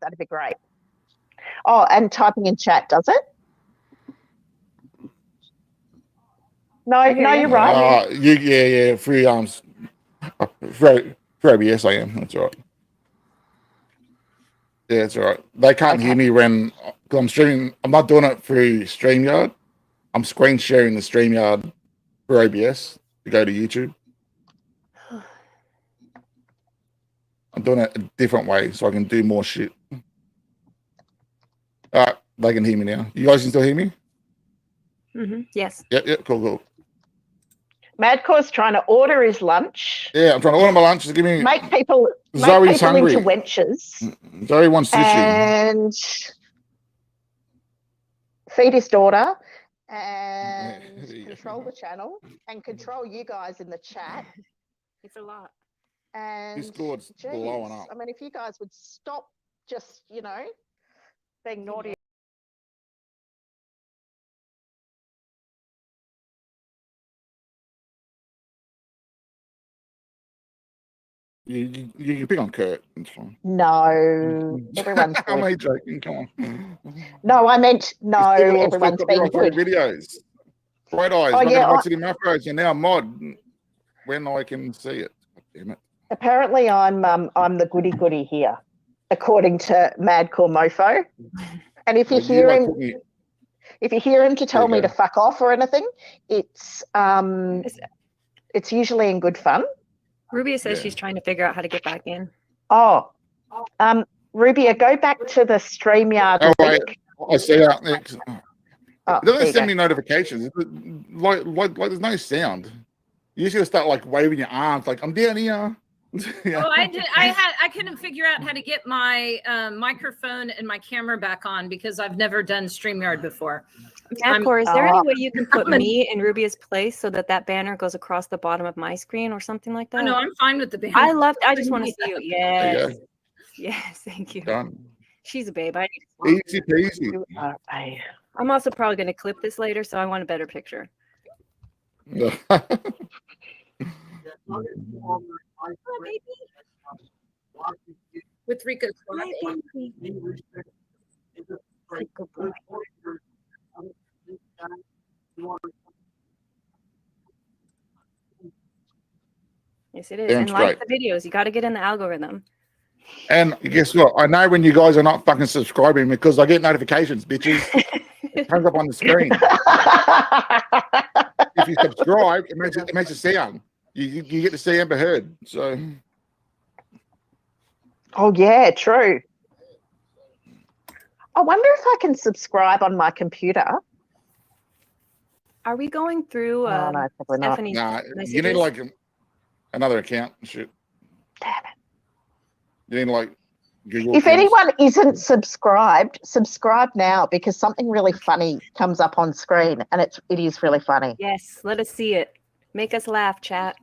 that'd be great. Oh, and typing in chat, does it? No, you're right. Yeah, free arms. For OBS, I am. That's all right. Yeah, it's all right. They can't hear me when I'm streaming. I'm not doing it through StreamYard. I'm screen sharing the StreamYard for OBS to go to YouTube. I'm doing it a different way so I can do more shit. All right, they can hear me now. You guys can still hear me? Yes. Yep, cool. Madcore's trying to order his lunch. Yeah, I'm trying to order my lunch. Just give me. Make people Zoe's hungry. into wenches. Zoe wants sushi. And feed his daughter and control the channel and control you guys in the chat. It's a lot. And Discord's blowing up. I mean, if you guys would stop just, being naughty. You can pick on Kurt. It's fine. No, everyone's good. I'm only joking. Come on. No, I meant no. Everyone's being good. Videos. Bright eyes. Oh, yeah. Watching the macros. You're now mod when I can see it. Damn it. Apparently, I'm the goody here, according to Madcore Mofo. And if you hear him, to tell me to fuck off or anything, it's usually in good fun. Rubia says she's trying to figure out how to get back in. Oh, Rubia, go back to the StreamYard link. I see that. It doesn't send me notifications. Like there's no sound. You usually start waving your arms, I'm down here. Yeah. Oh, I couldn't figure out how to get my microphone and my camera back on because I've never done StreamYard before. Madcore, is there any way you can put me in Rubia's place so that banner goes across the bottom of my screen or something like that? Oh, no, I'm fine with the banner. I just want to see you. Yes. Yes, thank you. Done. She's a babe. Easy peasy. I'm also probably going to clip this later, so I want a better picture. With Rico. Yes, it is. And like the videos, you got to get in the algorithm. And guess what? I know when you guys are not fucking subscribing because I get notifications, bitches. It comes up on the screen. If you subscribe, it makes a sound. You get to see Amber Heard. So. Oh yeah, true. I wonder if I can subscribe on my computer. Are we going through no, probably not. Stephanie's messages? You need another account and shit. Damn it. You need Google. If anyone isn't subscribed, subscribe now because something really funny comes up on screen and it is really funny. Yes, let us see it. Make us laugh, chat.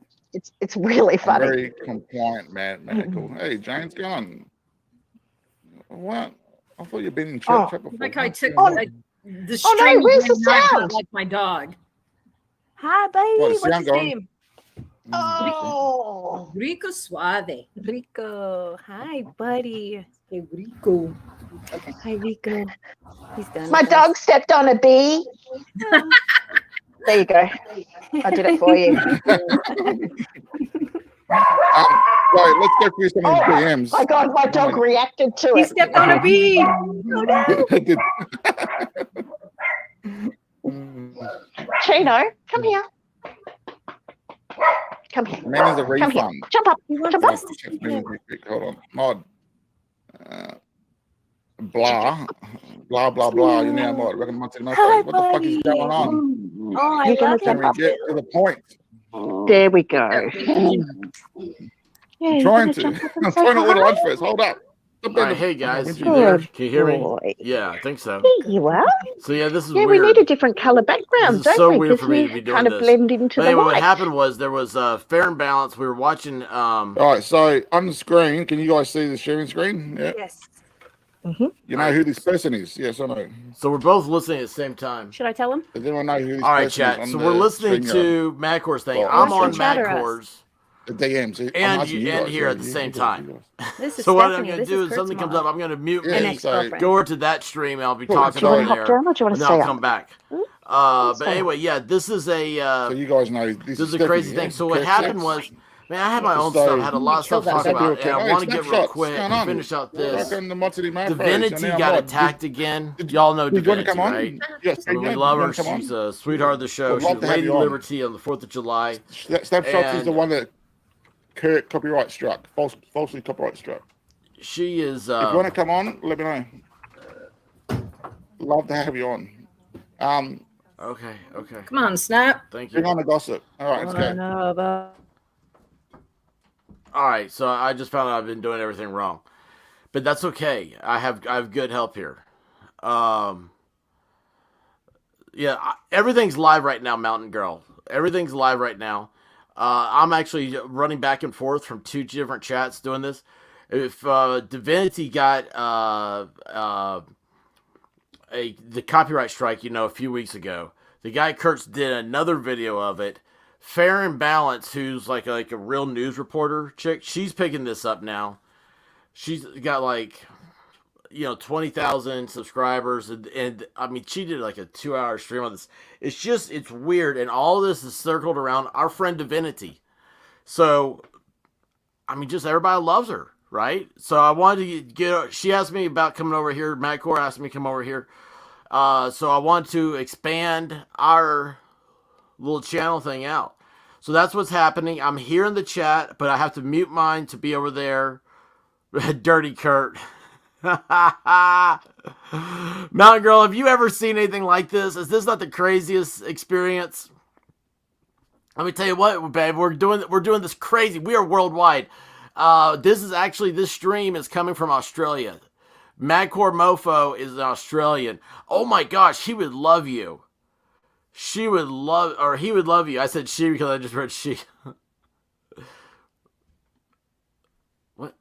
It's really funny. Very compliant, man. Cool. Hey, Jane's gone. What? I thought you'd been in church before. Like I took the string where's the sound? like my dog. Hi, baby. What's his name? Oh, Rico Suave. Rico. Hi, buddy. Hey, Rico. Okay. Hi, Rico. He's done. My dog stepped on a bee. There you go. I did it for you. Right, let's go through some of the DMs. My God, my dog reacted to it. He stepped on a bee. Oh, no. Chino, come here. Come here. Man, there's a refund. Come here. Jump up. Jump up. Hold on. Mod. Blah. You know mod. Welcome to the what the fuck is going on? Oh, I love Can we get to the point? There we go. I'm trying to order lunch first. Hold up. All right, hey guys, you there? Can you hear me? Boy. Yeah, I think so. There you are. So yeah, this is weird. weird. We need a different color background, this is don't we? Weird for me to be doing kind of blend into the anyway, light. what happened was there was fair and balance. We were watching. All right, so on the screen, can you guys see the sharing screen? Yeah. Yes. Mm-hmm. You know who this person is? Yes, I know. So we're both listening at the same time. Should I tell him? Does anyone know who this All right, person chat. is? So we're listening to Madcore's thing. Oh, I'm on chat or us? Madcore's. the DMs. I'm And asking you, you and guys, here yeah, at the you same guys, time. you guys. This is So what I'm Stephanie. going to This do is is Kurt's something comes mom. up. I'm going to mute Yeah, An me, ex-girlfriend. go over to that stream, and I'll be Cool. talking So- over Do you want to hop there. down or do you want And to then I'll stay come up? back. But Stay up. anyway, yeah, this is a So you guys know this is a crazy thing. So what happened was, man, I had my own So- stuff, had a lot of stuff to Kill talk that about, and I Hey, want to get real snapshots, quick, what's going on? finish out this. Fucking the Monty Man Divinity Froze, and got now attacked again. Did- Y'all know You want to Divinity, come on? right? Yes, I mean, we yeah, love you her. wanna come She's on? a sweetheart of the show. We'd love She's to have Lady you on. Liberty on the 4th of July. Snapshots is the And- one that Kurt copyright struck, falsely copyright struck. She is. If you want to come on, let me know. Love to have you on. Okay. Come on, Snap. Thank Bring you. on the gossip. All right, let's go. All right, so I just found out I've been doing everything wrong, but that's okay. I have good help here. Everything's live right now, Mountain Girl. Everything's live right now. I'm actually running back and forth from 2 different chats doing this. If Divinity got the copyright strike, a few weeks ago, the guy Kurtz did another video of it. Fair and Balance, who's like a real news reporter chick, she's picking this up now. She's got 20,000 subscribers, and I mean, she did like a 2-hour stream on this. It's weird, and all of this is circled around our friend Divinity. So, I mean, just everybody loves her, right? So I wanted to she asked me about coming over here. Matt Core asked me to come over here. So I want to expand our little channel thing out. So that's what's happening. I'm here in the chat, but I have to mute mine to be over there. Dirty Kurt. Mountain Girl, have you ever seen anything like this? Is this not the craziest experience? Let me tell you what, babe, we're doing this crazy. We are worldwide. This stream is coming from Australia. Madcore Mofo is an Australian. Oh my gosh, he would love you. He would love you. I said she because I just read she. What?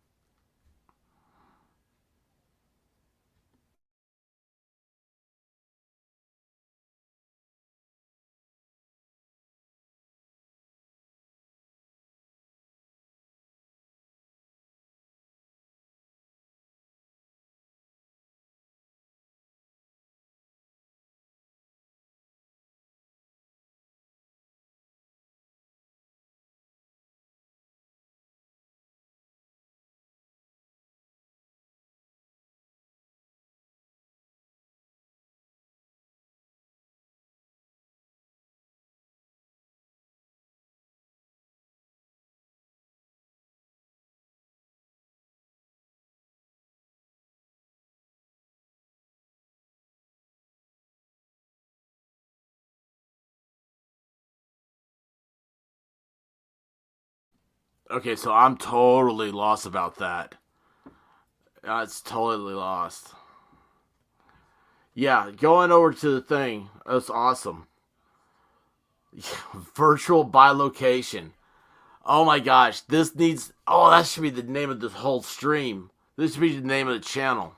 Okay, so I'm totally lost about that. It's totally lost. Yeah, going over to the thing. That's awesome. Virtual bilocation. Oh my gosh, that should be the name of this whole stream. This should be the name of the channel.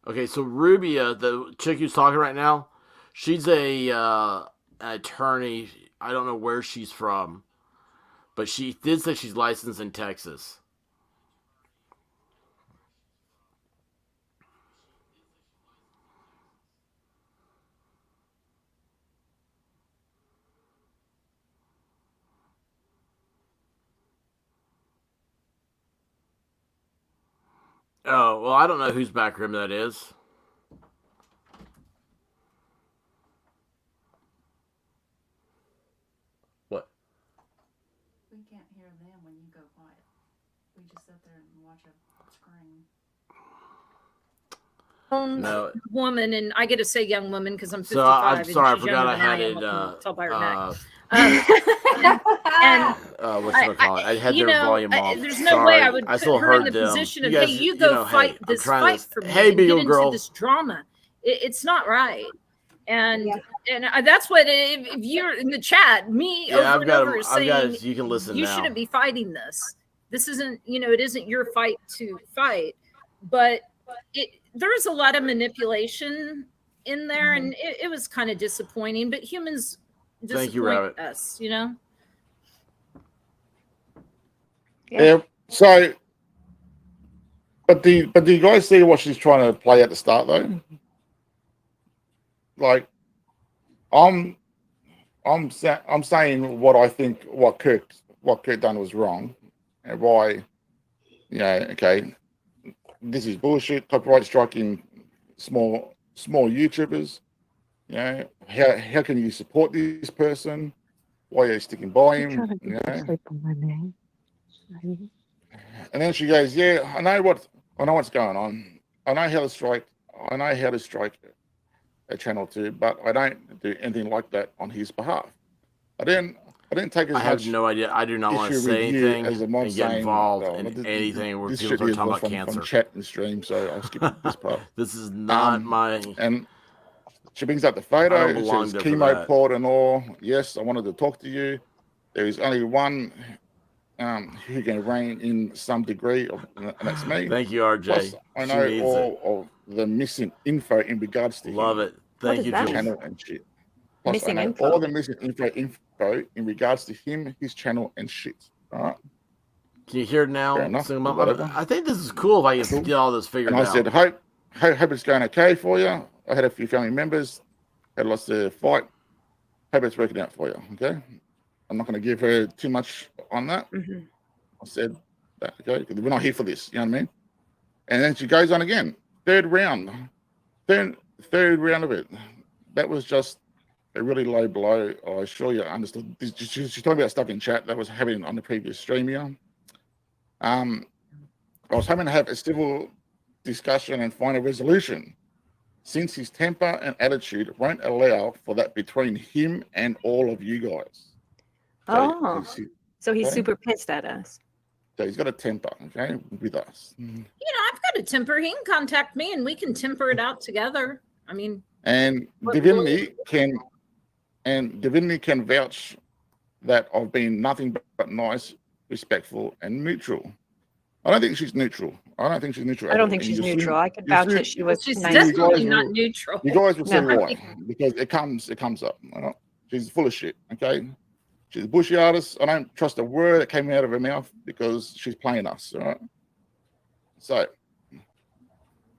Okay, so Rubia, the chick who's talking right now, she's an attorney. I don't know where she's from, but she did say she's licensed in Texas. Oh, well, I don't know whose backroom that is. What? We can't hear them when you go quiet. We just sit there and watch a screen. No. Woman, and I get to say young woman because I'm 55. So I'm and sorry, I she's forgot younger I than had am. it. I can tell by her neck. And Whatchamacallit? I had you their know, volume off. there's no way I would I put still her in heard the them. position of, You guys, hey, you go fight I'm this trying fight to- for me Hey, and Beagle get into girl. this drama. It's not right. And that's what if you're in the chat, me Yeah, over and over saying you can listen you now. shouldn't be fighting this. This isn't, it isn't your fight to fight, but there's a lot of manipulation in there, and it was kind of disappointing. But humans disappoint us, Yeah. So, but do you guys see what she's trying to play at the start though? Like, I'm saying what I think what Kurt done was wrong, and why, okay, this is bullshit. Copyright striking small YouTubers. How can you support this person? Why are you sticking by him? And then she goes, "Yeah, I know what's going on. I know how to strike a channel too, but I don't do anything like that on his behalf. I didn't take as much. I have no idea. I do not want to say anything as a mod and get involved in anything where people are talking about cancer. From chat and stream, so I'll skip this part. This is not my. And she brings up the photo. It says chemo port and all. Yes, I wanted to talk to you. There is only one who can reign in some degree, and that's me. Thank you, RJ. Plus, I know all of the missing info in regards to Love him. it. Thank you, channel and shit. Plus, missing info. All the missing info in regards to him, his channel and shit. All right. Can you hear it now? I think this is cool if I can get all this figured out. And I said, hope it's going okay for you. I had a few family members had lost their fight. Hope it's working out for you. Okay. I'm not going to give her too much on that. I said that, okay, because we're not here for this. You know what I mean? And then she goes on again. Third round of it. That was just a really low blow. I'm sure you understood. She's talking about stuff in chat that was happening on the previous stream here. I was hoping to have a civil discussion and find a resolution, since his temper and attitude won't allow for that between him and all of you guys. So he's super pissed at us. So he's got a temper, okay, with us. I've got a temper. He can contact me and we can temper it out together. I mean, and Divinity can vouch that I've been nothing but nice, respectful, and neutral. I don't think she's neutral. I don't think she's neutral. I could vouch that she was. She's definitely not neutral. You guys will see why, because it comes up. She's full of shit. Okay. She's a bushy artist. I don't trust a word that came out of her mouth because she's playing us, all right? So,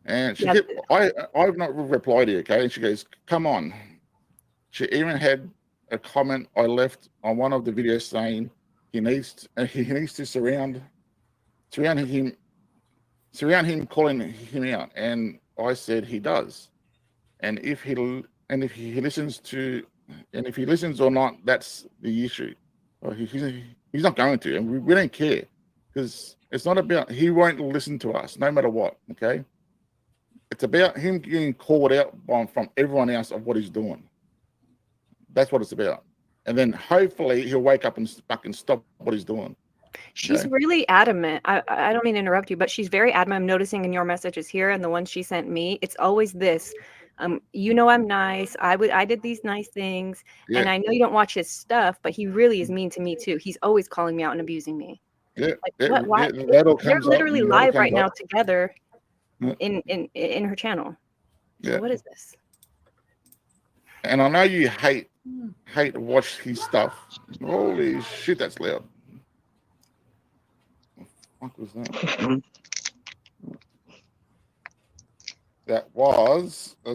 and she I've not replied to her, okay? And she goes, come on. She even had a comment I left on one of the videos saying he needs to surround him, calling him out. And I said he does. And if he listens or not, that's the issue. Well, he's not going to, and we don't care, because it's not about, he won't listen to us no matter what. Okay, it's about him getting called out from everyone else of what he's doing. That's what it's about, and then hopefully he'll wake up and fucking stop what he's doing. She's really adamant. I don't mean to interrupt you, but she's very adamant. I'm noticing in your messages here and the one she sent me, it's always this. I'm nice. I did these nice things, and I know you don't watch his stuff, but he really is mean to me too. He's always calling me out and abusing me. They're literally live right now together in her channel. So what is this? And I know you hate to watch his stuff. Holy shit, that's loud. What was that? That was a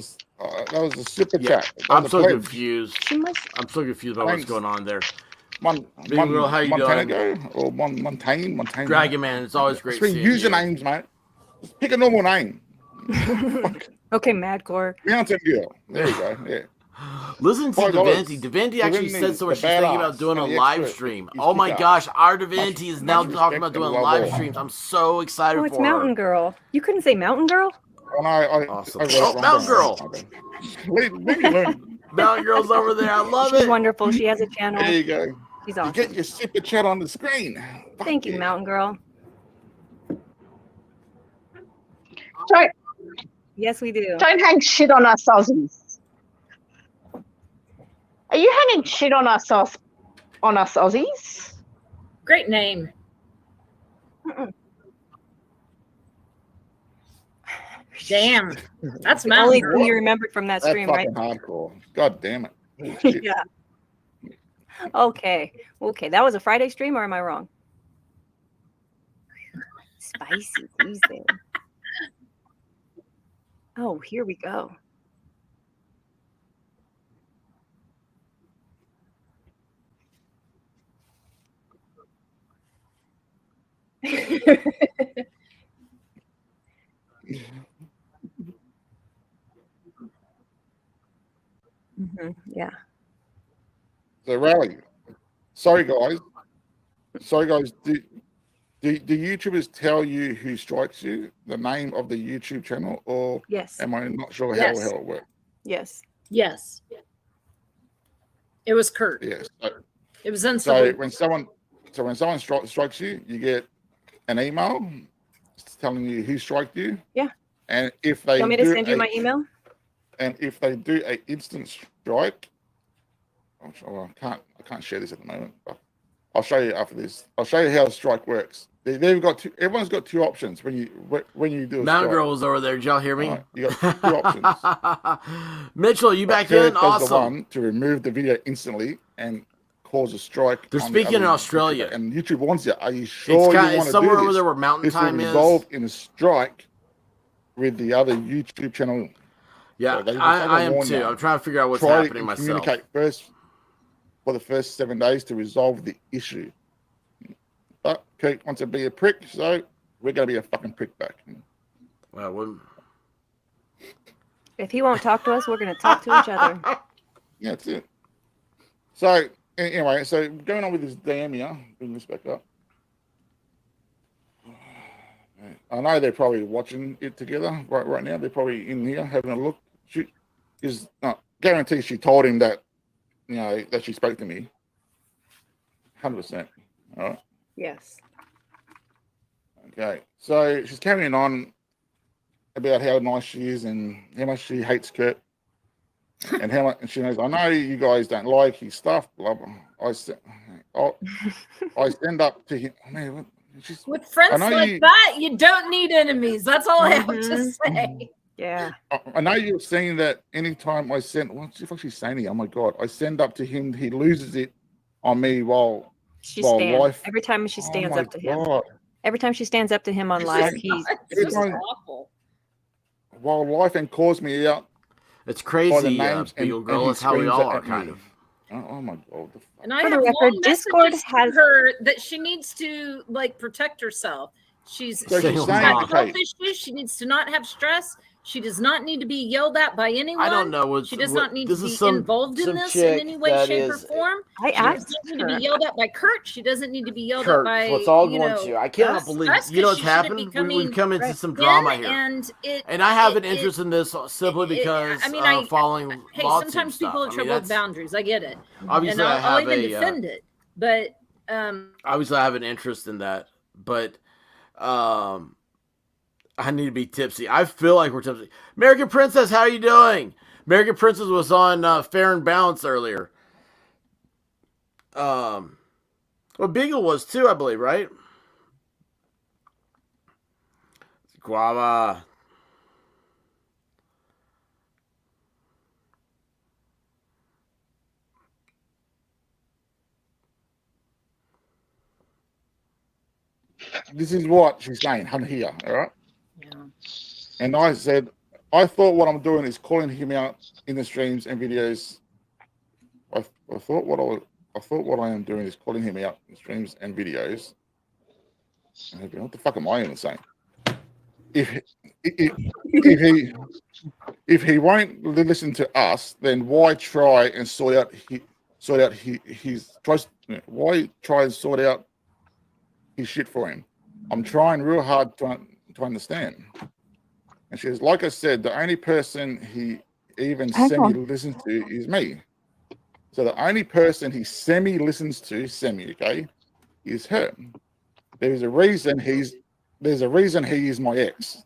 super chat. I'm so confused. I'm so confused about what's going on there. How you doing? Or Montaigne. Dragon Man, it's always great seeing you. Usernames, mate. Just pick a normal name. Okay, Madcore. Mountain Girl. There you go. Yeah. Listen to Divinity. Divinity actually said so much. She's thinking about doing a live stream. Oh my gosh, our Divinity is now talking about doing live streams. I'm so excited for her. Oh, it's Mountain Girl. You couldn't say Mountain Girl? Awesome. Mountain Girl. Mountain Girl's over there. I love it. She's wonderful. She has a channel. There you go. She's awesome. You get your super chat on the screen. Thank you, Mountain Girl. Don't. Yes, we do. Don't hang shit on us Aussies. you hanging shit on us Aussies? Great name. Damn, that's The only mountain. thing you remembered from that That's stream, right? fucking hardcore. God damn it. Shit. Yeah. Okay. That was a Friday stream, or am I wrong? Spicy Tuesday. Oh, here we go. Yeah. So Rally. Sorry guys. Do YouTubers tell you who strikes you, the name of the YouTube channel, or Yes. am I not sure Yes. how it works? Yes. Yes. It was Kurt. Yes. It was So unsubtle. when someone strikes you, you get an email telling you who struck you. Yeah. And if they You want me to send you my email? And if they do an instant strike, I can't share this at the moment, but I'll show you after this. I'll show you how a strike works. They've got everyone's got two options when you do a Mountain strike. Girl was over there. Did y'all hear me? Right, you got two options. Mitchell, you back Kurt in? does Awesome. the one to remove the video instantly and cause a strike. They're on the speaking in other Australia. YouTuber. And YouTube wants you. Are you It's sure you want to do somewhere over this? there where mountain This will time is. resolve in a strike with the other YouTube channel. Yeah, So I am warn too. you. I'm trying to figure out what's Try happening and myself. communicate first for the first 7 days to resolve the issue. But Kurt wants to be a prick, so we're going to be a fucking prick back. Well, If he won't talk to us, we're going to talk to each other. Yeah, that's it. So anyway, so going on with this DM here, bring this back up. I know they're probably watching it together right now. They're probably in here having a look. She is guarantee she told him that, you know, that she spoke to me. 100%. All right. Yes. Okay. So she's carrying on about how nice she is and how much she hates Kurt. And how much, and she knows, I know you guys don't like his stuff, blah, blah. I stand up to him. I mean, with friends like that, you don't need enemies. That's all I have to say. Yeah. I know you're saying that anytime I send, what the fuck she's saying here? Oh my God, I send up to him, he loses it on me while life. Every time she stands up to him. God. Every time she stands up to him on live, he's just awful. While life and calls me out. It's crazy, Beagle Girl. That's how we all are, kind of. Oh my God. And I For the have record, long Discord messages has to her that she needs to protect herself. She's got health issues. She needs to not have stress. She does not need to be yelled at by anyone. I don't know. She does not need to be involved in this in any way, shape, or form. I asked She doesn't need to be yelled at by Kurt. She doesn't need to be yelled Kurt, at by what's all going to? I cannot believe. You know what's happened? We've come into some drama here, and I have an interest in this simply because following. Hey, sometimes people have trouble with boundaries. I get it. Obviously, and I'll even defend it, but obviously, I have an interest in that, but I need to be tipsy. I feel like we're tipsy. American Princess, how are you doing? American Princess was on Fair and Balanced earlier. Well, Beagle was too, I believe, right? Guava. This is what she's saying. I'm here, all right? Yeah. And I said, I thought what I'm doing is calling him out in the streams and videos. I thought what I am doing is calling him out in streams and videos. And what the fuck am I even saying? If he won't listen to us, then why try and sort out his why try and sort out his shit for him? I'm trying real hard to understand. And she says, like I said, the only person he even semi-listens to is me. So the only person he semi-listens to, okay, is her. There's a reason he is my ex.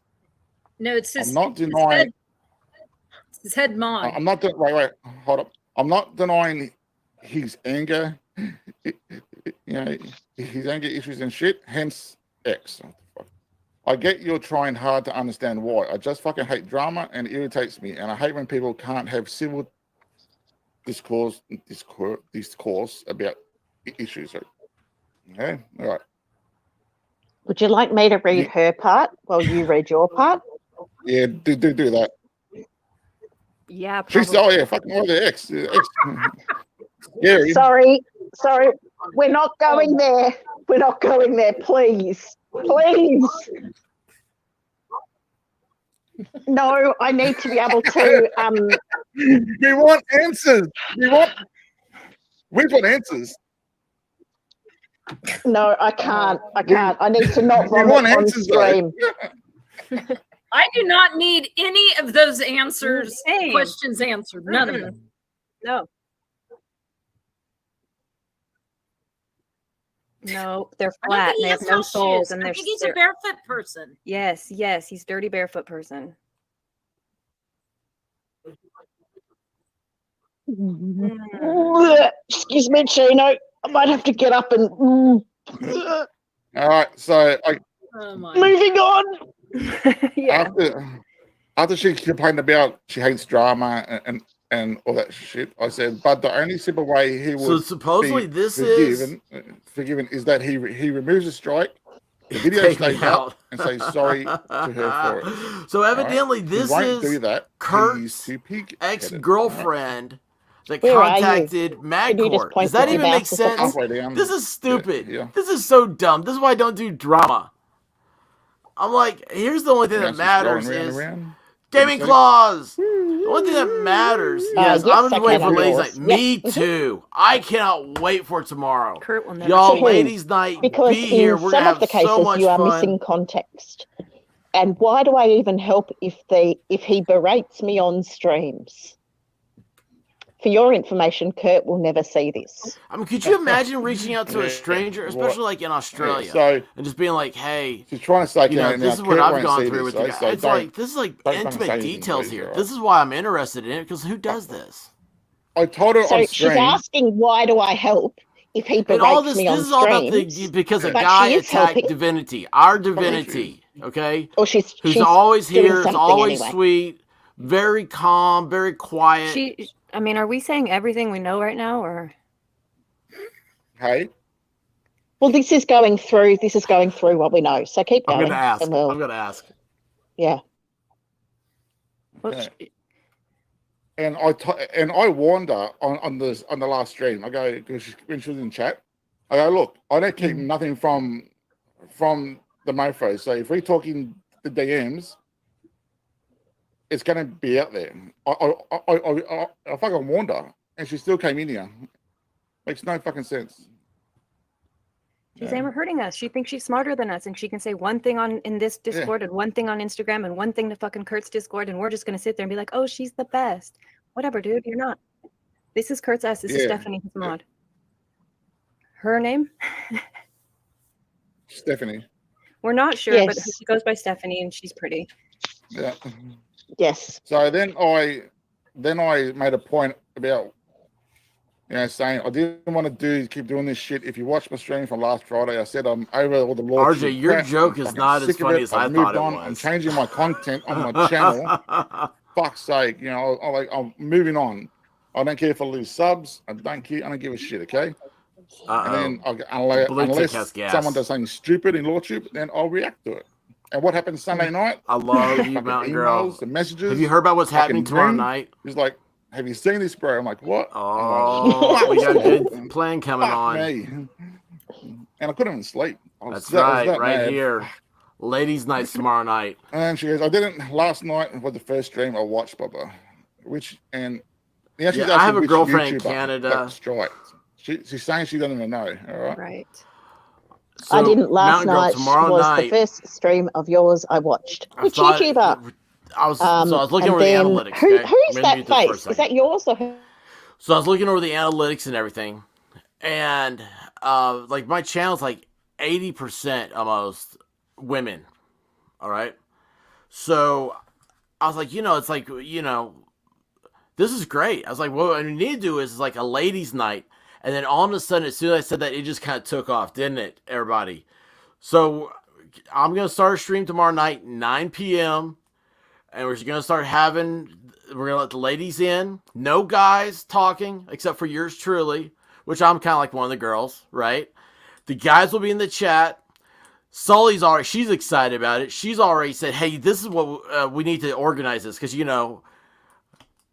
No, it's his. I'm not denying. His head mod. I'm not. Wait, hold up. I'm not denying his anger, his anger issues and shit. Hence X. I get you're trying hard to understand why. I just fucking hate drama and it irritates me, and I hate when people can't have civil discourse about issues. Okay, all right. Would you like me to read her part while you read your part? Yeah, do that. Yeah, probably. She's fucking all the X. Scary. Sorry, we're not going there. We're not going there, please. No, I need to be able to. We want answers. We want answers. No, I can't. I need to not We vomit want on answers, stream. I do not need any of those answers, Same. questions answered. None of them. No, they're I flat. don't think he They have has no house soles, shoes. and I they're think he's a barefoot person. Yes, he's dirty barefoot person. Excuse me, Chino. I might have to get up and. All right, so moving on. Yeah. After she complained about she hates drama and all that shit, I said, but the only simple way he would So supposedly be this is forgiven is that he removes a strike, the video Take stays me out, out. and say sorry to her for it. So evidently He this won't is do that. Kurt's He's too pig-headed. ex-girlfriend that Where are you? contacted Can you just MadCourt. point Does that to your even make mouse or something? sense? Halfway down. This is stupid. Yeah. This is so dumb. This is why I don't do drama. I'm like, here's the only thing that matters is gaming clause. The only thing that matters. Yes, yes, I'm just I waiting can for ladies' yours. night. Me too. I cannot wait for tomorrow. Kurt will never. Y'all, True. ladies' night, Because be here. in We're some gonna of the have so cases much you are fun. missing context. And why do I even help if he berates me on streams? For your information, Kurt will never see this. I mean, could you imagine reaching out to a stranger, especially like in Australia, so and just being like, "Hey, she's trying to say, you know, this is what I've gone through with the this, guy." It's like this is like don't fucking say intimate anything, details please, here. alright? This is why I'm interested in it, because who does this? I told her So on she's stream. asking, why do I help if he And all berates this, me this on is all about streams? because a But guy she is attacked helping. Divinity, our Divinity, okay? Or she's Who's always doing here, is something always anyway. sweet, very calm, very quiet. I mean, are we saying everything we know right now, or? Hey, Well, this is going through what we know. So keep I'm going. gonna ask. And we'll, I'm gonna ask. yeah. okay. And I warned her on the last stream. I go, because when she was in chat, I go, look, I don't keep nothing from the mofo. So if we're talking the DMs, it's going to be out there. I fucking warned her, and she still came in here. Makes no fucking sense. She's hurting us. She thinks she's smarter than us, and she can say one thing in this Discord and one thing on Instagram and one thing to fucking Kurt's Discord, and we're just gonna sit there and be like, "Oh, she's the best." Whatever, dude. You're not. This is Kurt's ass. This is Stephanie, his mod. Her name? Stephanie. We're not sure, Yes. but she goes by Stephanie, and she's pretty. Yeah. Yes. So then I made a point about, saying I didn't want to keep doing this shit. If you watch my stream from last Friday, I said I'm over all the law. RJ, your joke is not as funny as I thought it was. I'm changing my content on my channel. Fuck's sake, I'm moving on. I don't care if I lose subs. I don't care. I don't give a shit. Okay. And then unless someone does something stupid in LawTube, then I'll react to it. And what happened Sunday night? I love you, Mountain Girl. The messages. Have you heard about what's happening tomorrow night? He's like, "Have you seen this, bro?" I'm like, "What?" Oh, we got a good plan coming on. Me. And I couldn't even sleep. That's right here. Ladies' night tomorrow night. And she goes, "I didn't. Last night was the first stream I watched, Bubba." I have a girlfriend in Canada. She's saying she doesn't even know. All right. Right. So, I didn't last night. Was the first stream of yours I watched. Which YouTuber? I was looking over the analytics. Who's that face? Is that yours or who? So I was looking over the analytics and everything, and like my channel's like 80% almost women. All right. So I was like, it's like, this is great. I was like, what we need to do is like a ladies' night. And then all of a sudden, as soon as I said that, it just kind of took off, didn't it, everybody? So I'm going to start a stream tomorrow night, 9 p.m. And we're going to start we're going to let the ladies in. No guys talking, except for yours truly, which I'm kind of like one of the girls, right? The guys will be in the chat. Sully's already, she's excited about it. She's already said, hey, this is what we need to organize this. Because,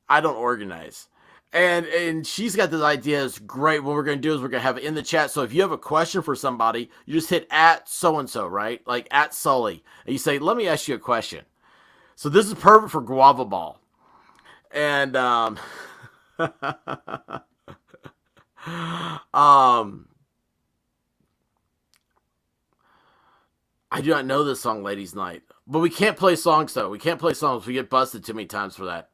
I don't organize. And she's got this idea. It's great. What we're going to do is we're going to have it in the chat. So if you have a question for somebody, you just hit at so-and-so, right? Like at Sully. And you say, let me ask you a question. So this is perfect for Guava Ball. And, I do not know this song, Ladies Night. But we can't play songs, though. We can't play songs. We get busted too many times for that.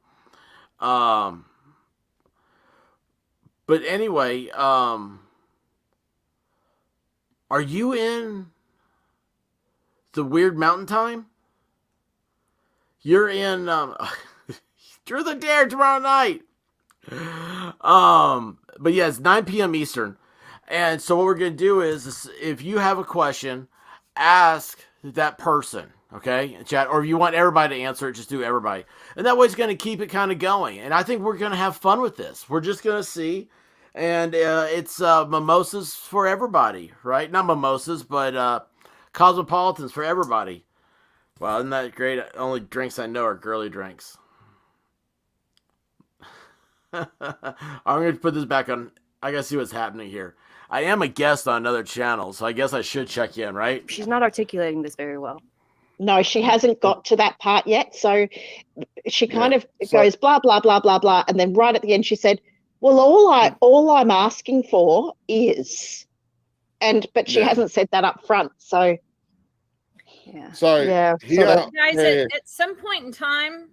But anyway, are you in the Weird Mountain Time? You're in Drew the Dare tomorrow night. But yeah, it's 9 p.m. Eastern. And so what we're going to do is if you have a question, ask that person, okay, in chat, or if you want everybody to answer it, just do everybody. And that way it's going to keep it kind of going. And I think we're going to have fun with this. We're just going to see. And it's mimosas for everybody, right? Not mimosas, but cosmopolitans for everybody. Wow, isn't that great? Only drinks I know are girly drinks. I'm going to put this back on. I got to see what's happening here. I am a guest on another channel, so I guess I should check in, right? She's not articulating this very well. No, she hasn't got to that part yet. So she kind of goes blah, blah, blah, blah, blah. And then right at the end, she said, well, all I'm asking for is, but she hasn't said that up front. So, yeah. So, guys, at some point in time,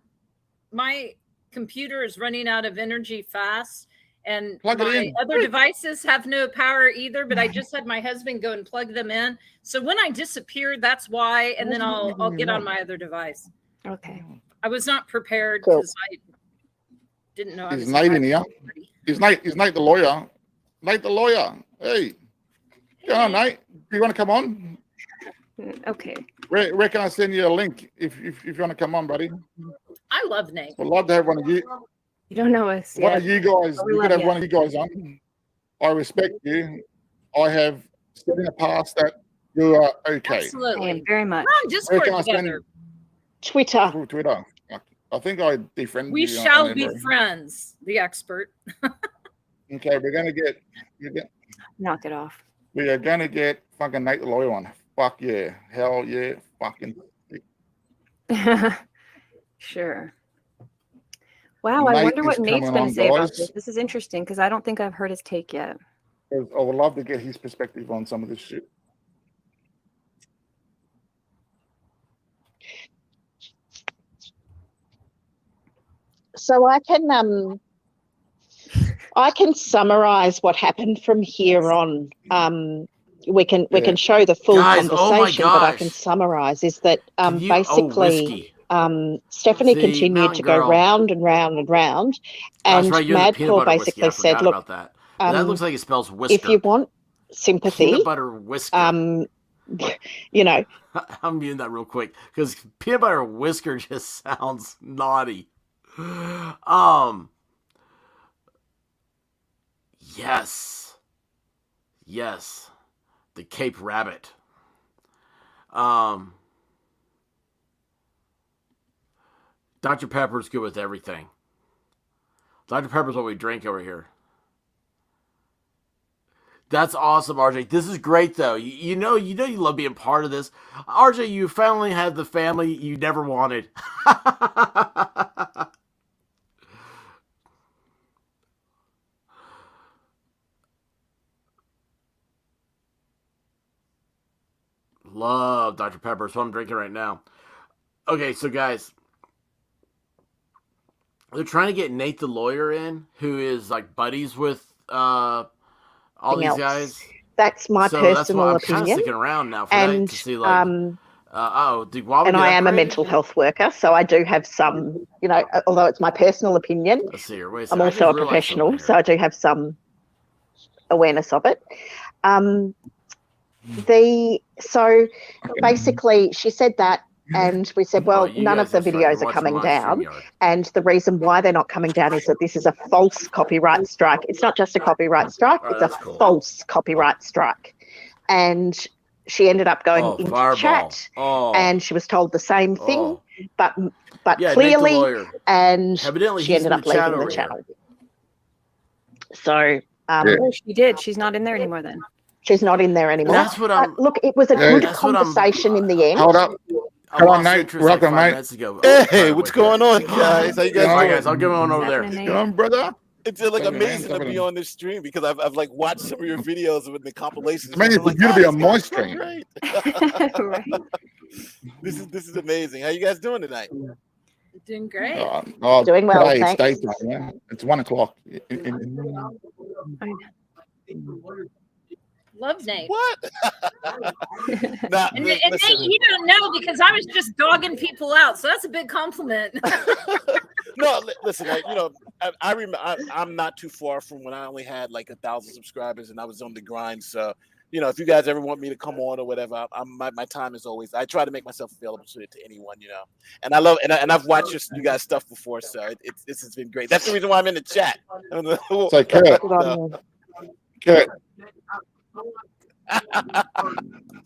my computer is running out of energy fast. And my other devices have no power either, but I just had my husband go and plug them in. So when I disappear, that's why, and then I'll get on my other device. Okay. I was not prepared because I didn't know. Is Nate in here? Is Nate the lawyer? Nate the lawyer. Hey, come on, Nate. Do you want to come on? Okay. Where can I send you a link if you want to come on, buddy? I love Nate. I'd love to have one of you. You don't know us yet. One of you guys, you could have one of you guys on. I respect you. I have said in the past that you are okay. Absolutely. Very much. We're on Discord together. Twitter. I think I defriended you. We shall be friends, the expert. Okay, we're going to get... Knock it off. We are going to get fucking Nate the lawyer on. Fuck yeah. Hell yeah. Fucking... Sure. Wow, I wonder what Nate's going to say about this. This is interesting because I don't think I've heard his take yet. I would love to get his perspective on some of this shit. So I can summarize what happened from here on. We can show the full conversation, but I can summarize is that basically Stephanie continued to go round and round and round, and Madcore basically said, "Look, that looks like it spells whisker. If you want sympathy, peanut butter whisker." I'm muting that real quick because peanut butter whisker just sounds naughty. Yes, the Cape Rabbit. Dr. Pepper's good with everything. Dr. Pepper's what we drink over here. That's awesome, RJ. This is great, though. You know you love being part of this. RJ, you finally have the family you never wanted. Love Dr. Pepper. That's what I'm drinking right now. Okay, so guys, they're trying to get Nate the lawyer in, who is like buddies with all these guys. That's my personal opinion. I'm kind of sticking around now for that to see like And I am a mental health worker, so I do have some, you know, although it's my personal opinion, Let's see here. Wait a I'm second. also a professional, so I do have some awareness of it. So basically she said that, and we said, well, none of the videos are coming down. And the reason why they're not coming down is that this is a false copyright strike. It's not just a copyright strike, it's a false copyright strike. And she ended up going into chat, and she was told the same thing, but clearly, and evidently she ended up leaving the channel. So she did. She's not in there anymore then. She's not in there anymore. That's what I'm. Look, it was a good conversation in the end. Hold up. Come on, Nate. Welcome, mate. Hey, what's going on, guys? How you guys doing? All right, guys, I'll give on over there. Come on, brother. It's like amazing to be on this stream because I've like watched some of your videos with the compilations. I mean, it's good to be on my stream. Right. Right. This is amazing. How you guys doing tonight? Doing great. Doing well, today thanks. It's daytime, yeah. It's 1 o'clock. Love Nate. What? And Nate, you don't know because I was just dogging people out, so that's a big compliment. No, listen. I remember I'm not too far from when I only had like 1,000 subscribers and I was on the grind. So, if you guys ever want me to come on or whatever, my time is always. I try to make myself available to anyone, And I love and I've watched you guys stuff before, so this has been great. That's the reason why I'm in the chat. So, Kurt.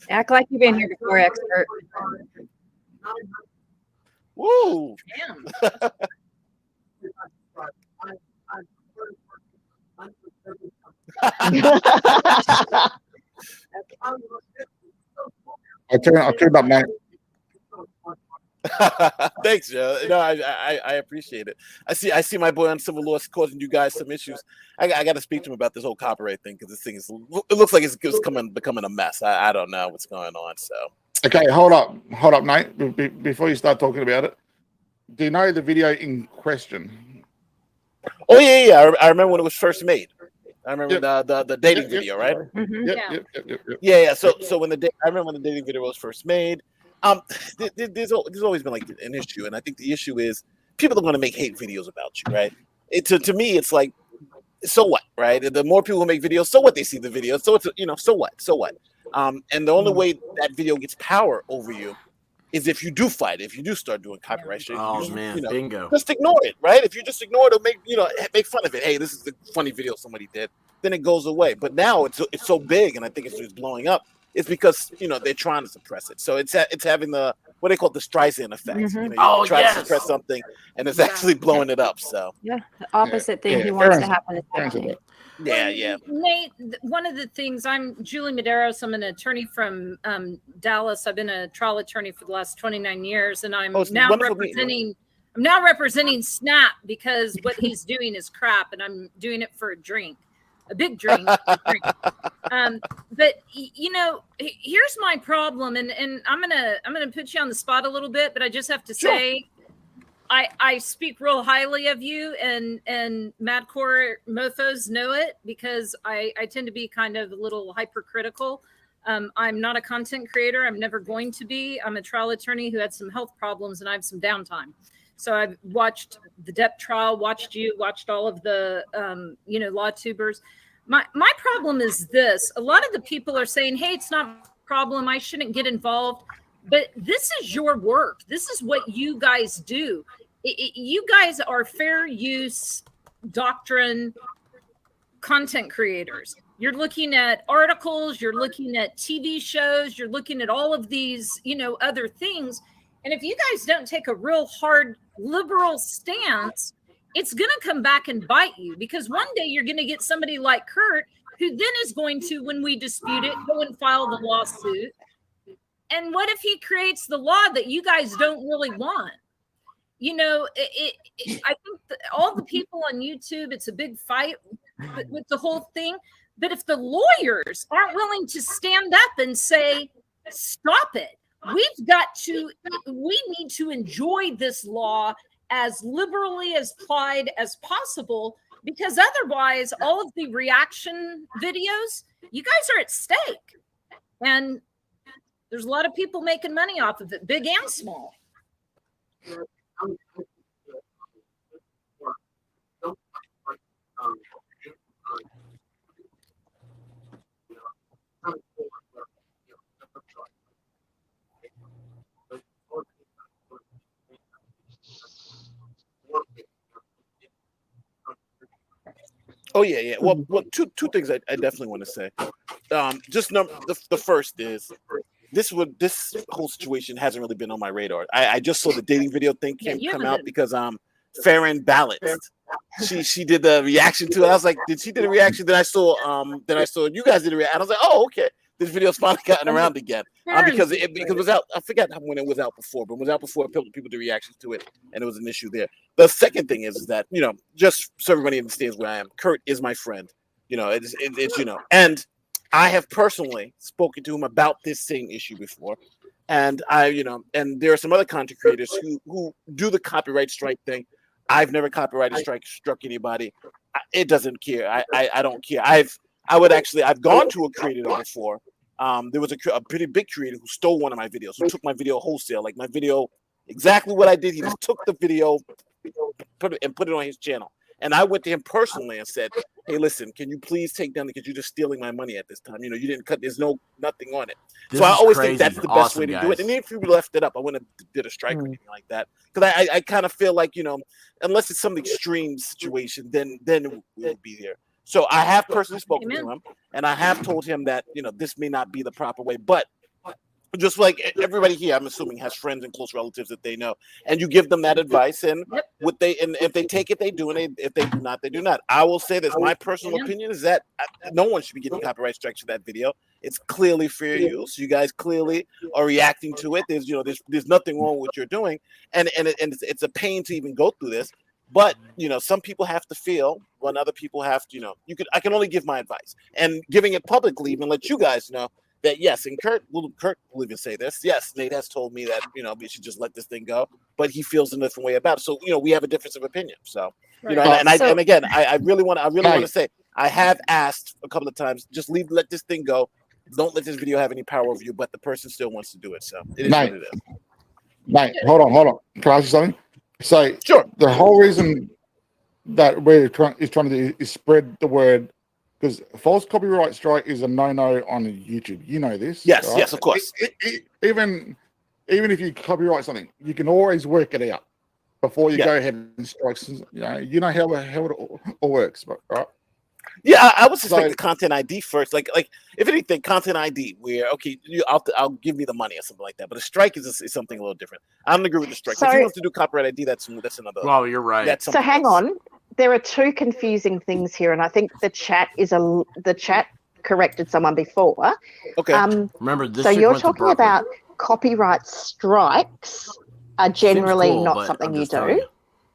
Act like you've been here before, expert. Woo! Damn. I'll turn up, mate. Thanks, Joe. No, I appreciate it. I see my boy on civil law is causing you guys some issues. I got to speak to him about this whole copyright thing because this thing it looks like it's becoming a mess. I don't know what's going on. So okay, hold up, Nate. Before you start talking about it, do you know the video in question? Oh yeah. I remember when it was first made. I remember the dating video, right? Mm-hmm. Yeah. So when I remember when the dating video was first made. There's always been like an issue, and I think the issue is people are going to make hate videos about you, right? To me, it's like, so what, right? The more people who make videos, so what? They see the video, so it's so what? And the only way that video gets power over you is if you do fight, if you do start doing copyright shit. Bingo. Just ignore it, right? If you just ignore it or make fun of it, hey, this is a funny video somebody did, then it goes away. But now it's so big, and I think it's just blowing up. It's because they're trying to suppress it, so it's having the what they call the Streisand effect. Mm-hmm. You try to suppress something, and it's actually blowing it up. So the opposite thing he wants to happen is happening. Yeah. Nate, one of the things, I'm Julie Medeiros. I'm an attorney from Dallas. I've been a trial attorney for the last 29 years, and I'm now representing Snap because what he's doing is crap, and I'm doing it for a big drink. But here's my problem, and I'm gonna put you on the spot a little bit, but I just have to say, I speak real highly of you, and Madcore mofos know it because I tend to be kind of a little hypercritical. I'm not a content creator. I'm never going to be. I'm a trial attorney who had some health problems, and I have some downtime. So I've watched the Depp trial, watched all of the, law tubers. My problem is this. A lot of the people are saying, hey, it's not a problem. I shouldn't get involved. But this is your work. This is what you guys do. You guys are fair use doctrine content creators. You're looking at articles. You're looking at TV shows. You're looking at all of these, other things. And if you guys don't take a real hard liberal stance, it's going to come back and bite you, because one day you're going to get somebody like Kurt who then is going to, when we dispute it, go and file the lawsuit. And what if he creates the law that you guys don't really want? I think all the people on YouTube, it's a big fight with the whole thing. But if the lawyers aren't willing to stand up and say, stop it, we need to enjoy this law as liberally as applied as possible, because otherwise all of the reaction videos, you guys are at stake. And There's a lot of people making money off of it, big and small. Oh yeah. Well, two things I definitely want to say. Just the first is this whole situation hasn't really been on my radar. I just saw the dating video thing come out because Farron Ballot, she did the reaction to it. I was like, did she do the reaction? Then I saw you guys did the reaction. I was like, oh, okay. This video's finally gotten around again. Because it was out. I forgot when it was out before, but it was out before people did reactions to it, and it was an issue there. The second thing is that, just so everybody understands where I am, Kurt is my friend. It's and I have personally spoken to him about this same issue before. And and there are some other content creators who do the copyright strike thing. I've never struck anybody. It doesn't care. I don't care. I've gone to a creator before. There was a pretty big creator who stole one of my videos, who took my video wholesale, like my video, exactly what I did. He just took the video, put it on his channel. And I went to him personally and said, hey, listen, can you please take down, because you're just stealing my money at this time. You didn't cut, there's nothing on it. So I always think that's the best way to do it. And if you left it up, I wouldn't have did a strike or anything like that. Because I kind of feel like, unless it's some extreme situation, then it would be there. So I have personally spoken to him, and I have told him that, this may not be the proper way, but just like everybody here, I'm assuming, has friends and close relatives that they know, and you give them that advice, and if they take it, they do, and if they do not, they do not. I will say this: my personal opinion is that no one should be getting copyright strikes for that video. It's clearly fair use. You guys clearly are reacting to it. There's nothing wrong with what you're doing, and it's a pain to even go through this. But some people have to feel, when other people have to. I can only give my advice, and giving it publicly even let you guys know that yes, and Kurt will even say this. Yes, Nate has told me that we should just let this thing go, but he feels a different way about it. So we have a difference of opinion. So and again, I really want to say, I have asked a couple of times, just let this thing go. Don't let this video have any power over you. But the person still wants to do it. So it is what it is. Mate, hold on. Can I ask you something? So sure. The whole reason that we're trying to do is spread the word, because false copyright strike is a no-no on YouTube. You know this. Yes, right? Yes, of course. Even if you copyright something, you can always work it out before you go ahead and strike. You know how it all works, right? Yeah, I would suspect the content ID first. Like if anything, content ID, where I'll give me the money or something like that. But a strike is something a little different. I don't agree with the strike. So, if he wants to do copyright ID, that's another. Well, you're right. So hang on. There are two confusing things here, and I think the chat corrected someone before. Okay. Remember this. So you're talking about copyright strikes are generally not something you do.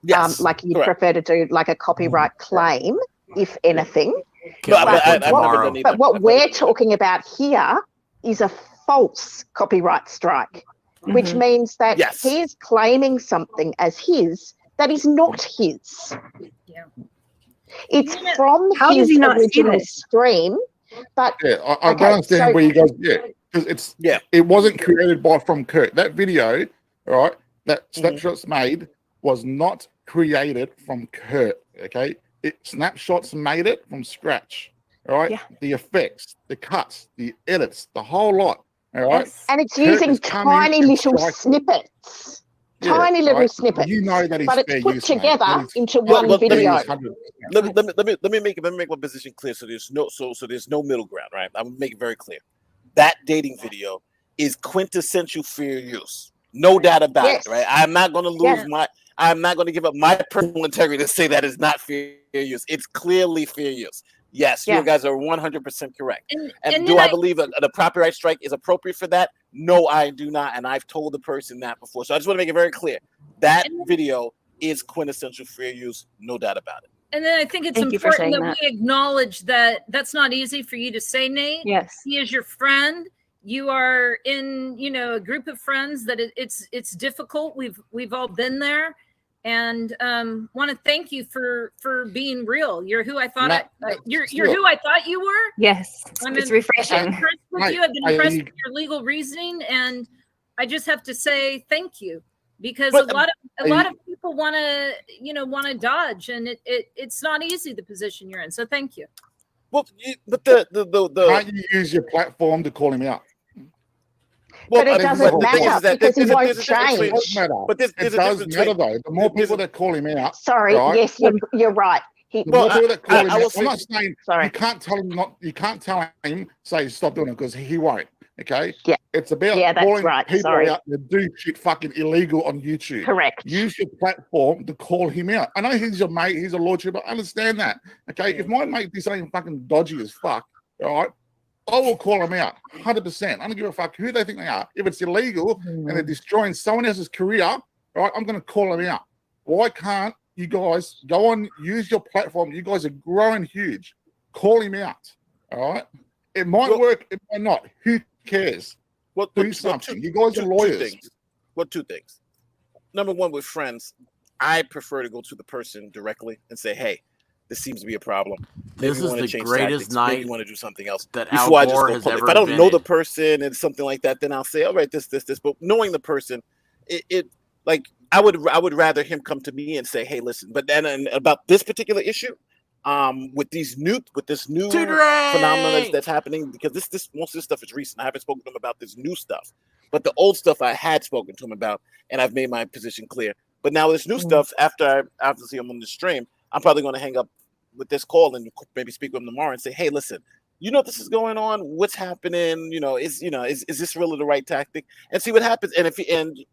Yes. Like you prefer to do like a copyright claim, if anything. But what we're talking about here is a false copyright strike, which means that he is claiming something as his that is not his. Yeah. It's from his original stream, but I don't understand where you guys because it wasn't created from Kurt. That video, right? That Snapshots made was not created from Kurt. Okay, Snapshots made it from scratch. All right, the effects, the cuts, the edits, the whole lot. All right, and it's using tiny little snippets. Tiny little snippets, but it's put together into one video. Let me make my position clear. So there's no middle ground, right? I'm gonna make it very clear. That dating video is quintessential fair use, no doubt about it, right? I'm not gonna lose I'm not gonna give up my personal integrity to say that is not fair use. It's clearly fair use. Yes, you guys are 100% correct. And do I believe a copyright strike is appropriate for that? No, I do not. And I've told the person that before. So I just want to make it very clear. That video is quintessential fair use, no doubt about it. And then I think it's important that we acknowledge that that's not easy for you to say, Nate. Yes. He is your friend. You are in, a group of friends that it's difficult. We've all been there. and want to thank you for being real. You're who I thought you're who I thought you were. Yes, I'm it's refreshing. impressed with you. I've been impressed with your legal reasoning, and I just have to say thank you, because a lot of people want to dodge, and it's not easy, the position you're in. So thank you. Well, but the can't you use your platform to call him out? Well, but it doesn't matter because he won't change. It does matter. But it does matter though. The more people that call him out. Sorry, right? yes, you're right. The more people that call him out. I'm not saying you can't tell him not. You can't tell him say stop doing it, because he won't. Okay. Yeah. It's about calling people out that do shit fucking illegal on YouTube. Correct. Use your platform to call him out. I know he's your mate. He's a lordship. I understand that. Okay. If my mate does something fucking dodgy as fuck, all right, I will call them out 100%. I don't give a fuck who they think they are. If it's illegal and they're destroying someone else's career, right, I'm going to call them out. Why can't you guys go on, use your platform? You guys are growing huge. Call him out. All right. It might work. It might not. Who cares? Do something. You guys are lawyers. Two things. Number one, with friends, I prefer to go to the person directly and say, hey, this seems to be a problem. This is the greatest night. Maybe you want to do something else that before I just go public. If I don't know the person and something like that, then I'll say, all right, this. But knowing the person, it like I would rather him come to me and say, hey, listen. But then about this particular issue, with this new phenomenon that's happening, because this most of this stuff is recent. I haven't spoken to him about this new stuff, but the old stuff I had spoken to him about, and I've made my position clear. But now this new stuff, after obviously I'm on the stream, I'm probably going to hang up with this call and maybe speak with him tomorrow and say, hey, listen, this is going on. What's happening? Is this really the right tactic? And see what happens. And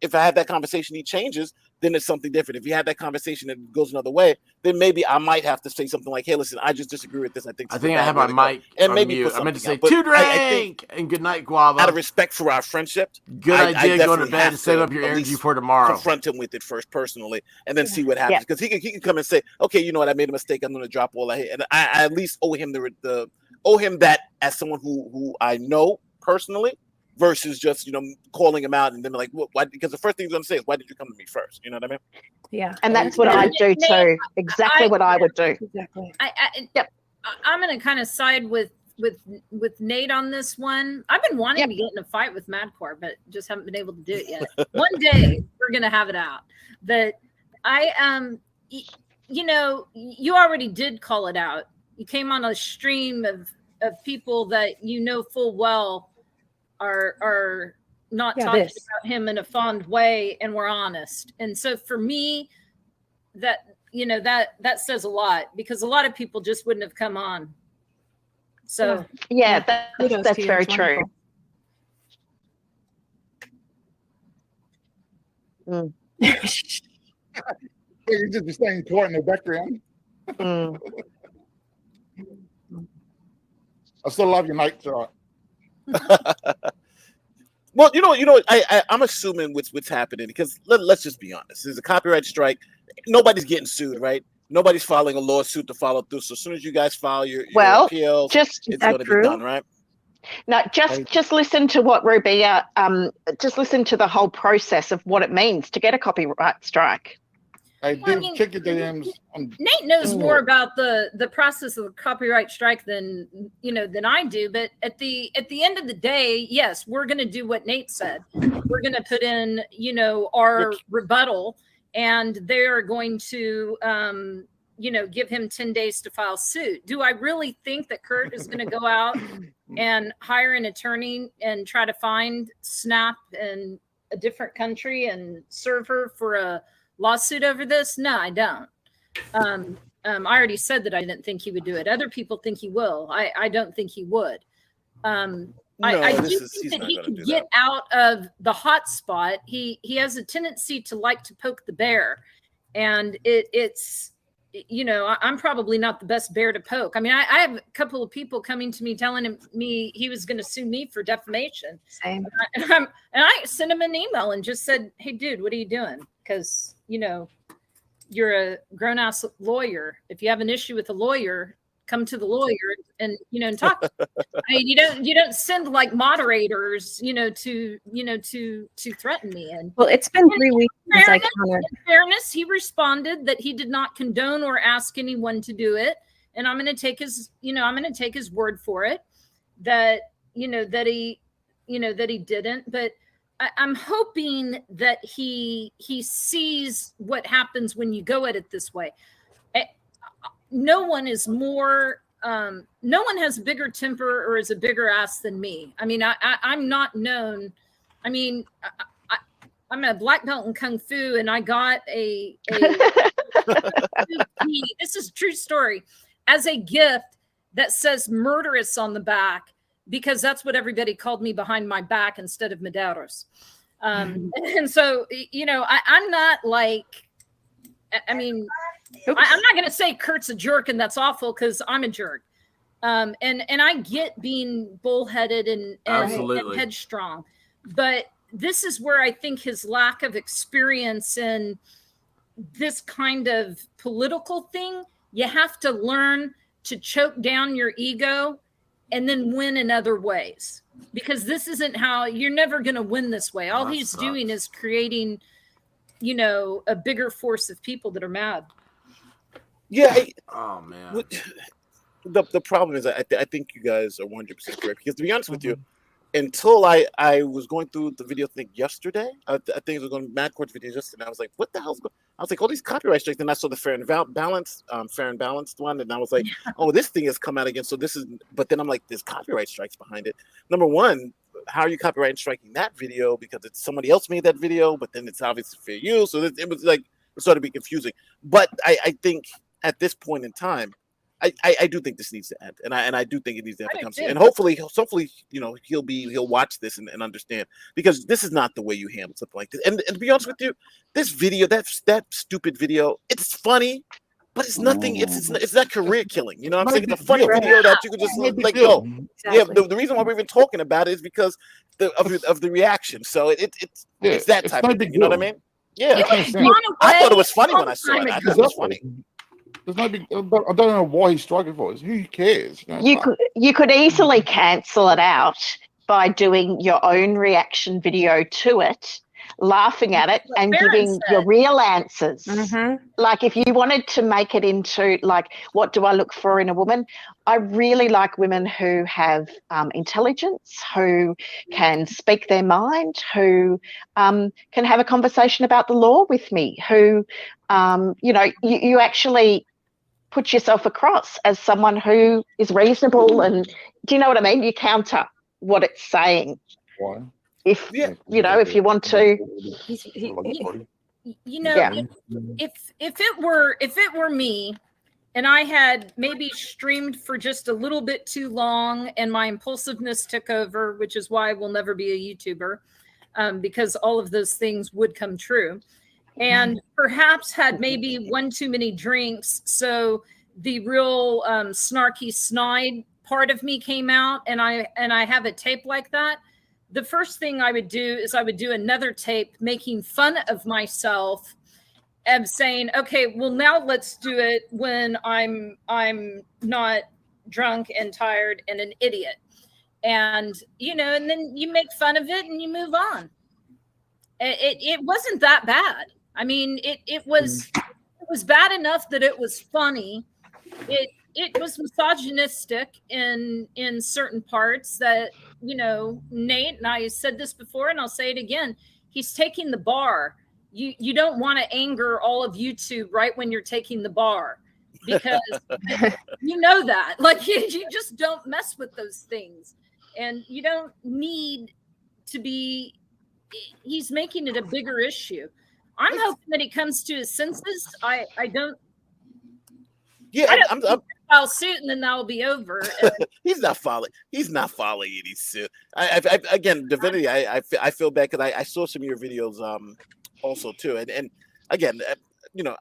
if I have that conversation, he changes, then it's something different. If you have that conversation and it goes another way, then maybe I might have to say something like, hey, listen, I just disagree with this. I think I have my mic and on maybe mute. I meant to say to drink and good night, Guava. Out of respect for our friendship, good idea going to bed and save up your energy for tomorrow. Confront him with it first personally, and then see what happens. Because he can come and say, okay, you know what, I made a mistake. I'm going to drop all I hate, and I at least owe him owe him that as someone who I know personally, versus just calling him out and then like, why? Because the first thing he's going to say is, why did you come to me first? You know what I mean? Yeah, and that's what I do too. Exactly what I would do. Exactly. I'm going to kind of side with Nate on this one. I've been wanting to get in a fight with Madcore, but just haven't been able to do it yet. One day we're going to have it out. But you already did call it out. You came on a stream of people that full well are not talking about him in a fond way, and we're honest. And so for me, that says a lot, because a lot of people just wouldn't have come on. So that's very true. You just be staying quiet in the background. I still love you, mate. Right. Well, I'm assuming what's happening, because let's just be honest. There's a copyright strike. Nobody's getting sued, right? Nobody's filing a lawsuit to follow through. So as soon as you guys file your appeals, it's going to be done, right? No, just listen to what Rubia. Just listen to the whole process of what it means to get a copyright strike. Check your DMs. Nate knows more about the process of the copyright strike than I do. But at the end of the day, yes, we're going to do what Nate said. We're going to put in our rebuttal, and they're going to give him 10 days to file suit. Do I really think that Kurt is going to go out and hire an attorney and try to find Snap in a different country and serve her for a lawsuit over this? No, I don't. I already said that I didn't think he would do it. Other people think he will. I don't think he would. I do think that he can get out of the hot spot. He has a tendency to like to poke the bear, and it's I'm probably not the best bear to poke. I mean, I have a couple of people coming to me telling me he was going to sue me for defamation. Same. And I sent him an email and just said, hey, dude, what are you doing? Because, you're a grown-ass lawyer. If you have an issue with a lawyer, come to the lawyer and and talk. I mean, you don't send like moderators, to threaten me. And well, it's been 3 weeks since I in fairness, he responded that he did not condone or ask anyone to do it, and I'm going to take his word for it that he didn't. But I'm hoping that he sees what happens when you go at it this way. No one is more. No one has a bigger temper or is a bigger ass than me. I mean, I'm not known. I mean, I'm a black belt in Kung Fu, and I got a this is a true story, as a gift that says murderous on the back, because that's what everybody called me behind my back instead of Medeiros. And so, I'm not like, I mean, I'm not going to say Kurt's a jerk and that's awful, because I'm a jerk. And I get being bullheaded and headstrong, but this is where I think his lack of experience in this kind of political thing, you have to learn to choke down your ego and then win in other ways, because this isn't how you're never going to win this way. All he's doing is creating, a bigger force of people that are mad. Yeah. Oh man. The problem is, I think you guys are 100% correct, because to be honest with you, until I was going through the video thing yesterday, I think it was going Mad Court's video yesterday, and I was like, what the hell's going on? I was like, all these copyright strikes, and I saw the fair and balanced one, and I was like, oh, this thing has come out again, so this is, but then I'm like, there's copyright strikes behind it. Number one, how are you copyright striking that video? Because it's somebody else made that video, but then it's obviously fair use, so it was like, it started to be confusing. But I think at this point in time, I do think this needs to end, and I do think it needs to have a conversation. And hopefully, he'll watch this and understand, because this is not the way you handle something like this. And to be honest with you, this video, that stupid video, it's funny, but it's nothing. It's not career killing. You know what I'm saying? It's a funny video that you could just let go. Exactly. Yeah. The reason why we're even talking about it is because of the reaction. So it's that type of thing. You know what I mean? Yeah. I thought it was funny when I saw it. I thought it was funny. There's no big, I don't know why he's striking for us. Who cares? You could easily cancel it out by doing your own reaction video to it, laughing at it, and giving your real answers. Like, if you wanted to make it into, like, what do I look for in a woman? I really like women who have intelligence, who can speak their mind, who can have a conversation about the law with me, who, you actually put yourself across as someone who is reasonable. And do you know what I mean? You counter what it's saying. Why? If if you want to, if it were me, and I had maybe streamed for just a little bit too long, and my impulsiveness took over, which is why I will never be a YouTuber, because all of those things would come true. And perhaps had maybe one too many drinks, so the real snarky snide part of me came out, and I have a tape like that. The first thing I would do is I would do another tape making fun of myself and saying, okay, well, now let's do it when I'm not drunk and tired and an idiot, and and then you make fun of it and you move on. It wasn't that bad. I mean, it was bad enough that it was funny. It was misogynistic in certain parts that, Nate, and I said this before and I'll say it again, he's taking the bar. You don't want to anger all of YouTube right when you're taking the bar, because you know that. Like, you just don't mess with those things. And you don't need to be, he's making it a bigger issue. I'm hoping that he comes to his senses. I don't. Yeah, I'll suit, and then that'll be over. He's not following any suit. Again, Divinity. I feel bad because I saw some of your videos also too, and again,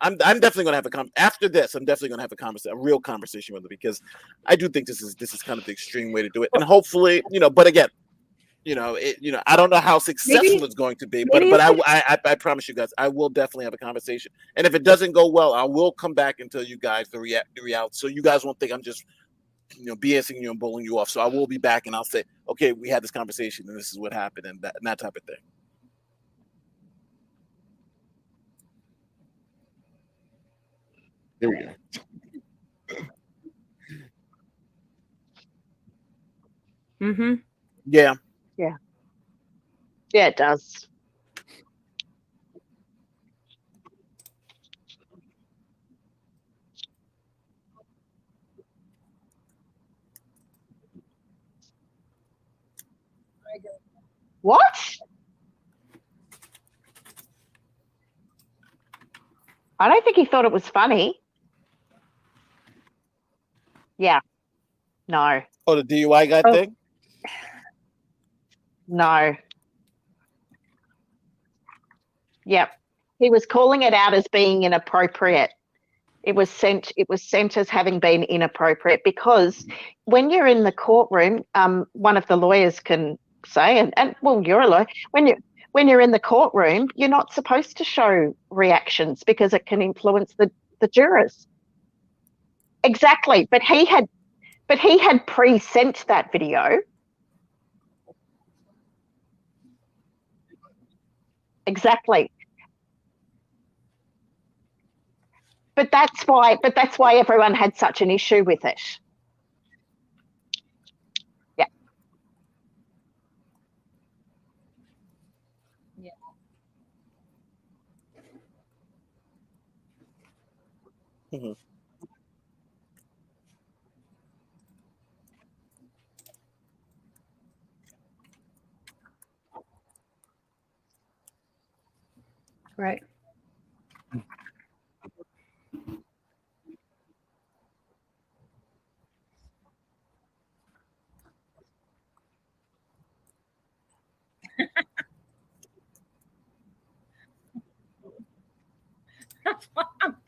I'm definitely going to have after this. I'm definitely going to have a real conversation with him, because I do think this is kind of the extreme way to do it, and hopefully, but again. I don't know how successful it's going to be, but I promise you guys, I will definitely have a conversation. And if it doesn't go well, I will come back and tell you guys the reality, so you guys won't think I'm just BSing you and bowling you off. So I will be back and I'll say, okay, we had this conversation and this is what happened and that type of thing. Here we go. Mm-hmm. Yeah. Yeah, it does. What? I don't think he thought it was funny. Yeah. No. Oh, the DUI guy thing? No. Yep. He was calling it out as being inappropriate. It was sent as having been inappropriate because when you're in the courtroom, one of the lawyers can say, and well, you're a lawyer, when you're in the courtroom, you're not supposed to show reactions because it can influence the jurors. Exactly. But he had pre-sent that video. Exactly. But that's why everyone had such an issue with it. Yeah. Yeah. Mm-hmm. Right.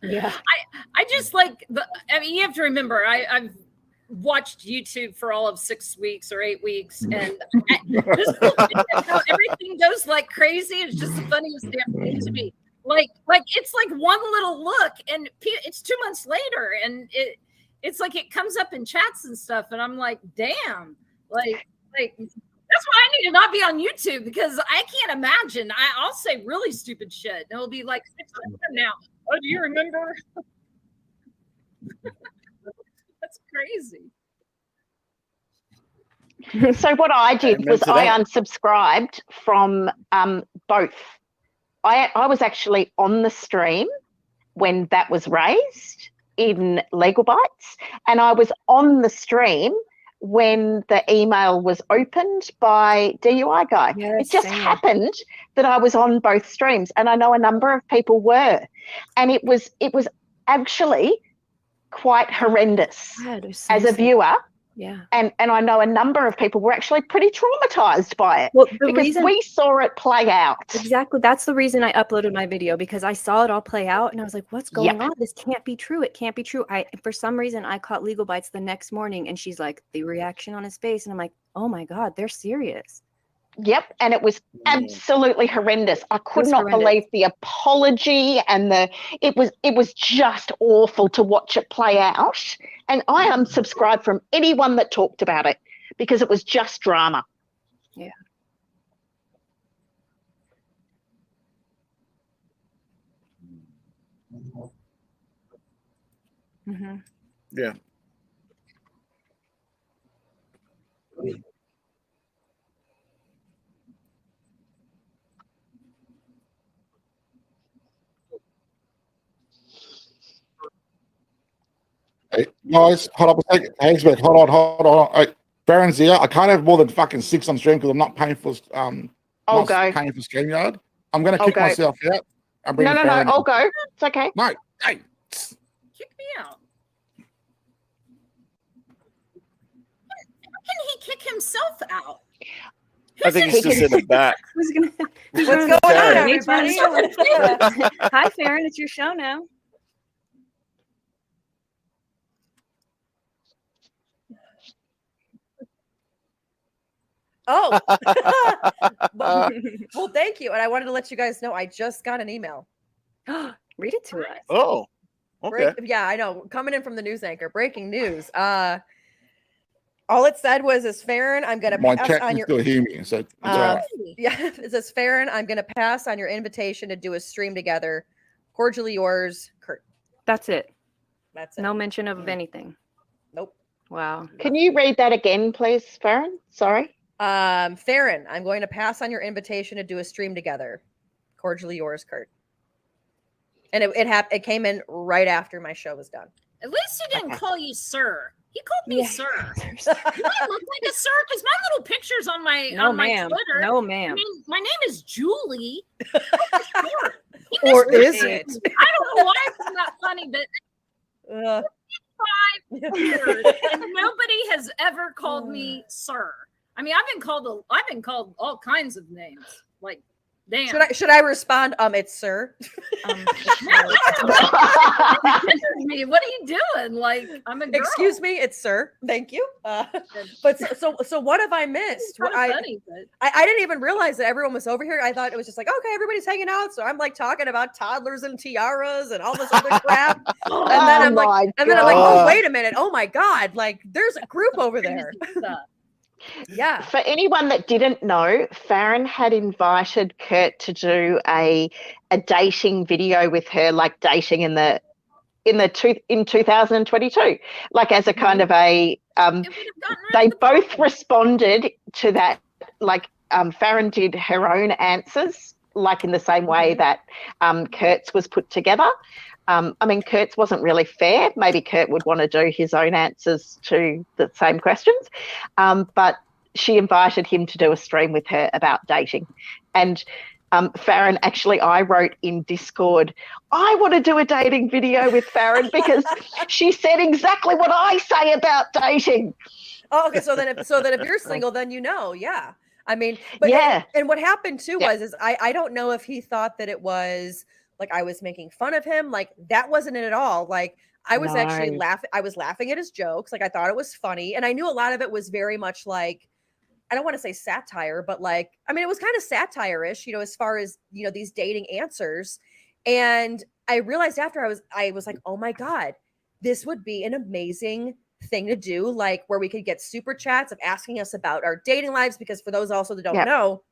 Yeah. I just like you have to remember, I've watched YouTube for all of 6 weeks or 8 weeks, and just how everything goes like crazy. It's just the funniest damn thing to me. Like it's like one little look, and it's 2 months later, and it's like it comes up in chats and stuff, and I'm like, damn, like that's why I need to not be on YouTube, because I can't imagine. I'll say really stupid shit, and it'll be like 6 months from now. Oh, do you remember? That's crazy. So what I did was I unsubscribed from both. I was actually on the stream when that was raised in Legal Bites, and I was on the stream when the email was opened by DUI guy. Yes, it just happened that I was on both streams, and I know a number of people were, and it was actually quite horrendous as a viewer. Yeah. And I know a number of people were actually pretty traumatized by it, well, because we saw it play out. Exactly. That's the reason I uploaded my video, because I saw it all play out and I was like, what's going on? This can't be true. It can't be true. For some reason, I caught Legal Bites the next morning, and she's like, the reaction on his face. And I'm like, oh my God, they're serious. Yep, and it was absolutely horrendous. I could not believe the apology, and it was just awful to watch it play out. And I unsubscribed from anyone that talked about it because it was just drama. Yeah. Mm-hmm. Yeah. Hey, guys, hold up a second. Hagsbeck, hold on. Hey, Baron's here. I can't have more than fucking 6 on stream because I'm not paying for paying for StreamYard. I'm going to kick myself out. No, I'll go. It's okay. No, hey. Kick me out. How can he kick himself out? I think he's just in the back. What's going on, everybody? Hi, Farron. It's your show now. Oh, well, thank you. And I wanted to let you guys know I just got an email. Read it to us. Oh, okay. Yeah, I know. Coming in from the news anchor. Breaking news. All it said was, "Is Farron, I'm going to My pass cat on can your." still hear me, so it's all right. Yeah, it says, "Farron, I'm going to pass on your invitation to do a stream together. Cordially yours, Kurt." That's it. That's it. No mention of anything. Nope. Wow. Can you read that again, please, Farron? Sorry. Farron, I'm going to pass on your invitation to do a stream together. Cordially yours, Kurt. And it came in right after my show was done. At least he didn't call you sir. He called me sir. Do I look like a sir? Because my little picture's on my Twitter. No, ma'am. I mean, my name is Julie. Or is it? I don't know why it's not funny, but 5 years and nobody has ever called me sir. I mean, I've been called all kinds of names. Like, damn. Should I respond? It's sir. Me. What are you doing? Like, I'm a girl. Excuse me, it's sir. Thank you. But so what have I missed? Funny, I didn't even realize that everyone was over here. I thought it was just like, okay, everybody's hanging out. So I'm like talking about toddlers and tiaras and all this other crap. And then I'm like, oh, wait a minute. Oh my God. Like, there's a group over there. Yeah. For anyone that didn't know, Farron had invited Kurt to do a dating video with her, like dating in 2022, like as a kind of a. They both responded to that, like Farron did her own answers, like in the same way that Kurt's was put together. I mean, Kurt's wasn't really fair. Maybe Kurt would want to do his own answers to the same questions. But she invited him to do a stream with her about dating. And Farron, actually, I wrote in Discord, I want to do a dating video with Farron because she said exactly what I say about dating. Oh, okay. So then if you're single, then you know, yeah. I mean, but yeah. And what happened too was I don't know if he thought that it was like I was making fun of him. Like, that wasn't it at all. Like, I was actually laughing. I was laughing at his jokes. Like, I thought it was funny. And I knew a lot of it was very much like, I don't want to say satire, but like, I mean, it was kind of satire-ish, you know, as far as, you know, these dating answers. And I realized after I was like, oh my God, this would be an amazing thing to do. Like, where we could get super chats of asking us about our dating lives. Because for those also that don't know,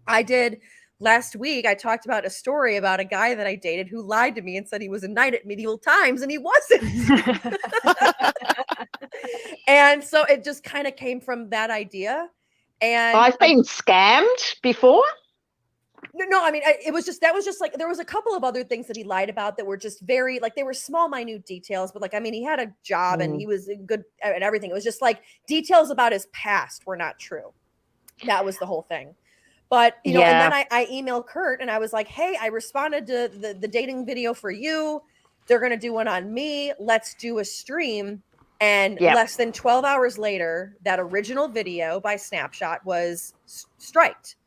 I did last week, I talked about a story about a guy that I dated who lied to me and said he was a knight at medieval times, and he wasn't. And so it just kind of came from that idea. And I've been scammed before. No, I mean, that was just like, there was a couple of other things that he lied about that were just very, like, they were small, minute details, but like, I mean, he had a job and he was good at everything. It was just like details about his past were not true. That was the whole thing. But, you know, and then I emailed Kurt and I was like, hey, I responded to the dating video for you. They're going to do one on me. Let's do a stream. And less than 12 hours later, that original video by Snapshot was striked.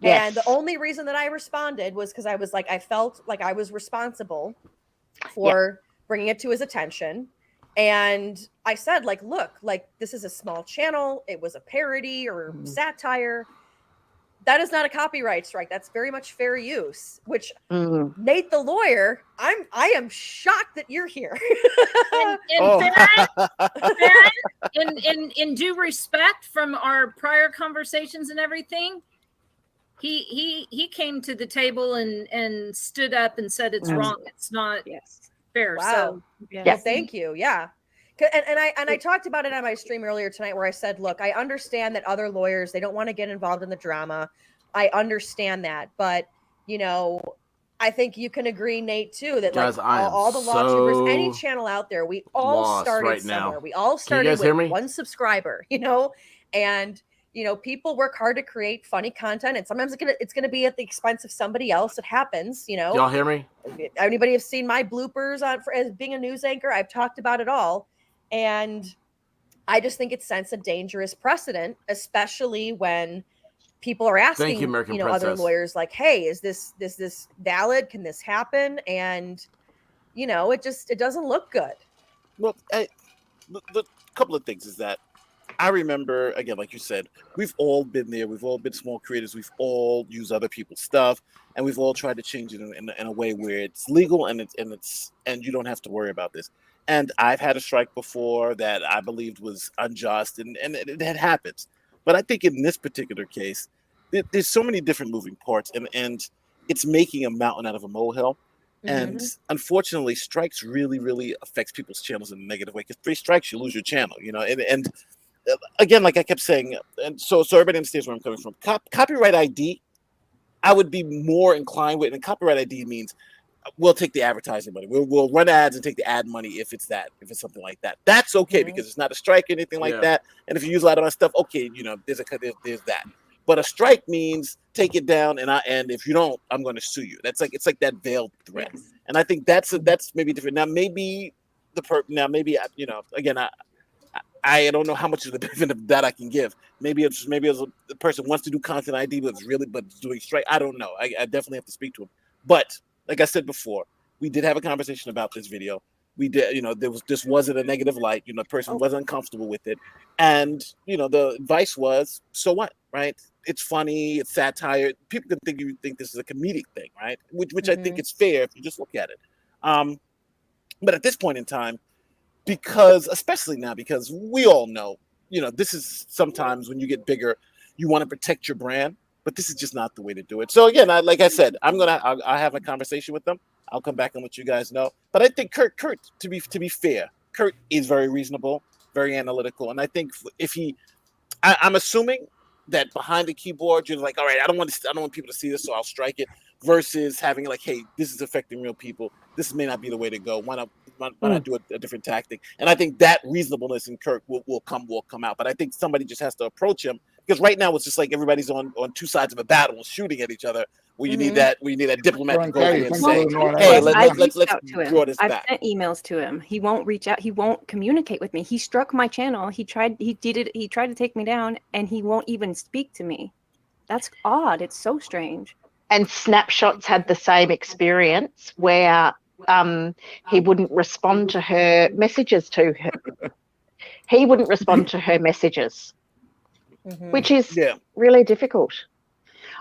Yeah. And the only reason that I responded was because I was like, I felt like I was responsible for bringing it to his attention. And I said, like, look, like, this is a small channel. It was a parody or satire. That is not a copyright strike. That's very much fair use, which Nate, the lawyer, I am shocked that you're here. Farron, in due respect from our prior conversations and everything, he came to the table and stood up and said it's wrong. It's not fair. Wow. So well, thank you. Yeah. And I talked about it on my stream earlier tonight where I said, look, I understand that other lawyers, they don't want to get involved in the drama. I understand that. But, you know, I think you can agree, Nate, too, that guys, like all the law tubers, any channel out there, we all started somewhere. We all started with one subscriber, you know, and, you know, people work hard to create funny content. And sometimes it's gonna be at the expense of somebody else. It happens, you know. Y'all hear me? Anybody have seen my bloopers as being a news anchor? I've talked about it all. And I just think it sets a dangerous precedent, especially when people are asking, you know, other lawyers like, hey, is this valid? Can this happen? And, you know, it doesn't look good. Well, the couple of things is that I remember, again, like you said, we've all been there. We've all been small creators. We've all used other people's stuff, and we've all tried to change it in a way where it's legal and you don't have to worry about this. And I've had a strike before that I believed was unjust, and it happens. But I think in this particular case, there's so many different moving parts, and it's making a mountain out of a molehill. And unfortunately, strikes really, really affects people's channels in a negative way. Because 3 strikes, you lose your channel, and again, like I kept saying, and so everybody understands where I'm coming from. Copyright ID, I would be more inclined with, and copyright ID means we'll take the advertising money. We'll run ads and take the ad money if it's something like that. That's okay because it's not a strike or anything like that. And if you use a lot of my stuff, okay, there's that. But a strike means take it down, and if you don't, I'm going to sue you. It's like that veiled threat, and I think that's maybe different. Now maybe again, I don't know how much of the benefit of that I can give. Maybe it's the person wants to do content ID, but it's doing strike. I don't know. I definitely have to speak to him. But like I said before, we did have a conversation about this video. We did, this wasn't a negative light. The person was uncomfortable with it, and the advice was, so what, right? It's funny, it's satire. People can think you think this is a comedic thing, right? Which I think it's fair if you just look at it. But at this point in time, especially now, because we all know, this is sometimes when you get bigger, you want to protect your brand, but this is just not the way to do it. So again, like I said, I'll have a conversation with them. I'll come back and let you guys know. But I think Kurt, to be fair, Kurt is very reasonable, very analytical, and I think I'm assuming that behind the keyboard, you're like, all right, I don't want people to see this, so I'll strike it. Versus having like, hey, this is affecting real people. This may not be the way to go. Why not do a different tactic? And I think that reasonableness in Kirk will come out. But I think somebody just has to approach him, because right now it's just like everybody's on 2 sides of a battle, shooting at each other. Where you need that diplomat to go in and say, hey, let's draw this back. I've sent emails to him. He won't reach out. He won't communicate with me. He struck my channel. He tried to take me down, and he won't even speak to me. That's odd. It's so strange. And Snapshots had the same experience where he wouldn't respond to her messages He wouldn't respond to her messages, which is really difficult.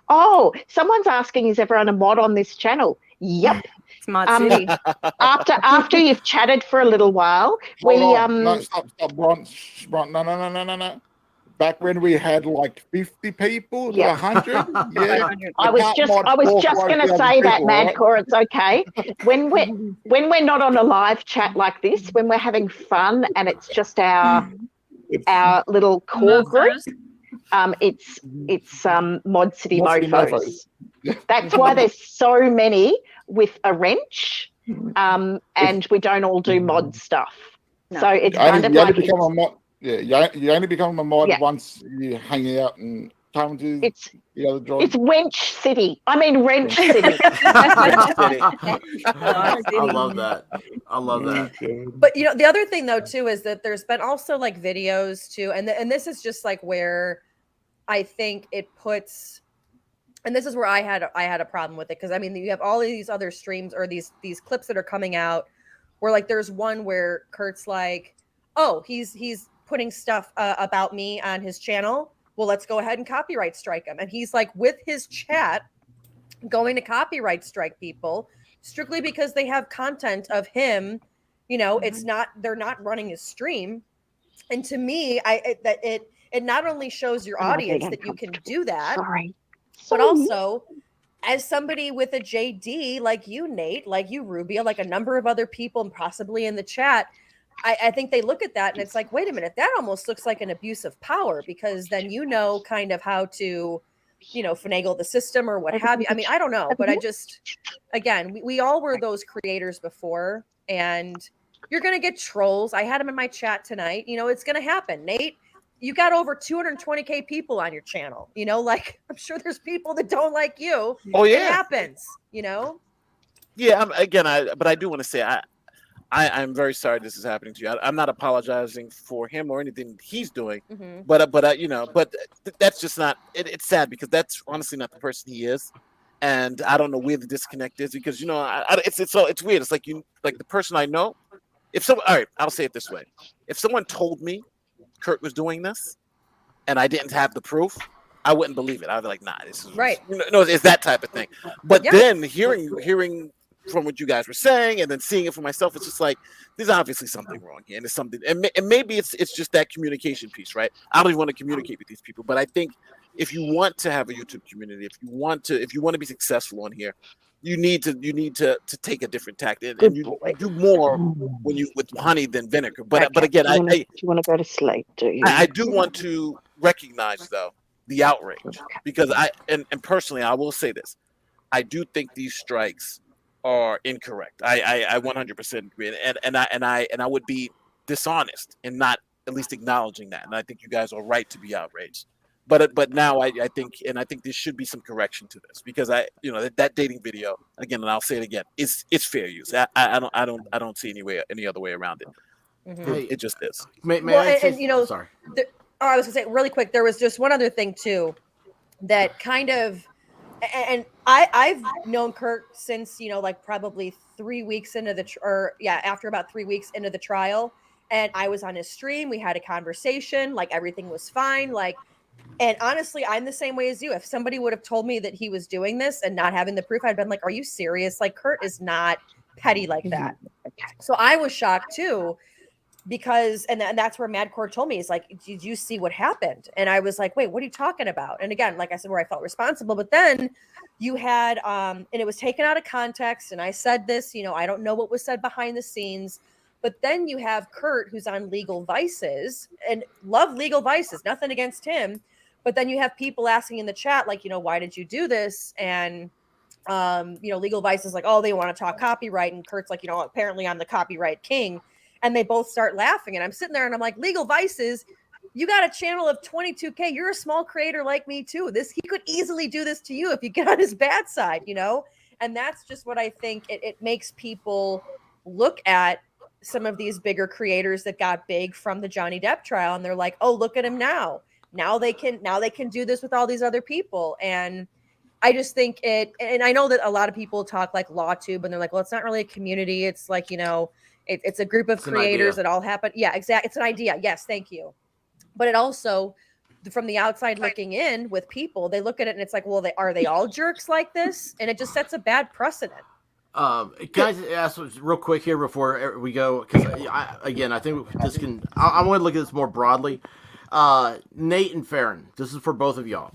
Oh, someone's asking, is everyone a mod on this channel? Yep. It's Mod City. After you've chatted for a little while, no, stop, Bron. No. Back when we had like 50 people to 100, I was just going to say that, Madcore. It's okay. When we're not on a live chat like this, when we're having fun and it's just our little core group, it's Mod City Mofos. That's why there's so many with a wrench, and we don't all do mod stuff. No. So it's kind of like you only become a mod once you hang out and come to the other job. It's Wench City. I mean Wrench City. I love that. But the other thing though too is that there's been also like videos too, and this is just like where I think it puts, and this is where I had a problem with it, because I mean you have all of these other streams or these clips that are coming out where like there's one where Kurt's like, oh, he's putting stuff about me on his channel. Well, let's go ahead and copyright strike him. And he's like with his chat going to copyright strike people strictly because they have content of him. They're not running his stream. And to me, it not only shows your audience that you can do that, but also as somebody with a JD like you, Nate, like you, Rubia, like a number of other people and possibly in the chat, I think they look at that and it's like, wait a minute, that almost looks like an abuse of power, because then kind of how to, finagle the system or what have you. I mean, I don't know, but I just, again, we all were those creators before, and you're going to get trolls. I had them in my chat tonight. It's going to happen. Nate, you got over 220K people on your channel. Like I'm sure there's people that don't like you. Oh yeah, it happens. Yeah. But I do want to say I'm very sorry this is happening to you. I'm not apologizing for him or anything he's doing, but that's just not. It's sad because that's honestly not the person he is, and I don't know where the disconnect is, because it's weird. It's like the person I know. All right, I'll say it this way: if someone told me Kurt was doing this, and I didn't have the proof, I wouldn't believe it. I'd be like, nah, this is Right. No, it's that type of thing. But Yeah. then hearing from what you guys were saying, and then seeing it for myself, it's just like there's obviously something wrong here, and there's something, and maybe it's just that communication piece, right? I don't even want to communicate with these people, but I think if you want to have a YouTube community, if you want to be successful on here, you need to take a different tact, and you do more when you with honey than vinegar. But again, you want to go to sleep, do you? I do want to recognize though the outrage, because and personally I will say this, I do think these strikes are incorrect. I 100% agree, and I would be dishonest in not at least acknowledging that, and I think you guys are right to be outraged. But now I think there should be some correction to this, because that dating video again, and I'll say it again, it's fair use. I don't see any other way around it. Mm-hmm. It just is. Sorry. I was gonna say really quick, there was just one other thing too that kind of, and I've known Kurt since like probably 3 weeks into after about 3 weeks into the trial, and I was on his stream. We had a conversation, like everything was fine, and honestly, I'm the same way as you. If somebody would have told me that he was doing this and not having the proof, I'd been like, "Are you serious?" Like Kurt is not petty like that. So I was shocked too. Because and that's where Madcore told me, he's like, did you see what happened? And I was like, wait, what are you talking about? And again, like I said, where I felt responsible, but then you had and it was taken out of context, and I said this, I don't know what was said behind the scenes, but then you have Kurt, who's on Legal Vices, and love Legal Vices, nothing against him, but then you have people asking in the chat, like, why did you do this? And Legal Vices like, oh, they want to talk copyright, and Kurt's like, apparently I'm the copyright king. And they both start laughing. And I'm sitting there and I'm like, Legal Vices, you got a channel of 22K. You're a small creator like me too. He could easily do this to you if you get on his bad side, And that's just what I think it makes people look at some of these bigger creators that got big from the Johnny Depp trial. And they're like, oh, look at him now. Now they can do this with all these other people. And I just think and I know that a lot of people talk like LawTube, and they're like, well, it's not really a community. It's like, it's a group of creators that all happen. Yeah, exactly. It's an idea. Yes, thank you. But it also, from the outside looking in with people, they look at it and it's like, well, are they all jerks like this? And it just sets a bad precedent. Can I ask real quick here before we go? Because I think this can. I want to look at this more broadly. Nate and Farron, this is for both of y'all.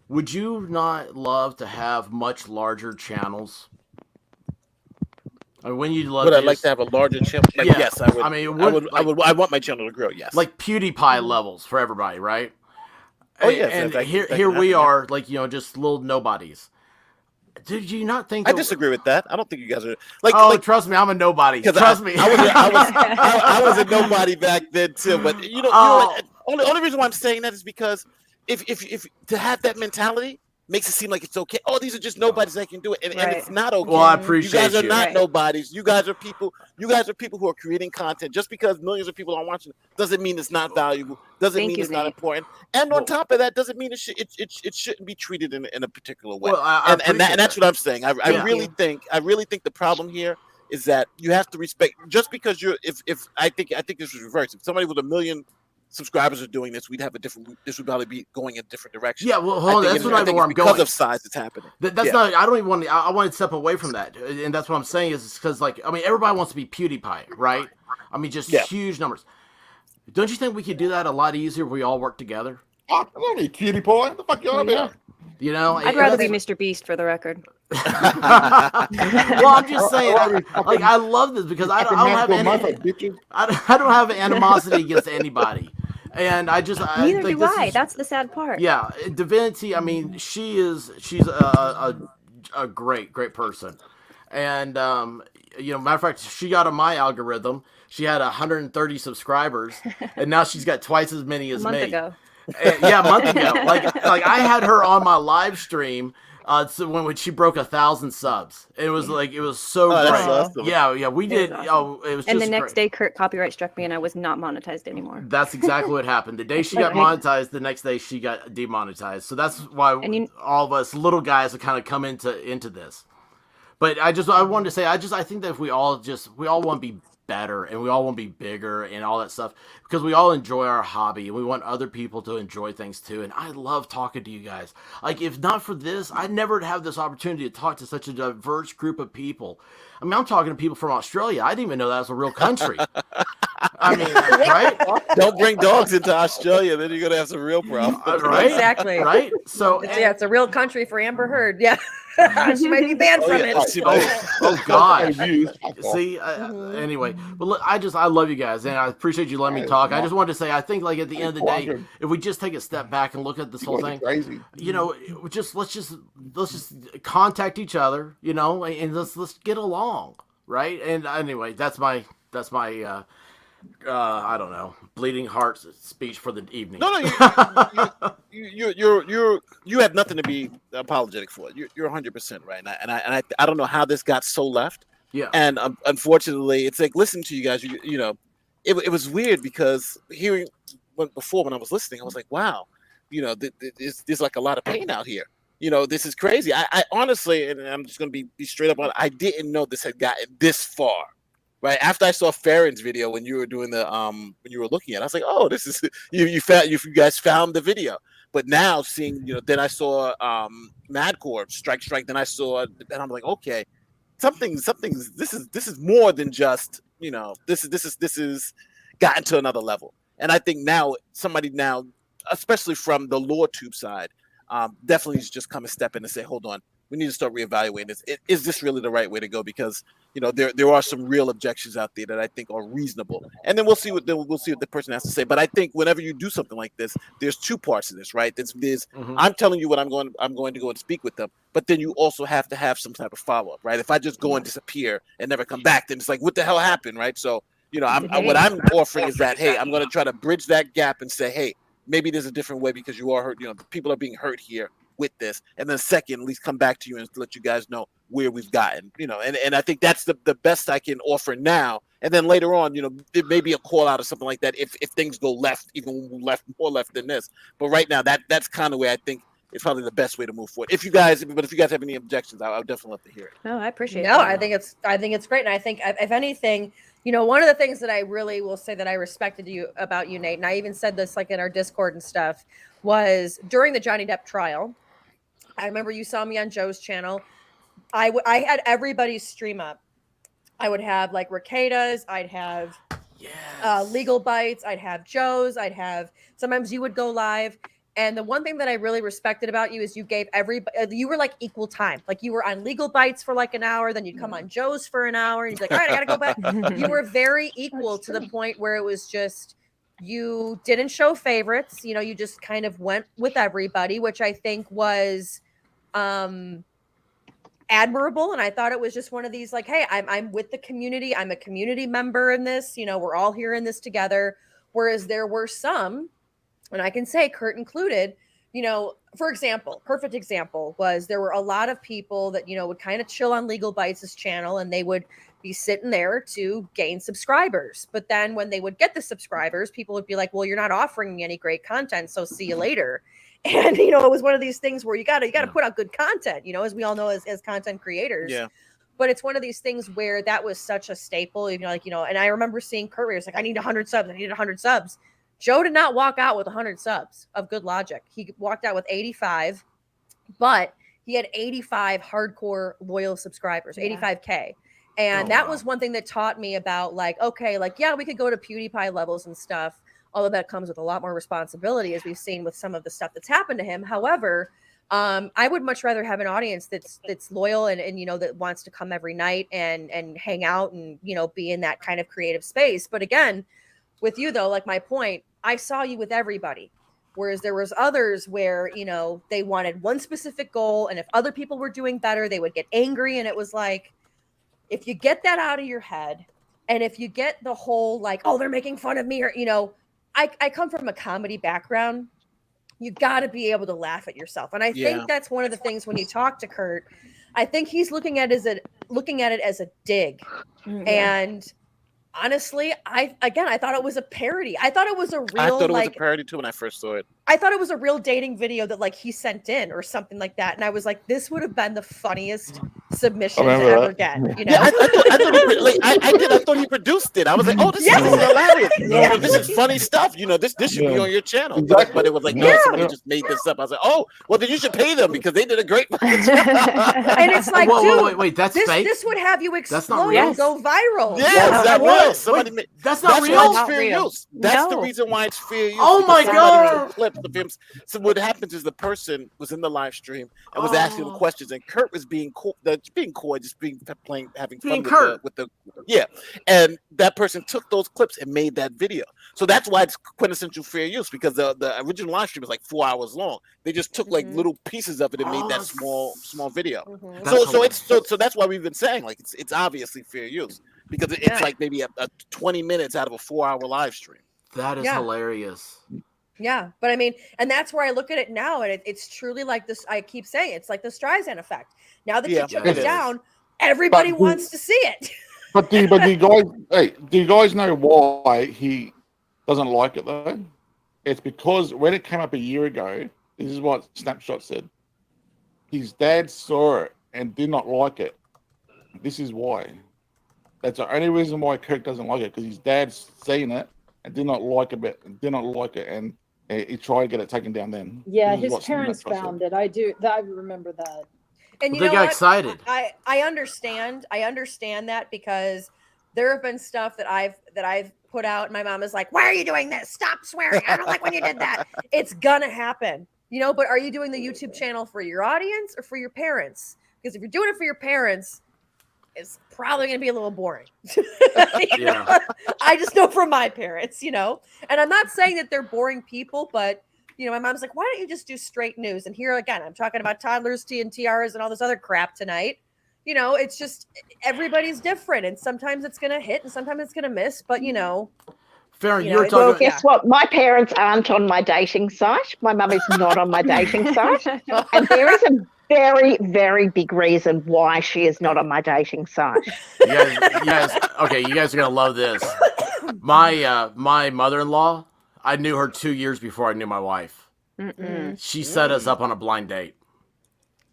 Would you not love to have much larger channels? I mean, when you love, would I like to have a larger channel? Like, yeah. Yes, I would. I mean, I want my channel to grow. Yes, like PewDiePie levels for everybody, right? Oh yes, and that here we are, like just little nobodies. Did you not think? I disagree with that. I don't think you guys are like. Oh, trust me, I'm a nobody. Trust me, I was a nobody back then too. But only reason why I'm saying that is because if to have that mentality makes it seem like it's okay. Oh, these are just nobodies that can do it, and it's not okay. Well, I appreciate you guys are not nobodies. You guys are people. You guys are people who are creating content. Just because millions of people are watching doesn't mean it's not valuable. Doesn't mean it's not important. And on top of that, doesn't mean it shouldn't be treated in a particular way. Well, and that's what I'm saying. I really think the problem here is that you have to respect. Just because you're if I think this was reversed. If somebody with 1 million subscribers are doing this, we'd have this would probably be going in a different direction. Yeah, well, hold on. That's not even where I'm going. Because of size, it's happening. That's not. I don't even want to. I want to step away from that, and that's what I'm saying is because, everybody wants to be PewDiePie, right? I mean, just huge numbers. Don't you think we could do that a lot easier if we all work together? I don't need cutie pie. What the fuck you on about? I'd rather be Mr. Beast, for the record. Well, I'm just saying, I love this because I don't have animosity against anybody. And neither do I. That's the sad part. Yeah, Divinity. I mean, she's a great person, and matter of fact, she got on my algorithm. She had 130 subscribers, and now she's got twice as many as me. A month ago. A month ago. Like I had her on my live stream. So when she broke 1,000 subs, it was so great. Awesome. Yeah, we did. It was. And just the next great. day, Kurt copyright struck me, and I was not monetized anymore. That's exactly what happened. The day she got monetized, the next day she got demonetized. So that's why all of us little guys have kind of come into this. But I wanted to say, I think that if we all want to be better and we all want to be bigger and all that stuff because we all enjoy our hobby and we want other people to enjoy things too. And I love talking to you guys. Like, if not for this, I'd never have this opportunity to talk to such a diverse group of people. I mean, I'm talking to people from Australia. I didn't even know that was a real country. I mean, right? Don't bring dogs into Australia, then you're gonna have some real problems. Right? Exactly. Right? So, It's a real country for Amber Heard. Yeah. She might be banned from it. Oh God. Views. See, anyway, but look, I love you guys, and I appreciate you letting me talk. I just wanted to say, I think, like, at the end of the day, if we just take a step back and look at this whole thing, Crazy. you know, let's just contact each other, you know, and let's get along, right? And anyway, that's my I don't know, bleeding heart speech for the evening. No, you have nothing to be apologetic for. You're 100% right, and I don't know how this got so left. Yeah. And unfortunately, it's like listening to you guys. You know, it was weird because hearing before when I was listening, I was like, wow, you know, there's like a lot of pain out here. You know, this is crazy. I honestly, and I'm just gonna be straight up on it, I didn't know this had gotten this far. Right after I saw Farron's video when you were doing the when you were looking at it, I was like, oh, this is you guys found the video. But now seeing, you know, then I saw Madcore strike, then I saw, and I'm like, okay, something's this is more than just, you know, this is gotten to another level. And I think now somebody now, especially from the law tube side, definitely needs to just come a step in and say, hold on, we need to start reevaluating this. Is this really the right way to go? Because, you know, there are some real objections out there that I think are reasonable. And then we'll see what the person has to say. But I think whenever you do something like this, there's two parts of this, right? There's I'm telling you what I'm going to go and speak with them, but then you also have to have some type of follow-up, right? If I just go and disappear and never come back, then it's like, what the hell happened, right? So, you know, what I'm offering is that, hey, I'm going to try to bridge that gap and say, hey, maybe there's a different way because you are hurt. You know, people are being hurt here with this, and then second, at least come back to you and let you guys know where we've gotten, you know, and I think that's the best I can offer now. And then later on, you know, there may be a call out or something like that if things go left, even more left than this. But right now, that's kind of where I think it's probably the best way to move forward. If you guys have any objections, I would definitely love to hear it. No, I appreciate it. No, I think it's great, and I think if anything, you know, one of the things that I really will say that I respected about you, Nate, and I even said this like in our Discord and stuff, was during the Johnny Depp trial. I remember you saw me on Joe's channel. I had everybody's stream up. I would have like Ricada's, I'd have Legal Bites, I'd have Joe's, sometimes you would go live. And the one thing that I really respected about you is you gave you were like equal time. Like you were on Legal Bites for like an hour, then you'd come on Joe's for an hour, and you'd be like, all right, I gotta go back. You were very equal to the point where it was just, you didn't show favorites. You know, you just kind of went with everybody, which I think was admirable. And I thought it was just one of these like, hey, I'm with the community. I'm a community member in this. You know, we're all here in this together. Whereas there were some, and I can say Kurt included, you know, for example, perfect example was there were a lot of people that, you know, would kind of chill on Legal Bites' channel, and they would be sitting there to gain subscribers. But then when they would get the subscribers, people would be like, well, you're not offering me any great content, so see you later. And, you know, it was one of these things where you got to put out good content, you know, as we all know, as content creators. Yeah. But it's one of these things where that was such a staple, you know, like, you know, and I remember seeing Kurt, was like, I need 100 subs. I need 100 subs. Joe did not walk out with 100 subs of good logic. He walked out with 85, but he had 85 hardcore loyal subscribers, 85K. And that was one thing that taught me about like, okay, like, yeah, we could go to PewDiePie levels and stuff, although that comes with a lot more responsibility, as we've seen with some of the stuff that's happened to him. However, I would much rather have an audience that's loyal and you know, that wants to come every night and hang out and, you know, be in that kind of creative space. But again, with you though, like my point, I saw you with everybody. Whereas there was others where, you know, they wanted one specific goal, and if other people were doing better, they would get angry. And it was like, if you get that out of your head, and if you get the whole like, oh, they're making fun of me, or, you know, I come from a comedy background. You got to be able to laugh at yourself. And I think that's one of the things when you talk to Kurt, I think he's looking at it as a dig. And honestly, I thought it was a parody. I thought it was a real. I thought it was a parody too when I first saw it. I thought it was a real dating video that like he sent in or something like that, and I was like, this would have been the funniest submission to remember ever that. get. You know, Yeah, I thought he produced it. I was like, oh, this is hilarious. You know, this is funny stuff. You know, this should be on your channel. Exactly. But it was like, no, somebody just made this up. I was like, oh, well, then you should pay them because they did a great job. And it's like, dude, wait, that's fake. this would have you That's not explode real? and go viral. Yes, that was. Somebody made, That's not that's real. why it's Not fair real. use. That's the No. reason why it's fair use. Oh because my somebody God. took clips of him. So what happens is the person was in the live stream and was asking him questions, and Kurt was being coy, just having Being fun Kurt. with the yeah. And that person took those clips and made that video. So that's why it's quintessential fair use, because the original live stream was like 4 hours long. They just took like little pieces of it and made that small video. So that's why we've been saying like it's obviously fair use, because it's like maybe a 20 minutes out of a 4-hour live stream. That is hilarious. Yeah, but I mean, and that's where I look at it now, and it's truly like this. I keep saying it's like the Streisand effect. Now that you took it down, everybody wants to see it. But do you guys know why he doesn't like it though? It's because when it came up a year ago, this is what Snapshot said. His dad saw it and did not like it. This is why. That's the only reason why Kirk doesn't like it, because his dad's seen it and did not like it, and he tried to get it taken down then. Yeah, his parents found it. I remember that. And you They know got what? excited. I understand that, because there have been stuff that I've put out, and my mom is like, why are you doing this? Stop swearing. I don't like when you did that. It's gonna happen, you know. But are you doing the YouTube channel for your audience or for your parents? Because if you're doing it for your parents, it's probably going to be a little boring. Yeah. I just know from my parents, you know, and I'm not saying that they're boring people, but you know, my mom's like, why don't you just do straight news? And here again, I'm talking about toddlers, TNTRs, and all this other crap tonight. You know, it's just everybody's different, and sometimes it's going to hit and sometimes it's going to miss, but you know. Farron, You you know, were it- talking Well, about, guess what? My parents aren't on my dating site. My mum is not on my dating site. And there is a very, very big reason why she is not on my dating site. you guys, okay, you guys are gonna love this. My mother-in-law, I knew her 2 years before I knew my wife. She set us up on a blind date.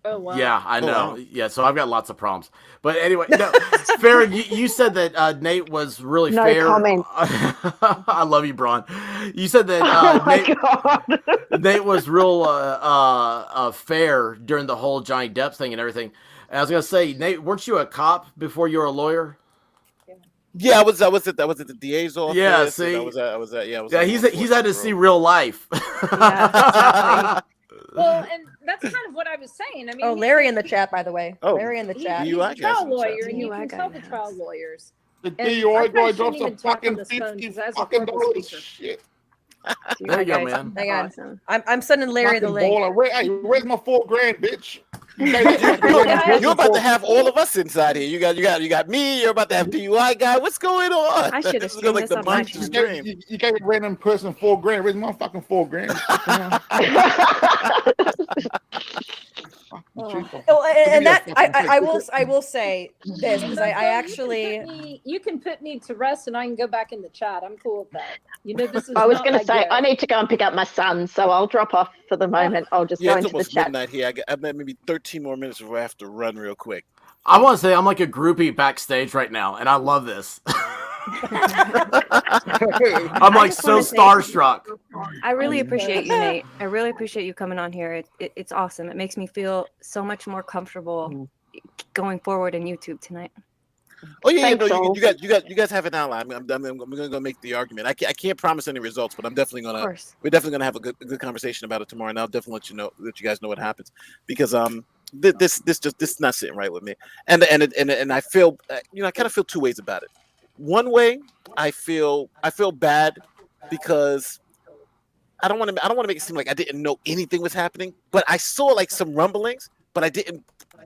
Oh wow. Yeah, I know. wow. Yeah, so I've got lots of problems. But anyway, no, Farron, you said that Nate was really No fair. comment. I love you, Braun. You said that Oh my God. Nate was real fair during the whole Johnny Depp thing and everything. And I was gonna say, Nate, weren't you a cop before you were a lawyer? Yeah, I was at the DA's office. Yeah, see? and I was at Yeah, he's had to see real life. Yeah, Well, and that's kind of what I was saying. I mean, Oh, Larry in the chat, by the way. Oh, Larry in the chat. he's DUI a guys trial in the chat. lawyer, and you DUI can guy tell in the the trial house. lawyers. The And I DUI probably guy shouldn't drops even a talk on fucking this phone, 50 'cause as a fucking horrible dollars. speaker. Shit. There you go, guys. man. Hang on. Awesome. I'm sending Larry the Fucking link. baller. Where's my $4,000, bitch? You gave that fucking You're, random person you're about to $4,000. have all of us inside here. You got me. You're about to have DUI guy. What's going on? I should have This is streamed like this the on my month channel. stream. You gave a random person $4,000. Where's my fucking $4,000? Oh, and that I will say this, because I actually you can put me to rest, and I can go back in the chat. I'm cool with that. You know, this is. I was not going my to say, gift. I need to go and pick up my son, so I'll drop off for the moment. I'll just Yeah, go it's into the almost chat. midnight here. I got maybe 13 more minutes before I have to run real quick. I want to say I'm like a groupie backstage right now, and I love this. I'm like just so wanna say- starstruck. I really appreciate you, Nate. I really appreciate you coming on here. It's awesome. It makes me feel so much more comfortable going forward in YouTube tonight. Oh yeah, Thanks, no, Saul. you guys have an outline. I'm gonna go make the argument. I can't promise any results, but I'm definitely Of gonna. course. We're definitely gonna have a good conversation about it tomorrow, and I'll definitely let you guys know what happens, because this is not sitting right with me, and I feel I kind of feel two ways about it. One way, I feel bad because I don't want to make it seem like I didn't know anything was happening, but I saw like some rumblings, but I didn't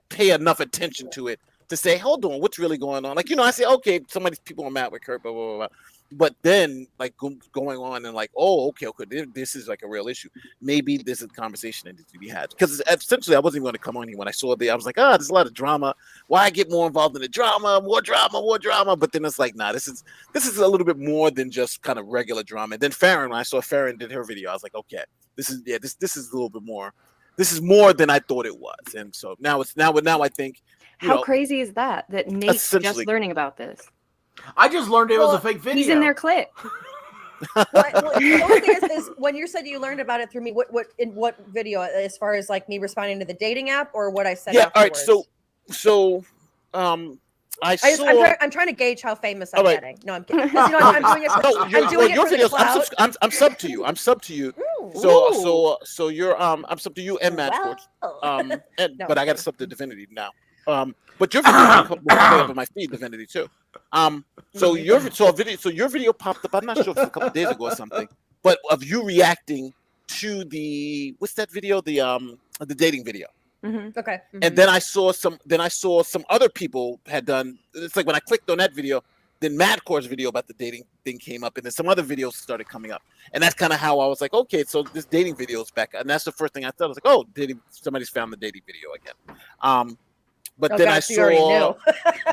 pay enough attention to it to say, hold on, what's really going on? Like, I say, okay, people are mad with Kurt, blah, blah, blah, blah. but then like going on and like, oh, okay, this is like a real issue. Maybe this is a conversation that needs to be had, because essentially I wasn't even going to come on here when I saw I was like, there's a lot of drama. Why get more involved in the drama, more drama? But then it's like, nah, this is a little bit more than just kind of regular drama. And then Farron, when I saw Farron did her video, I was like, okay, this is a little bit more. This is more than I thought it was. And so now I think, how crazy is that Nate's just learning about this? I just learned it was a fake video. He's in their clip. The only thing is when you said you learned about it through me, in what video, as far as like me responding to the dating app or what I said afterwards? All right, so I'm trying to gauge how famous I'm getting. No, I'm kidding. I'm doing it for the clout. I'm sub to you. I'm sub to you. So you're I'm sub to you and Matt Sports. But I got to sub to Divinity now. But your video will play up on my feed, Divinity too. So your video popped up. I'm not sure if it was a couple of days ago or something, but of you reacting to what's that video? The dating video. Mm-hmm. Okay. Mm-hmm. And then I saw some other people had done. It's like when I clicked on that video, then Madcore's video about the dating thing came up, and then some other videos started coming up, and that's kind of how I was like, okay, so this dating video is back, and that's the first thing I thought. I was like, oh, somebody's found the dating video again. But then I saw,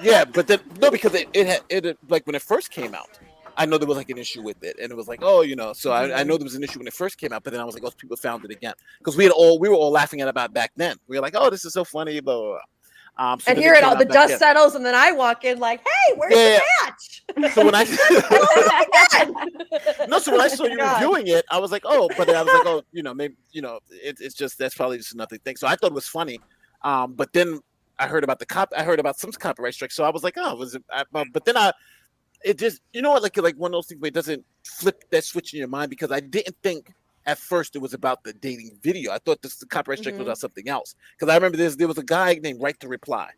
yeah, but then no, because it like when it first came out, I know there was like an issue with it, and it was like, oh, so I know there was an issue when it first came out, but then I was like, oh, people found it again, because we were all laughing at about back then. We were like, oh, this is so funny, blah, blah, blah. And here it all, the dust settles, and then I walk in like, hey, where's the match? So when I so when I saw you reviewing it, I was like, oh, but then I was like, oh, maybe it's just that's probably just another thing. So I thought it was funny, but then I heard about some copyright strike, so I was like, oh, was it? But then it just, like one of those things where it doesn't flip that switch in your mind, because I didn't think at first it was about the dating video. I thought the copyright strike was about something else, because I remember there was a guy named Right to Reply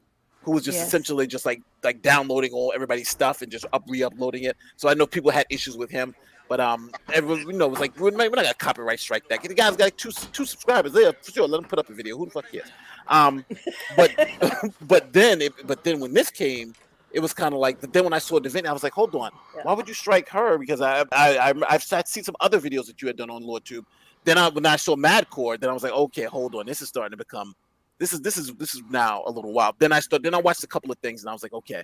who was just essentially just like downloading all everybody's stuff and just re-uploading it. So I know people had issues with him, but everyone it was like, we're not gonna copyright strike that. The guy's got like two subscribers there for sure. Let him put up a video. Who the fuck cares? But then when this came, it was kind of like. Then when I saw Divinity, I was like, hold on, why would you strike her? Because I've seen some other videos that you had done on LawTube. Then when I saw Madcore, then I was like, okay, hold on, this is starting to become. This is now a little wild. Then I watched a couple of things, and I was like, okay,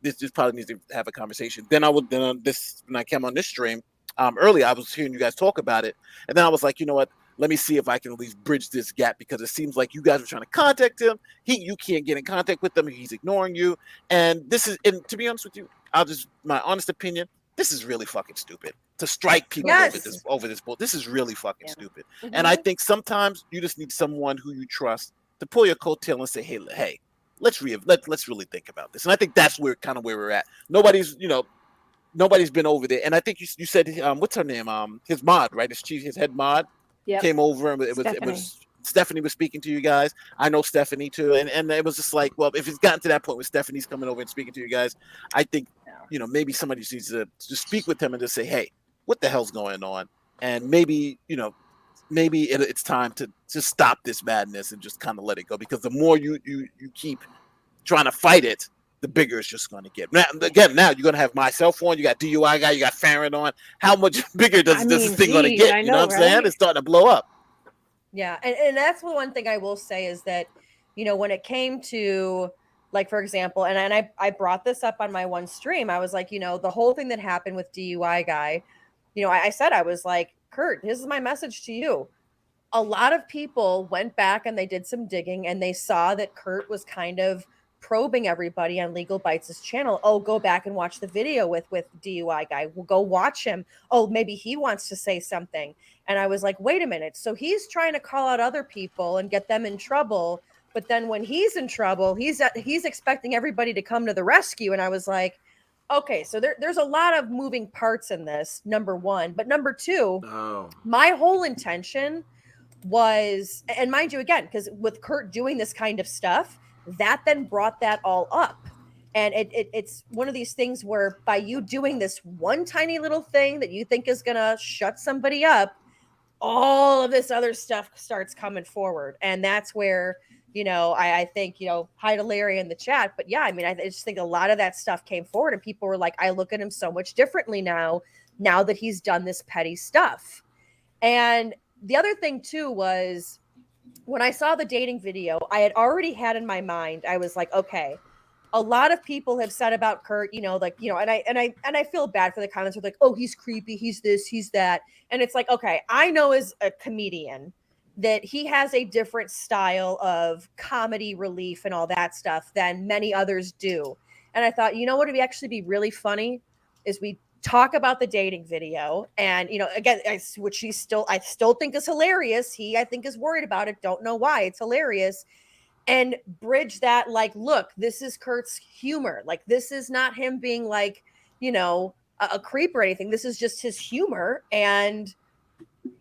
this probably needs to have a conversation. Then when I came on this stream earlier, I was hearing you guys talk about it, and then I was like, you know what? Let me see if I can at least bridge this gap, because it seems like you guys are trying to contact him. You can't get in contact with him. He's ignoring you. And to be honest with you, my honest opinion, this is really fucking stupid to strike people over this bull. This is really fucking stupid. Mm-hmm. And I think sometimes you just need someone who you trust to pull your coattail and say, hey, let's really think about this. And I think that's where we're at. Nobody's been over there. And I think you said, what's her name? His mod, right? His head mod. Yep. Came over, and it was Stephanie was speaking to you guys. I know Stephanie too, and it was just like, well, if it's gotten to that point where Stephanie's coming over and speaking to you guys, I think maybe somebody needs to speak with him and just say, hey, what the hell's going on? And maybe it's time to just stop this madness and just kind of let it go, because the more you keep trying to fight it, the bigger it's just going to get. Now you're going to have myself on. You got DUI guy. You got Farron on. How much bigger does this thing going to get? You know what I'm saying? It's starting to blow up. Yeah, and that's the one thing I will say is that, when it came to, like, for example, and I brought this up on my one stream. I was like, the whole thing that happened with DUI guy, I said, I was like, Kurt, this is my message to you. A lot of people went back and they did some digging, and they saw that Kurt was kind of probing everybody on Legal Bites' channel. Oh, go back and watch the video with DUI guy. We'll go watch him. Oh, maybe he wants to say something. And I was like, wait a minute. So he's trying to call out other people and get them in trouble. But then when he's in trouble, he's expecting everybody to come to the rescue. And I was like, okay, so there's a lot of moving parts in this, number one. But number two, my whole intention was, and mind you, again, because with Kurt doing this kind of stuff, that then brought that all up. And it's one of these things where by you doing this one tiny little thing that you think is going to shut somebody up, all of this other stuff starts coming forward. And that's where, I think, hi to Larry in the chat, but yeah, I mean, I just think a lot of that stuff came forward and people were like, I look at him so much differently now that he's done this petty stuff. And the other thing too was when I saw the dating video, I had already had in my mind, I was like, okay, a lot of people have said about Kurt, and I feel bad for the comments. Are like, oh, he's creepy, he's this, he's that, and it's like, okay, I know as a comedian that he has a different style of comedy relief and all that stuff than many others do. And I thought, what would actually be really funny is we talk about the dating video, and again, which I still think is hilarious. I think is worried about it. Don't know why. It's hilarious. And bridge that, like, look, this is Kurt's humor. Like, this is not him being like, a creep or anything. This is just his humor and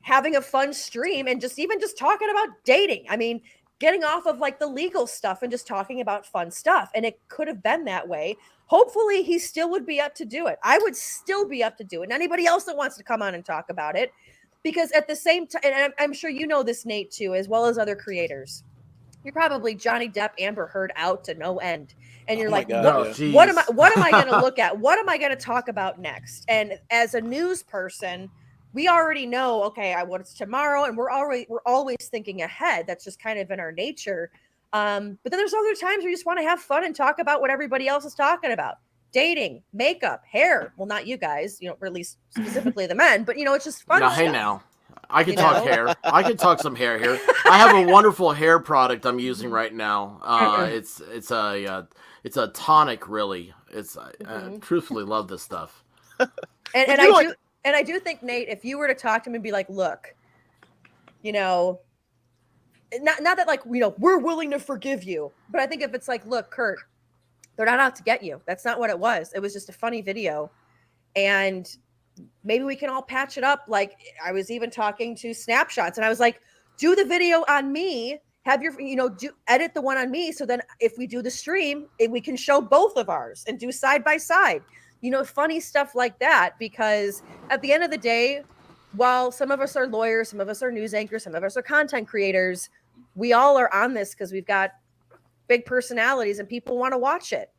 having a fun stream and just talking about dating. I mean, getting off of like the legal stuff and just talking about fun stuff. And it could have been that way. Hopefully he still would be up to do it. I would still be up to do it. And anybody else that wants to come on and talk about it, because at the same time, and I'm sure you know this, Nate, too, as well as other creators, you're probably Johnny Depp, Amber Heard out to no end. And you're like, what am I going to look at? What am I going to talk about next? And as a news person, we already know, okay, what's tomorrow, and we're always thinking ahead. That's just kind of in our nature. But then there's other times where you just want to have fun and talk about what everybody else is talking about. Dating, makeup, hair. Well, not you guys, or at least specifically the men, but it's just fun stuff. Hey now. I can talk hair. I can talk some hair here. I have a wonderful hair product I'm using right now. It's a tonic, really. I truthfully love this stuff. And I do think, Nate, if you were to talk to him and be like, look, not that like, we're willing to forgive you, but I think if it's like, look, Kurt, they're not out to get you. That's not what it was. It was just a funny video. And maybe we can all patch it up. Like, I was even talking to Snapshots and I was like, do the video on me, have your, edit the one on me. So then if we do the stream, we can show both of ours and do side by side, funny stuff like that. Because at the end of the day, while some of us are lawyers, some of us are news anchors, some of us are content creators, we all are on this because we've got big personalities and people want to watch it.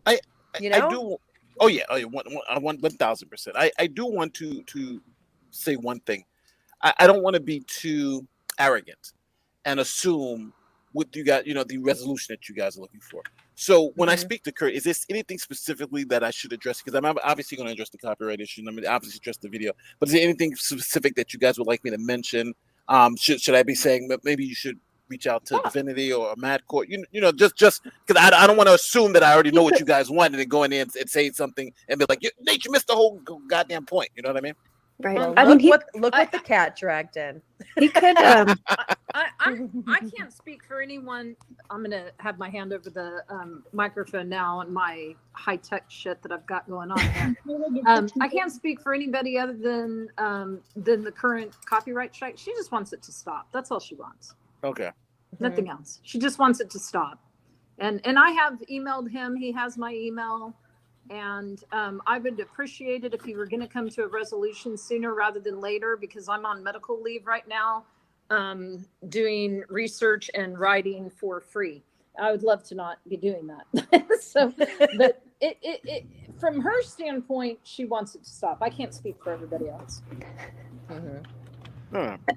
I do. Oh yeah, 1,000%. I do want to say one thing. I don't want to be too arrogant and assume what you got, the resolution that you guys are looking for. So when I speak to Kurt, is there anything specifically that I should address? Because I'm obviously going to address the copyright issue. I'm going to obviously address the video. But is there anything specific that you guys would like me to mention? Should I be saying that maybe you should reach out to Divinity or Mad Court? Just because I don't want to assume that I already know what you guys want and then go in there and say something and be like, Nate, you missed the whole goddamn point. You know what I mean? Right. Well, look what the cat dragged in. He could. I can't speak for anyone. I'm going to have my hand over the microphone now and my high tech shit that I've got going on here. I can't speak for anybody other than the current copyright strike. She just wants it to stop. That's all she wants. Okay. Nothing else. She just wants it to stop. And I have emailed him. He has my email. And I would appreciate it if you were going to come to a resolution sooner rather than later, because I'm on medical leave right now, doing research and writing for free. I would love to not be doing that. So, but it from her standpoint, she wants it to stop. I can't speak for everybody else.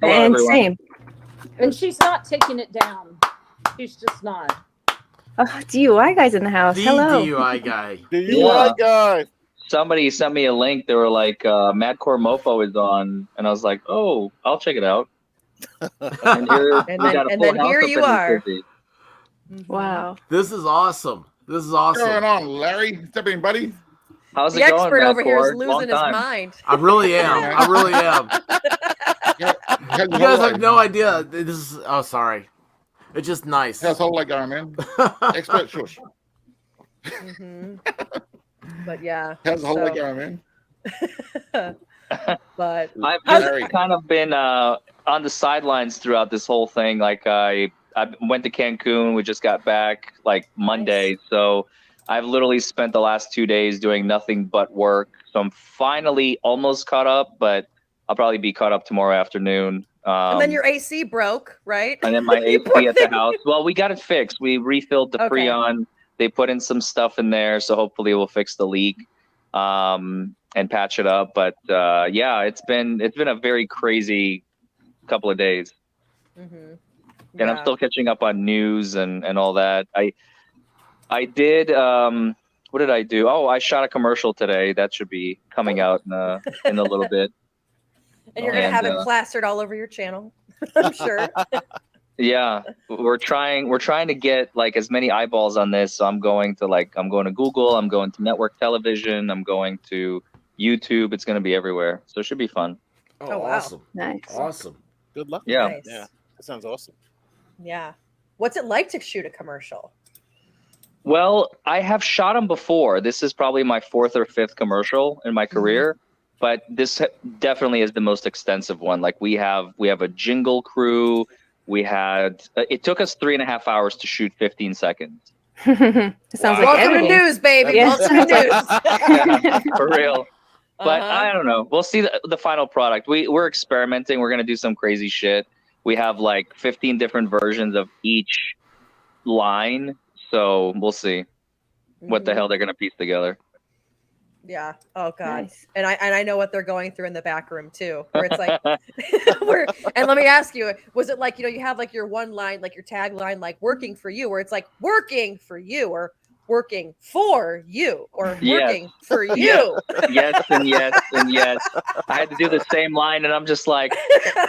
And same. And she's not taking it down. She's just not. Oh, DUI guy's in the house. Hello. DUI guy. DUI guy. Somebody sent me a link. They were like, Madcore Mofo is on. And I was like, oh, I'll check it out. And then here you are. Wow. This is awesome. This is awesome. What's going on, Larry? Step in, buddy. How's The it going, expert over here is Madcore? losing Long his time. mind. I really am. I really am. You guys have no idea. This is. Oh, sorry. It's just nice. How's whole leg going, man? Expert shush. But yeah. How's the whole leg going, man? But I've just kind of been on the sidelines throughout this whole thing. Like I went to Cancun. We just got back like Monday. So I've literally spent the last 2 days doing nothing but work. So I'm finally almost caught up, but I'll probably be caught up tomorrow afternoon. And then your AC broke, right? And then my AC at the house. Well, we got it fixed. We refilled the Freon. They put in some stuff in there, so hopefully we'll fix the leak and patch it up. But yeah, it's been a very crazy couple of days. Mm-hmm. And I'm still catching up on news and all that. I did what did I do? Oh, I shot a commercial today. That should be coming out in a little bit. And you're gonna have it plastered all over your channel, I'm sure. Yeah, we're trying to get like as many eyeballs on this. So I'm going to Google, I'm going to network television, I'm going to YouTube. It's going to be everywhere. So it should be fun. Oh, wow. Awesome. Nice. Awesome. Good luck. Yeah. Nice. Yeah. That sounds awesome. Yeah. What's it like to shoot a commercial? Well, I have shot them before. This is probably my 4th or 5th commercial in my career, but this definitely is the most extensive one. Like we have a jingle crew. We had it took us 3.5 hours to shoot 15 seconds. It sounds like Welcome to editing. news, baby. Yes. Welcome to news. Yeah, for real. But I don't know. We'll see the final product. We're experimenting. We're gonna do some crazy shit. We have like 15 different versions of each line, so we'll see what the hell they're gonna piece together. Yeah. Oh God. Nice. And I know what they're going through in the back room too, where it's like, and let me ask you, was it like, you have like your one line, like your tagline, like working for you, where it's like working for you or working for you or working for you. Yes, and yes, and yes. I had to do the same line, and I'm just like,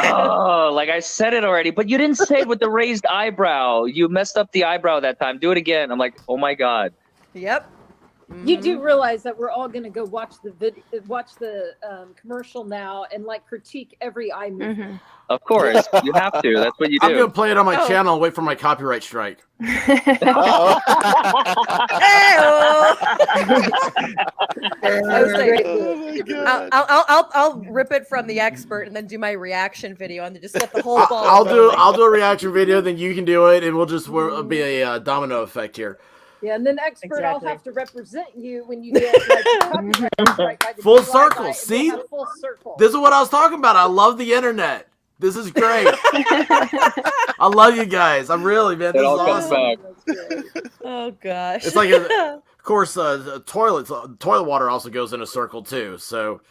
oh, like I said it already, but you didn't say it with the raised eyebrow. You messed up the eyebrow that time. Do it again. I'm like, oh my God. Yep. You do realize that we're all going to go watch the commercial now and like critique every eye movement. Of course, you have to. That's what you do. I'm gonna play it on my channel and wait for my copyright strike. I'll rip it from the expert and then do my reaction video and then just get the whole ball. I'll do a reaction video, then you can do it, and we'll be a domino effect here. Yeah, and then expert, I'll have to represent you when you get like, full circle. See, full circle. This is what I was talking about. I love the internet. This is great. I love you guys. I'm really, man. This is awesome. Oh gosh. It's like, of course, toilet water also goes in a circle too. So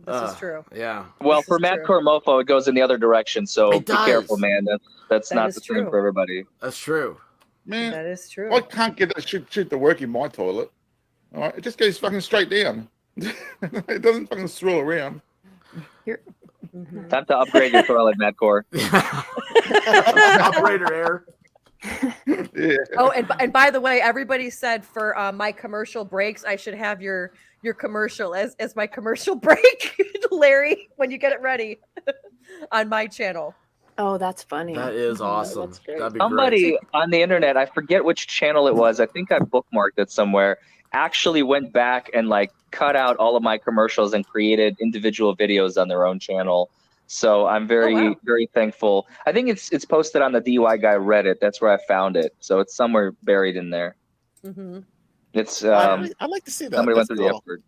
this is true. Yeah. Well, for Matt Cormofo, it goes in the other direction. So be careful, man. That's That not is the true. same for everybody. That's true. Man, That is true. I can't get that shit to work in my toilet. All right, it just goes fucking straight down. It doesn't fucking swirl around. Time to upgrade your toilet, Matt Core. Operator error. Yeah. Oh, and by the way, everybody said for my commercial breaks, I should have your commercial as my commercial break, Larry, when you get it ready on my channel. Oh, that's funny. That is awesome. That's great. That'd be Somebody great. on the internet, I forget which channel it was. I think I bookmarked it somewhere. Actually went back and like cut out all of my commercials and created individual videos on their own channel. So I'm very, very thankful. I think it's posted on the DUI Guy Reddit. That's where I found it. So it's somewhere buried in there. Mm-hmm. It's I'd like to see that. somebody went That's through the cool. effort.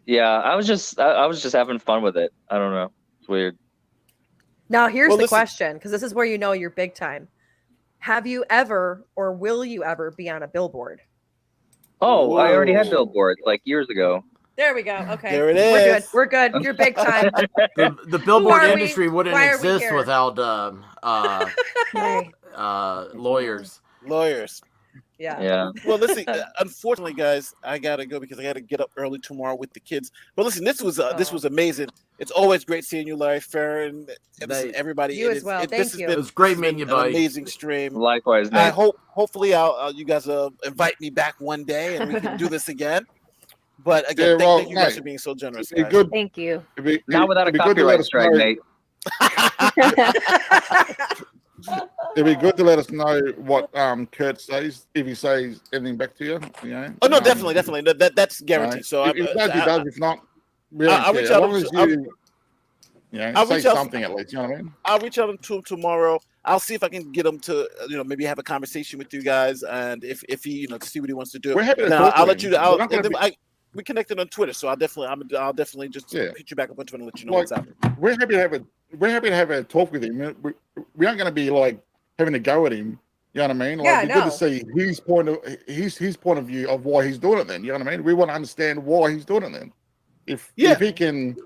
Yeah, I was just having fun with it. I don't know. It's weird. Now here's Well, the listen- question, because this is where you know you're big time. Have you ever or will you ever be on a billboard? Oh, I already had Whoa. billboards like years ago. There we go. Okay. There it We're good. is. We're good. You're big time. The billboard Who are we? industry wouldn't Why are we exist here? without Right. lawyers. Lawyers. Yeah. Yeah. Well, listen. Unfortunately, guys, I gotta go because I gotta get up early tomorrow with the kids. But listen, this was amazing. It's always great seeing you, Larry Farron, and listen, everybody. You It as is- well. This Thank has you. been- It was great this has meeting you, been an buddy. amazing stream. Likewise, I Nick. hopefully, you guys invite me back one day and we can do this again. But again, Yeah, well, thank you guys mate, for being so generous, It'd be guys. good. Thank you. Not without a it'd be good to let copyright us strike, know- mate. It'd be good to let us know what Kurt says if he says anything back to you. You know. Oh no, definitely. That's guaranteed. Right. So if he does, he does. If not, we don't I'll care. reach As out long to- as I'll- I'll say reach out- something at least. You know what I mean? I'll reach out to him tomorrow. I'll see if I can get him to, maybe have a conversation with you guys, and if he, to see what he wants to do. We're happy to Now, talk to I'll let him. you. We're not gonna be- we connected on Twitter, so I'll definitely just hit you back up on Twitter and let you know Like, what's happening. we're happy to have a talk with him. We aren't going to be like having a go at him. You know what I mean? Like, Yeah, it'd be good to see his point of view of why he's doing it. Then, you know what I mean? We want to understand why he's doing it. Then, if he can,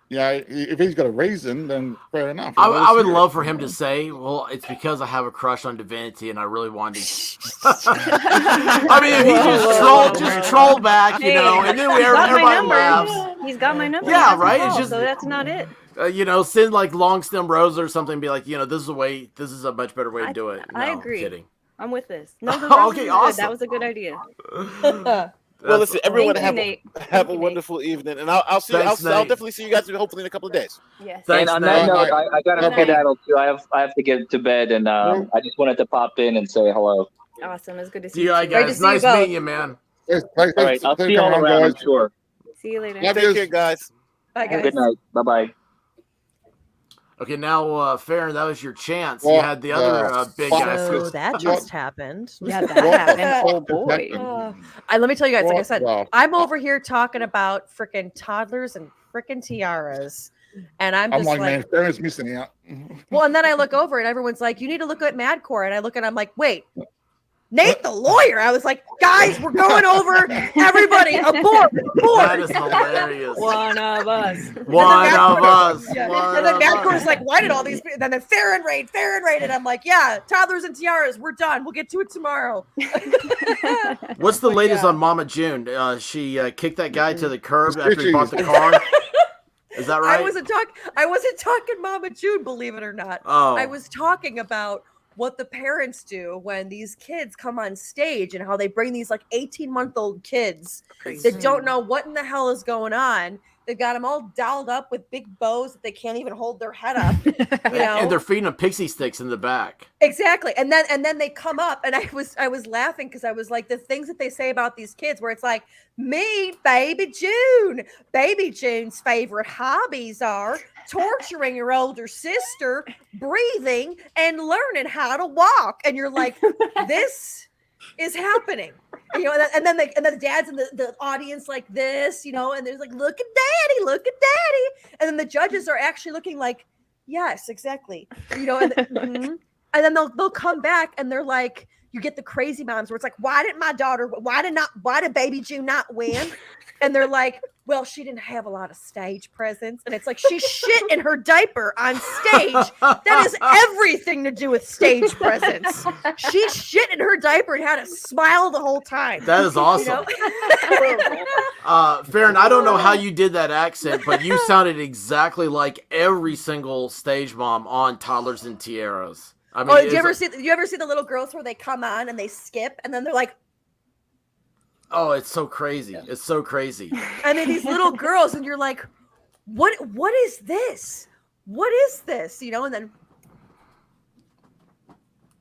you know, if he's got a reason, then fair enough. I would love for him to say, "Well, it's because I have a crush on Divinity, and I really wanted to." I mean, if he just troll back, you know, and then everybody laughs. He's got my number. Yeah, right. It's just so that's not it. You know, send like long stem rose or something. Be like, you know, this is a much better way to do it. No, I agree. Kidding. I'm with this. No, okay, awesome. That was a good idea. Well, listen, everyone Thank have a wonderful evening, and I'll see. Thanks, I'll Nate. definitely see you guys hopefully in a couple of days. Yes. And on that note, I got a skedaddle too. I have to get to bed, and I just wanted to pop in and say hello. Awesome. It's good to see See you. you guys. Nice meeting you, man. Yes, All right, I'll see you all around. I'm sure. See you later. Love Take care, guys. Bye, guys. Good night. Bye bye. Okay, now, Farron, that was your chance. Well, you had the other big guy. So that just happened. Yeah, that happened. Oh boy. Let me tell you guys, like I said, Well, I'm over here talking about freaking toddlers and freaking tiaras. And I'm I'm just like, like, man, Farron's missing out. well, and then I look over and everyone's like, you need to look at Madcore. And I look and I'm like, wait, Nate the lawyer. I was like, guys, we're going over. Everybody, abort. That is hilarious. One of us. One of us. Yeah. One And then of Madcore's us. like, why did all these people? Then Farron raid. And I'm like, yeah, toddlers and tiaras. We're done. We'll get to it tomorrow. What's the latest Yeah. on Mama June? She kicked that guy to the curb after he bought the car. Is that right? I wasn't talking Mama June, believe it or not. Oh. I was talking about what the parents do when these kids come on stage and how they bring these like 18-month-old kids that don't know what in the hell is going on. They've got them all dolled up with big bows that they can't even hold their head up. You know? And they're feeding them pixie sticks in the back. Exactly. And then they come up and I was laughing because I was like, the things that they say about these kids where it's like, meet baby June. Baby June's favorite hobbies are torturing your older sister, breathing, and learning how to walk. And you're like, this is happening. You know, and then the dad's in the audience like this, you know, and there's like, look at daddy. And then the judges are actually looking like, yes, exactly. You know, and and then they'll come back and they're like, you get the crazy moms where it's like, why did baby June not win? And they're like, well, she didn't have a lot of stage presence. And it's like, she shit in her diaper on stage. That has everything to do with stage presence. She shit in her diaper and had a smile the whole time. That is awesome. You know? Farron, I don't know how you did that accent, but you sounded exactly like every single stage mom on Toddlers and Tiaras. I mean, Do you ever see the little girls where they come on and they skip and then they're like, oh, it's so crazy. It's so crazy. and then these little girls and you're like, what is this? What is this? You know, and then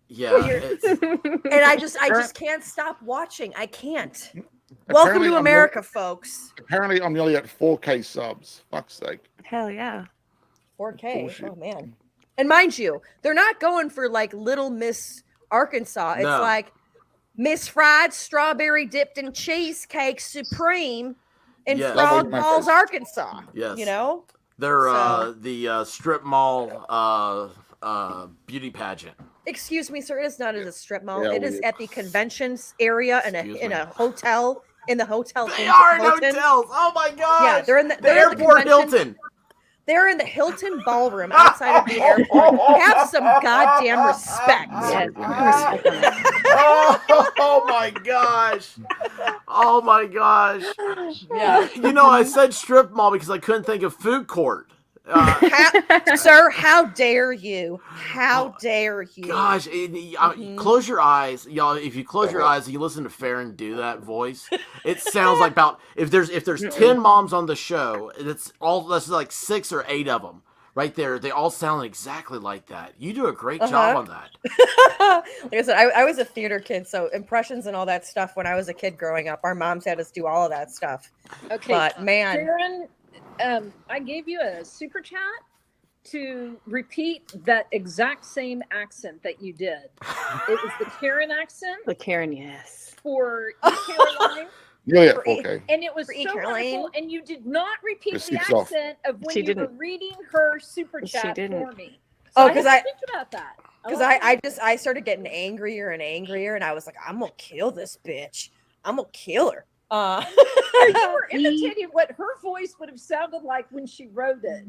Yeah. and I just can't stop watching. I can't. Welcome to America, folks. Apparently, I'm nearly at 4K subs. Fuck's sake. Hell yeah. 4K. Bullshit. Oh man. And mind you, they're not going for like Little Miss Arkansas. It's No. like Miss Fried Strawberry Dipped in Cheesecake Supreme in Yes. Frog Falls, Arkansas. Yes. You know? They're So- the strip mall beauty pageant. Excuse me, sir. It is not at a strip mall. Yeah, It is we- at the conventions area Excuse in me. a hotel. In the hotel. They are in Hilton. hotels. Oh my god. Yeah, they're in the airport convention. Hilton. They're in the Hilton Ballroom outside of the airport. Have some goddamn respect. Oh my gosh. Oh my gosh. Yeah. You know, I said strip mall because I couldn't think of food court. Sir, how dare you? How dare you? Gosh, close your eyes, y'all. If you close your eyes and you listen to Farron do that voice, it sounds like about if there's 10 moms on the show, that's like 6 or 8 of them right there. They all sound exactly like that. You do a great job on that. Like I said, I was a theater kid, so impressions and all that stuff when I was a kid growing up, our moms had us do all of that stuff. Okay. But man, Karen, I gave you a super chat to repeat that exact same accent that you did. It was the Karen accent The Karen, yes. for East Carolina. Nearly at For 4K. And it was For so Caroline. wonderful. And you did not repeat Just the skips off. accent of when She you were didn't. reading her super She chat didn't. for me. Oh, So 'cause I I- had to think about that. Because like I started getting angrier and angrier, and I was like, I'm gonna kill this bitch. I'm gonna kill her. you were imitating what her voice would have sounded like when she wrote it.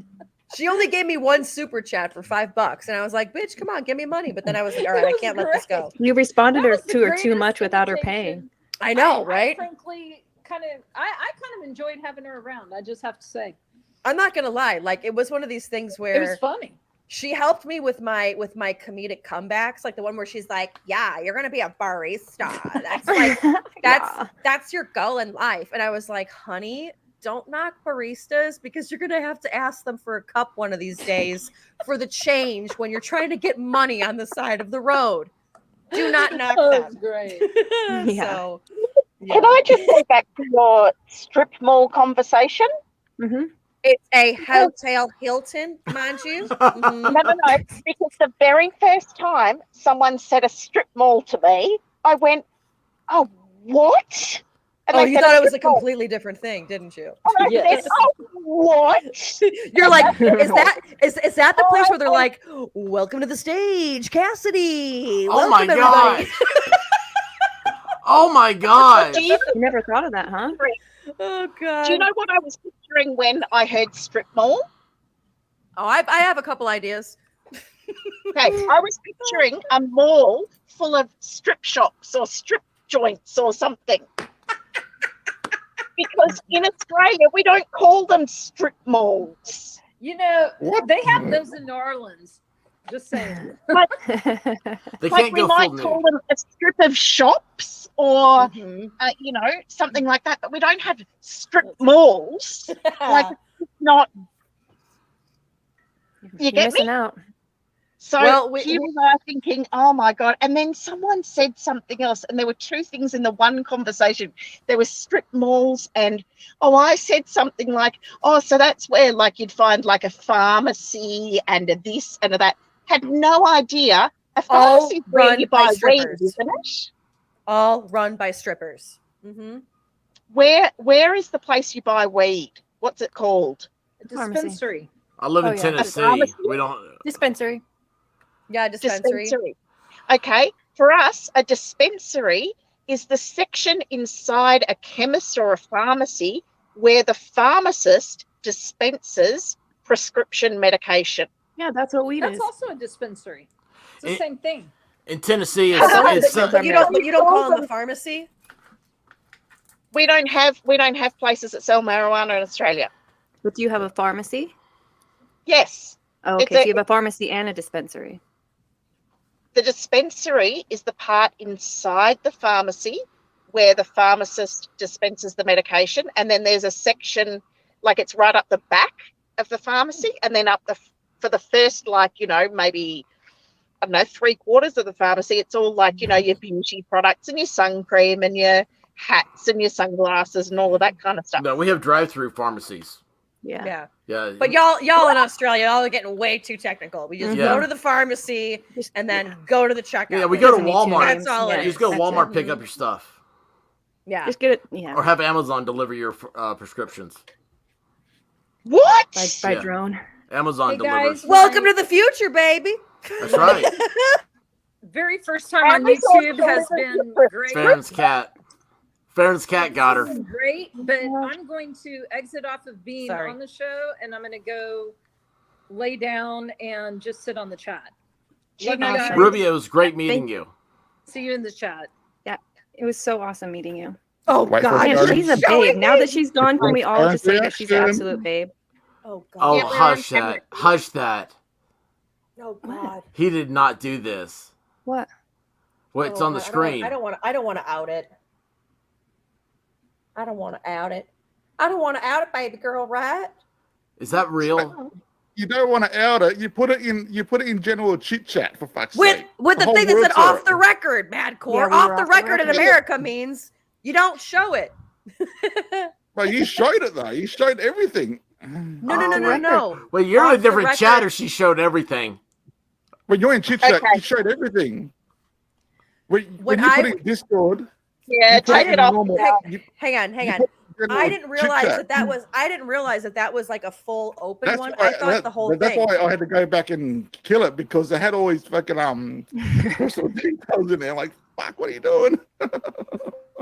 She only gave me one super chat for $5, and I was like, bitch, come on, give me money. But then I was like, all right, It I was can't let this go. You responded That her was the to her too greatest much without her imitation. paying. I know, I right? frankly kind of enjoyed having her around. I just have to say. I'm not gonna lie, like it was one of these things It was where funny. she helped me with my comedic comebacks, like the one where she's like, yeah, you're gonna be a barista. That's like Yeah. that's your goal in life. And I was like, honey, don't knock baristas because you're gonna have to ask them for a cup one of these days for the change when you're trying to get money on the side of the road. Do not knock Oh, them. it's great. Yeah. So Can I just go back to your strip mall conversation? Mm-hmm. it's a Hotel Hilton, mind you. Mhm. No, because the very first time someone said a strip mall to me, I went, oh, what? And Oh, they you said thought it was a strip mall. completely different thing, didn't you? And I Yes. said, oh, what? You're like, is that the place where they're like, welcome to the stage, Cassidy? Oh my Welcome, everybody. god! Oh my god! You never thought of that, huh? Oh god. Do you know what I was picturing when I heard strip mall? Oh, I have a couple ideas. Okay, I was picturing a mall full of strip shops or strip joints or something. Because in Australia, we don't call them strip malls. You know, What? they have those in New Orleans. Just saying. They Like can't we go might full call nude. them a strip of shops or, Mhm. you know, something like that. But we don't have strip malls. Like, it's not. You You're get me? missing out. So Well, here was I thinking, oh my God. And then someone said something else. And there were two things in the one conversation. There were strip malls and, I said something like, so that's where like you'd find like a pharmacy and a this and a that. Had no idea. A All pharmacy is where run you by buy weed, strippers. isn't it? All run by strippers. Mm-hmm. Where is the place you buy weed? What's it called? A Pharmacy. dispensary. I live Oh, in yeah. Tennessee. pharmacy? We don't. Dispensary. Yeah, dispensary. Okay. For us, a dispensary is the section inside a chemist or a pharmacy where the pharmacist dispenses prescription medication. Yeah, that's what weed That's is. also a dispensary. It's the It- same thing. In Tennessee, But it's you don't call them the pharmacy? We don't have places that sell marijuana in Australia. But do you have a pharmacy? Yes. Oh, It's okay. So a- you have a pharmacy and a dispensary. The dispensary is the part inside the pharmacy where the pharmacist dispenses the medication. And then there's a section, like it's right up the back of the pharmacy. And then for the first, maybe, I don't know, 3/4 of the pharmacy, it's all like, your beauty products and your sun cream and your hats and your sunglasses and all of that kind of stuff. No, we have drive-through pharmacies. Yeah. Yeah. But y'all in Australia, y'all are getting way too technical. We just Yeah. go to the pharmacy and then go to the checkout. Yeah, we go to Doesn't need two Walmart. names. That's all Yeah. it You is. just go to That's Walmart, it. pick up your stuff, Yeah. Just get it. Yeah. or have Amazon deliver your prescriptions. What? By Yeah. drone. Amazon Hey, delivers. guys. Welcome to the future, baby. That's right. Very first time on Amazon YouTube has been great. Farron's cat. Farron's cat got her. It's been great, but I'm going to exit off of being Sorry. on the show and I'm going to go lay down and just sit on the chat. Love you guys. Rubio, it was great meeting you. See you in the chat. It was so awesome meeting you. Oh Wait for God, it. Man, she's a showing babe. Now me. that she's gone, can we all just say that she's an absolute babe? Oh God. Oh, Yeah, we're on hush camera. that. Hush that. Oh God. He did not do this. What? Well, it's Oh, on the God, screen. I don't want to out it. I don't want to out it. I don't want to out it, baby girl. Right? Is that real? You don't want to out it. You put it in general chit chat for fuck's sake. With the whole thing that word said for off it. the record, Madcore. Yeah, we off were the off the record in record. America means you don't show it. Well, you showed it though. You showed everything. No. Wait, you're in Off a the different record. chat, or she showed everything. When you're in chit chat, Okay. you showed everything. When When you put I- it in Discord, Yeah, take it off. Hang on. I didn't realize that was like a full open one. I thought the whole that's thing. why I had to go back and kill it because they had all these fucking personal details in there. Like, fuck, what are you doing?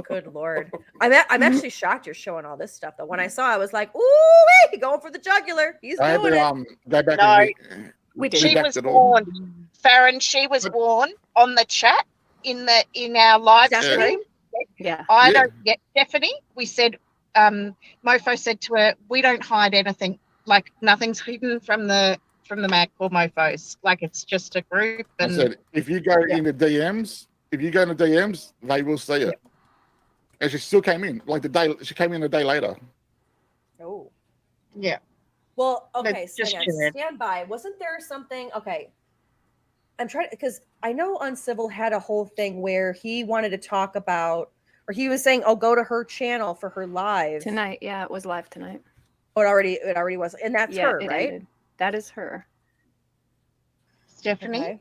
Good Lord. I'm actually shocked you're showing all this stuff though. When I saw, I was like, ooh, wee, going for the jugular. He's I had doing to it. go back No. and She was warned. Farron, she was warned on the chat in our live stream. Yeah. I don't get Stephanie. We said, Mofo said to her, we don't hide anything. Like nothing's hidden from the Mac or Mofos. Like it's just a group. And I said, if you go into DMs, they will see it. And she still came in. Like she came in a day later. Oh. Yeah. Well, okay, Just stand by. Wasn't there something? Okay. I'm trying because I know Uncivil had a whole thing where he wanted to talk about, or he was saying, "Oh, go to her channel for her live tonight." Yeah, it was live tonight. Oh, it already was, and that's her, right? Ended. That is her, Stephanie. Okay.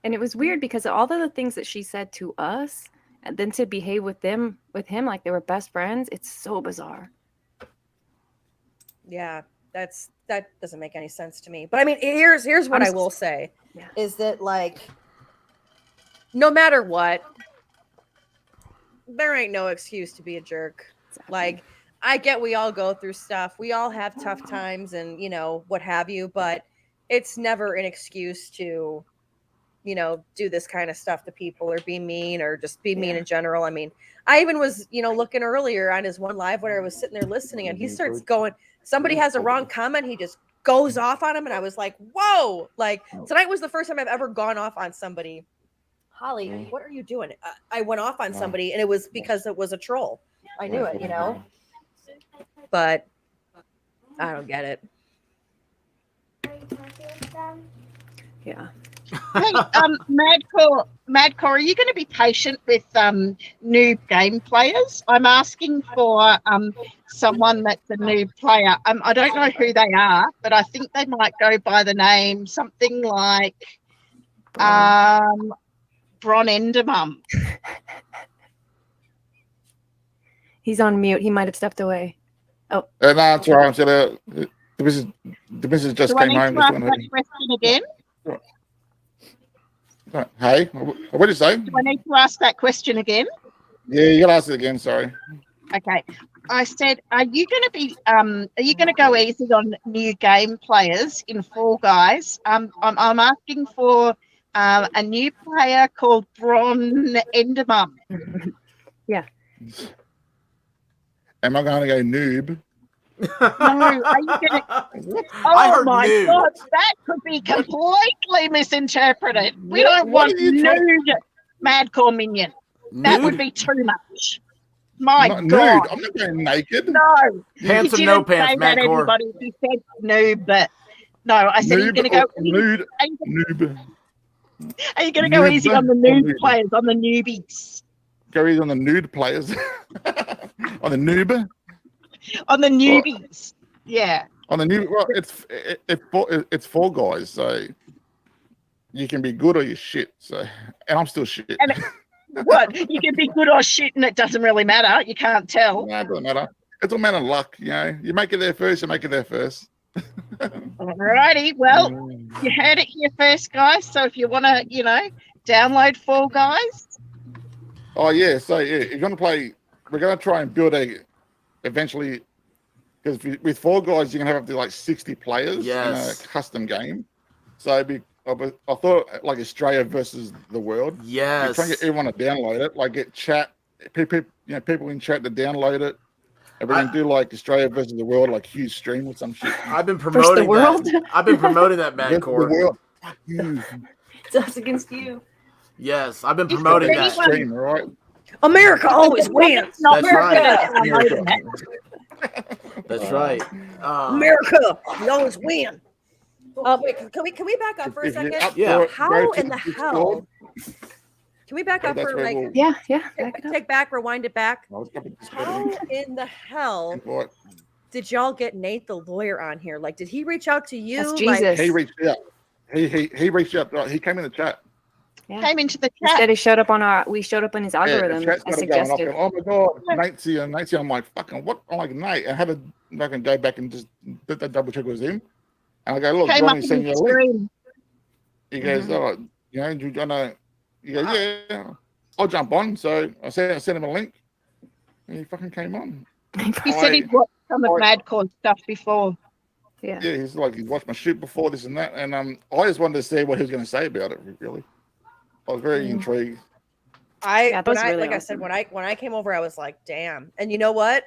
And it was weird because all of the things that she said to us, and then to behave with him like they were best friends. It's so bizarre. Yeah, that doesn't make any sense to me. But I mean, here's what I will say is that like no matter what, there ain't no excuse to be a jerk. Exactly. Like I get we all go through stuff. We all have tough times and what have you, but it's never an excuse to do this kind of stuff to people or be mean or just be mean in general. I mean, I even was, looking earlier on his one live where I was sitting there listening and he starts going, somebody has a wrong comment. He just goes off on him. And I was like, whoa, like tonight was the first time I've ever gone off on somebody. Holly, what are you doing? I went off on somebody and it was because it was a troll. I knew it, but I don't get it. Yeah. Hey, Madcore, are you going to be patient with noob game players? I'm asking for someone that's a noob player. I don't know who they are, but I think they might go by the name something like Bron Endemum. He's on mute. He might have stepped away. Oh. No, that's all right. The missus just came home. Do I need to ask that question again? Hey, what did you say? Do I need to ask that question again? Yeah, you got to ask it again. Sorry. Okay. I said, are you going to go easy on new game players in Fall Guys? I'm asking for a new player called Bron Endemum. Yeah. Am I going to go noob? No, are you going to? Oh my noob. God, that could be completely misinterpreted. We don't want nude Madcore minion. That would be too much. My God. Nude. I'm not going naked. No. Handsome no pants, Madcore. He said noob, but no, I said he's going to go nude. Noob. Are you going to go easy on the nude players, on the newbies? Go easy on the nude players. On the noob. On the newbies, yeah. On the new, well, it's Fall Guys, so you can be good or you shit. So, and I'm still shit. And what? You can be good or shit, and it doesn't really matter. You can't tell. No, it doesn't matter. It's all matter of luck, You make it there first. You make it there first. Alrighty. Well, you heard it here first, guys. So if you want to, download Fall Guys. Oh yeah. So yeah, if you're gonna play, we're gonna try and build eventually, because with Fall Guys you're gonna have up to like 60 players in a custom game. So I thought like Australia versus the world. Yes. Trying to get everyone to download it, like get chat, people in chat to download it. And we're gonna do like Australia versus the world, like huge stream with some shit. I've been promoting the world. I've been promoting that, Madcore. The world. It's us against you. Yes, I've been promoting that. Stream, right? America always wins. That's right. That's right. America, we always win. Wait, can we back up for a second? Yeah. How in the hell? Can we back up for like? Yeah. Take back, rewind it back. How in the hell did y'all get Nate the lawyer on here? Like, did he reach out to you? That's Jesus. He reached out. He reached out. He came in the chat. Yeah. Came into the Instead, chat. he showed up on we showed up in his Yeah, the algorithm. chat's I got going off. suggested. Oh my god, Nate's here. I'm like, fucking what? I'm like, Nate, I had to fucking go back and just double check it was him. And I go, look, Came up Johnny's in sending you the a link. screen. He goes, oh, you know, you gonna? You go, yeah, I'll jump on. So I sent him a link, and he fucking came on. He said he'd watched some of Madcore stuff before. Yeah. Yeah, he's like, he watched my shoot before this and that, and I just wanted to see what he was going to say about it. Really, I was very intrigued. Yeah, that was really like I awesome. said, when I came over, I was like, damn. And you know what?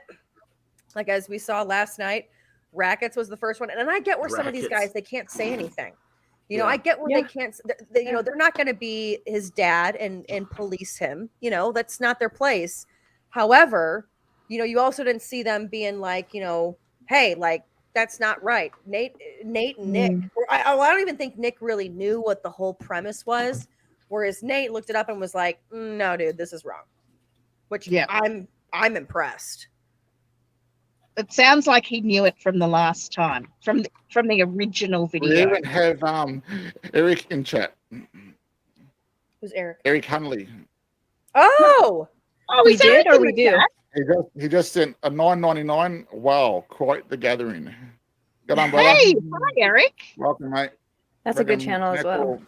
Like as we saw last night, Rackets was the first one, and then I get where some of these guys they can't say anything. You know, I get where they can't. You know, they're not going to be his dad and police him. You know, that's not their place. However, you know, you also didn't see them being like, you know, hey, like that's not right. Nate and Nick. I don't even think Nick really knew what the whole premise was. Whereas Nate looked it up and was like, no, dude, this is wrong. Which I'm impressed. It sounds like he knew it from the last time, from the original video. We even have Eric in chat. Who's Eric? Eric Hunley. Oh, we did or we do? He just sent a $9.99. Wow, quite the gathering. Good on, brother. Hey, hi, Eric. Welcome, mate. That's a good channel as well.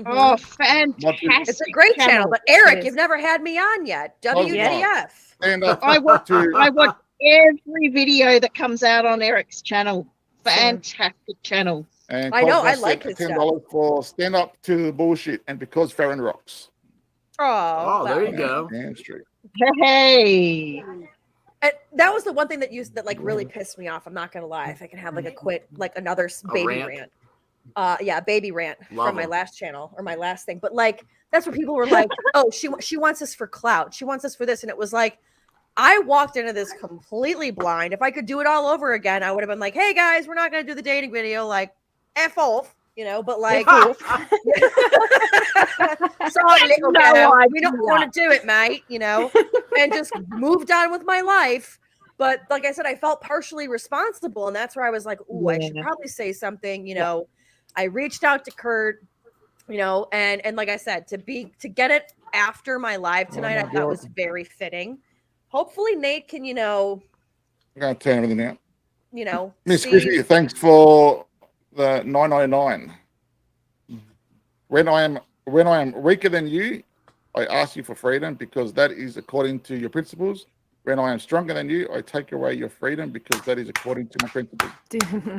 Oh, fantastic! It's a great channel. But Eric, you've never had me on yet. WTF? I watch every video that comes out on Eric's channel. Fantastic channel. And I know, I Cosmo like sent his $10 for stand up to the bullshit and because Farron rocks. Oh, there you go. Damn straight. Hey. And that was the one thing that like really pissed me off. I'm not gonna lie. If I can have like another baby rant. Baby rant from my last channel or my last thing. But like that's where people were like, oh, she wants us for clout. She wants us for this. And it was like, I walked into this completely blind. If I could do it all over again, I would have been like, hey guys, we're not gonna do the dating video, like F off, you know, but like sorry, little girl, we don't want to do it, mate, you know, and just moved on with my life. But like I said, I felt partially responsible, and that's where I was like, ooh, I should probably say something, you know. I reached out to Kurt, you know, and like I said, to get it after my live tonight, I thought was very fitting. Hopefully Nate can, you know, I'm gonna turn everything out. You know, Miss Chrissy, thanks for the $9.99. When I am weaker than you, I ask you for freedom because that is according to your principles. When I am stronger than you, I take away your freedom because that is according to my principles.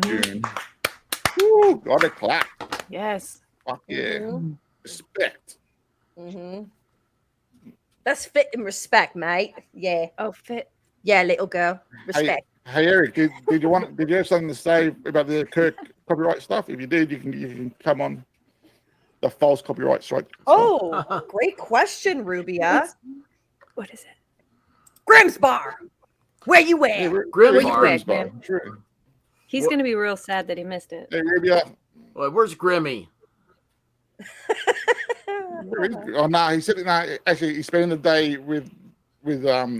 June. Woo, got a clap. Yes. Fuck yeah. Respect. That's fit and respect, mate. Yeah. Oh, fit. Yeah, little girl. Respect. Hey Eric, did you have something to say about the Kirk copyright stuff? If you did, you can come on the false copyright strike. Oh, great question, Rubia. What is it? Grimm's Bar. Where you at? Grimm's Bar. True. He's going to be real sad that he missed it. Hey, Rubia. Well, where's Grimmy? Oh no, he said no. Actually, he's spending the day with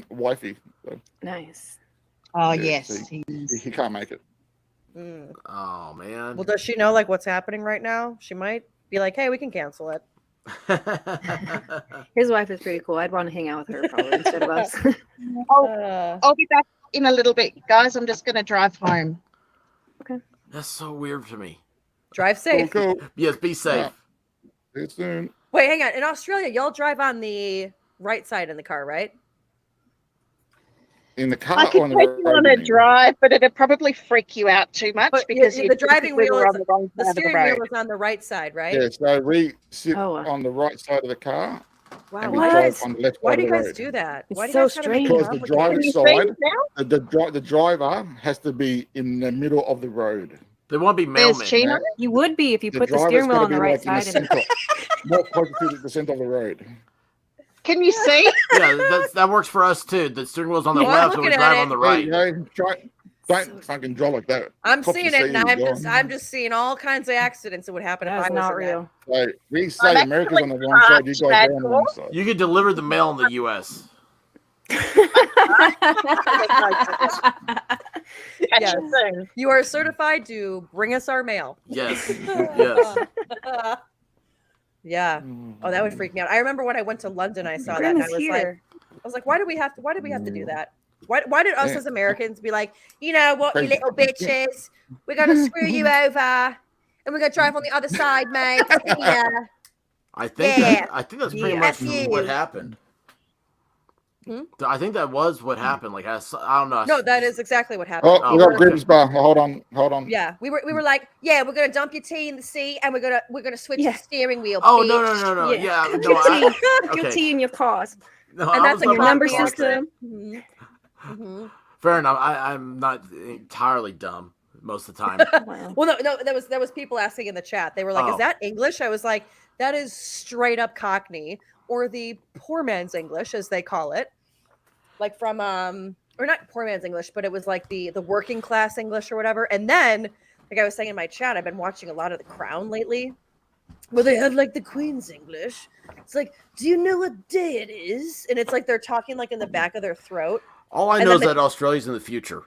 wifey. So. Nice. Oh yeah, yes, so he can't make it. Oh man. Well, does she know like what's happening right now? She might be like, "Hey, we can cancel it." His wife is pretty cool. I'd want to hang out with her probably instead of us. I'll be back in a little bit, guys. I'm just going to drive home. Okay. That's so weird to me. Drive safe. Cool. Yes, be safe. See you soon. Wait, hang on. In Australia, y'all drive on the right side in the car, right? In the car I could or on the take road? you on a drive, but it'd probably freak you out too much because the driving wheel on the wrong the side of the steering wheel road. is on the right side, right? Yeah, so we sit on the right side of the car. Wow, and we drive on the left why side do you of the guys road. do that? It's Why do so you guys gotta make it Because the driver's complicated? side, the driver has to be in the middle of the road. They want to be mailmen. Yeah? You would be if you The put the driver's steering wheel gotta on the be, right like, in side. the center, more closer to the center of the road. Can you see? Yeah, that works for us too. The steering wheel's on the Well, left, so we looking at drive it. on the right. Hey, don't fucking drive like that. I'm Cops seeing will it, see and you, I'm just seeing all kinds of accidents that would happen if That's I was not in real. So we say America's on the wrong side, you guys are on the wrong side. You could deliver the mail in the U.S. Yes. You are certified to bring us our mail. Yes. Yes. Yeah. Oh, that would freak me out. I remember when I went to London, I saw Grim that, and is here. I was like, why do we have to do that? Why did us Yeah. as Americans be like, you know what, you Crazy. little bitches, we're gonna screw you over, and we're gonna drive on the other side, mate. See ya. I think Yeah. that's pretty Yeah. much F you. what happened. Hmm? I think that was what happened. Like I don't know. No, that is exactly what happened. Oh, we got Grim's bar. Hold on. Yeah, we were like, yeah, we're gonna dump your tea in the sea, and we're gonna switch the steering wheel. Oh bitch. no. Yeah, Cook no. your tea. Cook Okay. your tea in your cars. No, And I that's was like your talking number about system. Mhm. Fair enough. I'm not entirely dumb most of the time. Wow. Well, no, there was people asking in the chat. They were like, Oh. "Is that English?" I was like, "That is straight up Cockney, or the poor man's English, as they call it, like from or not poor man's English, but it was like the working class English or whatever." And then, like I was saying in my chat, I've been watching a lot of The Crown lately, where they have like the Queen's English. It's like, do you know what day it is? And it's like they're talking like in the back of their throat. All I And know then is that Australia's in the future.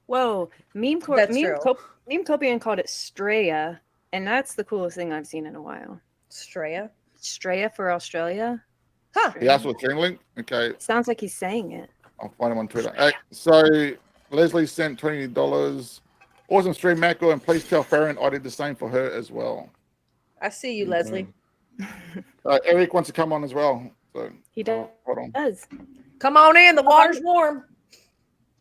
Whoa. That's true. Meme Copian called it Straya, and that's the coolest thing I've seen in a while. Straya? Straya for Australia? Huh. He asked for a stream link. Okay, Sounds like he's saying it. I'll find him on Twitter. So Leslie sent $20. Awesome stream, Mako, and please tell Farron I did the same for her as well. I see you, Leslie. Eric wants to come on as well. So He does. hold on. Come on in. The water's warm.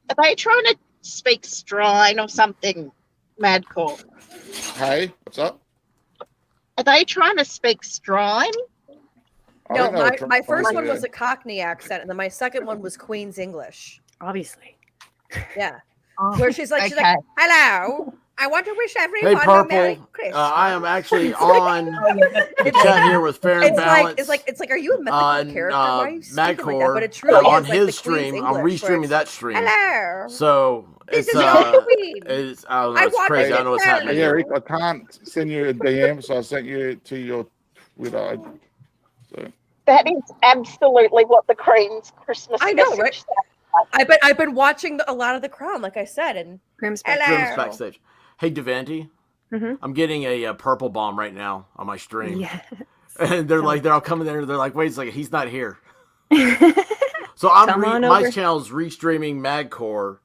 Are they trying to speak strine or something, Madcore? Hey, what's up? Are they trying to speak strine? No, my first one was a Cockney accent, and then my second one was Queen's English. Obviously. Yeah. Oh, Where she's like, okay. hello. I want to wish everyone Hey, a Merry Purple. Christmas. I am actually on the chat here with Fair and Balance. It's like, are you a mythical character? Why are you speaking like that? Madcore, But it truly on is like his the stream. Queen's I'm English, where restreaming it's, that stream. hello. So This it's is your queen. it's I don't know. I It's want crazy. I to don't know what's tell happening Hey, here. Eric, I can't send you a DM, so I sent you to your Twitter. So. That is absolutely what the Queen's Christmas I know, message right? sounds like. I've been watching a lot of The Crown, like I said, and Grim's backstage. Hey, Devanti, Mhm. I'm getting a purple bomb right now on my stream. Yes. And they're all coming there. They're like, wait a second, he's not here. So my channel's restreaming Madcore.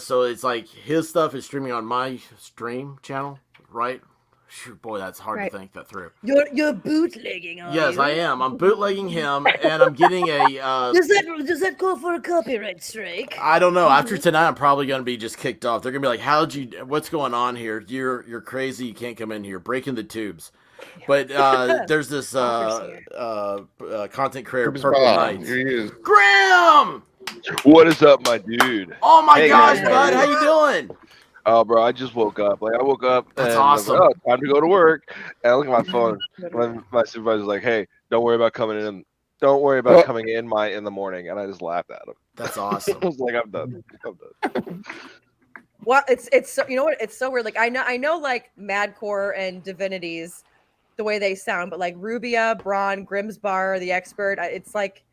So it's like his stuff is streaming on my stream channel, right? Shoot, boy, that's hard to think that through. You're bootlegging, are Yes, you? I am. I'm bootlegging him, and I'm getting a. Does that call for a copyright strike? I don't know. After tonight, I'm probably going to be just kicked off. They're going to be like, what's going on here? You're crazy. You can't come in here. Breaking the tubes. But there's this content creator, Purple Knight. Here he is. Graham! What is up, my dude? Oh my Hey, gosh, guys, bud. How you doing? Oh, bro, I just woke up. Like, I woke up That's and I was awesome. like, oh, time to go to work. And I look at my phone. And my supervisor's like, hey, don't worry about coming in. Don't worry about coming in the morning. And I just laughed at him. That's awesome. I was like, I'm done. Well, it's so, you know what? It's so weird. Like I know like Madcore and Divinities, the way they sound, but like Rubia, Braun, Grimsbar, the expert, it's like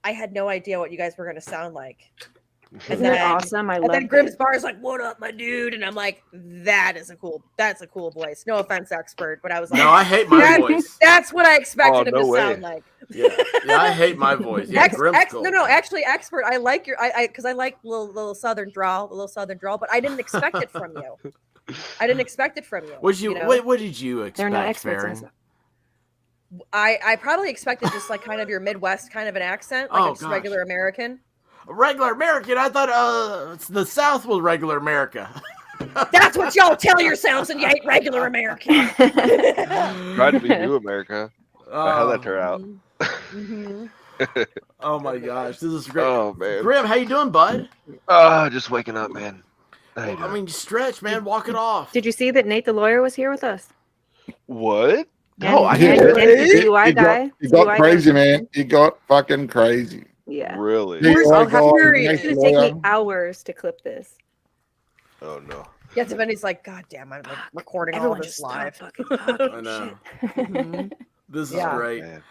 I had no idea what you guys were going to sound like. Isn't that awesome? I love then it. Grimsbar is like, "What up, my dude?" And I'm like, that's a cool voice. No offense, expert, but I was like, No, I hate my voice. That's what I expected him no to way. sound like. Yeah, I hate my voice. Yeah, Grim's cool. No, actually, expert. I like your, because I like little southern drawl, but I didn't expect it from you. What did you expect? They're not experts. Farron? I probably expected just like kind of your Midwest kind of an accent, like just regular American. Regular American? I thought the South was regular America. That's what y'all tell yourselves, and you hate regular American. Tried to be new America. How'd that turn out? Oh my gosh, this is great. Oh man, Grim, how you doing, bud? Just waking up, man. I mean, stretch, man. Walk it off. Did you see that Nate the lawyer was here with us? What? No, I didn't. He got crazy, man. He got fucking crazy. Yeah. Really? It's going to take me hours to clip this. Oh no. Yeah, Divinity's like, God damn, I'm like recording Everyone all this just live. I know. This is great. Man.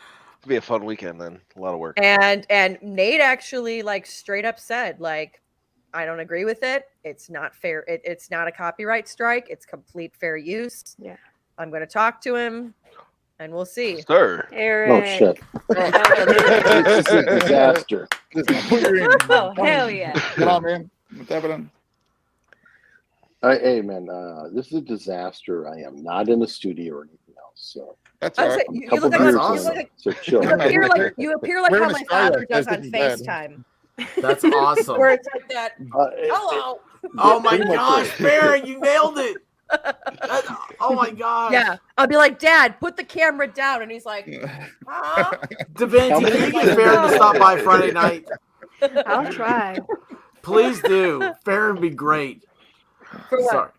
It'll be a fun weekend then. A lot of work. And Nate actually like straight up said, like, I don't agree with it. It's not fair. It's not a copyright strike. It's complete fair use. Yeah. I'm going to talk to him, and we'll see. Sir. Eric. Oh shit! This is a disaster. Oh hell yeah! Come on, man. What's happening? Hey man, this is a disaster. I am not in the studio or anything else. So That's I all was right. saying, I'm a couple you years look in, like so chill. you appear like We're how in my Australia, father does so on this is bad. FaceTime, That's awesome. where it's like that. Uh, Hello. Oh my pretty much gosh, is. Farron, you nailed it. Oh my gosh. Yeah, I'll be like, Dad, put the camera down, and he's like, huh? Divinity, can you get Farron to stop by Friday night? I'll try. Please do. Farron would be great. For what? Sorry.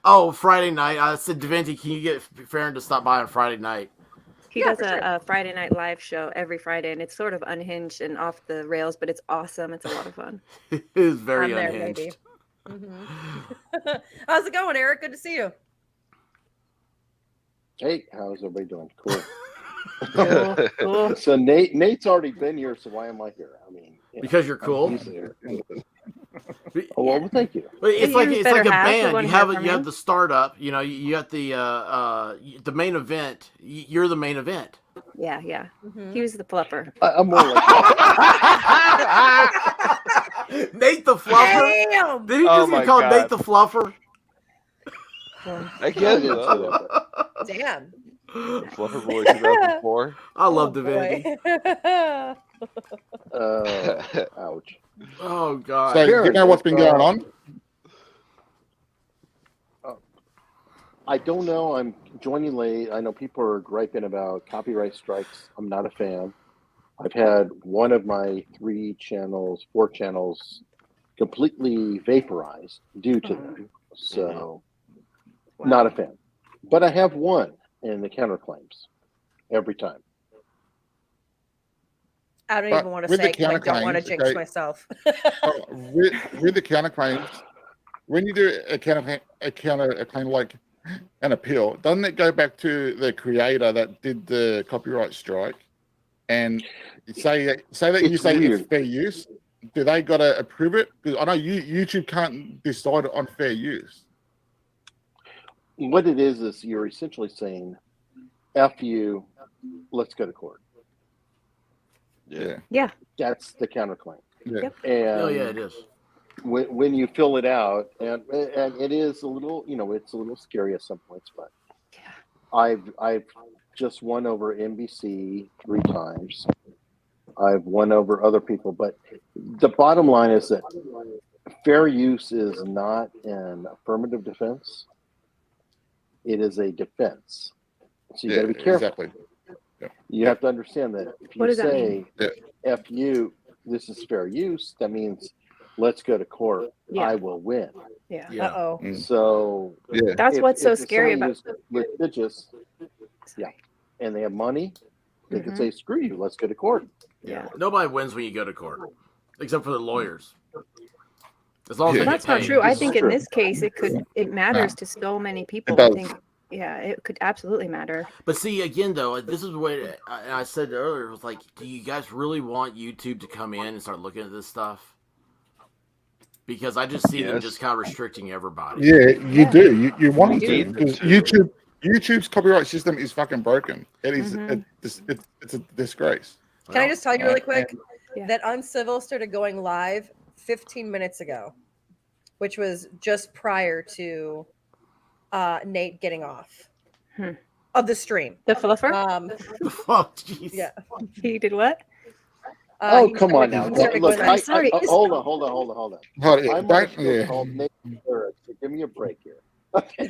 Oh, Friday night. I said, Divinity, can you get Farron to stop by on Friday night? He does a Friday night live show every Friday, and it's sort of unhinged and off the rails, but it's awesome. It's a lot of fun. It is very I'm there, unhinged. baby. How's it going, Eric? Good to see you. Hey, how's everybody doing? Cool. Cool. So Nate's already been here, so why am I here? I mean, Because you're cool. He's there. Oh well, thank you. But it's Well, like you it's like a better have, we band. wanna You hear have from you have you. the startup. You know, you got the main event. You're the main event. Yeah. He was the fluffer. I'm more like Nate the fluffer. Damn. Did he Oh just my get called God. Nate the fluffer? I guess didn't say that, but Damn. Fluffer Boy 2004. I love Oh, Divinity. boy. ouch. Oh God. So, do you know what's been going on? I don't know. I'm joining late. I know people are griping about copyright strikes. I'm not a fan. I've had one of my 4 channels, completely vaporized due to them. So, not a fan. But I have won in the counterclaims every time. I don't But even want to with the say 'cause I don't want to counterclaims, jinx okay. myself. With the counterclaims, when you do a counterclaim like an appeal, doesn't it go back to the creator that did the copyright strike? And say that you It's say weird. it's fair use, do they got to approve it? Because I know YouTube can't decide on fair use. What it is you're essentially saying, F you, let's go to court. Yeah. That's the counterclaim. Yeah. And Oh yeah, it is. when you fill it out, and it is a little, it's a little scary at some points, but I've just won over NBC 3 times. I've won over other people, but the bottom line is that fair use is not an affirmative defense. It is a defense. So you got to be careful. Exactly. Yeah. You have to understand that if What you does that say, mean? F you, this is fair use, that means let's go to court. Yeah. I will win. Yeah. Yeah. Uh-oh. So Yeah. That's what's so if scary somebody about. is litigious, and they have money, they can Mhm. say, screw you, let's go to court. Yeah. Nobody wins when you go to court, except for the lawyers. As long as Yeah. they Well, get that's not paid. true. I This is think in true. this case, it matters to so many people. does. I think, yeah, it could absolutely matter. But see, again, though, this is what I said earlier. It was like, do you guys really want YouTube to come in and start looking at this stuff? Because I just see them Yes. just kind of restricting everybody. Yeah, you do. You want We to need them because to. YouTube's copyright system is fucking broken. It is Mhm. it's a disgrace. Can I just tell you really quick Yeah. that Uncivil started going live 15 minutes ago, which was just prior to Nate getting off of the stream. The fluffer? Oh, jeez. Yeah. He did what? Oh, he come on now. started- he started Look, going live. sorry. hold on. Hold on, I'm on a don't- show yeah. called Nate Third, so give me a break here. You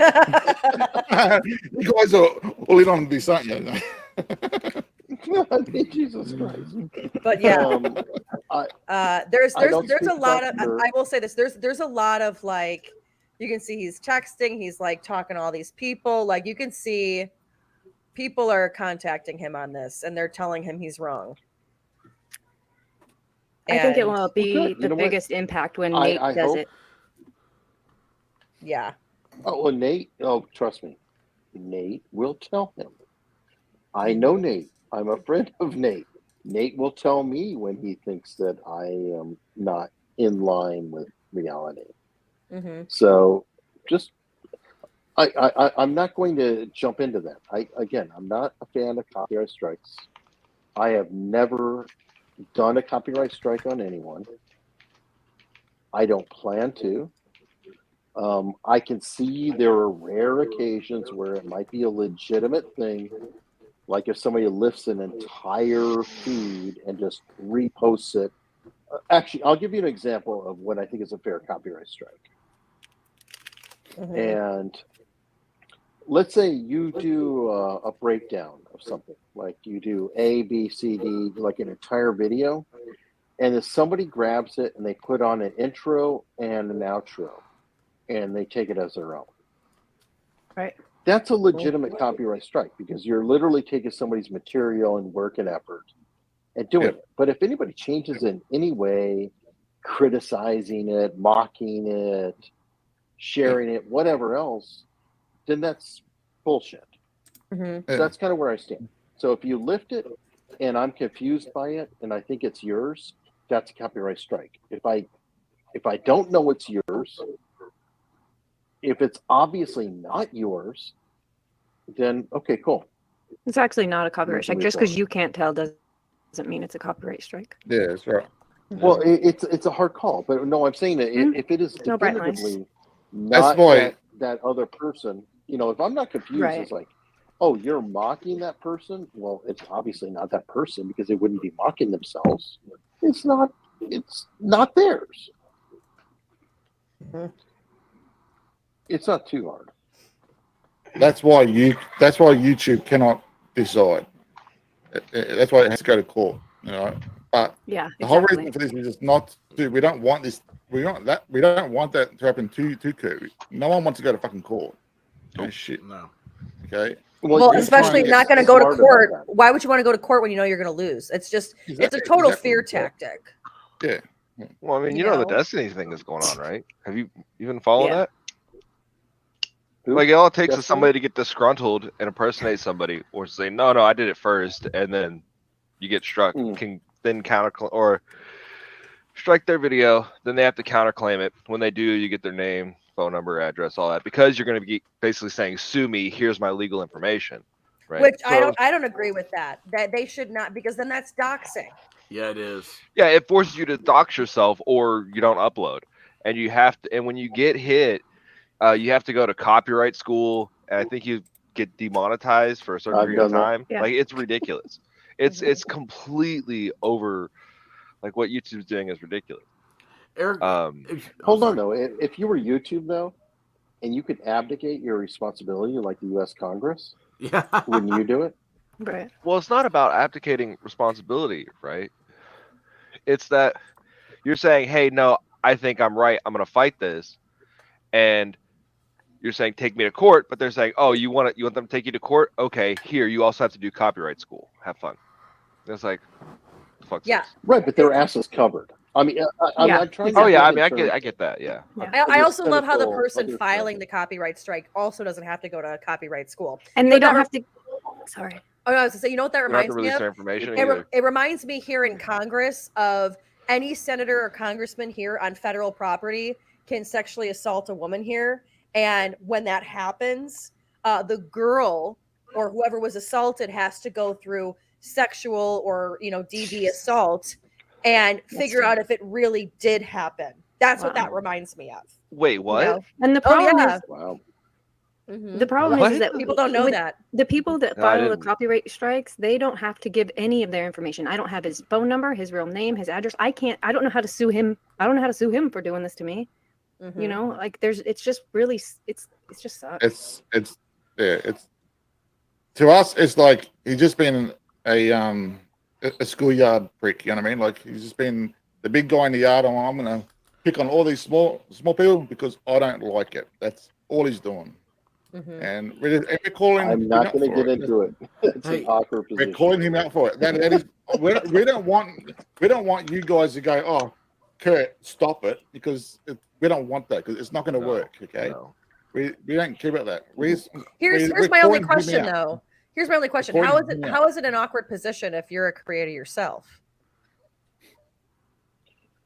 guys are all in on this, aren't you? Jesus Christ. But yeah, there's I don't a speak lot of. doctor. I will say this. There's a lot of like. You can see he's texting. He's like talking to all these people. Like you can see, people are contacting him on this, and they're telling him he's wrong. I think it And- will be good. You the know what? biggest impact when I Nate does hope- it. Yeah. Oh, well, Nate. Oh, trust me. Nate will tell him. I know Nate. I'm a friend of Nate. Nate will tell me when he thinks that I am not in line with reality. Mm-hmm. So just I'm not going to jump into that. I'm not a fan of copyright strikes. I have never done a copyright strike on anyone. I don't plan to. I can see there are rare occasions where it might be a legitimate thing, like if somebody lifts an entire feed and just reposts it. Actually, I'll give you an example of what I think is a fair copyright strike. And let's say you do a breakdown of something, like you do A, B, C, D, like an entire video, and if somebody grabs it and they put on an intro and an outro, and they take it as their own. Right. That's a legitimate copyright strike because you're literally taking somebody's material and work and effort and doing it. But if anybody changes in any way, criticizing it, mocking it, sharing it, whatever else, then that's bullshit. So that's kind of where I stand. So if you lift it and I'm confused by it and I think it's yours, that's a copyright strike. If I don't know it's yours, if it's obviously not yours, then okay, cool. It's actually not a copyright strike. Just because you can't tell doesn't mean it's a copyright strike. Yeah, that's right. Well, it's a hard call, but no, I'm saying that if it is No bright lines. definitively not that other person, if I'm not confused, it's like, oh, you're mocking that person. Well, it's obviously not that person because they wouldn't be mocking themselves. It's not theirs. It's not too hard. That's why YouTube cannot decide. That's why it has to go to court. But yeah, the whole reason for this is just not to. We don't want this. We don't want that to happen to Kirby. No one wants to go to fucking court. Shit. No. Okay. Well, especially not going to go to court. Why would you want to go to court when you know you're going to lose? It's just it's a total fear tactic. Yeah. Well, I mean, you know the Destiny thing is going on, right? Have you even followed that? Like, all it takes is somebody to get disgruntled and impersonate somebody, or say, no, I did it first, and then you get struck. Can then or strike their video, then they have to counterclaim it. When they do, you get their name, phone number, address, all that, because you're going to be basically saying, sue me, here's my legal information, right? Which I don't agree with that they should not, because then that's doxing. Yeah, it is. Yeah, it forces you to dox yourself, or you don't upload, and you have to. And when you get hit, you have to go to copyright school, and I think you get demonetized for a certain period of time. Yeah. Like, it's ridiculous. It's completely over. Like, what YouTube's doing is ridiculous. Eric, hold on though. If you were YouTube though, and you could abdicate your responsibility like the U.S. Congress, wouldn't you do it? Right. Well, it's not about abdicating responsibility, right? It's that you're saying, hey, no, I think I'm right. I'm going to fight this. And you're saying, take me to court. But they're saying, oh, you want them to take you to court? Okay, here, you also have to do copyright school. Have fun. And it's like, fuck. Yeah. Right, but their ass is covered. I mean, I'm trying to. Oh, yeah, I mean, I get that, yeah. I also love how the person filing the copyright strike also doesn't have to go to copyright school. And they don't have to. Sorry. Oh, no, I was going to say, you know what that reminds me of? It reminds me here in Congress of any senator or congressman here on federal property can sexually assault a woman here. And when that happens, the girl or whoever was assaulted has to go through sexual or, DV assault and figure out if it really did happen. That's what that reminds me of. Wait, what? And the problem is, wow. The problem is that people don't know that. The people that file the copyright strikes, they don't have to give any of their information. I don't have his phone number, his real name, his address. I don't know how to sue him. I don't know how to sue him for doing this to me. It's just really, it's just sucks. It's to us, it's like he's just been a schoolyard prick. You know what I mean? Like, he's just been the big guy in the yard. I'm gonna pick on all these small people because I don't like it. That's all he's doing. And we're calling. I'm not going to get into it. It's an awkward position. We're calling him out for it. That is, we don't want you guys to go, oh, Kurt, stop it, because we don't want that, because it's not going to work. Okay, no. we don't care about that. Here's my only question though. Here's my only question. How is it an awkward position if you're a creator yourself?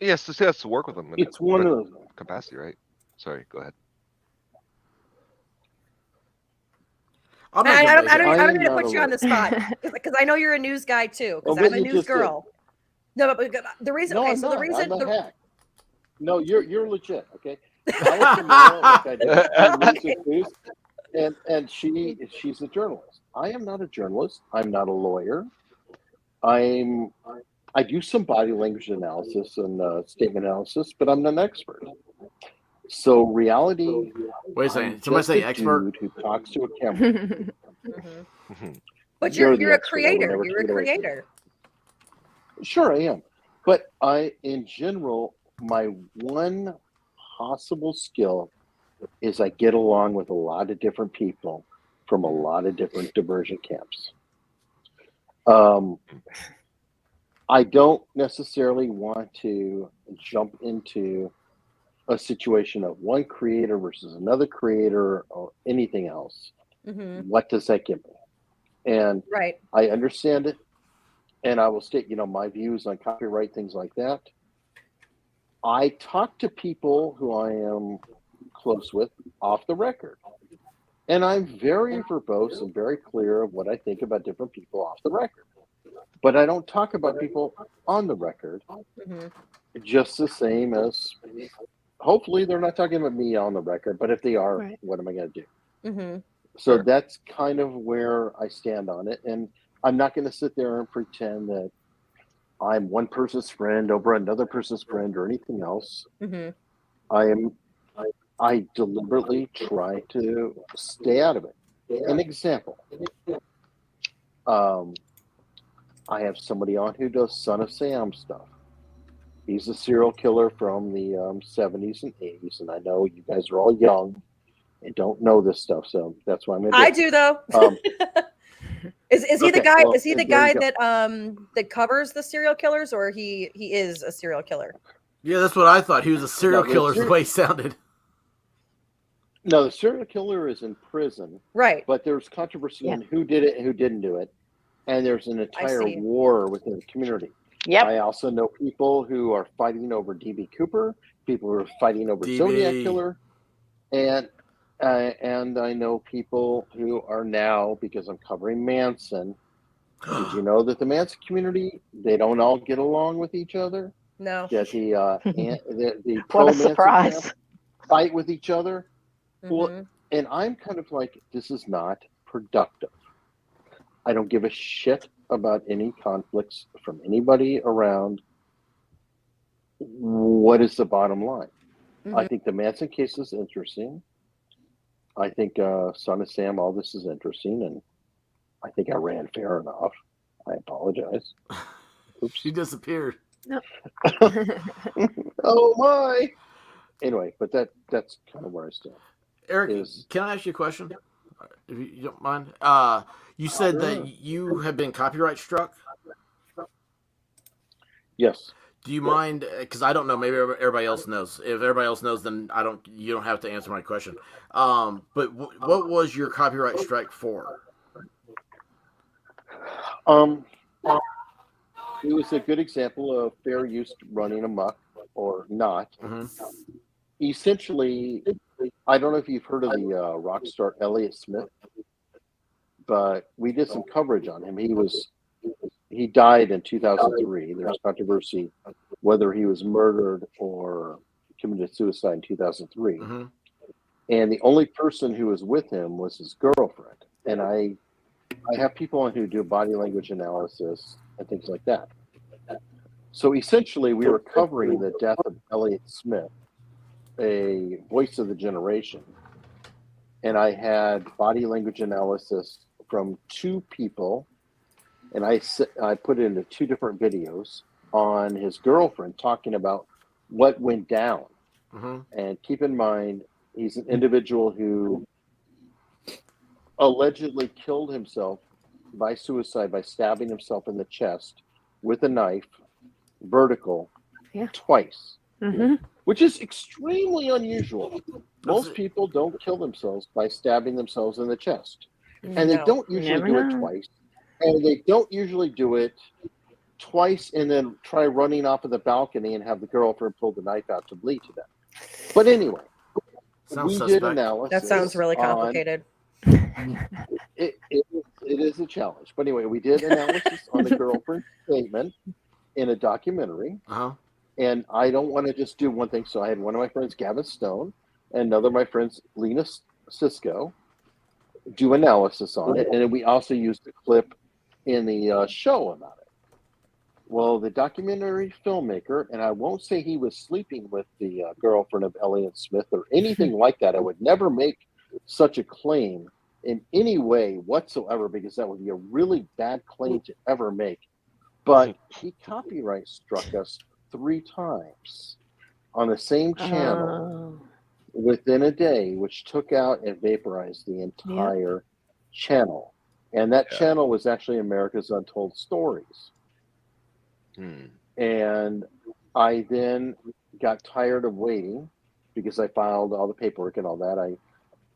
Yes, so has to work with them. It's one of those capacity, right? Sorry, go ahead. I don't mean to not put a you on the spot because I know you're a news guy too. Because I'm a news girl. No, but the reason. No, Okay, I'm so not. the reason. I'm a hack. No, you're legit. Okay. Alice Miller, like I did news, and she's a journalist. I am not a journalist. I'm not a lawyer. I do some body language analysis and statement analysis, but I'm not an expert. So reality. Wait a second. Somebody say expert. Dude who talks to a camera. But you're a expert. creator. You're a creator. Sure, I am. But in general, my one possible skill is I get along with a lot of different people from a lot of different diversion camps. I don't necessarily want to jump into a situation of one creator versus another creator or anything else. What does that give me? And right. I understand it. And I will state, my views on copyright, things like that. I talk to people who I am close with off the record. And I'm very verbose and very clear of what I think about different people off the record. But I don't talk about people on the record just the same as, hopefully they're not talking about me on the record, but if they are, what am I going to do? So that's kind of where I stand on it. And I'm not going to sit there and pretend that I'm one person's friend over another person's friend or anything else. I deliberately try to stay out of it. An example. I have somebody on who does Son of Sam stuff. He's a serial killer from the 70s and 80s, and I know you guys are all young and don't know this stuff, so that's why I'm. I do though. Is he the guy? Well, is he the guy that covers the serial killers, or he is a serial killer? Yeah, that's what I thought. He was a serial killer. The way he sounded. No, the serial killer is in prison, right? But there's controversy on who did it and who didn't do it, and there's an entire war within the community. Yep. I also know people who are fighting over DB Cooper, people who are fighting over Zodiac Killer, and I know people who are now, because I'm covering Manson. Did you know that the Manson community, they don't all get along with each other? No. That the what a surprise. Fight with each other. Well, and I'm kind of like, this is not productive. I don't give a shit about any conflicts from anybody around. What is the bottom line? I think the Manson case is interesting. I think Son of Sam, all this is interesting, and I think I ran fair enough. I apologize. Oops. She disappeared. No. Oh my! Anyway, but that's kind of where I stand. Eric, can I ask you a question? If you don't mind. You said that you have been copyright struck? Yes. Do you mind? Because I don't know. Maybe everybody else knows. If everybody else knows, then you don't have to answer my question. But what was your copyright strike for? It was a good example of fair use running amok or not. Essentially, I don't know if you've heard of the rock star Elliott Smith, but we did some coverage on him. He died in 2003. There's controversy whether he was murdered or committed suicide in 2003. And the only person who was with him was his girlfriend. And I have people on who do body language analysis and things like that. So essentially, we were covering the death of Elliott Smith, a voice of the generation. And I had body language analysis from two people, and I put it into two different videos on his girlfriend talking about what went down. And keep in mind, he's an individual who allegedly killed himself by suicide by stabbing himself in the chest with a knife, vertical, twice, which is extremely unusual. Most people don't kill themselves by stabbing themselves in the chest. And they don't usually do it twice. And they don't usually do it twice and then try running off of the balcony and have the girlfriend pull the knife out to bleed to death. But anyway, we did analysis. That sounds really complicated. It is a challenge. But anyway, we did analysis on the girlfriend statement in a documentary. And I don't want to just do one thing. So I had one of my friends, Gavin Stone, and another of my friends, Lena Cisco, do analysis on it. And then we also used a clip in the show about it. Well, the documentary filmmaker, and I won't say he was sleeping with the girlfriend of Elliot Smith or anything like that. I would never make such a claim in any way whatsoever, because that would be a really bad claim to ever make. But he copyright struck us 3 times on the same channel within a day, which took out and vaporized the entire channel. And that channel was actually America's Untold Stories. And I then got tired of waiting because I filed all the paperwork and all that.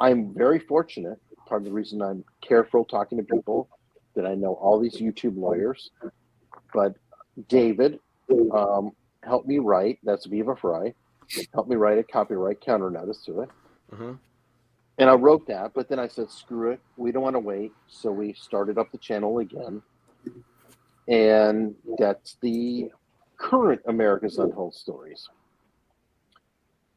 I'm very fortunate. Part of the reason I'm careful talking to people that I know all these YouTube lawyers, but David helped me write. That's Viva Fry. Helped me write a copyright counter notice to it. And I wrote that, but then I said, screw it. We don't want to wait. So we started up the channel again. And that's the current America's Untold Stories.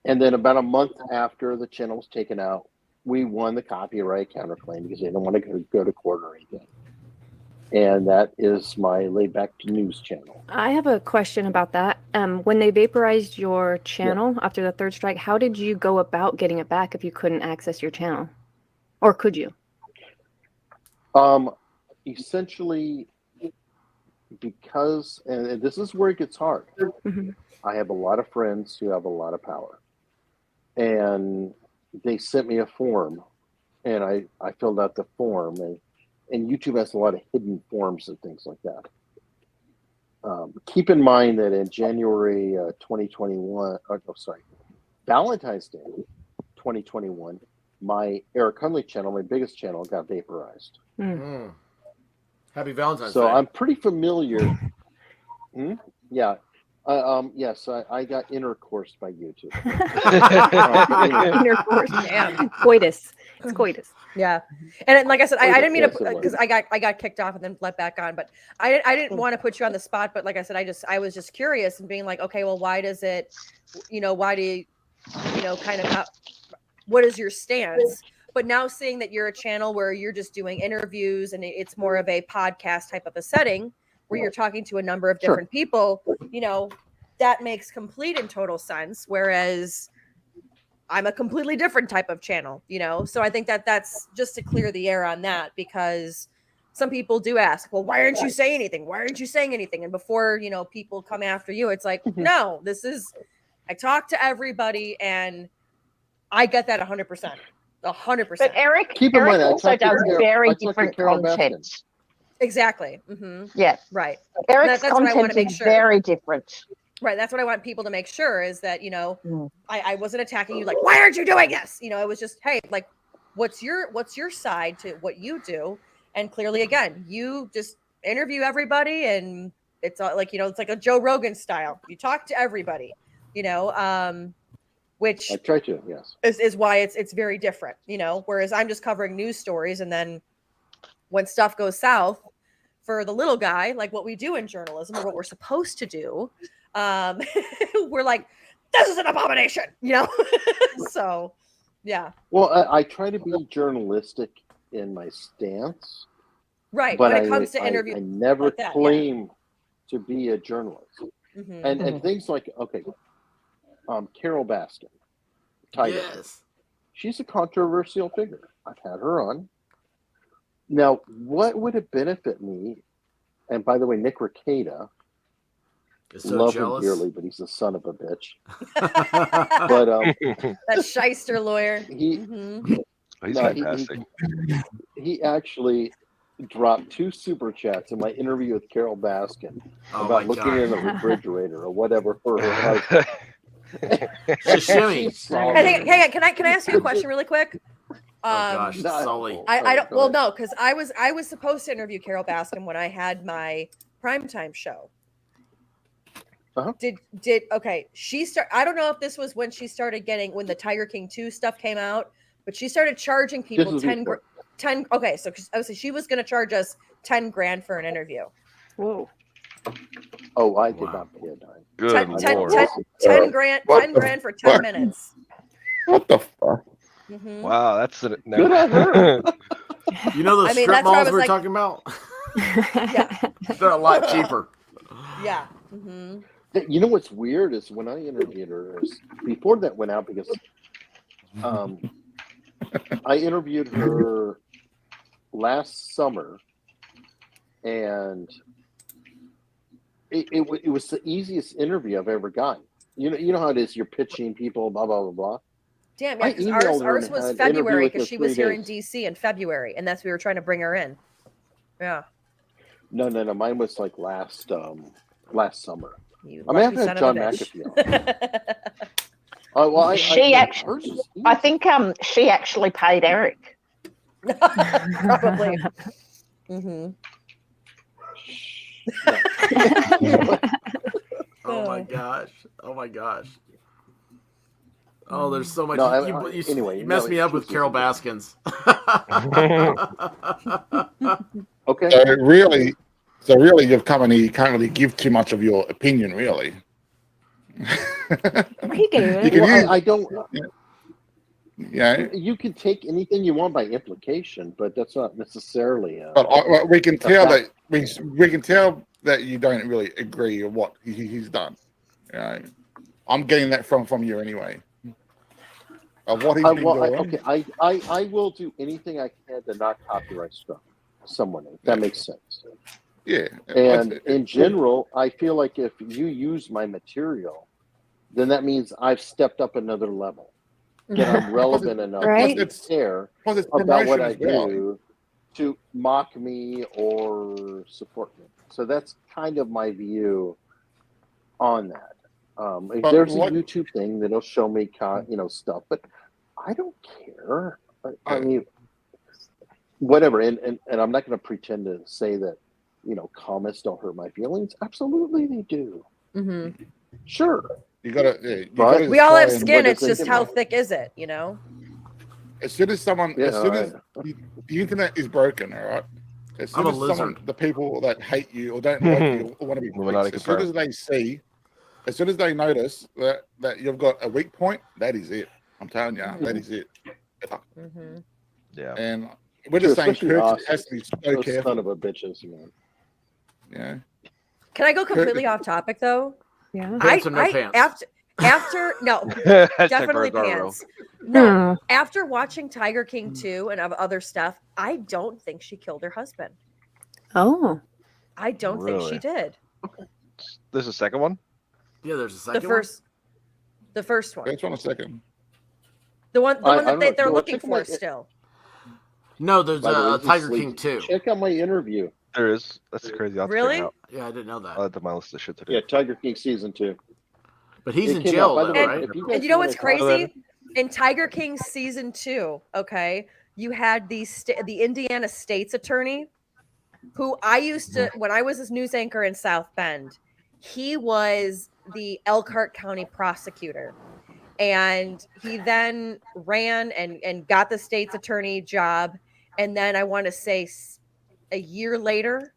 And then about a month after the channel was taken out, we won the copyright counterclaim because they didn't want to go to court or anything. And that is my Laid Back News channel. I have a question about that. When they vaporized your channel after the 3rd strike, how did you go about getting it back if you couldn't access your channel? Or could you? Essentially, because, and this is where it gets hard. I have a lot of friends who have a lot of power. And they sent me a form, and I filled out the form. And YouTube has a lot of hidden forms and things like that. Keep in mind that in January 2021, Valentine's Day 2021, my Eric Hunley channel, my biggest channel, got vaporized. Happy Valentine's Day. So I'm pretty familiar. Yeah. Yes, I got intercoursed by YouTube. Intercourse, damn. Coitus. It's coitus. Yeah, and like I said, I didn't mean to, because I got kicked off and then let back on. But I didn't want to put you on the spot. But like I said, I was just curious and being like, okay, well, why does it, why do you, kind of what is your stance? But now seeing that you're a channel where you're just doing interviews and it's more of a podcast type of a setting where you're talking to a number of different people, that makes complete and total sense. Whereas I'm a completely different type of channel, So I think that's just to clear the air on that, because some people do ask, well, why aren't you saying anything? Why aren't you saying anything? And before, people come after you, it's like, no, I talk to everybody and I get that 100%. 100%. But Eric also does very different content. Exactly. Yes. Right. Eric's that's what I want content to make is sure. very different. Right. That's what I want people to make sure is that, I wasn't attacking you like, why aren't you doing this? It was just, hey, like, what's your side to what you do? And clearly, again, you just interview everybody, and it's like, it's like a Joe Rogan style. You talk to everybody, which I try to, yes, is why it's very different, whereas I'm just covering news stories. And then when stuff goes south for the little guy, like what we do in journalism or what we're supposed to do, we're like, this is an abomination, So, yeah. Well, I try to be journalistic in my stance. Right. But when it comes to interviews, I never claim to be a journalist. And things like, okay, Carol Baskin, Tiger. Yes. She's a controversial figure. I've had her on. Now, what would it benefit me? And by the way, Nick Rekieta, so love jealous. him dearly, but he's a son of a bitch. But that shyster lawyer. He's fantastic. He actually dropped 2 super chats in my interview with Carol Baskin about looking in the refrigerator or whatever for her husband. Shimmy. Hey, can I ask you a question really quick? Sully. I don't. Well, no, because I was supposed to interview Carol Baskin when I had my primetime show. Okay? I don't know if this was when she started when the Tiger King 2 stuff came out, but she started charging people $10 10. Okay, so she was going to charge us 10 grand for an interview. Whoa. Oh, I did not pay a dime. Good 10 grand for 10 minutes. What the fuck? Mm-hmm. Wow, that's a no. Good on her. You know those strip that's where I malls was we were like- talking about? Yeah. They're a lot cheaper. Yeah. Mm-hmm. You know what's weird is when I interviewed her, before that went out, because I interviewed her last summer, and it was the easiest interview I've ever gotten. You know how it is. You're pitching people, blah blah blah blah. Damn, yeah, because ours was February because she was here in DC in February, and that's we were trying to bring her in. Yeah. No. Mine was like last summer. I'm gonna have John McAfee on. Well, I think she actually paid Eric. Probably. Mm-hmm. Oh my gosh. Oh, there's so much. No, You messed me up with Carol Baskins. Okay. So really, you've come and you can't really give too much of your opinion, really. He gave it. I don't. Yeah. You can take anything you want by implication, but that's not necessarily. But we can tell that we can tell that you don't really agree with what he's done. I'm getting that from you anyway. Of what he's been doing. Okay, I will do anything I can to not copyright someone. If that makes sense. Yeah. And in general, I feel like if you use my material, then that means I've stepped up another level. That I'm relevant enough to care about what I do to mock me or support me. So that's kind of my view on that. If there's a YouTube thing that'll show me, stuff, but I don't care. I mean, whatever. And I'm not going to pretend to say that, comments don't hurt my feelings. Absolutely, they do. Mm-hmm. Sure. You gotta. We all have skin. It's just how thick is it? As soon as the internet is broken, all right. As soon as the people that hate you or don't like you or want to be fixed, as soon as they notice that you've got a weak point, that is it. I'm telling you, that is it. Mm-hmm. Yeah. And we're just saying, Kirk has to be so careful. Son of a bitches, man. Yeah. Can I go completely off topic though? Yeah. Pants or no pants? After no, definitely pants. No, after watching Tiger King 2 and other stuff, I don't think she killed her husband. Oh. I don't think she did. There's a second one? Yeah, there's a second The first one. First one, a second. The one that they're looking for still. No, there's Tiger King 2. Check out my interview. There is. That's crazy. Really? Yeah, I didn't know that. I'll add to my list of shit to do. Yeah, Tiger King season 2. But he's in jail, though, right? And you know what's crazy? In Tiger King season 2, okay, you had the Indiana State's attorney, who I used to, when I was his news anchor in South Bend, he was the Elkhart County prosecutor. And he then ran and got the state's attorney job. And then I want to say a year later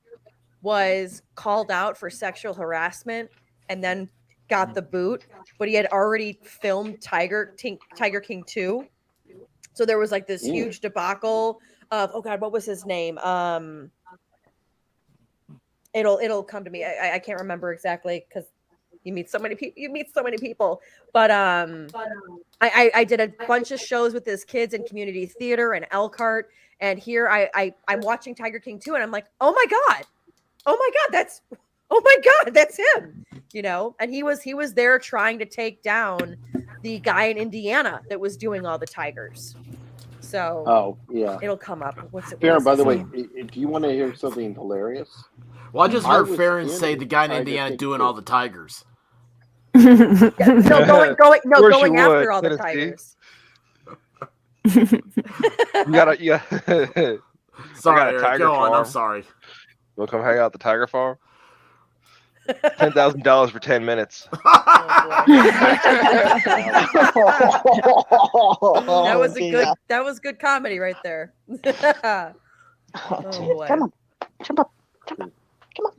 was called out for sexual harassment and then got the boot. But he had already filmed Tiger King 2. So there was like this huge debacle of, oh God, what was his name? It'll come to me. I can't remember exactly because you meet so many people. But I did a bunch of shows with his kids in community theater and Elkhart. And here I'm watching Tiger King 2 and I'm like, oh my God, that's him. And he was there trying to take down the guy in Indiana that was doing all the tigers. So it'll come up. What's it? Farron, by the way, do you want to hear something hilarious? Well, I just heard Farron say the guy in Indiana doing all the tigers. Going after all the tigers. You got Sorry, Eric, go on. I'm sorry. We'll come hang out at the tiger farm. $10,000 for 10 minutes. That was a good. That was good comedy right there. Boy. Come on, jump up, jump up, come on.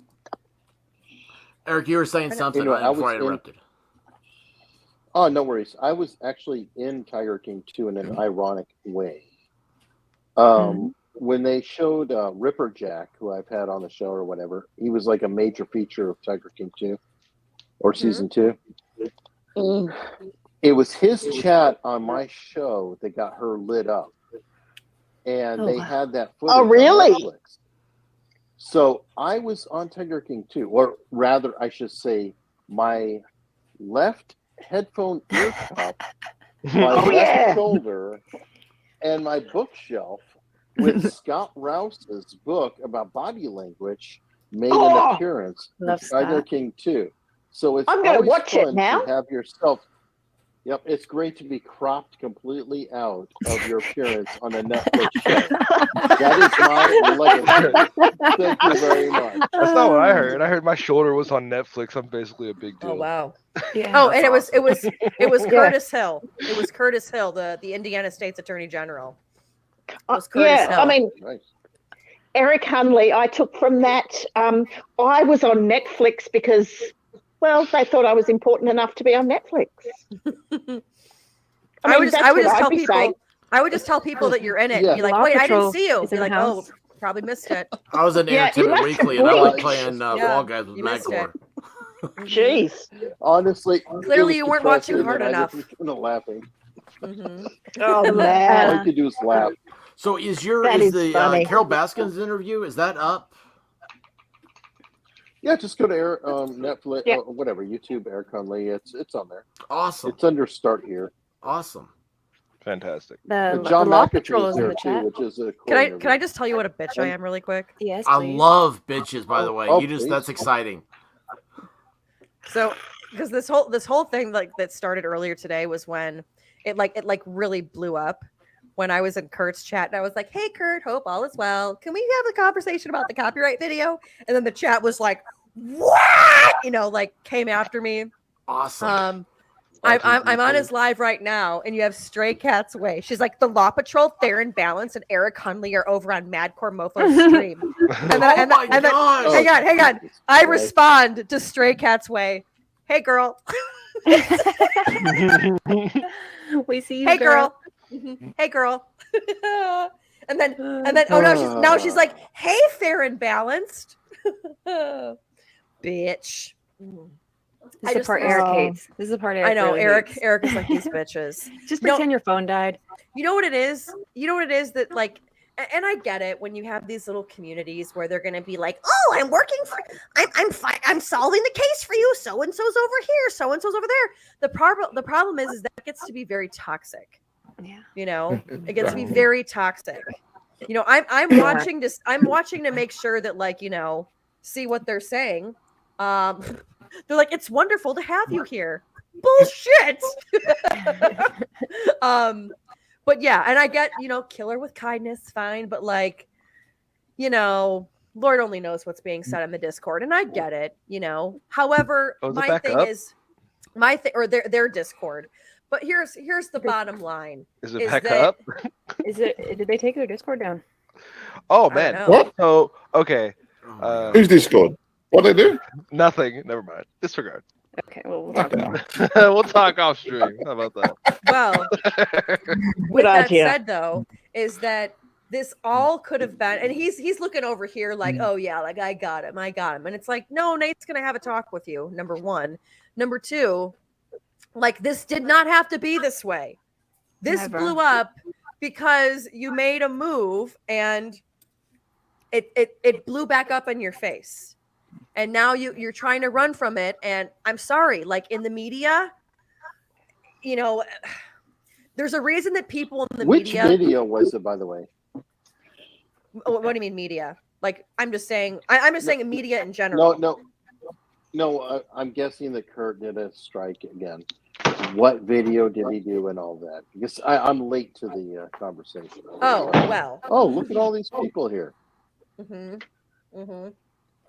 Eric, you were saying something You know, I before I was interrupted. Oh, no worries. I was actually in Tiger King 2 in an ironic way. When they showed Ripper Jack, who I've had on the show or whatever, he was like a major feature of Tiger King 2 or season 2. It was his chat on my show that got her lit up. And they had that footage on Netflix. So I was on Tiger King 2, or rather, I should say, my left headphone ear cup, my left shoulder, and my bookshelf with Scott Rouse's book about body language made an appearance in Tiger King 2. So it's I'm going to always watch it fun now. to have yourself. Yep, it's great to be cropped completely out of your appearance on a Netflix show. That is my legacy. Thank you very much. That's not what I heard. I heard my shoulder was on Netflix. I'm basically a big deal. Oh wow. Yeah. Oh, and it was Curtis Hill. It was Curtis Hill, the Indiana State's Attorney General. It was Curtis Hill. I mean, Eric Hunley, I took from that. I was on Netflix because, well, they thought I was important enough to be on Netflix. I would just tell people that you're in it and be like, wait, I didn't see you. Be like, oh, probably missed it. I was in Entertainment Weekly, and I was playing Fall Guys with Magcore. Jeez. Honestly, clearly you weren't watching hard enough. I was kind of laughing. Oh man! All you could do is laugh. So is the funny. Carol Baskins interview? Is that up? Yeah, just go to Netflix or whatever, YouTube, Eric Hunley. It's on there. Awesome. It's under Start Here. Awesome. Fantastic. The John Law McAfee Patrol is in there the too, chat. which is a cool Can interview. I just tell you what a bitch I am really quick? Yes, I please. love bitches, by the way. please. That's exciting. So, because this whole thing that started earlier today was when it really blew up when I was in Kurt's chat and I was like, "Hey Kurt, hope all is well. Can we have a conversation about the copyright video?" And then the chat was like, "What?" Came after me. Awesome. I'm on his live right now, and you have Stray Cats Way. She's like, the Law Patrol, Fair and Balance, and Eric Hunley are over on Madcore Mofo's stream. And then, hang on. I respond to Stray Cats Way. Hey, girl. We see you, Hey, girl. Hey, girl. and then, oh no, now she's like, hey, Fair and Balanced. Bitch. This is the part Eric hates. This is the part Eric I know really Eric. hates. Eric is like these bitches. Just pretend your phone died. You know what it is? That like, and I get it when you have these little communities where they're going to be like, oh, I'm working for, I'm solving the case for you. So and so's over here. So and so's over there. The problem is that it gets to be very toxic. Yeah. It gets to be very toxic. I'm watching this. I'm watching to make sure that see what they're saying. They're like, it's wonderful to have you here. Bullshit. But yeah, and I get, kill her with kindness, fine. But Lord only knows what's being said in the Discord, and I get it, However, my thing is, or their Discord. But here's the bottom line. Is it back up? Did they take their Discord down? Oh man. What? So okay. Who's Discord? What they do? Nothing. Never mind. Disregard. Okay, well, we'll talk about it. We'll talk off stream. How about that? Well, with that said, though, is that this all could have been, and he's looking over here like, oh yeah, like I got him, and it's like, no, Nate's gonna have a talk with you. Number one, number two, like this did not have to be this way. This blew up because you made a move, and it blew back up in your face. And now you're trying to run from it. And I'm sorry, like in the media, there's a reason that people in the media. Which video was it, by the way? What do you mean media? Like, I'm just saying, I'm just saying media in general. No. I'm guessing that Kurt did a strike again. What video did he do and all that? Because I'm late to the conversation. Oh, well. Oh, look at all these people here. Mm-hmm. Mm-hmm.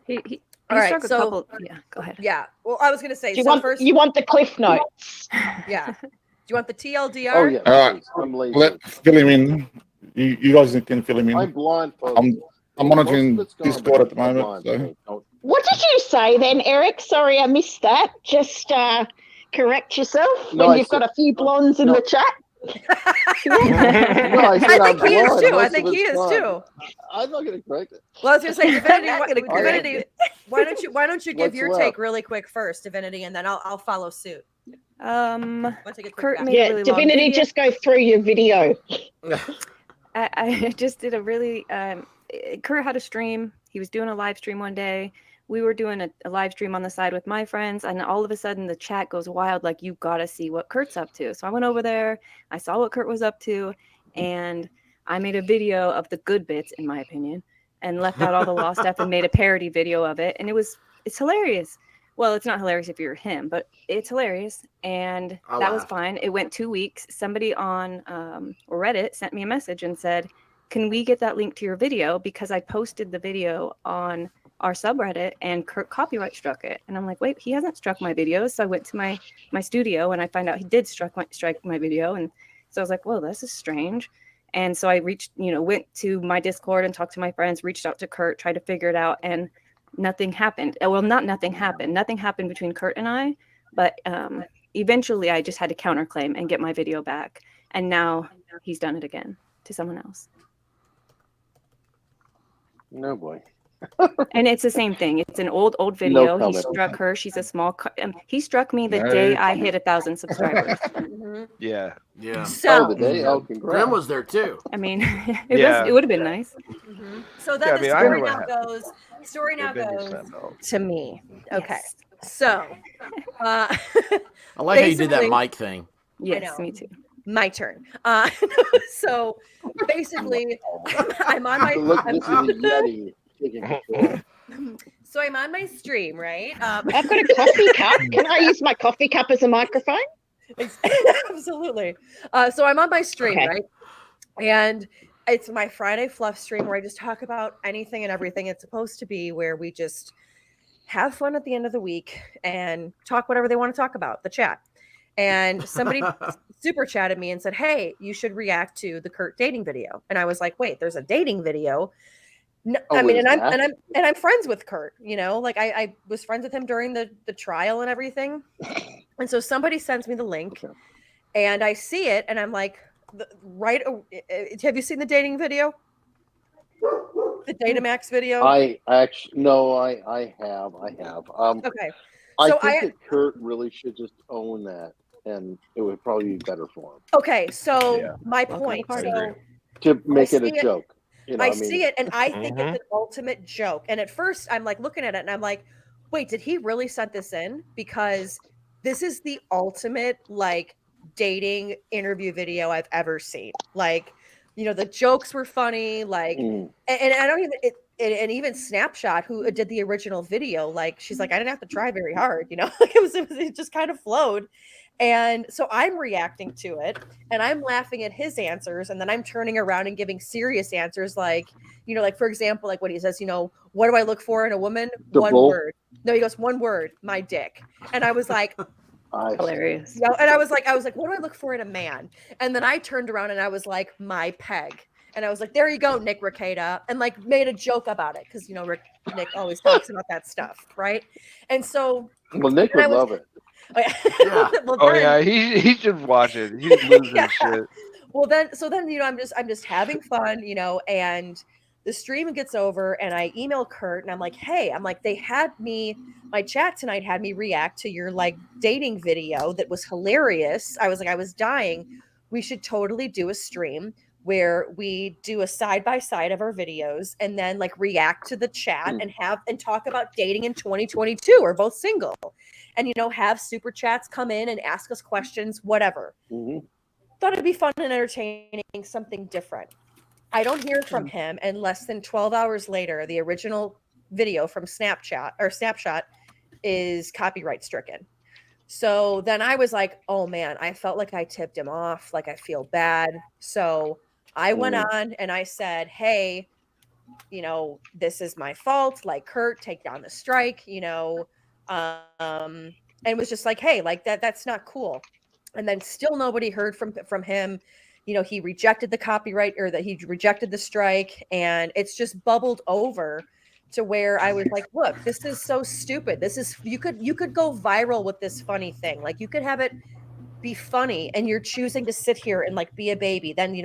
He All right, struck a so couple. Yeah, go ahead. yeah. Well, I was gonna say. Do you So want first, you want the cliff notes? yeah. Do you want the TLDR? Oh yeah, All right, please. I'm lazy. let fill him in. You guys can fill him in. I'm blind, folks. I'm Most monitoring of it's gone, Discord at the but I'm moment. blind, So. so don't. What did you say then, Eric? Sorry, I missed that. Just correct yourself No, when I you've got said a few blondes in no. the chat. No, I said I I'm think he is blind. too. I Most think of he it's is gone. too. I'm not going to correct it. Well, I was gonna say, Divinity. I'm not gonna correct Divinity. it. Why don't you give What's your left? take really quick first, Divinity, and then I'll follow suit. Um, Once I get Kurt feedback. made a Yeah, really long Divinity, video. just go through your video. I just did a really Kurt had a stream. He was doing a live stream one day. We were doing a live stream on the side with my friends, and all of a sudden the chat goes wild, like, you gotta see what Kurt's up to. So I went over there, I saw what Kurt was up to, and I made a video of the good bits, in my opinion, and left out all the lost stuff and made a parody video of it. And it's hilarious. Well, it's not hilarious if you're him, but it's hilarious. And that was fine. It went 2 weeks. Somebody on Reddit sent me a message and said, can we get that link to your video? Because I posted the video on our subreddit and Kurt copyright struck it. And I'm like, wait, he hasn't struck my videos. So I went to my studio and I find out he did strike my video. And so I was like, whoa, this is strange. And so I went to my Discord and talked to my friends, reached out to Kurt, tried to figure it out, and nothing happened. Well, nothing happened. Nothing happened between Kurt and I, but eventually I just had to counterclaim and get my video back. And now he's done it again to someone else. No boy. And it's the same thing. It's an old video. No He comment. struck her. She's a small. He struck me the No. day I hit 1,000 subscribers. Yeah. Yeah. So, Oh, the day. Oh, congrats. Grim was there too. I mean, Yeah. it would have been nice. so then Yeah, I the mean, I story know now what goes. Story now Been goes yourself, though. to me. Okay. Yes. So, I like how you did that basically- mic thing. Yes, know. me too. my turn. So basically, I'm on my. Look, I'm this is a on- Yeti taking control. So I'm on my stream, right? I've got a coffee cup. Can I use my coffee cup as a microphone? Absolutely. So I'm on my stream, Okay. right? And it's my Friday fluff stream where I just talk about anything and everything. It's supposed to be where we just have fun at the end of the week and talk whatever they want to talk about, the chat. And somebody super chatted me and said, "Hey, you should react to the Kurt dating video." And I was like, "Wait, there's a dating video?" No, Oh, I mean, is and that? I'm friends with Kurt, like I was friends with him during the trial and everything. And so somebody sends me the link and I see it and I'm like, have you seen the dating video? The Datamax video? I actually no, I have. Okay. I So think that Kurt really should just own that, and it would probably be better for him Okay, so Yeah. my Welcome to point. the party. So to make it see a it. joke. I see it and I think Mhm. it's an ultimate joke. And at first I'm like looking at it and I'm like, wait, did he really send this in? Because this is the ultimate like dating interview video I've ever seen. Like, the jokes were funny, like, Mm. and I don't even and even Snapshot, who did the original video, like she's like, I didn't have to try very hard, like it just kind of flowed. And so I'm reacting to it and I'm laughing at his answers. And then I'm turning around and giving serious answers. Like, like for example, like when he says, what do I look for in a woman? The One bull? word. No, he goes, one word, my dick. And I was like, Hilarious. and I was like, what do I look for in a man? And then I turned around and I was like, my peg. And I was like, there you go, Nick Ricada. And like made a joke about it. Cause Nick always talks about that stuff. Right. And so Well, Nick and I would was- love it. Yeah. well, Oh then- yeah, he should watch it. He's losing Yeah. shit. Well, then I'm just having fun, and the stream gets over and I email Kurt and I'm like, hey, my chat tonight had me react to your like dating video that was hilarious. I was like, I was dying. We should totally do a stream where we do a side by side of our videos and then like react to the chat and talk about dating in 2022. We're both single and, have super chats come in and ask us questions, whatever. Mhm. Thought it'd be fun and entertaining, something different. I don't hear from him, and less than 12 hours later, the original video from Snapshot is copyright stricken. So then I was like, oh man, I felt like I tipped him off, like I feel bad. So I went on and I said, hey, this is my fault, like Kurt, take down the strike, and it was just like, hey, like that's not cool. And then still nobody heard from him. He rejected the copyright, or that he rejected the strike, and it's just bubbled over to where I was like, look, this is so stupid. You could go viral with this funny thing. Like, you could have it be funny, and you're choosing to sit here and like be a baby. Then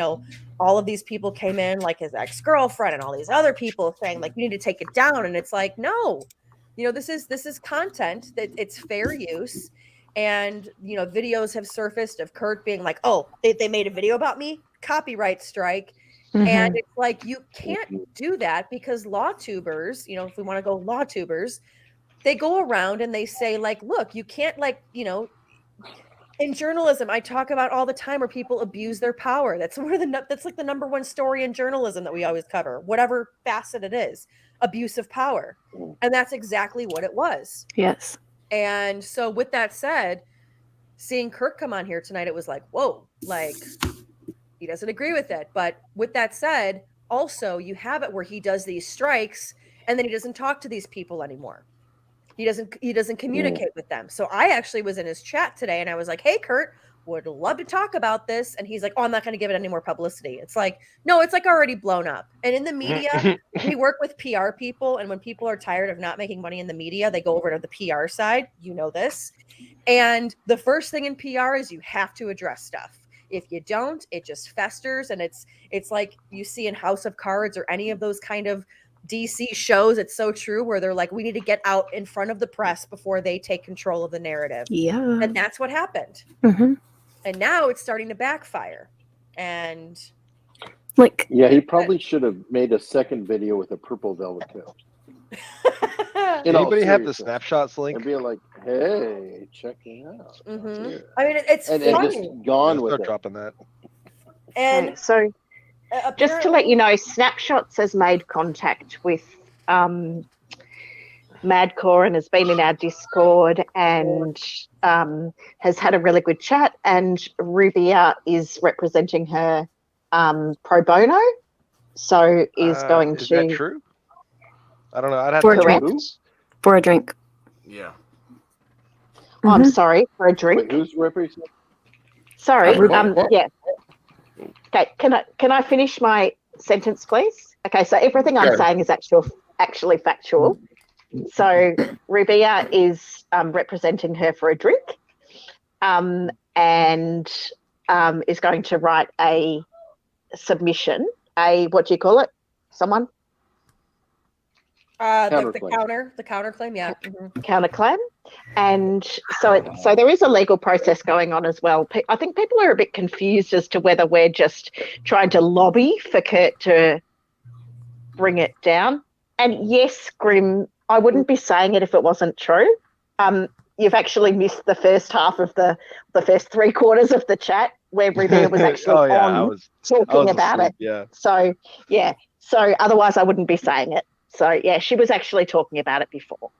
all of these people came in, like his ex-girlfriend and all these other people, saying like, you need to take it down. And it's like, no, this is content that it's fair use. And videos have surfaced of Kurt being like, oh, they made a video about me, copyright strike. And it's like, you can't do that, because law tubers, if we want to go law tubers, they go around and they say like, look, you can't, like, in journalism, I talk about all the time where people abuse their power. That's like the number one story in journalism that we always cover, whatever facet it is, abuse of power. And that's exactly what it was. Yes. And so with that said, seeing Kurt come on here tonight, it was like, whoa, like, he doesn't agree with it. But with that said, also you have it where he does these strikes and then he doesn't talk to these people anymore. He doesn't communicate with them. So I actually was in his chat today and I was like, hey, Kurt, would love to talk about this. And he's like, oh, I'm not going to give it any more publicity. It's like, no, it's like already blown up. And in the media, we work with PR people. And when people are tired of not making money in the media, they go over to the PR side. You know this. And the first thing in PR is you have to address stuff. If you don't, it just festers. And it's like you see in House of Cards or any of those kind of DC shows. It's so true, where they're like, we need to get out in front of the press before they take control of the narrative. Yeah. And that's what happened. And now it's starting to backfire. And like, yeah, he probably should have made a second video with a purple velvet coat. Anybody have the snapshots link? And be like, hey, check it out. I mean, it's and funny. just gone with it. Dropping that. And so just to let you know, Snapshots has made contact with Madcore and has been in our Discord and has had a really good chat. And Rubia is representing her pro bono. So is going is to. that true? I don't know. I'd have For to a drink. For a drink. Yeah. Oh, I'm sorry, for a drink. Wait, who's representing? Sorry. Yeah. Okay. Can I finish my sentence, please? Okay. So everything I'm saying is actually factual. So Rubia is representing her for a drink, and is going to write a submission. What do you call it? Someone? The counterclaim, yeah. Counterclaim. And so there is a legal process going on as well. I think people are a bit confused as to whether we're just trying to lobby for Kurt to bring it down. And yes, Grim, I wouldn't be saying it if it wasn't true. You've actually missed the first half of the first 3/4 of the chat where Rubia was actually talking about asleep, it. Yeah. So, yeah. So otherwise I wouldn't be saying it. So, yeah, she was actually talking about it before.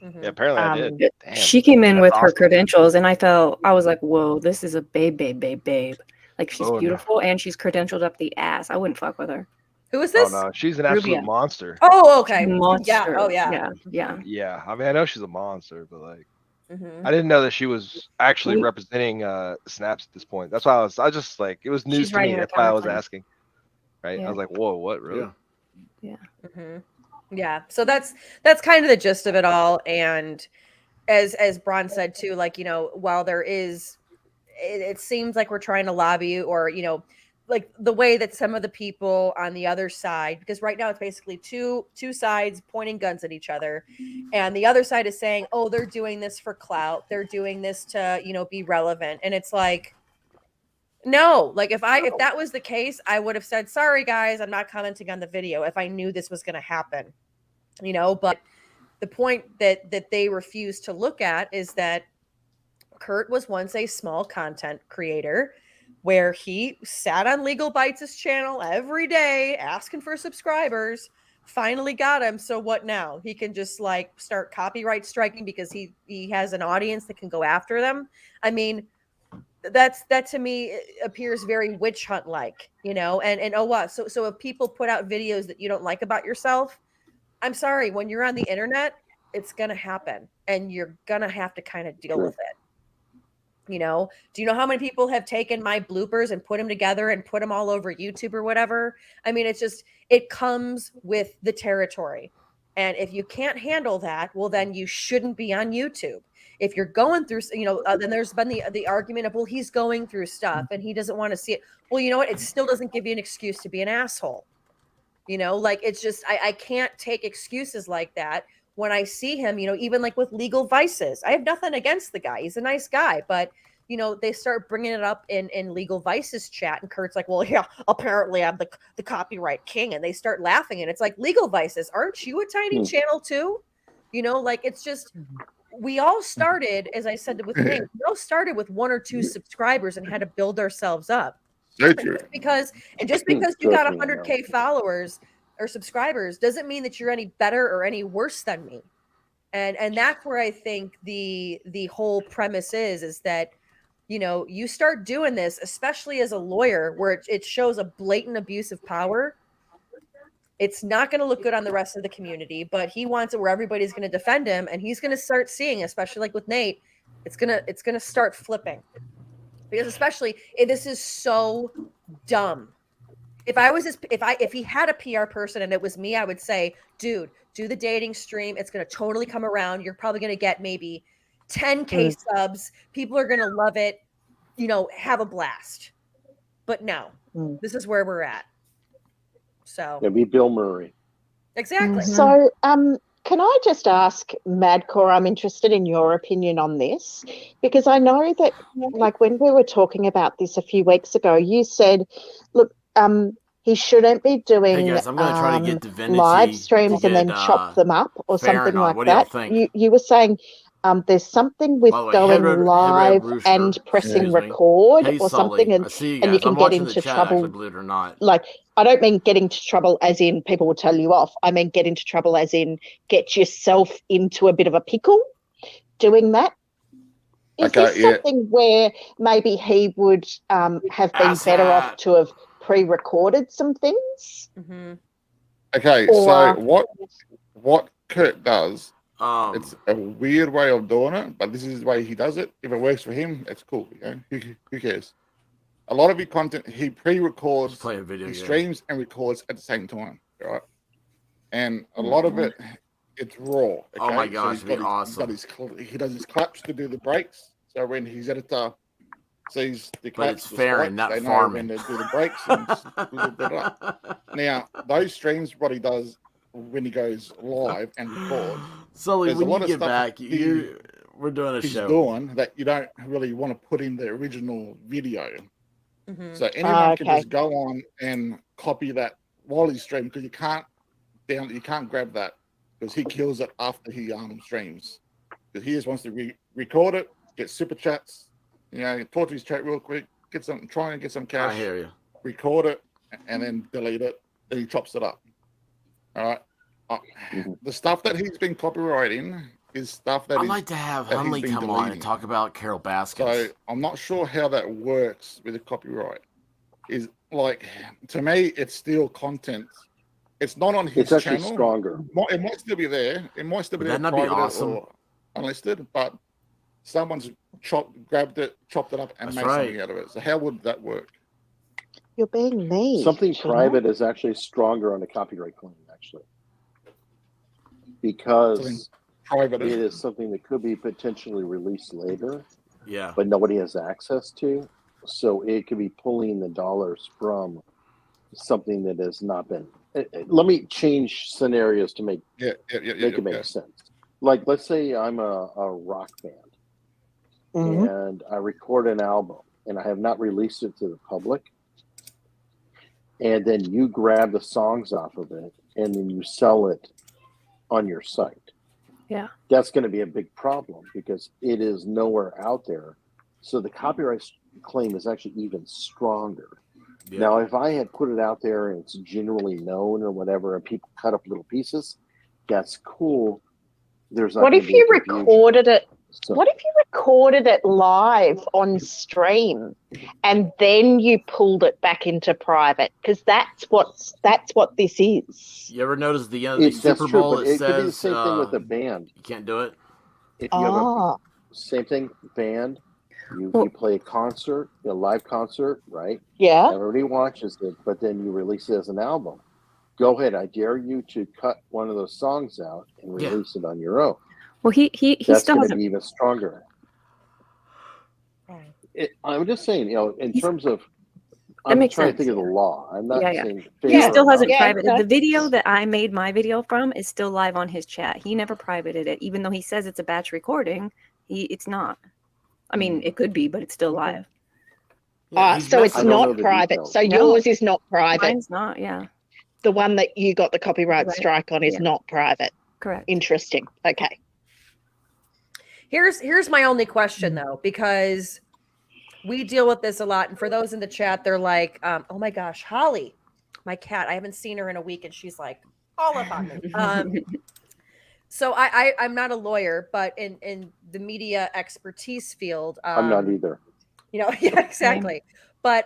Yeah, apparently I did. Damn. She came in with her awesome. credentials, and I was like, whoa, this is a babe. Like, she's beautiful, and she's credentialed up the ass. I wouldn't fuck with her. Who is this? Oh, no, she's an absolute Rubia. monster. Oh, okay. Monster. Yeah. Oh, yeah. Yeah. I mean, I know she's a monster, but like, I didn't know that she was actually representing Snaps at this point. That's why I was just like, it was news to me. That's why I was asking. Right? Yeah. I was like, whoa, what, really? Yeah. Yeah. So that's kind of the gist of it all. And as Bron said too, like, while there is, it seems like we're trying to lobby, or, like the way that some of the people on the other side, because right now it's basically two sides pointing guns at each other, and the other side is saying, oh, they're doing this for clout, they're doing this to be relevant. And it's like, no, like if that was the case, I would have said, sorry guys, I'm not commenting on the video if I knew this was going to happen, but the point that they refuse to look at is that Kurt was once a small content creator where he sat on Legal Bites' channel every day asking for subscribers, finally got him. So what now? He can just like start copyright striking because he has an audience that can go after them. I mean, that to me appears very witch hunt like, you know. And oh what? So if people put out videos that you don't like about yourself, I'm sorry, when you're on the internet, it's gonna happen, and you're gonna have to kind of deal with it. You know, do you know how many people have taken my bloopers and put them together and put them all over YouTube or whatever? I mean, it comes with the territory. And if you can't handle that, well, then you shouldn't be on YouTube. If you're going through, you know, then there's been the argument of, well, he's going through stuff and he doesn't want to see it. Well, you know what? It still doesn't give you an excuse to be an asshole. You know, like it's just, I can't take excuses like that when I see him, you know, even like with Legal Vices. I have nothing against the guy. He's a nice guy, but you know, they start bringing it up in Legal Vices chat, and Kurt's like, well, yeah, apparently I'm the copyright king, and they start laughing, and it's like, Legal Vices, aren't you a tiny channel too? You know, like it's just, we all started, as I said with Nate, we all started with 1 or 2 subscribers and had to build ourselves up. So true. Just because you got 100K followers or subscribers doesn't mean that you're any better or any worse than me. And that's where I think the whole premise is that, you know, you start doing this, especially as a lawyer, where it shows a blatant abuse of power. It's not going to look good on the rest of the community, but he wants it where everybody's going to defend him, and he's going to start seeing, especially like with Nate, it's going to start flipping. Because especially this is so dumb. If he had a PR person and it was me, I would say, dude, do the dating stream. It's going to totally come around. You're probably going to get maybe 10K subs. People are going to love it. You know, have a blast. But no, this is where we're at. So yeah, be Bill Murray. Exactly. So, can I just ask, Madcore, I'm interested in your opinion on this, because I know that, like, when we were talking about this a few weeks ago, you said, look, he shouldn't be doing Hey guys, I'm going to try to get Divinity live streams and then chop them up or something like that. You were saying there's something with going live and pressing record or something, and you can get into trouble. Actually, believe it or not. Like, I don't mean get into trouble as in people will tell you off. I mean get into trouble as in get yourself into a bit of a pickle doing that. Is this something where maybe he would have been better off to have pre-recorded some things? Okay, so what Kurt does, it's a weird way of doing it, but this is the way he does it. If it works for him, it's cool. You know? Who cares? A lot of his content, he pre-records, he streams and records at the same time, right? And a lot of it, it's raw. Okay? Oh my gosh, so it'd be awesome. He does his claps to do the breaks. So when his editor sees the claps, it's fair and not they know farming. when to do the breaks. And now, those streams, what he does when he goes live and records. Sully, when you get back, we're doing a show. Doing that you don't really want to put in the original video. So anyone can just go on and copy that while he's streaming, because you can't grab that, because he kills it after he streams. Because he just wants to record it, get super chats, you know, talk to his chat real quick, try and get some cash. I hear you. Record it and then delete it. Then he chops it up. All right. The stuff that he's been copywriting is stuff that I'd like to have Hunley come on and talk about Carol Baskins. So I'm not sure how that works with the copyright. Is like, to me, it's still content. It's not on his channel. It's actually stronger. It might still be there. It might still be there. That'd be awesome. Or unlisted, but someone's grabbed it, chopped it up, and made something out of it. So how would that work? You're being mean. Something private is actually stronger on a copyright claim, actually, because it is something that could be potentially released later, but nobody has access to. So it could be pulling the dollars from something that has not been. Let me change scenarios to make it make sense. Like, let's say I'm a rock band, and I record an album, and I have not released it to the public, and then you grab the songs off of it, and then you sell it on your site. Yeah, that's going to be a big problem because it is nowhere out there. So the copyright claim is actually even stronger. Yeah. Now, if I had put it out there and it's generally known or whatever, and people cut up little pieces, that's cool. There's not what if you recorded it So what if you recorded it live on stream and then you pulled it back into private? Because that's what this is. You ever notice the end of the that's Super true, Bowl? but It it could be the says same thing with a band. you can't do it. If you have a Ah, same thing band, you Well- play a concert, a live concert, right? yeah. Everybody watches it, but then you release it as an album. Go ahead, I dare you to cut one of those songs out and Yeah. release it on your own. Well, he That's still going to hasn't. be even stronger. I'm just saying, in terms of, I'm makes trying sense, to think of the law. I'm not Yeah. saying He fair still or hasn't not. privated no. the video that I made my video from is still live on his chat. He never privated it, even though he says it's a batch recording. It's not. I mean, it could be, but it's still live. Yeah, he's So it's I don't know not the private. details. So No. yours is not private. Mine's not. Yeah, The one that you got the copyright Right. strike on is Yeah. not private. correct. Interesting. Okay. Here's my only question though, because we deal with this a lot. And for those in the chat, they're like, oh my gosh, Holly, my cat, I haven't seen her in a week and she's like all up on me. So I'm not a lawyer, but in the media expertise field, I'm not either. yeah, exactly. But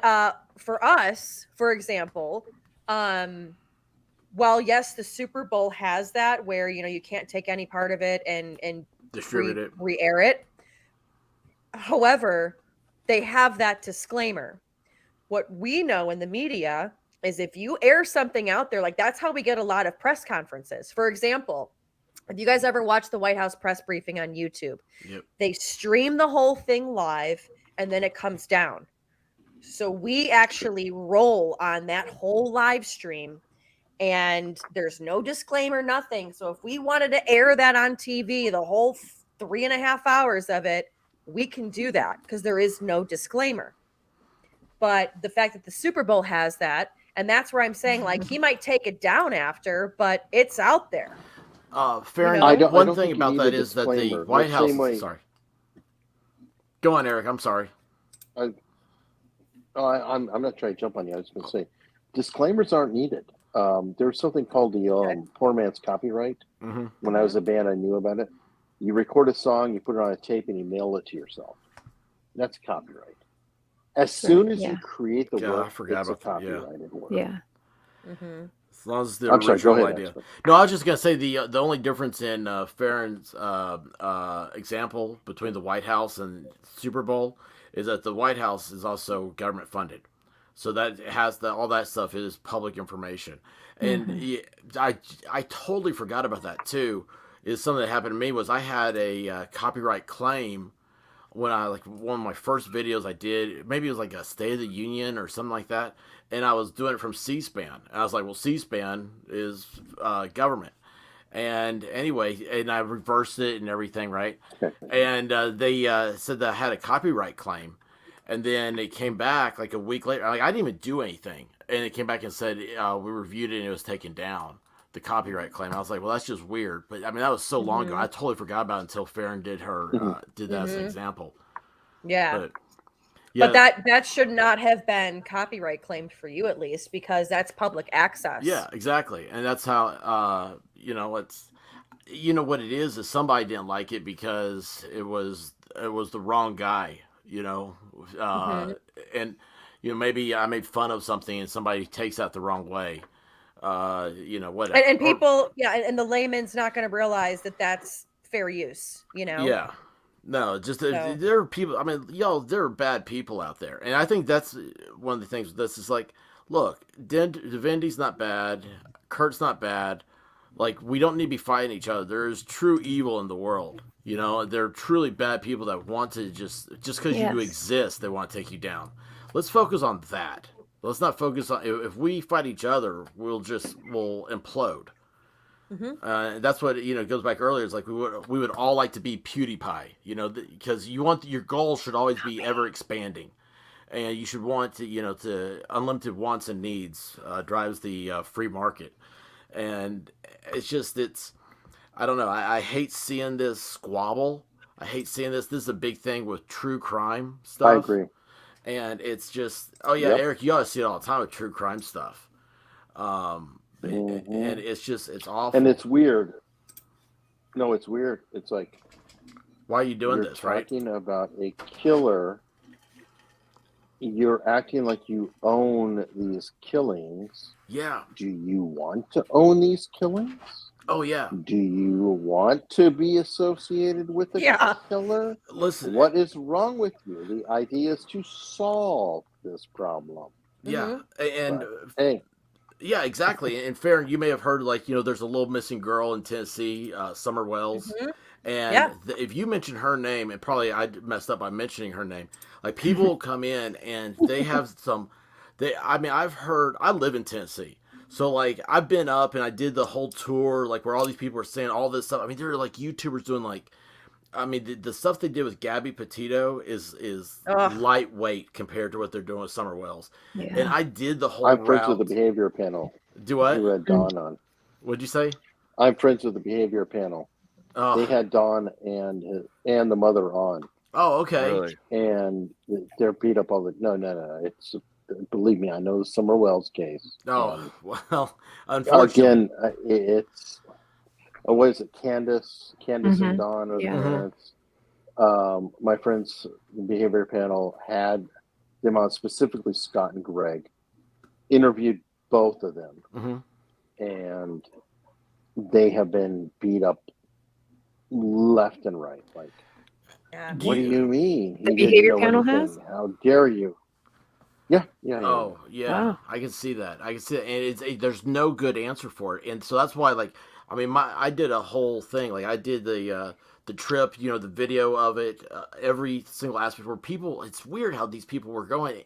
for us, for example, while yes, the Super Bowl has that where you can't take any part of it and distribute it. re-air it. However, they have that disclaimer. What we know in the media is if you air something out there, like that's how we get a lot of press conferences. For example, if you guys ever watch the White House press briefing on YouTube, they stream the whole thing live and then it comes down. So we actually roll on that whole live stream and there's no disclaimer, nothing. So if we wanted to air that on TV, the whole 3.5 hours of it, we can do that because there is no disclaimer. But the fact that the Super Bowl has that, and that's where I'm saying, like, he might take it down after, but it's out there. Fair know? enough. I One don't thing think you about need that a is that the disclaimer. White The House. same way- Sorry. Go on, Eric. I'm sorry. I'm not trying to jump on you. I was going to say, disclaimers aren't needed. There's something called the poor man's copyright. Mm-hmm. When I was a band, I knew about it. You record a song, you put it on a tape, and you mail it to yourself. That's copyright. As soon as you create the work, I forgot it's a about that. Yeah. copyrighted work. Yeah. As long as it's the I'm sorry, go original ahead, idea. Aspen. No, I was just gonna say the only difference in Farron's example between the White House and Super Bowl is that the White House is also government funded, so that has all that stuff is public information. And I totally forgot about that too. Is something that happened to me was I had a copyright claim when one of my first videos I did, maybe it was like a State of the Union or something like that, and I was doing it from C-SPAN. And I was like, well, C-SPAN is government. And anyway, and I reversed it and everything, right? And they said that I had a copyright claim. And then it came back like a week later. Like, I didn't even do anything. And it came back and said, we reviewed it and it was taken down, the copyright claim. I was like, well, that's just weird. But I mean, that was so long ago. I totally forgot about it until Farron did did that as an example. Yeah. But that should not have been copyright claimed for you, at least, because that's public access. Yeah, exactly. And that's how, it's, what it is somebody didn't like it because it was the wrong guy, and, maybe I made fun of something and somebody takes that the wrong way, whatever. And people, and the layman's not going to realize that that's fair use, Yeah. No, just there are people. I mean, there are bad people out there, and I think that's one of the things with this is like, look, Divindi's not bad, Kurt's not bad. Like, we don't need to be fighting each other. There is true evil in the world. There are truly bad people that want to just because you exist, they want to take you down. Let's focus on that. Let's not focus on if we fight each other, we'll implode. That's what goes back earlier. It's like we would all like to be PewDiePie, because your goal should always be ever expanding, and you should want to unlimited wants and needs drives the free market, and it's I don't know. I hate seeing this squabble. I hate seeing this. This is a big thing with true crime stuff. I agree. And it's just Eric, you ought to see it all the time with true crime stuff. And it's awful. And it's weird. No, it's weird. It's like Why are you doing You're this, right? talking about a killer. You're acting like you own these killings. Yeah. Do you want to own these killings? Oh yeah. Do you want to be associated with a killer? Listen. What is wrong with you? The idea is to solve this problem. Yeah, and But, hey. Yeah, exactly. And Farron, you may have heard, like, there's a little missing girl in Tennessee, Summer Wells. And if you mention her name, and probably I messed up by mentioning her name, like, people will come in and they have I live in Tennessee. So, like, I've been up and I did the whole tour, like, where all these people are saying all this stuff. I mean, there are, like, YouTubers doing, like, the stuff they did with Gabby Petito is lightweight compared to what they're doing with Summer Wells. Yeah. And I did the whole I'm friends with the behavior panel. Do what? You had Dawn on. What'd you say? I'm friends with the behavior panel. Oh. They had Dawn and the mother on. Oh, okay. Really? And they're beat up all the. No. It's, believe me, I know the Summer Wells case. Oh, well, unfortunately. Again, it's. What is it? Candace and Dawn are the parents. My friends, the behavior panel, had them on, specifically Scott and Greg, interviewed both of them, and they have been beat up left and right. Like, what do you mean? The behavior panel has? How dare you? Yeah. Oh, yeah. Wow. I can see that. And there's no good answer for it, and so that's why, like, I mean, I did a whole thing. Like, I did the trip, the video of it, every single aspect where people. It's weird how these people were going.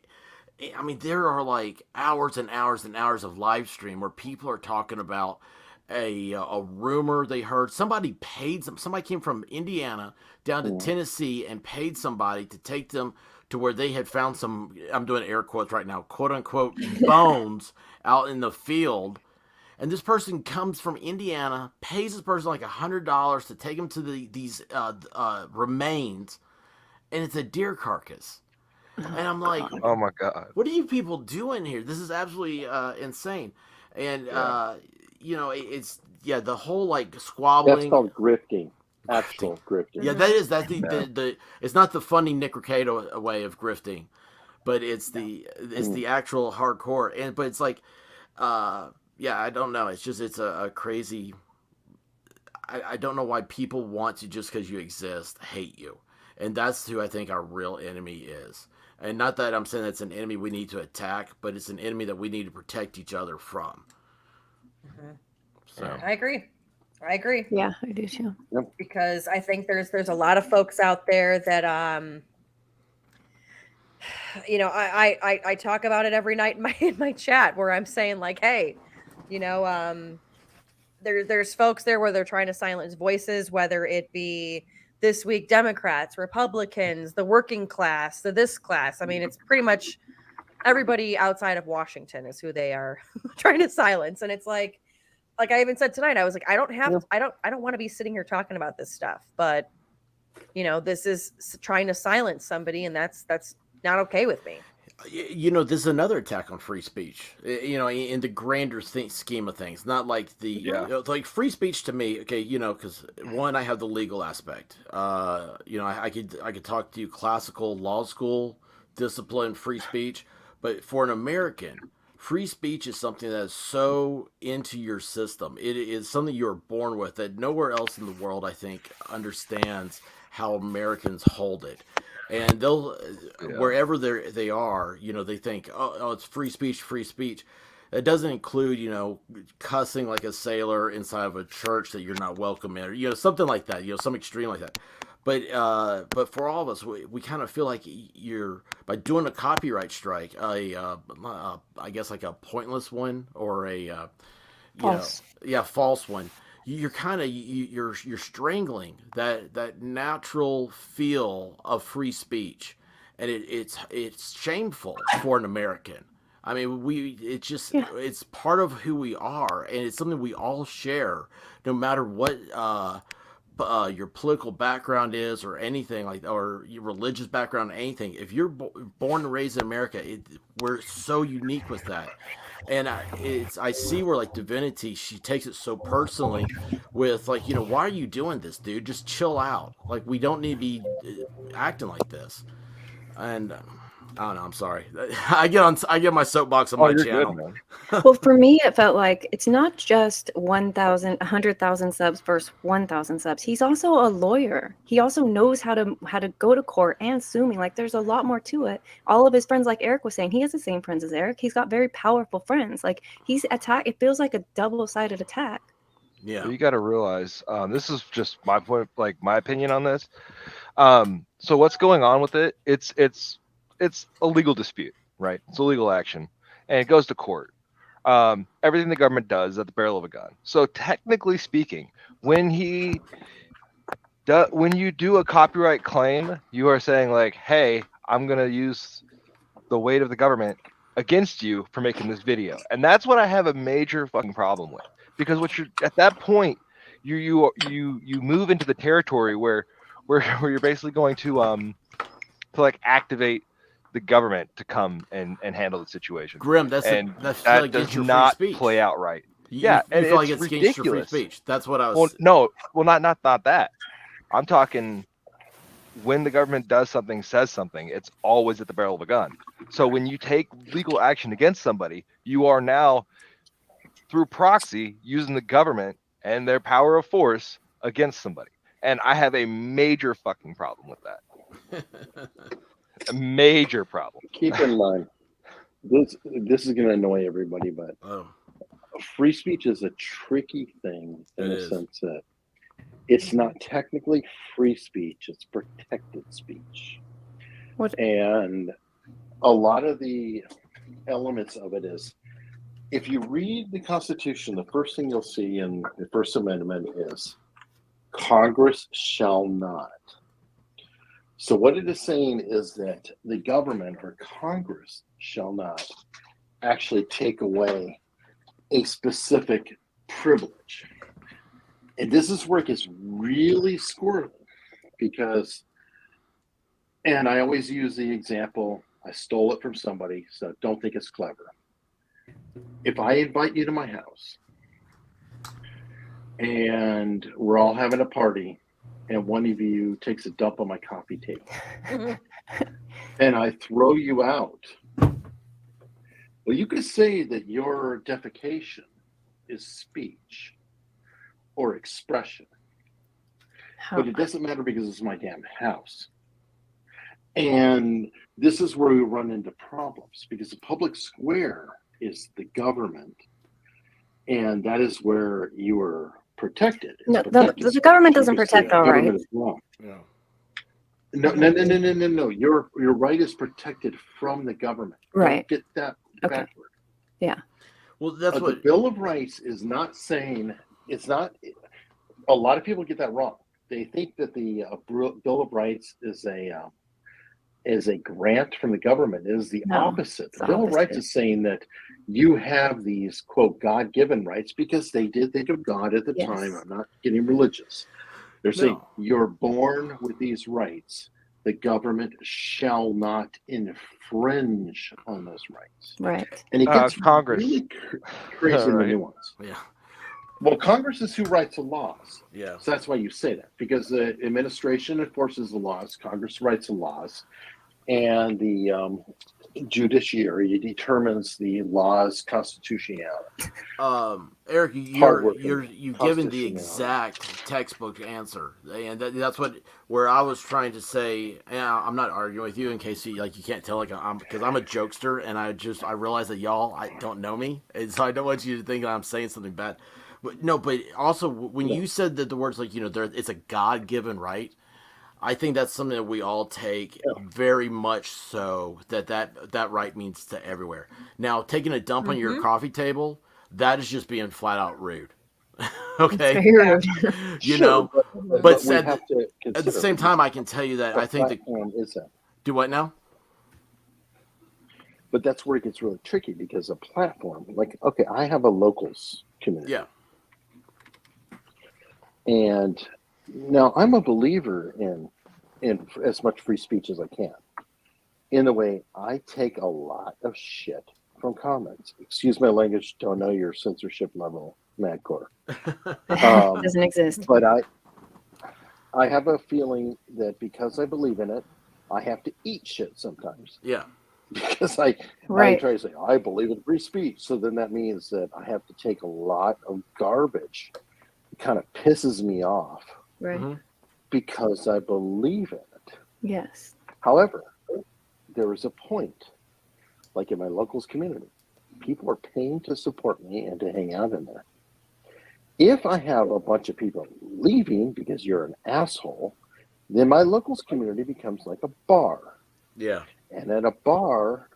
I mean, there are like hours and hours and hours of live stream where people are talking about a rumor they heard. Somebody came from Indiana down to Tennessee and paid somebody to take them to where they had found some, I'm doing air quotes right now, quote unquote, bones out in the field. And this person comes from Indiana, pays this person like $100 to take him to these remains, and it's a deer carcass. And I'm like, oh my God, what are you people doing here? This is absolutely insane. And it's the whole like squabbling. That's called grifting. Actual grifting. Yeah, that's the it's not the funny Nick Ricardo way of grifting, but it's the actual hardcore. But it's like, I don't know. It's a crazy. I don't know why people want to, just because you exist, hate you, and that's who I think our real enemy is. And not that I'm saying that's an enemy we need to attack, but it's an enemy that we need to protect each other from. So I agree. Yeah, I do too. Yep. Because I think there's a lot of folks out there that I talk about it every night in my chat where I'm saying, like, hey, there's folks there where they're trying to silence voices, whether it be this week Democrats, Republicans, the working class, this class. I mean, it's pretty much everybody outside of Washington is who they are trying to silence. And it's like I even said tonight, I was like, I don't want to be sitting here talking about this stuff, but this is trying to silence somebody, and that's not okay with me. This is another attack on free speech, in the grander scheme of things, not like like free speech to me. Okay. Cause one, I have the legal aspect, I could talk to you classical law school discipline, free speech, but for an American, free speech is something that is so into your system. It is something you're born with that nowhere else in the world, I think, understands how Americans hold it. And they'll, wherever they are, they think, oh, it's free speech, free speech. It doesn't include, cussing like a sailor inside of a church that you're not welcome in, or, something like that, some extreme like that. But for all of us, we kind of feel like you're, by doing a copyright strike, I guess like a pointless one or a, false one. You're kind of you're strangling that natural feel of free speech, and it's shameful for an American. I mean, it's part of who we are, and it's something we all share, no matter what your political background is, or anything or your religious background, anything. If you're born and raised in America, we're so unique with that. And I see where like Divinity, she takes it so personally with like, why are you doing this, dude? Just chill out. Like, we don't need to be acting like this. And I don't know. I'm sorry. I get my soapbox on my you're channel. good, man. Well, for me, it felt like it's not just 100,000 subs versus 1,000 subs. He's also a lawyer. He also knows how to go to court and sue me. Like, there's a lot more to it. All of his friends, like Eric was saying, he has the same friends as Eric. He's got very powerful friends. Like, he's attacked. It feels like a double-sided attack. Yeah. You got to realize, this is just my point, like my opinion on this. So what's going on with it? It's a legal dispute, right? It's a legal action, and it goes to court. Everything the government does is at the barrel of a gun. So technically speaking, when you do a copyright claim, you are saying like, hey, I'm going to use the weight of the government against you for making this video. And that's what I have a major fucking problem with. Because at that point, you move into the territory where you're basically going to like activate the government to come and handle the situation. Grim, that like does your not free speech. play out right. You feel like it's against your free speech. That's what I was. Not that. I'm talking when the government does something, says something, it's always at the barrel of a gun. So when you take legal action against somebody, you are now, through proxy, using the government and their power of force against somebody. And I have a major fucking problem with that. A major problem. Keep in mind, this is going to annoy everybody, but free speech is a tricky thing in the sense that it's not technically free speech, it's protected speech. And a lot of the elements of it is, if you read the Constitution, the first thing you'll see in the First Amendment is Congress shall not. So what it is saying is that the government or Congress shall not actually take away a specific privilege. And this is where it gets really squirrely because, and I always use the example, I stole it from somebody, so don't think it's clever. If I invite you to my house and we're all having a party and one of you takes a dump on my coffee table and I throw you out, well, you could say that your defecation is speech or expression, but it doesn't matter because it's my damn house. And this is where we run into problems because the public square is the government, and that is where you are protected. No, the government doesn't protect our rights. Yeah. No. Your right is protected from the government. Right. Don't get that backward. Yeah. Well, that's what the Bill of Rights is not saying. It's not. A lot of people get that wrong. They think that the Bill of Rights is a grant from the government. It is the opposite. The Bill of Rights is saying that you have these, quote, God-given rights because they did think of God at the time. I'm not getting religious. They're saying you're born with these rights. The government shall not infringe on those rights. Right. And it gets Congress. really crazy in the nuance. Yeah. Well, Congress is who writes the laws. Yeah. So that's why you say that, because the administration enforces the laws, Congress writes the laws, and the judiciary determines the law's constitutionality. Eric, you've given the exact textbook answer, and that's where I was trying to say. And I'm not arguing with you in case you can't tell, because I'm a jokester, and I realize that y'all don't know me, and so I don't want you to think I'm saying something bad. But no, but also when you said that the words it's a God-given right, I think that's something that we all take very much so that right means to everywhere. Now, taking a dump on your coffee table, that is just being flat out rude. Okay, it's very rude. But at the same time, I can tell you that I think do what now? But that's where it gets really tricky because a platform, okay, I have a locals community. Yeah. And now I'm a believer in as much free speech as I can. In the way I take a lot of shit from comments. Excuse my language, don't know your censorship level, Madcore. Doesn't exist. But I have a feeling that because I believe in it, I have to eat shit sometimes. Yeah. Because I try to say, I believe in free speech. So then that means that I have to take a lot of garbage. It kind of pisses me off. Right. Because I believe in it. Yes. However, there is a point, like in my locals community, people are paying to support me and to hang out in there. If I have a bunch of people leaving because you're an asshole, then my locals community becomes like a bar. Yeah. And at a bar,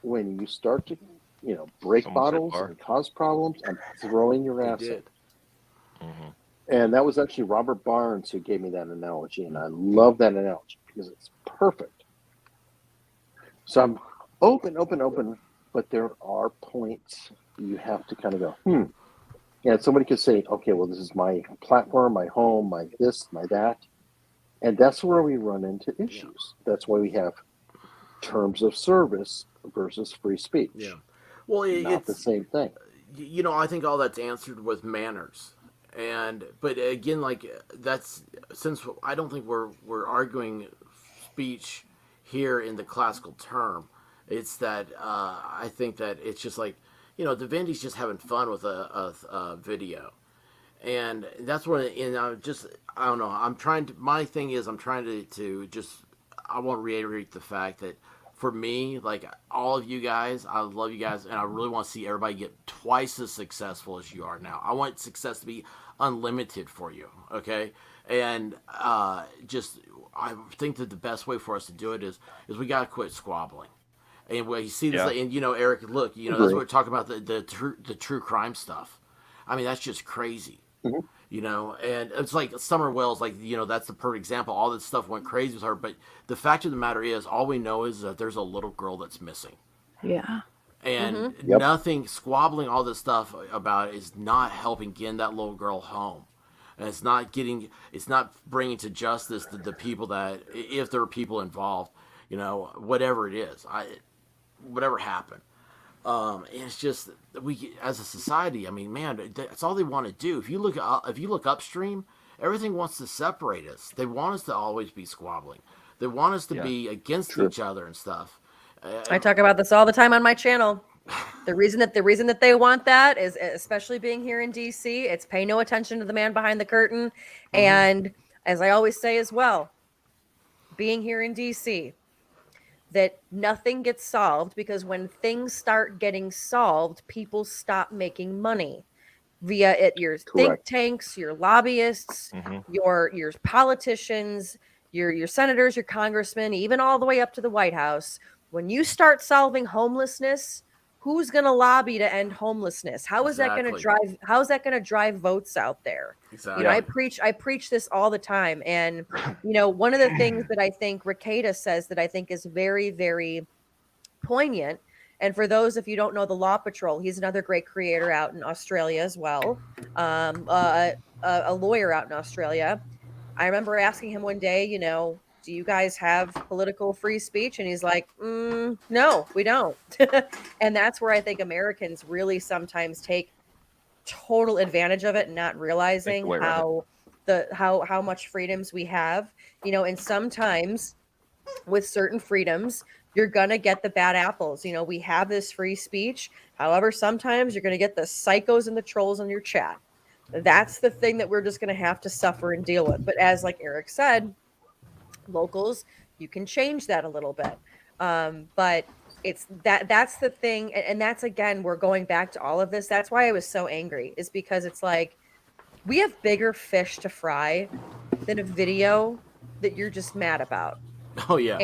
when you start to, break bottles and cause problems, I'm throwing your ass in. Mm-hmm. And that was actually Robert Barnes who gave me that analogy, and I love that analogy because it's perfect. So I'm open, but there are points you have to kind of go, And somebody could say, okay, well, this is my platform, my home, my this, my that. And that's where we run into issues. That's why we have terms of service versus free speech. Yeah. Well, Not the same thing. I think all that's answered with manners. But again, like that's since I don't think we're arguing speech here in the classical term. It's that I think that it's just like Divinity's just having fun with a video, and that's what. And I don't know. My thing is I'm trying to just I want to reiterate the fact that for me, like all of you guys, I love you guys, and I really want to see everybody get twice as successful as you are now. I want success to be unlimited for you, okay? And I think that the best way for us to do it is we got to quit squabbling. And we see this, and Eric, look, that's what we're talking about the true crime stuff. I mean, that's just crazy. Mm-hmm. And it's like Summer Wells, like, that's the perfect example. All this stuff went crazy with her, but the fact of the matter is, all we know is that there's a little girl that's missing. Yeah. And nothing, squabbling all this stuff about it is not helping getting that little girl home. And it's not bringing to justice the people that, if there are people involved, whatever it is, whatever happened. And it's just we as a society. I mean, man, that's all they want to do. If you look upstream, everything wants to separate us. They want us to always be squabbling. They want us to be against each other and stuff. I talk about this all the time on my channel. The reason that they want that is, especially being here in DC, it's pay no attention to the man behind the curtain. And as I always say as well, being here in DC, that nothing gets solved because when things start getting solved, people stop making money via your think tanks, your lobbyists, your politicians, your senators, your congressmen, even all the way up to the White House. When you start solving homelessness, who's going to lobby to end homelessness? How is that going to drive? How is that going to drive votes out there? Exactly. I preach this all the time, and one of the things that I think Rekieta says that I think is very, very poignant. And for those if you don't know the Law Patrol, he's another great creator out in Australia as well, a lawyer out in Australia. I remember asking him one day, do you guys have political free speech? And he's like, no, we don't. And that's where I think Americans really sometimes take total advantage of it, not realizing how much freedoms we have, and sometimes with certain freedoms, you're going to get the bad apples. We have this free speech. However, sometimes you're going to get the psychos and the trolls in your chat. That's the thing that we're just going to have to suffer and deal with. But as like Eric said, locals, you can change that a little bit. But it's that's the thing. And that's, again, we're going back to all of this. That's why I was so angry, is because it's like, we have bigger fish to fry than a video that you're just mad about. Oh yeah.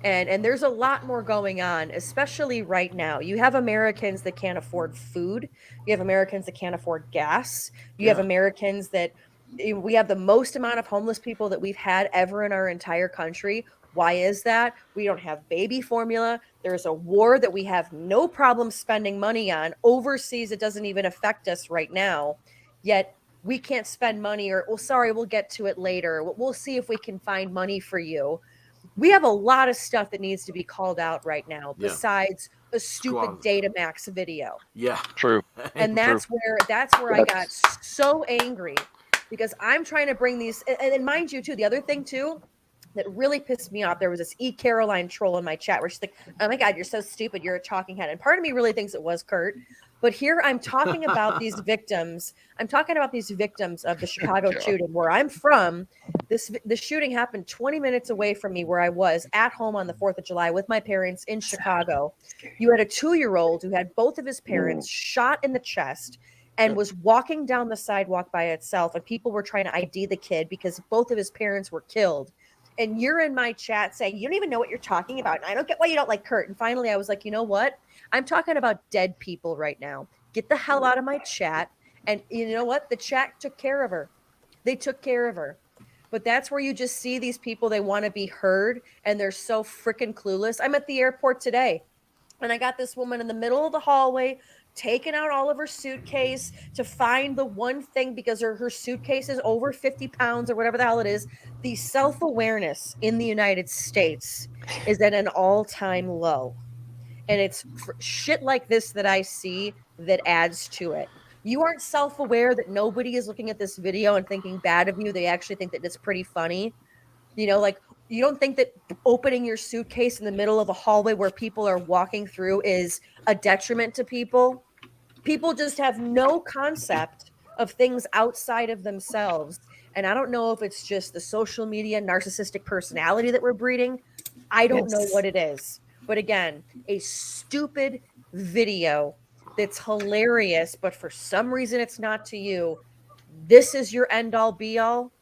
And there's a lot more going on, especially right now. You have Americans that can't afford food. You have Americans that can't afford gas. You have Americans that we have the most amount of homeless people that we've had ever in our entire country. Why is that? We don't have baby formula. There's a war that we have no problem spending money on overseas. It doesn't even affect us right now. Yet we can't spend money, or, well, sorry, we'll get to it later. We'll see if we can find money for you. We have a lot of stuff that needs to be called out right now, besides a stupid Datamax video. Yeah, true. And that's where I got so angry, because I'm trying to bring these, and mind you too, the other thing too that really pissed me off, there was this Caroline troll in my chat where she's like, oh my God, you're so stupid, you're a talking head. And part of me really thinks it was Kurt. But here I'm talking about these victims. I'm talking about these victims of the Chicago shooting. Where I'm from, the shooting happened 20 minutes away from me, where I was at home on the 4th of July with my parents in Chicago. You had a 2-year-old who had both of his parents shot in the chest and was walking down the sidewalk by itself, and people were trying to ID the kid because both of his parents were killed. And you're in my chat saying, you don't even know what you're talking about. And I don't get why you don't like Kurt. And finally, I was like, you know what? I'm talking about dead people right now. Get the hell out of my chat. And you know what? The chat took care of her. They took care of her. But that's where you just see these people, they want to be heard, and they're so freaking clueless. I'm at the airport today, and I got this woman in the middle of the hallway taking out all of her suitcase to find the one thing, because her suitcase is over 50 pounds or whatever the hell it is. The self-awareness in the United States is at an all-time low. And it's shit like this that I see that adds to it. You aren't self-aware that nobody is looking at this video and thinking bad of you. They actually think that it's pretty funny. You know, like, you don't think that opening your suitcase in the middle of a hallway where people are walking through is a detriment to people. People just have no concept of things outside of themselves. And I don't know if it's just the social media narcissistic personality that we're breeding. I don't know what it is. But again, a stupid video that's hilarious, but for some reason it's not to you. This is your end all be all.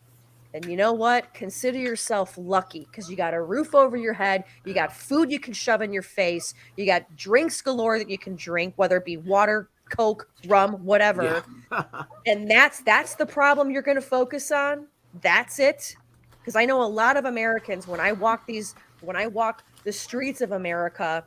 And you know what? Consider yourself lucky, because you got a roof over your head. You got food you can shove in your face. You got drinks galore that you can drink, whether it be water, Coke, rum, whatever. Yeah. And that's the problem you're going to focus on. That's it. Because I know a lot of Americans, when I walk the streets of America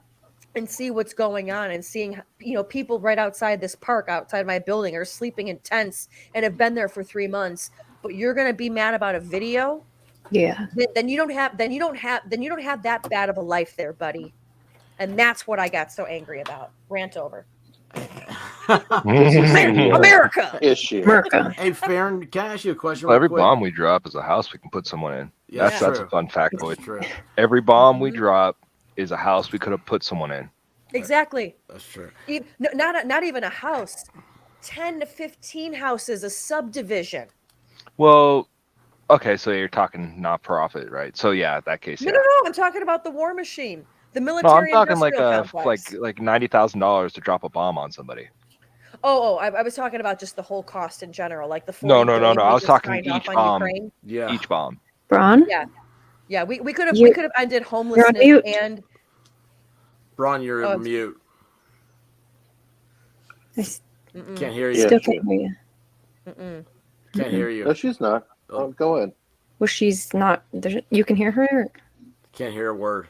and see what's going on, and seeing, you know, people right outside this park, outside my building, are sleeping in tents and have been there for 3 months. But you're going to be mad about a video? Yeah. Then you don't have that bad of a life there, buddy. And that's what I got so angry about. Rant over. This is the America issue. America. Hey, Farron, can I ask you a question? Well, real every quick? bomb we drop is a house we can put someone in. Yeah, That's true. a fun That's factoid. true. Every bomb we drop is a house we could have put someone in. Exactly. That's true. Not even a house. 10 to 15 houses, a subdivision. Well, okay, so you're talking not profit, right? So yeah, that case, yeah. No, I'm talking about the war machine, the No, military. I'm talking like complex. like $90,000 to drop a bomb on somebody. I was talking about just the whole cost in general, like the No. 40 billion I we was just talking signed each off on bomb. Ukraine. Yeah. Each bomb. Braun? Yeah. We could have ended You're on homelessness mute. and Braun, you're Oh, mute. mm-mm. Can't hear Still you. can't hear you. Mm-mm. Can't hear you. No, she's not. Oh, go ahead. Well, she's not. You can hear her? Can't hear a word.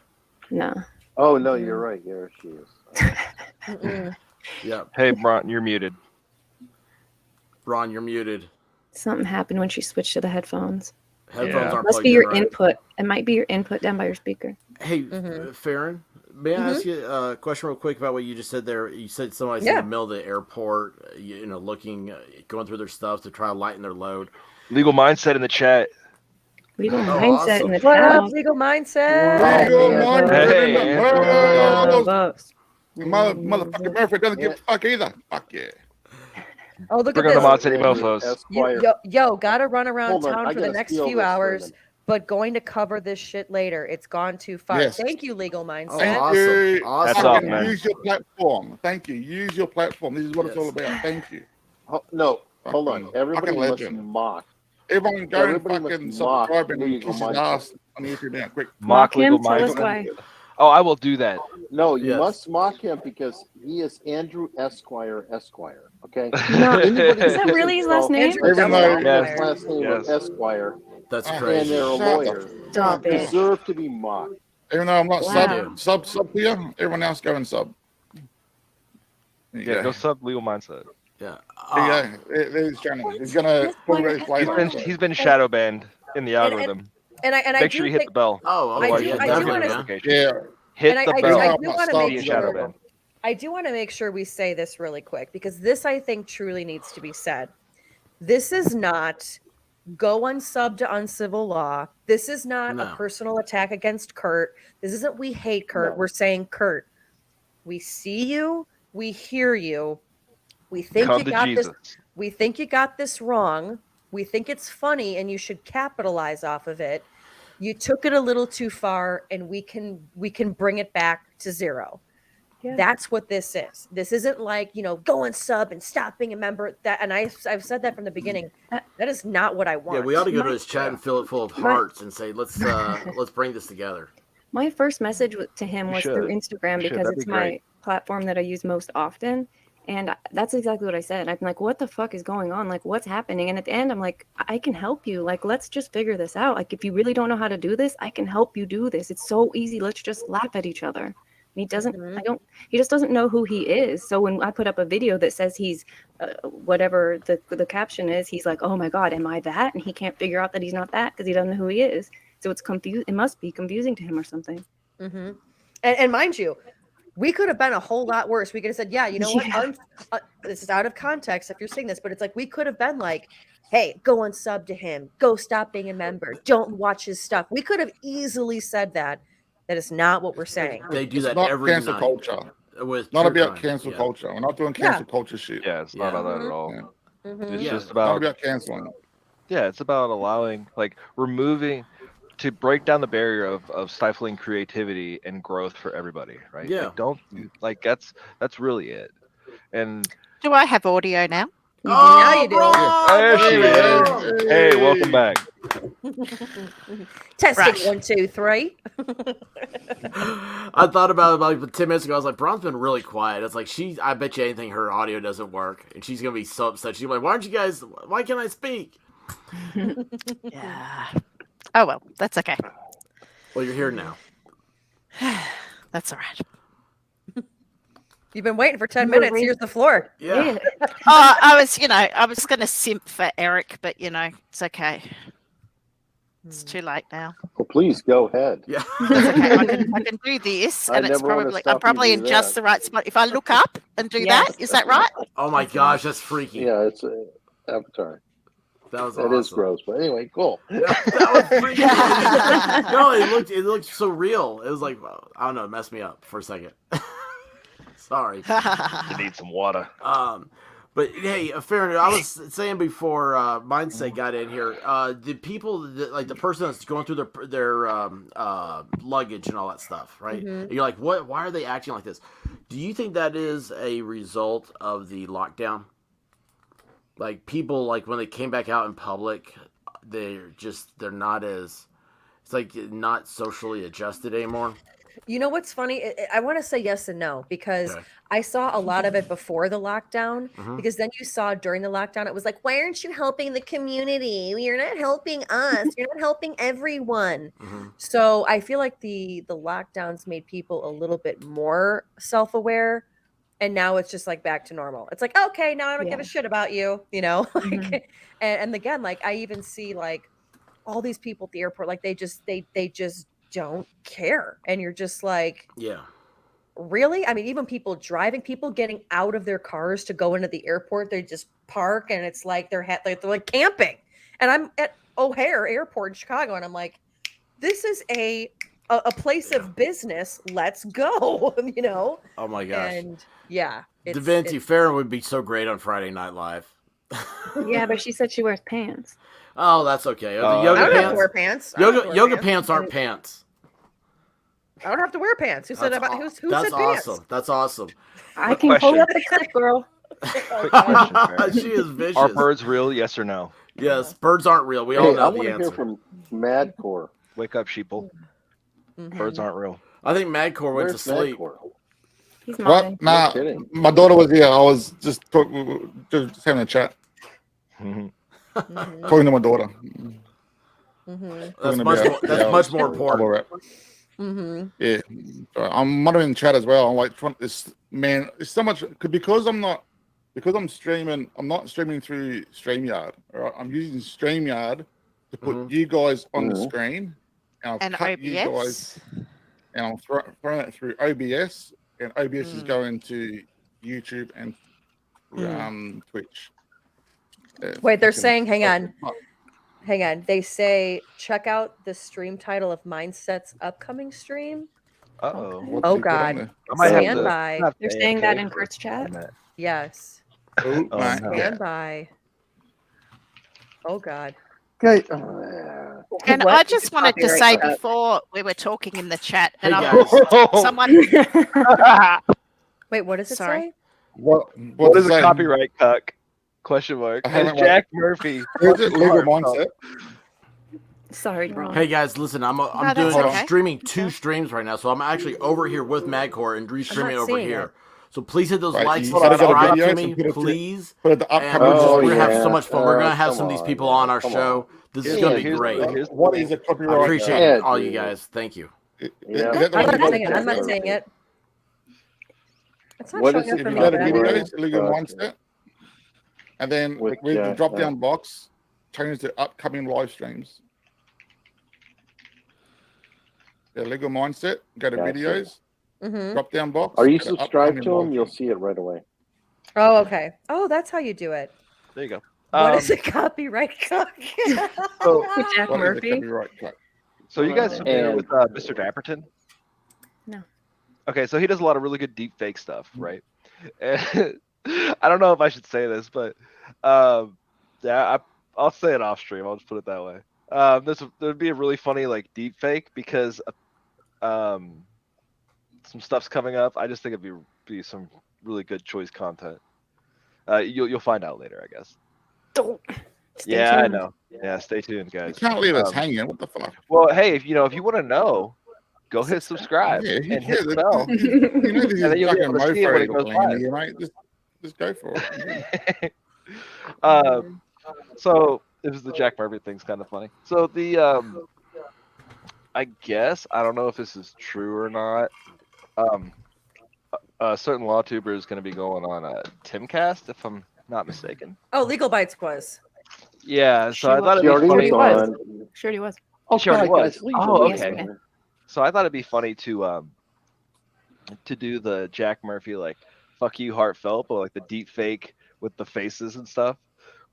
No. Oh no, you're right. Yeah, she is. Mm-mm. Yeah. Hey, Bron, you're muted. Braun, you're muted. Something happened when she switched to the headphones. Headphones Yeah. aren't Must plugged be in your right. input. It might be your input down by your speaker. Hey, Mhm. Farron, may I ask you a question real quick about what you just said there? You said somebody's in Yeah. the middle of the airport, looking, going through their stuff to try to lighten their load. Legal mindset in the chat. Legal Oh, mindset in the What up, chat. legal mindset? Legal mindset in the Hey, house. Motherfucking Murphy doesn't give a fuck either. Fuck yeah. Oh, look Bring at on the this. mindset mofos. Esquire. Yo, gotta run around Hold on, town I for the gotta next steal few this for a hours, minute. but going to cover this shit later. It's gone too far. Yes. Thank you, legal mindset. Oh, Thank awesome. you. Awesome. That's off, Fucking man. use your platform. Thank you. Use your platform. This is what it's all Yes. about. Thank you. No, hold on. Fucking Everybody must legend. mock. Everyone go and Everybody fucking must mock subscribe and legal kiss his mindset. ass on YouTube now. Quick. Mock legal him. Tell us mindset. why. Oh, I will do that. No, you Yes. must mock him because he is Andrew Esquire. Okay. No, Anybody is that who really his calls last name? Andrew Even Double though- Esquire. Yes. last name of Yes. Esquire That's Ah, and crazy. they're a Shut lawyer the Stop fuck it. up. deserve to be mocked. Even though I'm not Wow. sub here, everyone else go and sub. There you Yeah, go. go sub legal mindset. Yeah. There you go. There's Johnny. He's gonna talk about his later. He's been shadow banned in the algorithm. And I Make do sure you hit think, the bell. Oh, I okay. do- Yeah, I do definitely. wanna- Yeah. notification. Yeah. Hit and the I bell. do I'm want not to stopped make Be shadow sure. banned. I do want to make sure we say this really quick because this, I think, truly needs to be said. This is not go unsub to uncivil law. This is not a personal attack against Kurt. This isn't we hate Kurt. No. We're saying, Kurt, we see you, we hear you, we think Come you to got Jesus. this. We think you got this wrong. We think it's funny and you should capitalize off of it. You took it a little too far, and we can bring it back to zero. Yeah. That's what this is. This isn't like, go and sub and stop being a member. That, and I've said that from the beginning. That is not what I want. Yeah, we ought to go to his chat and fill it full of hearts and say, let's bring this together. My first message to him was through Instagram because it's my platform that I use most often. And that's exactly what I said. I'm like, what the fuck is going on? Like, what's happening? And at the end, I'm like, I can help you. Like, let's just figure this out. Like, if you really don't know how to do this, I can help you do this. It's so easy. Let's just laugh at each other. And he doesn't, he just doesn't know who he is. So when I put up a video that says he's whatever the caption is, he's like, oh my God, am I that? And he can't figure out that he's not that because he doesn't know who he is. So it's confused. It must be confusing to him or something. Mm-hmm. And mind you, we could have been a whole lot worse. We could have said, yeah, you know what? This is out of context if you're seeing this, but it's like we could have been like, hey, go unsub to him. Go stop being a member. Don't watch his stuff. We could have easily said that. That is not what we're saying. They do that not every cancel night. culture. With Not about time. cancel culture. We're not doing cancel culture shit. Yeah, it's not on that at all. Mm-hmm. It's just Not about about canceling. Yeah, it's about allowing, like, removing, to break down the barrier of stifling creativity and growth for everybody, right? Yeah. Like, don't, like, that's really it. And Do I have audio now? Oh, Now you do. there she is. Hey, welcome back. Testing 1, 2, 3. I thought about it like 10 minutes ago. I was like, Braun's been really quiet. It's like I bet you anything her audio doesn't work. And she's going to be so upset. She's like, why can't I speak? Yeah. Oh, well, that's okay. Well, you're here now. That's all right. You've been waiting for 10 minutes. Here's the floor. Yeah. I was going to simp for Eric, but, it's okay. It's too late now. Well, please go ahead. Yeah. That's okay. I can do this, and it's I'm probably in just the right spot. If I look up and do that, is that right? Oh my gosh, that's freaky. Yeah, it's Avatar. That was That awesome. is gross, but anyway, cool. That was freaky. No, it looked so real. It was like, I don't know, it messed me up for a second. Sorry. You need some water. But hey, fair enough. I was saying before Mindset got in here, the people like the person that's going through their luggage and all that stuff, right? Mm-hmm. And you're like, what? Why are they acting like this? Do you think that is a result of the lockdown? Like people, like when they came back out in public, they're not as, it's like not socially adjusted anymore. You know what's funny? I want to say yes and no because I saw a lot of it before the lockdown. Because then you saw during the lockdown, it was like, why aren't you helping the community? You're not helping us. You're not helping everyone. So I feel like the lockdowns made people a little bit more self-aware. And now it's just like back to normal. It's like, okay, now I don't give a shit about you, Like, and again, like I even see like all these people at the airport, like they just don't care. And you're just like, yeah, really? I mean, even people driving, people getting out of their cars to go into the airport, they just park and it's like they're like camping. And I'm at O'Hare Airport in Chicago and I'm like, this is a place of business. Let's go, Oh my gosh. And yeah. Divinity Farron would be so great on Friday Night Live. Yeah, but she said she wears pants. Oh, that's okay. The I yoga don't have pants. to wear pants. Yoga pants aren't pants. I don't have to wear pants. Who said That's said awesome. pants? That's awesome. I can pull up the clip, girl. Quick question, Farron. She is vicious. Are birds real? Yes or no? Yes, birds aren't real. We all Hey, I know want the to hear answer. from Madcore. Wake up, sheeple. Birds aren't real. I think Madcore went to Where's sleep. Madcore? He's What? modding. Nah, No kidding. my daughter was here. I was just having a chat. Talking to my daughter. That's much more important. Yeah, I'm monitoring chat as well. I'm like, it's so much because I'm not streaming. I'm not streaming through StreamYard. Right? I'm using StreamYard to put you guys on the screen, and I'll cut you guys, and I'm throwing it through OBS, and OBS is going to YouTube and Twitch. Wait, they're saying, hang on. They say check out the stream title of Mindset's upcoming stream. Uh-oh. Oh God. I might have Stand to- by. have to They're saying that AFK in for Kurt's chat. a minute. Yes. Oh my Stand God. by. Oh God. Okay. And What? I just wanted to say Copyright before we were talking in the chat, Hey, and guys. someone. Wait, what does it Sorry. say? What is a saying? copyright cuck? Question mark. I Has haven't Jack Murphy. Is it legal mindset? Sorry, Ron. Hey guys, listen, I'm that's doing okay. streaming 2 streams right now, so I'm actually over here with Madcore and restreaming over seeing here. it. So please hit those Right, likes you and gotta go to subscribe to videos me, and put it to- please. put it the And upcoming we're gonna have yeah. so much fun. We're gonna have Come some of these on, people man. on our Come show. on. This is Yeah, gonna be here's- great. here's- What is a copyright? I appreciate Yeah, all you dude. guys. Thank you. Is I'm that the one not you got seeing it. to I'm not check? seeing it. It's not What showing is up it for If me. you go to copyright? Ben. videos, legal mindset, and then With with the Jack, drop down box, change to upcoming live streams. Yeah, legal mindset. Go to Gotcha. videos. Mhm. Drop down box. Are you go to subscribed upcoming to live him? You'll streams. see it right away. Oh, okay. Oh, that's how you do it. There you go. What is a copyright cuck? So, Jack What is a Murphy. copyright cut? so you guys familiar And- with Mr. Dapperton? No. Okay, so he does a lot of really good deep fake stuff, right? And I don't know if I should say this, but yeah, I'll say it off stream. I'll just put it that way. There'd be a really funny like deep fake because some stuff's coming up. I just think it'd be some really good choice content. You'll find out later, I guess. Stay Yeah, I tuned. know. Yeah, stay tuned, You guys. can't leave us hanging. What the fuck? Well, hey, if you want to know, go hit subscribe Yeah, and hit the bell. You know this And then is you'll be fucking able to see it when it mofo goes playing live. here, mate. Just go for it. So it was the Jack Murphy thing's kind of funny. So the I guess I don't know if this is true or not. A certain law tuber is going to be going on a Timcast, if I'm not mistaken. Oh, Legal Bites was. Yeah, so I thought She it'd be already funny. was on. Sure he was. Oh, She already God, was. guys, leave Oh, it. okay. So I thought it'd be funny to do the Jack Murphy like "fuck you" heartfelt, but like the deep fake with the faces and stuff,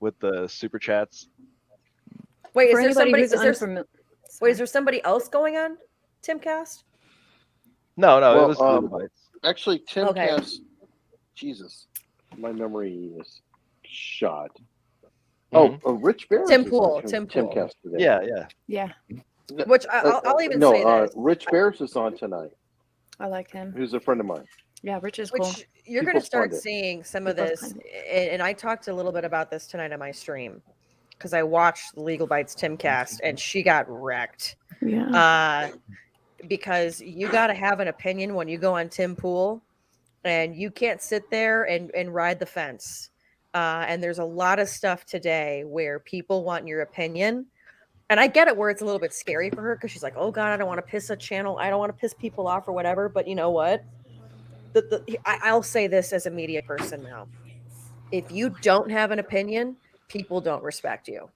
with the super chats. Wait, For is there anybody somebody? who's Is there, unfamiliar. wait, is there somebody else going on Timcast? No, it Well, was Little Bites. Actually, Timcast. Okay. Jesus, my memory is shot. Mhm. Oh, Rich Bears Tim is on Pool, Tim Pool. Timcast today. Yeah. Yeah, Which I'll even no, say this. Rich Bears is on tonight. I like him. Who's a friend of mine. Yeah, Rich is Which cool. you're People going to start fund it. seeing some of People this, fund and I talked a little bit about this tonight on my stream because I watched the Legal Bites Timcast, and she got wrecked. Yeah. Because you got to have an opinion when you go on Tim Pool, and you can't sit there and ride the fence. And there's a lot of stuff today where people want your opinion. And I get it where it's a little bit scary for her because she's like, oh God, I don't want to piss a channel. I don't want to piss people off or whatever. But you know what? I'll say this as a media person now. If you don't have an opinion, people don't respect you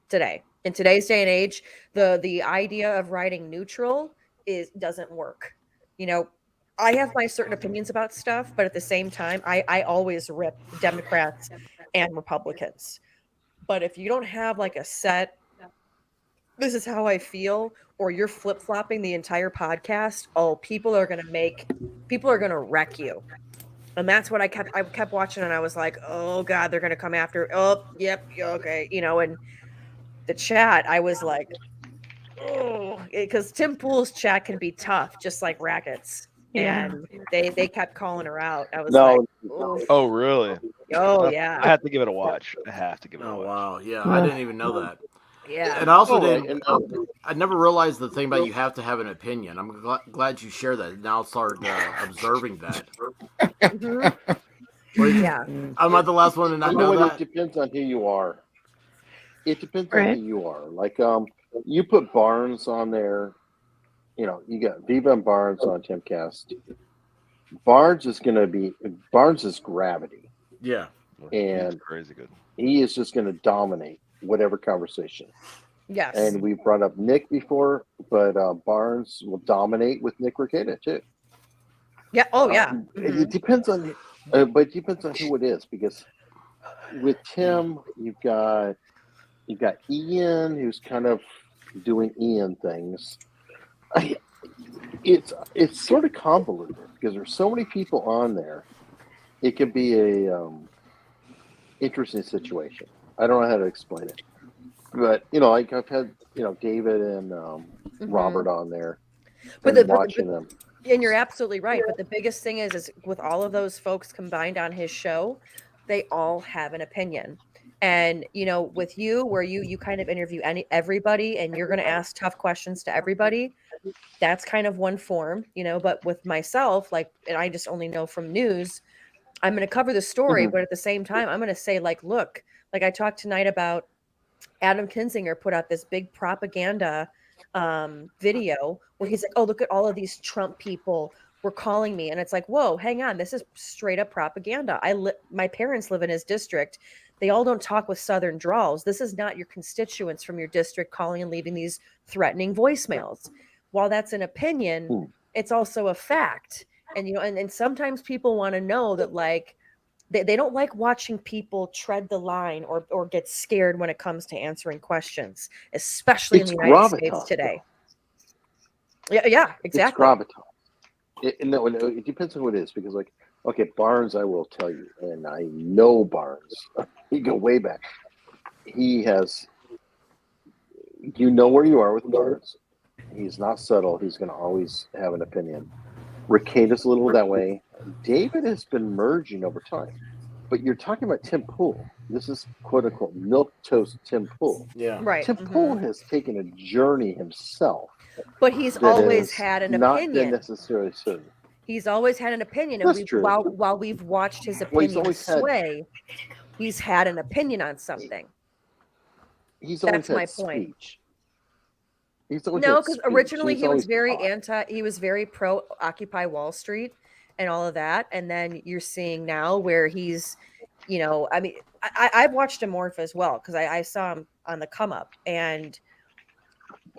today. In today's day and age, the idea of writing neutral doesn't work. You know, I have my certain opinions about stuff, but at the same time, I always rip Democrats and Republicans. But if you don't have like a set, this is how I feel, or you're flip-flopping the entire podcast, people are going to wreck you. And that's what I kept watching, and I was like, oh God, they're going to come after. Oh, yep. Okay. You know, and the chat, I was like, oh, because Tim Pool's chat can be tough, just like Racket's. Yeah. And they kept calling her out. I was No. like, oof. Oh, really? Oh yeah. I have to give it a watch. I have to give it a Oh watch. wow, yeah, I didn't even know that. Yeah. And I also Oh, didn't. I never realized the thing about you have to have an opinion. I'm glad you share that. Now I'll start observing that. Mhm. Yeah. I'm not the last one to not You know know what? that. It depends on who you are. It depends Right. on who you are. Like, you put Barnes on there. You know, you got Viva and Barnes on Timcast. Barnes is gravity, Yeah. and He's crazy good. he is just going to dominate whatever conversation. Yes. And we brought up Nick before, but Barnes will dominate with Nick Requeta too. Yeah. Oh, yeah. It depends on, but it depends on who it is, because with Tim, you've got Ian, who's kind of doing Ian things. It's sort of convoluted because there's so many people on there. It could be a interesting situation. I don't know how to explain it, but like I've had David and Robert on there, But watching them. And you're absolutely right. But the biggest thing is with all of those folks combined on his show, they all have an opinion. And with you, where you kind of interview everybody, and you're going to ask tough questions to everybody, that's kind of one form, But with myself, and I just only know from news, I'm going to cover the story, but at the same time, I'm going to say, look, I talked tonight about Adam Kinzinger put out this big propaganda video where he's like, oh, look at all of these Trump people were calling me. And it's like, whoa, hang on. This is straight up propaganda. My parents live in his district. They all don't talk with Southern drawls. This is not your constituents from your district calling and leaving these threatening voicemails. While that's an opinion, it's also a fact. And, and sometimes people want to know that, they don't like watching people tread the line or get scared when it comes to answering questions, especially in the United States today. Yeah, exactly. It's gravitas. No, it depends on who it is, because okay, Barnes, I will tell you, and I know Barnes. You go way back. He has, where you are with Barnes. He's not subtle. He's going to always have an opinion. Ricada's a little that way. David has been merging over time. But you're talking about Tim Pool. This is quote unquote milquetoast Tim Pool. Yeah. Right. Tim Pool has taken a journey himself. But he's always had an not opinion. Been necessarily certain. He's always had an opinion. That's And true. while we've watched his opinion sway, he's had an opinion on something. That's my point. Speech. No, because originally he was very pro Occupy Wall Street and all of that. And then you're seeing now where he's, I've watched him morph as well, because I saw him on the come up, and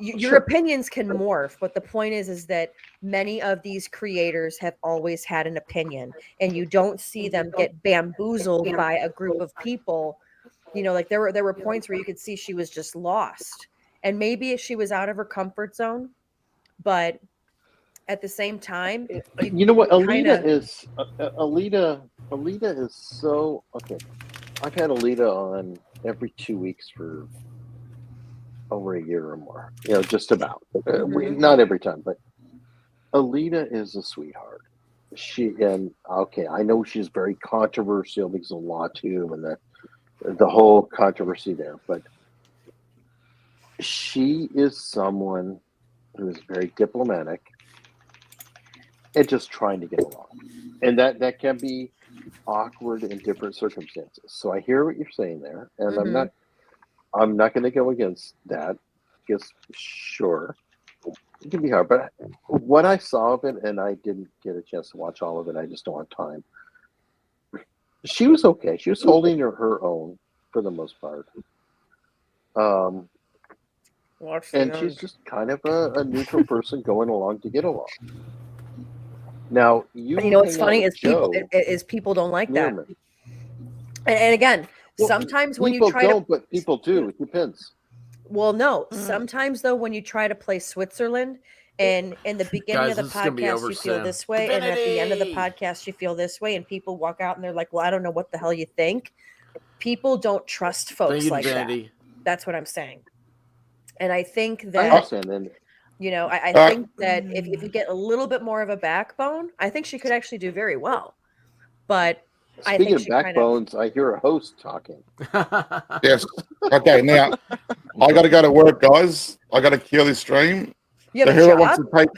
your opinions can morph. But the point is that many of these creators have always had an opinion, and you don't see them get bamboozled by a group of people. There were points where you could see she was just lost. And maybe she was out of her comfort zone, but at the same time, you know what? Alita is so okay. I've had Alita on every 2 weeks for over a year or more. Just about. Not every time, but Alita is a sweetheart. I know she's very controversial because of Law Tube and the whole controversy there, but she is someone who is very diplomatic and just trying to get along. And that can be awkward in different circumstances. So I hear what you're saying there, and I'm not going to go against that, because sure, it can be hard. But what I saw of it, and I didn't get a chance to watch all of it, I just don't have time. She was okay. She was holding her own for the most part. And she's just kind of a neutral person going along to get along. Now, what's funny is people don't like that. And again, sometimes when you try to, but people do. It depends. Well, no. Sometimes though, when you try to play Switzerland, and in the beginning of the podcast you feel this way, and at the end of the podcast you feel this way, and people walk out and they're like, "Well, I don't know what the hell you think." People don't trust folks like that. That's what I'm saying. And I think that I think that if you get a little bit more of a backbone, I think she could actually do very well. But speaking of backbones, I hear a host talking. Yes. Okay, now I got to go to work, guys. I got to kill this stream. You have so whoever wants to take,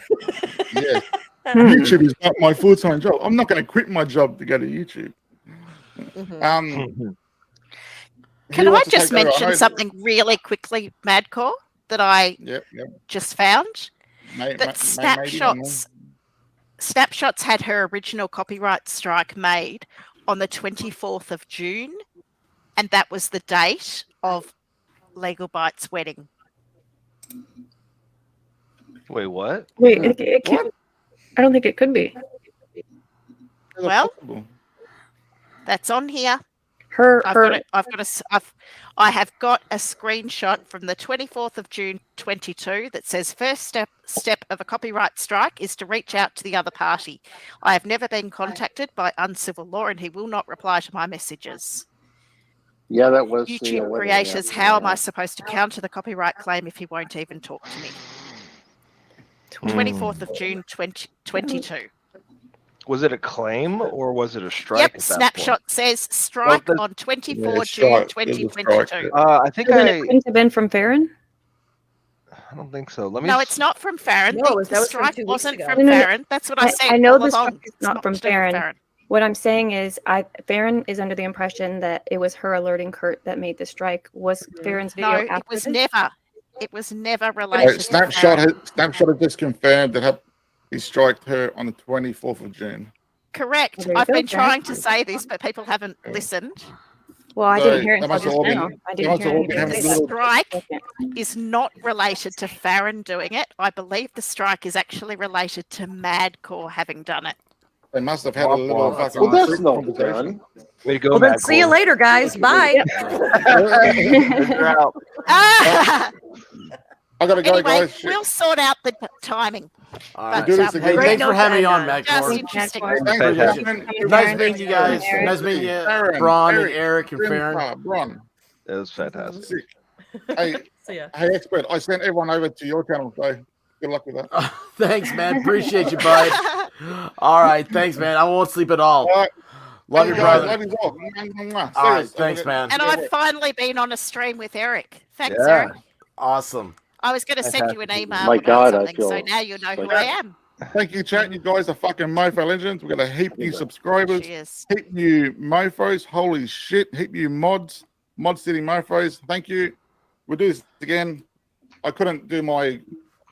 YouTube is not my full-time job. I'm not going to quit my job to go to YouTube. Can I just mention something really quickly, Madcore, that I just found? That Snapshots had her original copyright strike made on the 24th of June, and that was the date of Legal Bite's wedding. Wait, what? Wait, it can't. I don't think it could be. Well, that's on here. I have got a screenshot from the 24th of June 22 that says first step of a copyright strike is to reach out to the other party. I have never been contacted by uncivil law and he will not reply to my messages. Yeah, that was YouTube creators, how am I supposed to counter the copyright claim if he won't even talk to me? 24th of June 2022. Was it a claim or was it a strike? Yep, at that snapshot point? says strike on 24 June strike. 2022. I think It couldn't have been from Farron. I don't think so. Let me. No, it's not from Farron. No, the that was from strike 2 weeks wasn't ago. from Farron. That's what I said. I know all the along. strike is not from to do with Farron. What I'm saying is, Farron is under the impression that it was her alerting Kurt that made the strike. Was Farron's video No, after it was this? never. It was never related. to Snapshot Farron. has just confirmed that he striked her on the 24th of June. Correct. Well, there you I've go, been Farron. trying to say this, but people haven't listened. Well, I didn't hear it that until must have just all now. been- I that didn't must have hear all been anything. having a The little- strike is not related to Farron doing it. I believe the strike is actually related to Madcore having done it. They must have had a little fucking Well, that's secret no conversation. fun. Way to go, Well, then Matt see you Cole. later, guys. Bye. You're out. Ah! I gotta go, Anyway, guys. Shit. we'll sort out the timing. All But, right. do this Hey, again. thanks for having me on, Just Matt. interesting. Thanks, Appreciate Aaron. it. Nice meeting you guys. Nice meeting you, Aaron, Bron and Eric and Farron. Bron. It was fantastic. Sick. Hey, See ya. hey, expert. I sent everyone over to your channel, so good luck with that. Thanks, man. Appreciate you, bud. All right. Thanks, man. I won't sleep at all. All right. Love Hey, you, guys. brother. Love you all. Mwah, mwah. All right. Serious. Thanks, man. And I've finally been on a stream with Eric. Thanks, Yeah. Eric. Awesome. I was going to send you an email My about God, I something, feel so now you know who like- I am. Thank you, chat. You guys are fucking mofo legends. We've got a heap new subscribers, Cheers. heap new mofos. Holy shit. Heap new mods. Mod City mofos. Thank you. We'll do this again. I couldn't do my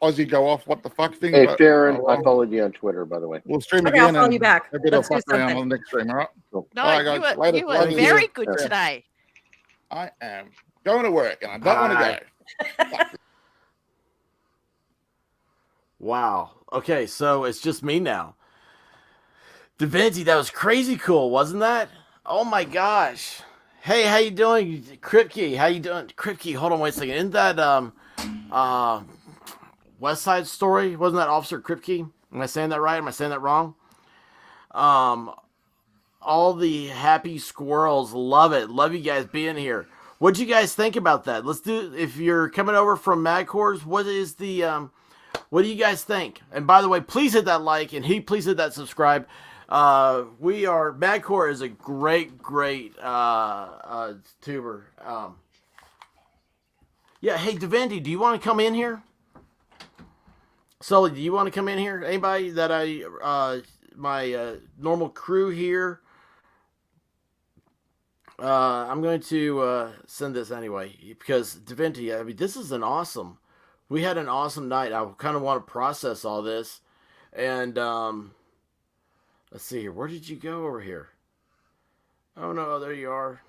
Aussie go off what the fuck thing. Hey, but Farron, I followed you on Twitter, by the way. we'll stream Okay, I'll again. follow and you back. A bit of Let's do fuck around something. on the next stream, all right? No, All right, guys. Later. you were Love you. very good Yeah. today. I am going to work and I don't want to go. Wow. Okay, so it's just me now. Divinity, that was crazy cool, wasn't that? Oh my gosh. Hey, how you doing, Kripke? How you doing, Kripke? Hold on, wait a second. Isn't that West Side Story? Wasn't that Officer Kripke? Am I saying that right? Am I saying that wrong? All the happy squirrels love it. Love you guys being here. What'd you guys think about that? Let's do. If you're coming over from Madcores, what is the what do you guys think? And by the way, please hit that like and please hit that subscribe. Madcore is a great tuber. Yeah, hey Divinity, do you want to come in here? Sully, do you want to come in here? Anybody that my normal crew here? I'm going to send this anyway because Divinity, I mean, this is we had an awesome night. I kind of want to process all this. And let's see here. Where did you go over here? Oh no, there you are.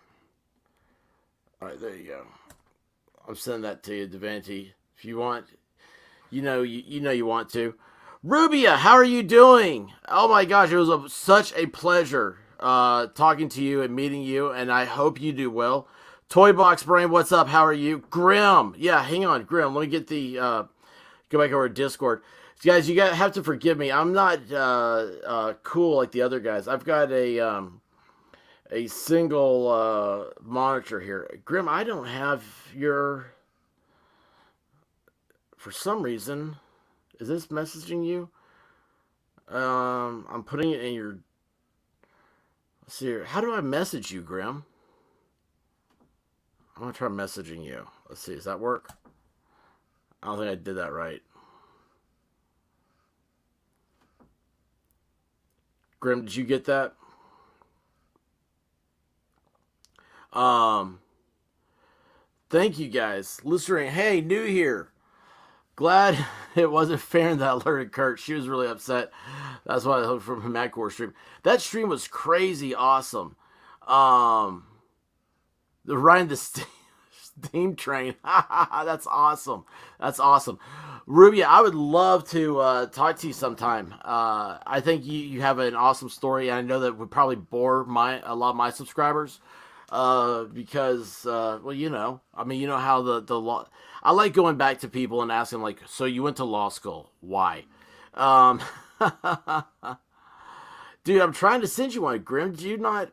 All right, there you go. I'm sending that to you, Divinity. If you want, you know you want to. Rubia, how are you doing? Oh my gosh, it was such a pleasure talking to you and meeting you, and I hope you do well. Toy Box Brain, what's up? How are you? Grim, yeah, hang on, Grim. Let me get the go back over to Discord. Guys, you guys have to forgive me. I'm not cool like the other guys. I've got a single monitor here. Grim, I don't have your. For some reason, is this messaging you? I'm putting it in your. Let's see here. How do I message you, Grim? I'm gonna try messaging you. Let's see. Does that work? I don't think I did that right. Grim, did you get that? Thank you guys. Listening. Hey, new here. Glad it wasn't Farron that alerted Kurt. She was really upset. That's why I heard from a Madcore stream. That stream was crazy awesome. The Ryan the Steam train. That's awesome. That's awesome. Ruby, I would love to talk to you sometime. I think you have an awesome story, and I know that would probably bore a lot of my subscribers. Because well, I mean, you know how the law. I like going back to people and asking like, so you went to law school? Why? Dude, I'm trying to send you one. Grim, do you not?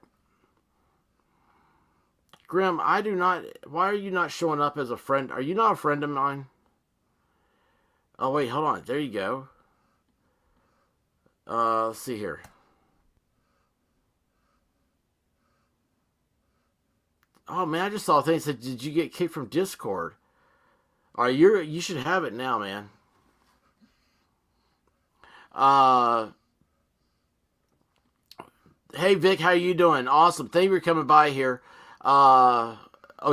Grim, I do not. Why are you not showing up as a friend? Are you not a friend of mine? Oh, wait, hold on. There you go. Let's see here. Oh, man, I just saw a thing that said, did you get kicked from Discord? Alright, you should have it now, man. Hey, Vic, how you doing? Awesome. Thank you for coming by here.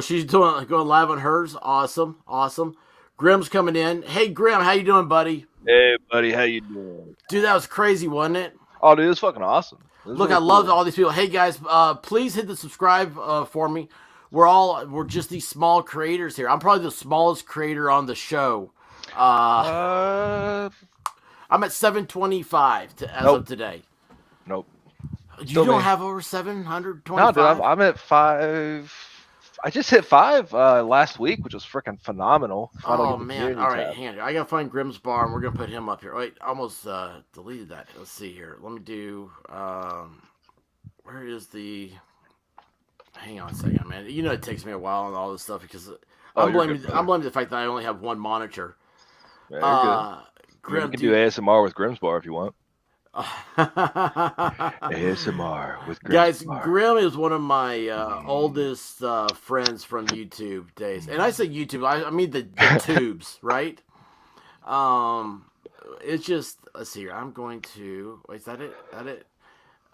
She's going live on hers. Awesome. Grim's coming in. Hey, Grim, how you doing, buddy? Hey, buddy, how you doing? Dude, that was crazy, wasn't it? Oh, dude, it was fucking awesome. Look, I love all these people. Hey, guys, please hit the subscribe for me. We're just these small creators here. I'm probably the smallest creator on the show. I'm at 725 as of today. Nope. You don't have over 725? No, dude, I'm at 5. I just hit 5 last week, which was freaking phenomenal. Oh, man. All right, hang on. I got to find Grimm's Bar, and we're going to put him up here. Wait, almost deleted that. Let's see here. Let me do... where is the... Hang on a second, man. You know it takes me a while on all this stuff because I'm blaming the fact that I only have one monitor. Yeah, Grim, you can do ASMR with Grimm's Bar if you want. ASMR with Grimm's Guys, Bar. Grim is one of my oldest friends from YouTube days. And I say YouTube, I mean the tubes, right? It's just, let's see here. I'm going to, wait, is that it?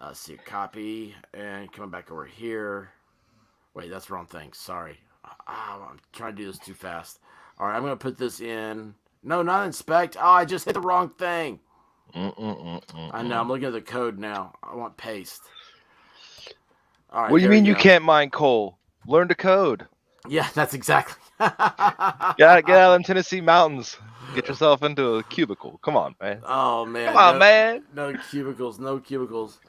Let's see, copy, and coming back over here. Wait, that's the wrong thing. Sorry. I'm trying to do this too fast. All right, I'm going to put this in. No, not inspect. Oh, I just hit the wrong thing. I know. I'm looking at the code now. I want paste. All right. What do you mean you can't mine coal? Learn to code. Yeah, that's exactly. Get out of them Tennessee mountains. Get yourself into a cubicle. Come on, man. Oh man. Come on, man. No cubicles.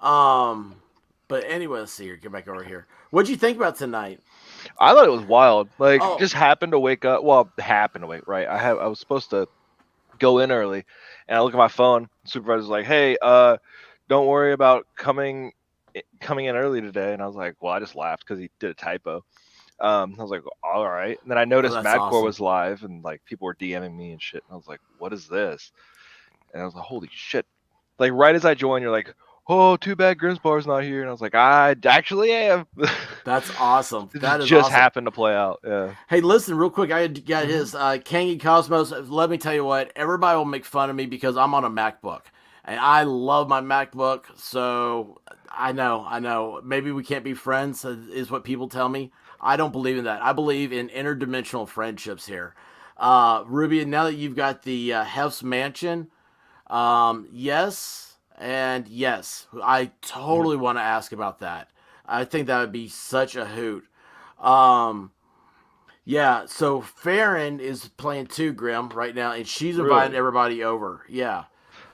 But anyway, let's see here. Get back over here. What'd you think about tonight? I thought it was wild. Like, just happened to wake up. Well, happened to wake, right? I was supposed to go in early, and I look at my phone. The supervisor's like, "Hey, don't worry about coming in early today." And I was like, "Well," I just laughed because he did a typo. I was like, "All right." And then I noticed Madcore was live, and like people were DMing me and shit. And I was like, "What is this?" And I was like, "Holy shit!" Like right as I joined, you're like, "Oh, too bad Grimm's Bar's not here." And I was like, "I actually am." That's awesome. That is just awesome. happened to play out. Yeah. Hey, listen, real quick. I got his Kangy Cosmos. Let me tell you what. Everybody will make fun of me because I'm on a MacBook, and I love my MacBook. So I know. Maybe we can't be friends, is what people tell me. I don't believe in that. I believe in interdimensional friendships here. Ruby, now that you've got the Hef's Mansion, yes. And yes, I totally want to ask about that. I think that would be such a hoot. Yeah, so Farron is playing 2 Grim right now, and she's inviting everybody over. Yeah.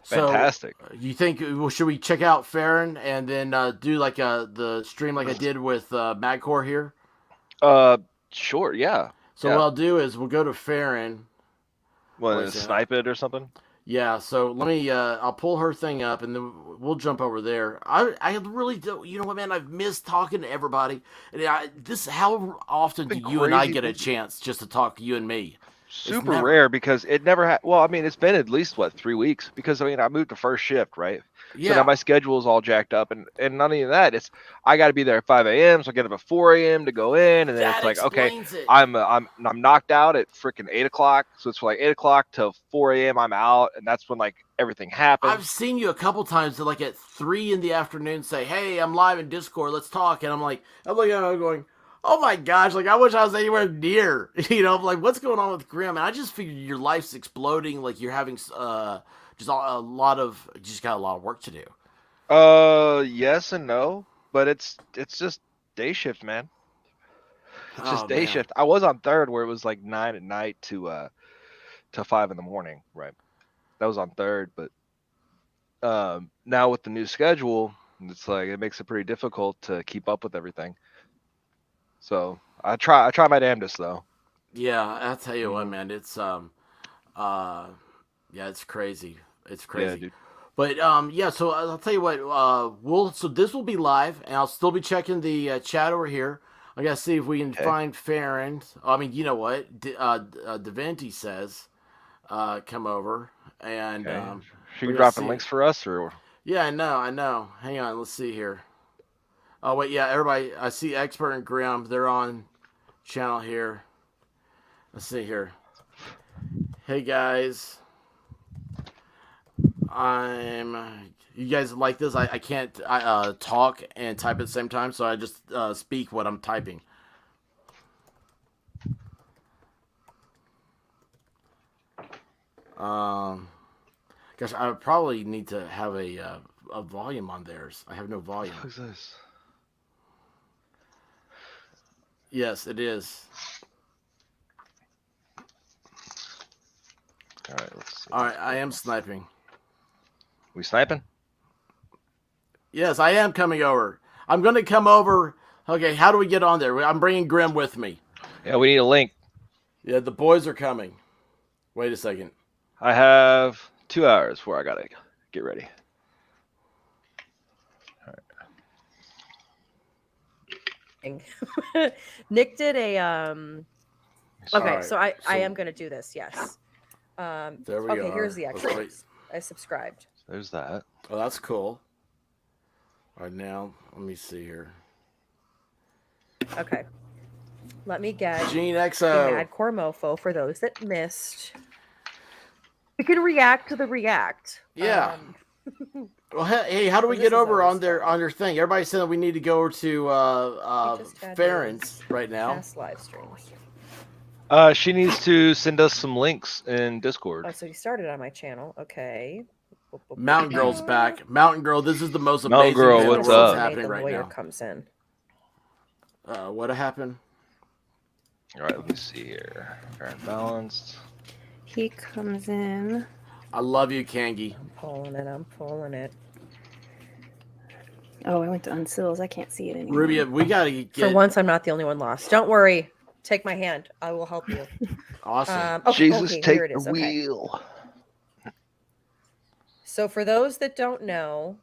Fantastic. So, you think, should we check out Farron and then do like the stream like I did with Madcore here? Sure, yeah. So what I'll do is we'll go to Farron. What, snipe it or something? Yeah, so let me, I'll pull her thing up, and then we'll jump over there. I really do, you know what, man, I've missed talking to everybody. And how often do you and I get a chance just to talk, you and me? Super rare, because it never well, I mean, it's been at least, 3 weeks? Because, I mean, I moved to first shift, right? Yeah. So now my schedule is all jacked up, and not only that, I got to be there at 5 a.m., so I get up at 4 a.m. to go in, and then it's like, okay, I'm knocked out at freaking 8 o'clock, so it's like 8 o'clock till 4 a.m. I'm out, and that's when like everything happens. I've seen you a couple times, like at 3 in the afternoon, say, "Hey, I'm live in Discord, let's talk," and I'm looking at it going, oh my gosh, like I wish I was anywhere near, like what's going on with Grim? And I just figured your life's exploding, like you're having just got a lot of work to do. Yes and no, but it's just day shift, man. It's just Oh, day man. shift. I was on third where it was like 9 at night to 5 in the morning. Right. That was on third, but now with the new schedule, it's like it makes it pretty difficult to keep up with everything. So I try my damnedest though. Yeah, I'll tell you what, Mhm. man. It's yeah, it's crazy. It's Yeah, crazy. dude. But yeah. So I'll tell you what. So this will be live, and I'll still be checking the chat over here. I gotta see if we can Okay. find Farron. I mean, you know what? Divinity says, come over, and Okay. She we're be gonna dropping see. links for us or Yeah, I know. Hang on, let's see here. Oh wait, yeah, everybody. I see Expert and Grim. They're on channel here. Let's see here. Hey guys, You guys like this? I can't talk and type at the same time, so I just speak what I'm typing. Gosh, I would probably need to have a volume on theirs. I have no volume. Who's this? Yes, it is. All right, let's see. All right, I am sniping. We sniping? Yes, I am coming over. I'm going to come over. Okay, how do we get on there? I'm bringing Grim with me. Yeah, we need a link. Yeah, the boys are coming. Wait a second. I have 2 hours before I gotta get ready. Nick did a okay, Alright, so I so- am gonna do this, yes. There we okay, are. here's the Let's actual wait. I subscribed. There's that. Oh, that's cool. All right, now let me see here. Okay. Let me get Gene the XO. Madcore Mofo for those that missed. We can react to the react. Yeah. Well, hey, how do we this get is over always on their thing? Everybody said that we need to go over to just had Farron's right now. past live streams. She needs to send us some links in Discord. Oh, so you started on my channel. Okay. Mountain Girl's back. Mountain Girl, this is the most Mountain amazing Girl, thing in the what's world up? that's happening the right lawyer now. comes in. What happened? All right, let me see here. Fair and balanced. He comes in. I love you, Kangi. I'm pulling it. Oh, I went to Uncills. I can't see it anymore. Ruby, we gotta get. For once, I'm not the only one lost. Don't worry. Take my hand. I will help you. Awesome. Jesus, here take it is. the Okay. wheel. So for those that don't know,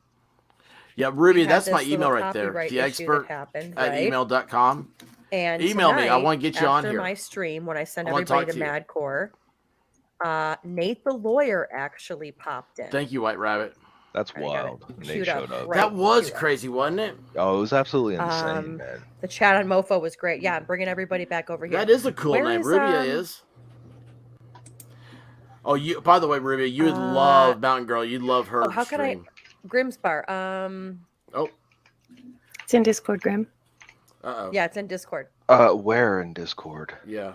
Yeah, Ruby, we had that's my this email little right there. copyright The issue expert that happened, at right? email.com. And Email me. I tonight, want to get you on after here. my stream, when I send I wanna everybody talk to to you. Madcore, Nate the lawyer actually popped in. Thank you, White Rabbit. That's I got it wild. Nate queued up showed up. right That was queued up. crazy, wasn't it? Oh, it was absolutely insane, man. The chat on Mofo was great. Yeah, I'm bringing everybody back over here. That is a cool Where name. is, Rubia is. Oh, you. By the way, Rubia, you would love Mountain Girl. You'd love her Oh, how could stream. Grimm's Bar. Oh, It's in Discord, Grim. uh-oh. Yeah, it's in Discord. Where in Discord? Yeah.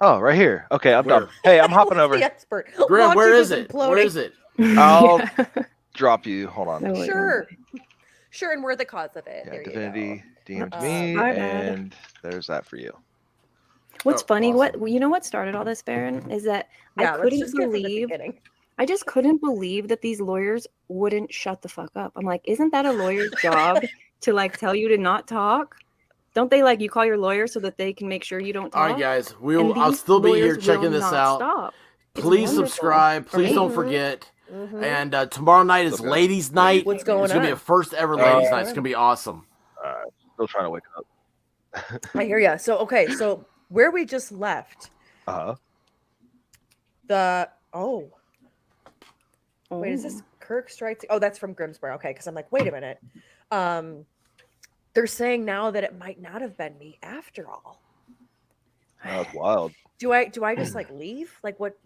Oh, right here. Okay, I'm Where? done. Hey, I'm hopping over. The expert. Grim, where Logic is was it? Where imploding. is it? I'll drop you. Hold on. No, Sure. Sure, and we're the cause of it. Yeah, there Divinity you go. DM'd me, my bad. and there's that for you. What's Oh, funny? awesome. What you know? What started all this, Baron, is that Yeah, I let's couldn't just get from the believe. beginning. I just couldn't believe that these lawyers wouldn't shut the fuck up. I'm like, isn't that a lawyer's job to like tell you to not talk? Don't they like you call your lawyer so that they can make sure you don't talk? All right, guys. And I'll these still be here lawyers checking will this not out. stop. It's Please wonderful subscribe. for Please me. don't forget. Mhm. And tomorrow night is Okay. Ladies' Night. What's going It's gonna be on? a first ever Ladies' Night. It's gonna be awesome. Still trying to wake up. I hear ya. So okay, so where we just left, Uh-huh. wait, is this Kirk strikes? Oh, that's from Grimsborough. Okay, because I'm like, wait a minute. They're saying now that it might not have been me after all. That was wild. Do I just like leave? Like what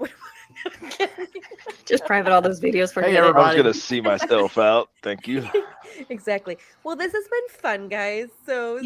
Just private all those videos for Hey, Hey, I was everybody. gonna see myself out. Thank you. exactly. Well, this has been fun, guys. So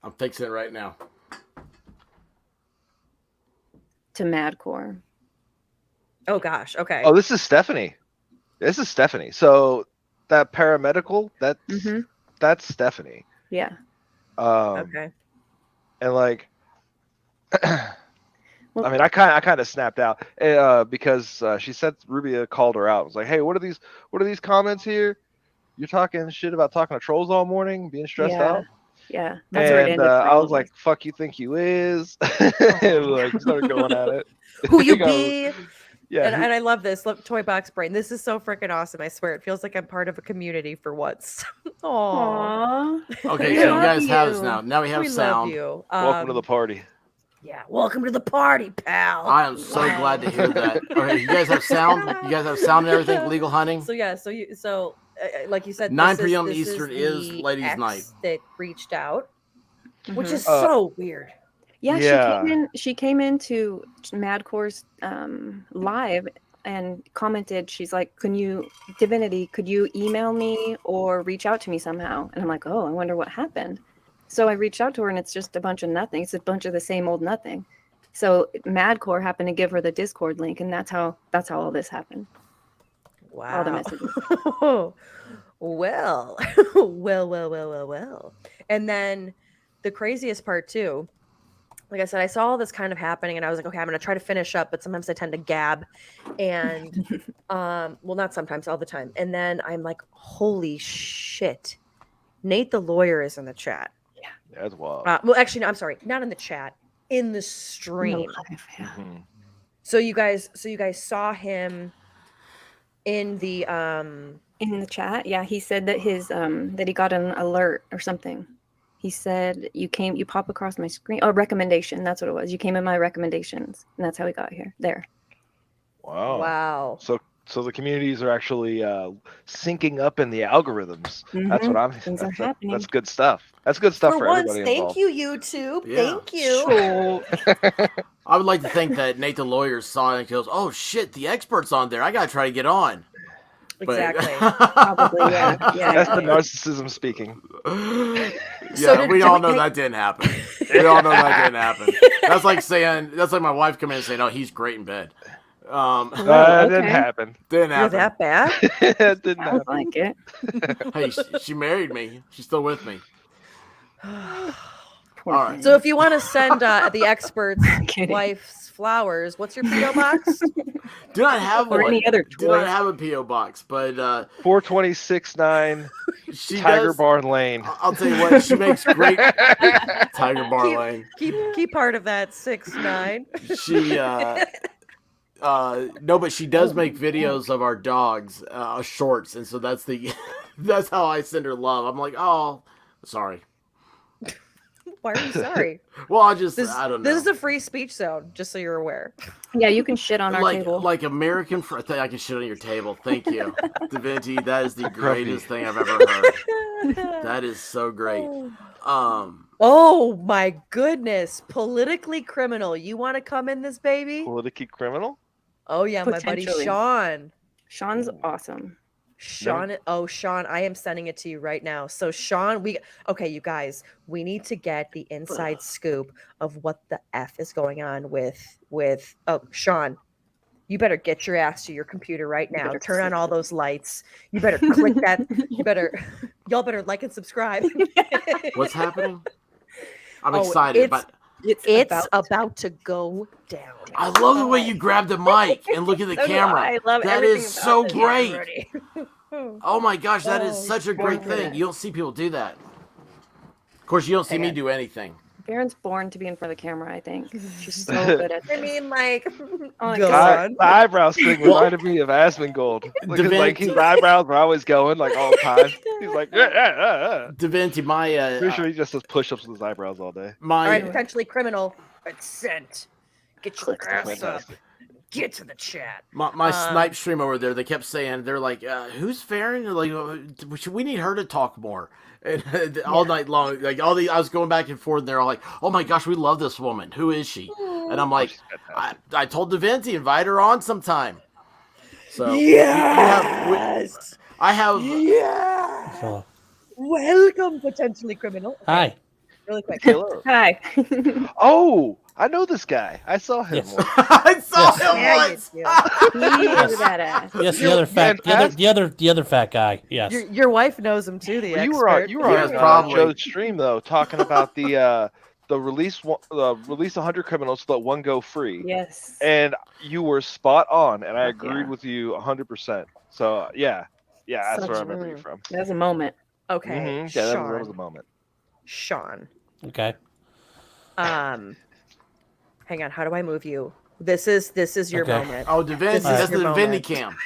I'm fixing it right now. To Madcore. Oh gosh. Okay. Oh, this is Stephanie. This is Stephanie. So that paramedical, that's Stephanie. Yeah. Okay. And like, I mean, I kind of snapped out because she said Rubia called her out. It was like, hey, what are these comments here? You're talking shit about talking to trolls all morning, being stressed out. Yeah, that's where it And ended. I was like, "Fuck you, think you is?" And like started going at it. Who you Like, be? Yeah, and I love this. Look, Toy Box Brain. This is so freaking awesome. I swear, it feels like I'm part of a community for once. Aww. Okay, so you guys have us now. Now we have sound. Love you. Welcome to the party. Yeah, welcome to the party, pal. I am so glad to hear that. Okay, you guys have sound. You guys have sound and everything. Legal hunting. So yeah, like you said, 9 this p.m. this Eastern is the ladies' ex night. that reached out, which is so weird. Yeah, she came into Madcore's live and commented. She's like, Divinity, could you email me or reach out to me somehow? And I'm like, oh, I wonder what happened. So I reached out to her, and it's just a bunch of nothing. It's a bunch of the same old nothing. So Madcore happened to give her the Discord link, and that's how all this happened. Wow. All the messages. well. And then the craziest part too, like I said, I saw all this kind of happening, and I was like, okay, I'm going to try to finish up, but sometimes I tend to gab, and well, not sometimes, all the time. And then I'm like, holy shit, Nate the lawyer is in the chat. Yeah, that's wild. Well, actually, no, I'm sorry, not in the chat, in the stream. So you guys saw him in the chat. Yeah, he said that that he got an alert or something. He said you pop across my screen. Oh, recommendation. That's what it was. You came in my recommendations, and that's how we got here. There. Wow. So the communities are actually syncing up in the algorithms. That's what I'm. Things are happening. That's good stuff. That's good stuff for once, everybody thank involved. you, YouTube. Yeah. Thank you. I would like to think that Nate the lawyer saw it and goes, "Oh shit, the expert's on there. I gotta try to get on." Exactly. Probably, yeah. That's the narcissism speaking. Yeah, we all know that didn't happen. We all know that didn't happen. That's like my wife coming in and saying, "Oh, he's great in bed." That didn't happen. Didn't You're happen. that bad? It didn't Sounds happen. like it. Hey, she married me. She's still with me. All right. So if you want to send the expert's wife's flowers, what's your PO box? Do not have Or one. any other Do not choice. have a PO box, but 426-9 she Tiger does. Barn Lane. I'll tell you what. She makes great Tiger Bar Lane. Keep part of that 6-9. She no, but she does make videos of our dogs, shorts, and so that's that's how I send her love. I'm like, oh, sorry. Why are you sorry? Well, I don't know. This is a free speech zone, just so you're aware. Yeah, you can shit on our table. Like American I can shit on your table. Thank you, Divinity. That is the greatest thing I've ever heard. That is so great. Oh my goodness, politically criminal. You want to come in this baby? Politically criminal? Oh yeah, my buddy Potentially. Sean. Sean's awesome. Sean, Sean, I am sending it to you right now. So Sean, you guys, we need to get the inside scoop of what the F is going on with Sean. You better get your ass to your computer right now. Turn on all those lights. You better click that. Y'all better like and subscribe. What's happening? I'm excited, but it's about to go down. I love the way you grab the mic and look at the camera. I love that everything is about so this. great. Oh my gosh, that is such a great thing. You don't see people do that. Of course, you don't see me do anything. Baron's born to be in front of the camera, I think. She's so good at I mean, like, oh my go God. on. The eyebrows thing reminded me of Asmongold. Because like his eyebrows were always going like all the time. He's like, Divinity, pretty sure he just does push-ups with his eyebrows all day. All right, potentially criminal. Consent. Get your ass up. Get to the chat. My snipe stream over there, they kept saying, they're like, who's Farron? They're like, we need her to talk more. And all night long, like I was going back and forth, and they're all like, oh my gosh, we love this woman. Who is she? And I'm like, I told Divinity, invite her on sometime. So yes, I have. Yeah. Welcome, potentially criminal. Hi. really quick. Caleb. Hi. Oh, I know this guy. I saw him. Yes. once. I saw Yes. him Yeah, you once. do. He's a badass. Yes, the other fat, the other fat guy. Yes. Your wife knows him too, the Well, expert. you were on Yes, probably. Joe's stream though, talking about the release 100 criminals so that one go free. Yes. And you were spot on, and I Fuck agreed yeah. with you 100%. So yeah, that's Such where I remember you from. That was a moment. Okay, Mhm. Yeah, that was a Sean. moment. Sean. Okay. Hang on. How do I move you? This is your Okay. moment. Oh, Divinity. This is That's your the Divinity moment.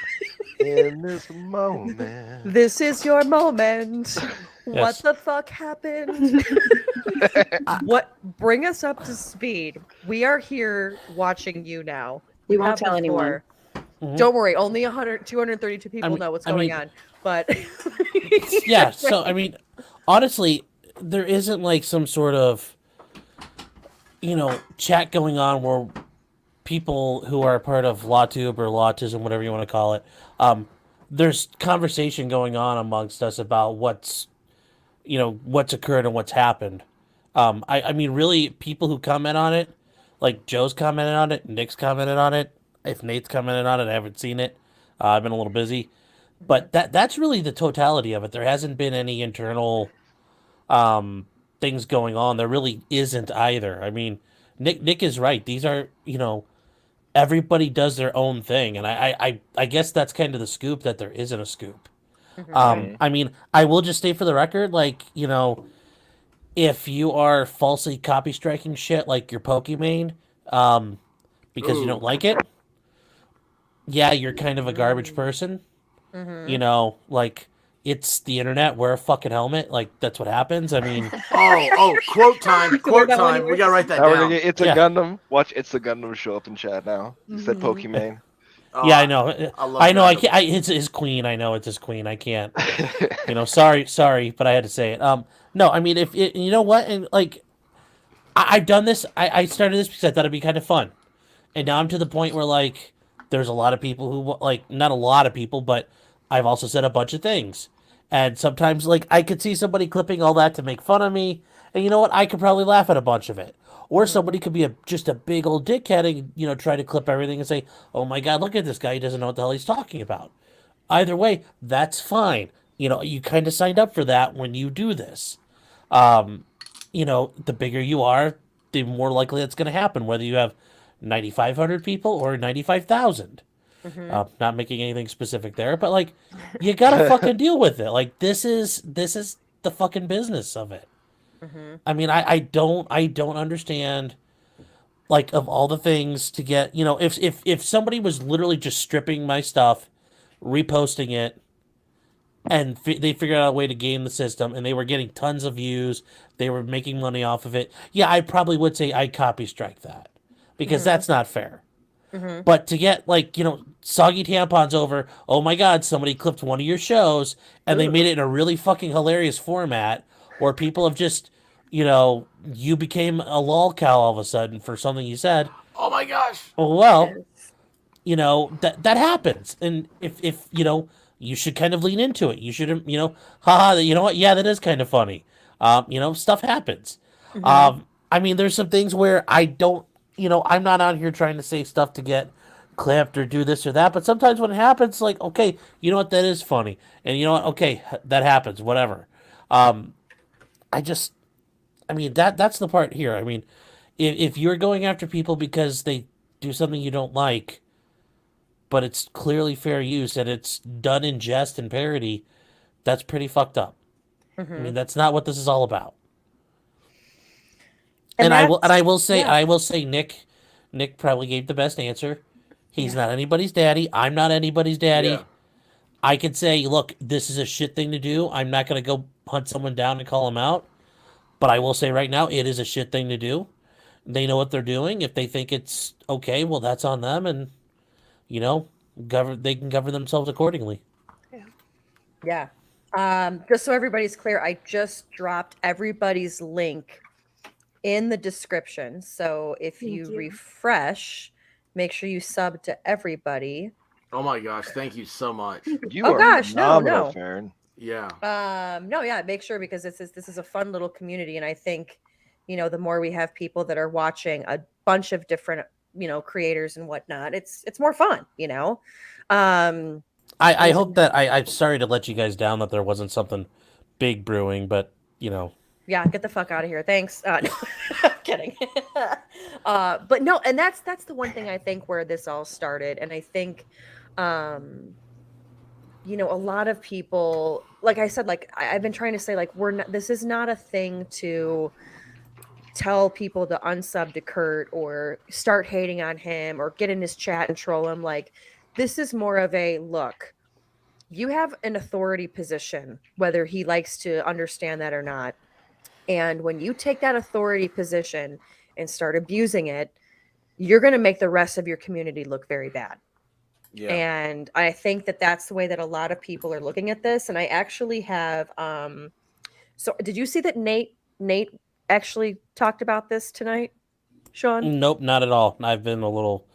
cam. In this moment. This is your moment. What Yes. the fuck happened? What? Bring us up to speed. We are here watching you now. We won't have tell anyone. before. Mhm. Don't worry. Only 232 people mean- know what's I going mean- on. But Yeah. So I mean, honestly, there isn't like some sort of, chat going on where people who are part of LawTube or Lawtism, whatever you want to call it, there's conversation going on amongst us about what's occurred and what's happened. I mean, really, people who comment on it, like Joe's commented on it, Nick's commented on it. If Nate's commented on it, I haven't seen it. I've been a little busy, but that's really the totality of it. There hasn't been any internal things going on. There really isn't either. I mean, Nick is right. These are, everybody does their own thing, and I guess that's kind of the scoop, that there isn't a scoop. I mean, I will just state for the record, like, if you are falsely copy striking shit like your Pokimane, because you don't like it, yeah, you're kind of a garbage person. Like, it's the internet. Wear a fucking helmet. Like, that's what happens. I mean, Quote time. Quote time. We gotta write that Now we're down. gonna get It's a Yeah. Gundam. Watch It's a Gundam show up in chat now. You said Pokimane. yeah, I know. I know. I Gundam. can't. It's his queen. I know it's his queen. I can't. Sorry, but I had to say it. No, I mean, if it, you know what, and like, I've done this. I started this because I thought it'd be kind of fun, and now I'm to the point where like, there's a lot of people who like, not a lot of people, but I've also said a bunch of things, and sometimes like I could see somebody clipping all that to make fun of me, and you know what, I could probably laugh at a bunch of it. Or somebody could be just a big old dickhead and, try to clip everything and say, oh my God, look at this guy. He doesn't know what the hell he's talking about. Either way, that's fine. You kind of signed up for that when you do this. The bigger you are, the more likely that's going to happen, whether you have 9,500 people or 95,000. Not making anything specific there, but like, you got to fucking deal with it. Like, this is the fucking business of it. I mean, I don't understand, like, of all the things to get, if somebody was literally just stripping my stuff, reposting it, and they figured out a way to game the system, and they were getting tons of views, they were making money off of it, yeah, I probably would say I copy strike that, because that's not fair. But to get, like, soggy tampons over, oh my God, somebody clipped one of your shows, and they made it in a really fucking hilarious format, or people have just, you became a lol cow all of a sudden for something you said. Oh my gosh. Well, that happens. And if you should kind of lean into it. You should, haha, you know what? Yeah, that is kind of funny. Stuff happens. I mean, there's some things where I don't, I'm not out here trying to say stuff to get clipped or do this or that, but sometimes when it happens, like, okay, you know what? That is funny. And you know what? Okay, that happens, whatever. I mean, that's the part here. I mean, if you're going after people because they do something you don't like, but it's clearly fair use and it's done in jest and parody, that's pretty fucked up. I mean, that's not what this is all about. And I will say Nick probably gave the best answer. He's not anybody's daddy. I'm not anybody's daddy. Yeah. I could say, look, this is a shit thing to do. I'm not going to go hunt someone down and call them out. But I will say right now, it is a shit thing to do. They know what they're doing. If they think it's okay, well, that's on them. And, they can govern themselves accordingly. Yeah. Just so everybody's clear, I just dropped everybody's link in the description. So if you refresh, make sure you sub to everybody. Oh my gosh, thank you so much. You Oh are gosh, no, phenomenal, no. Farron. Yeah. No, yeah, make sure, because this is a fun little community, and I think You know, the more we have people that are watching a bunch of different, you know, creators and whatnot, it's more fun, you know. I hope that I'm sorry to let you guys down that there wasn't something big brewing, but you know. Yeah, get the fuck out of here. Thanks. No, I'm kidding. But no, and that's the one thing I think where this all started. And I think you know, a lot of people, like I said, like I've been trying to say, like, this is not a thing to tell people to unsub to Kurt or start hating on him or get in his chat and troll him. Like, this is more of a look, you have an authority position, whether he likes to understand that or not. And when you take that authority position and start abusing it, you're going to make the rest of your community look very bad. Yeah. And I think that that's the way that a lot of people are looking at this. And I actually have, so did you see that Nate actually talked about this tonight, Sean? Nope, not at all. I've been a little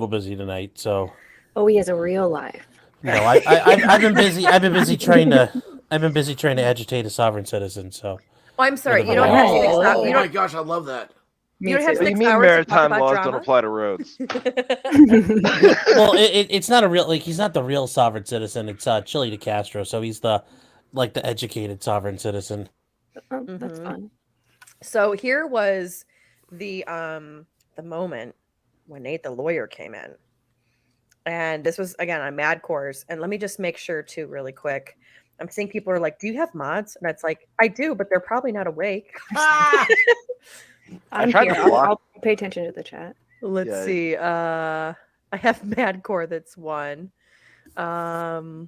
busy tonight, so. Oh, he has a real life. No, I've been busy. I've been busy trying to agitate a sovereign citizen. So. Oh, I'm sorry. You don't have 6 hours. Oh my gosh, I love that. You don't have 6 you mean hours maritime to talk laws about don't apply to roads? Well, it's not a real, like, he's not the real sovereign citizen. It's Chile de Castro, so he's the educated sovereign citizen. Oh, that's fun. So here was the moment when Nate the lawyer came in. And this was, again, on Mad Cores. And let me just make sure, too, really quick. I'm seeing people are like, do you have mods? And it's like, I do, but they're probably not awake. I'm here. I'll pay attention to the chat. Let's see. I have Mad Core that's one. Let me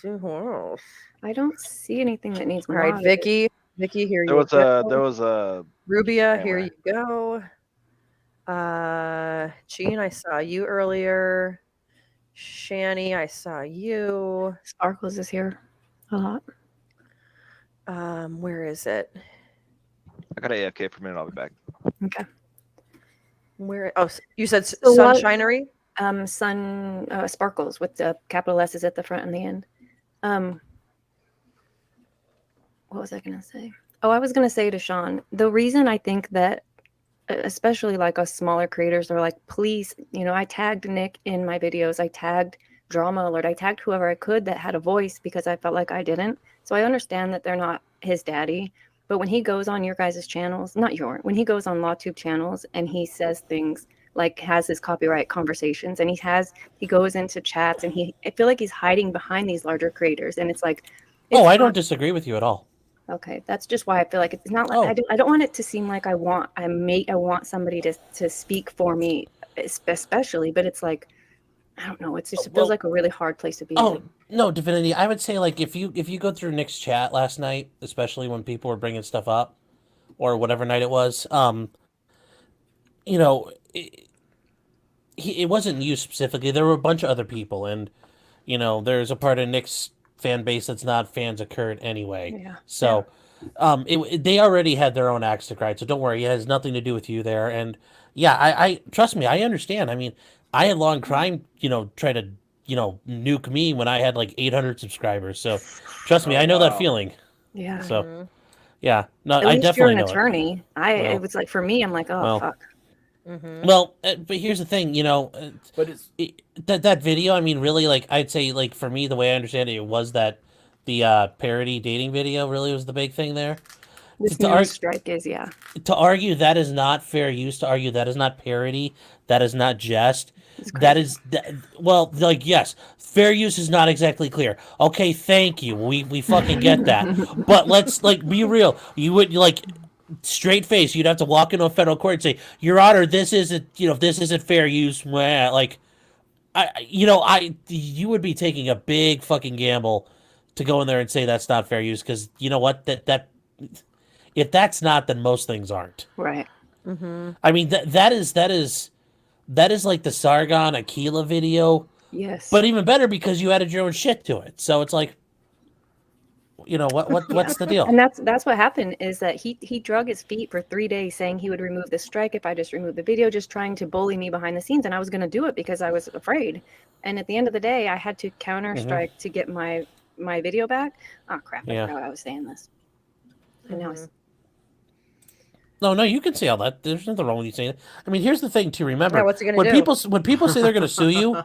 see who else. I don't see anything that needs All right, modded. Vicky, here There you was go. there was a Rubia, anyway. here you go. Jean, I saw you earlier. Shani, I saw you. Sparkles is here a lot. Where is it? I got AFK for a minute. I'll be back. Okay. Where? Oh, you said So Sunshinery? Sparkles with the capital S's at the front and the end. What was I going to say? Oh, I was going to say to Sean, the reason I think that, especially like us smaller creators, are like, please, you know, I tagged Nick in my videos. I tagged Drama Alert. I tagged whoever I could that had a voice because I felt like I didn't. So I understand that they're not his daddy. But when he goes on your guys' channels, when he goes on LawTube channels and he says things like has his copyright conversations and he goes into chats and I feel like he's hiding behind these larger creators. And it's like, I don't disagree with you at all. Okay, that's just why I feel like it's not like I don't want it to seem like I want somebody to speak for me, especially. But it's like, I don't know. It feels like a really hard place to be. Oh no, Divinity. I would say, like, if you go through Nick's chat last night, especially when people were bringing stuff up, or whatever night it was, you know, it wasn't you specifically. There were a bunch of other people, and you know, there's a part of Nick's fan base that's not fans of Kurt anyway. Yeah. So, they already had their own axe to grind. So don't worry, it has nothing to do with you there. And yeah, I trust me, I understand. I mean, I had Long Crime, you know, try to, you know, nuke me when I had like 800 subscribers. So trust me, I know that feeling. Yeah. So yeah, no, At I least definitely you're an know attorney. It. It was like, for me, I'm like, oh fuck. Well, but here's the thing, you know, but it's that video. I mean, really, like, I'd say, like, for me, the way I understand it, was that the parody dating video really was the big thing there. This new strike is to argue that is not fair use, to argue that is not parody, that is not jest, well, like, yes, fair use is not exactly clear. Okay, thank you. We fucking get that. But let's, like, be real. You would, like, straight face, you'd have to walk into a federal court and say, Your Honor, this isn't fair use. Like, you would be taking a big fucking gamble to go in there and say that's not fair use, because you know what, that if that's not, then most things aren't. Right. I mean, that is like the Sargon Aquila video. Yes. But even better because you added your own shit to it. So it's like, you know, what's the deal? And that's what happened, is that he drug his feet for 3 days saying he would remove the strike if I just removed the video, just trying to bully me behind the scenes. And I was going to do it because I was afraid. And at the end of the day, I had to counter strike to get my video back. Oh crap. I forgot I was saying this. And now No, you can say all that. There's nothing wrong with you saying it. I mean, here's the thing to remember. Yeah, what's he gonna when do? people say they're going to sue you,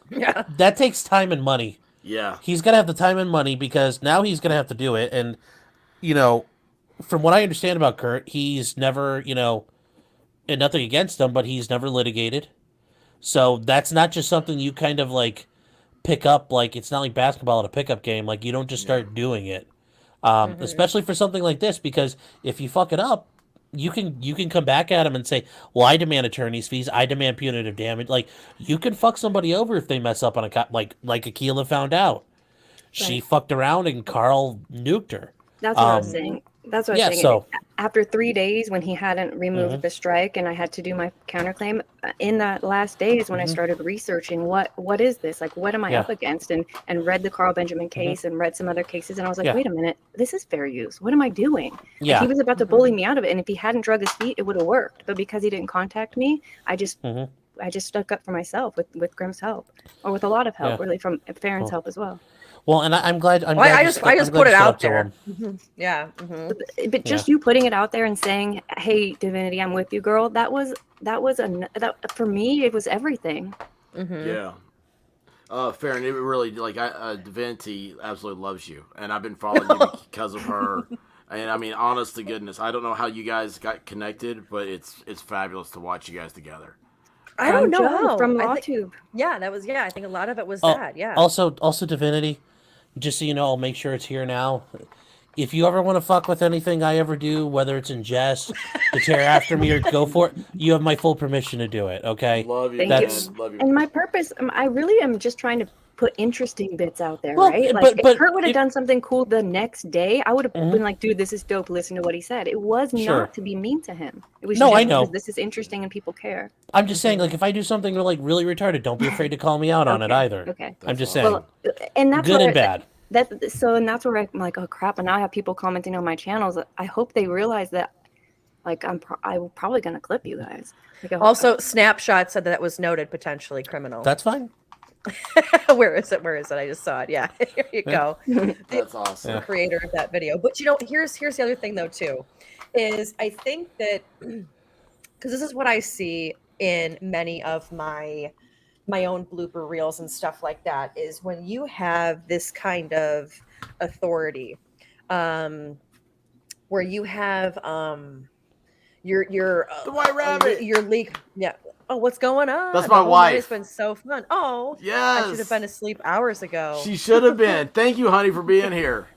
Yeah. that takes time and money. Yeah. He's got to have the time and money because now he's going to have to do it. And, you know, from what I understand about Kurt, he's never, you know, and nothing against him, but he's never litigated. So that's not just something you kind of like pick up. Like, it's not like basketball at a pickup game. Like, you don't just start doing it. Especially for something like this, because if you fuck it up, you can come back at him and say, well, I demand attorney's fees, I demand punitive damage. Like, you can fuck somebody over if they mess up on a like Akila found out. She Right. fucked around and Carl nuked her. That's what I was saying. That's what I was saying. So After 3 days, when he hadn't removed the strike, and I had to do my counterclaim, in that last day is when I started researching what is this? Like, what am I up against? And read the Carl Benjamin case and read some other cases, and I was like, wait a minute, this is fair use. What am I doing? Like, he was about to bully me out of it, and if he hadn't drug his feet, it would have worked. But because he didn't contact me, I just stuck up for myself with Grimm's help, or with a lot of help, really, from Farron's help as well. Well, and I'm glad. I just put it out there. Yeah. But just you putting it out there and saying, "Hey, Divinity, I'm with you, girl." That for me, it was everything. Yeah. Farron, it really Divinity absolutely loves you, and I've been following you because of her. And I mean, honest to goodness, I don't know how you guys got connected, but it's fabulous to watch you guys together. I don't know how. From LawTube. Yeah, that was I think a lot of it was that. Yeah. Also, Divinity, just so you know, I'll make sure it's here now. If you ever want to fuck with anything I ever do, whether it's in jest, to tear after me, or go for it, you have my full permission to do it. Okay. Love you. Thank you. Love you. And my purpose, I really am just trying to put interesting bits out there, Well, right? but- Like, but if Kurt would have done something cool the next day, I would have been like, dude, this is dope. Listen to what he said. It was not to be mean to him. It was No, just I know. because this is interesting and people care. I'm just saying, like, if I do something like really retarded, don't be afraid to call me out on it either. Okay. I'm just saying. Well, and that's good where and bad. And that's where I'm like, oh crap! And now I have people commenting on my channels. I hope they realize that, like, I'm probably gonna clip you guys. Like, Also, Snapshot said that was noted potentially criminal. That's fine. Where is it? I just saw it. Yeah, here you go. That's awesome. The creator of that video. But you know, here's the other thing though too, is I think that because this is what I see in many of my own blooper reels and stuff like that, is when you have this kind of authority, where you have your the White Rabbit, your league. Yeah. Oh, what's going on? That's my The whole wife. night's been so fun. Oh, yes. I should have been asleep hours ago. She should have been. Thank you, honey, for being here.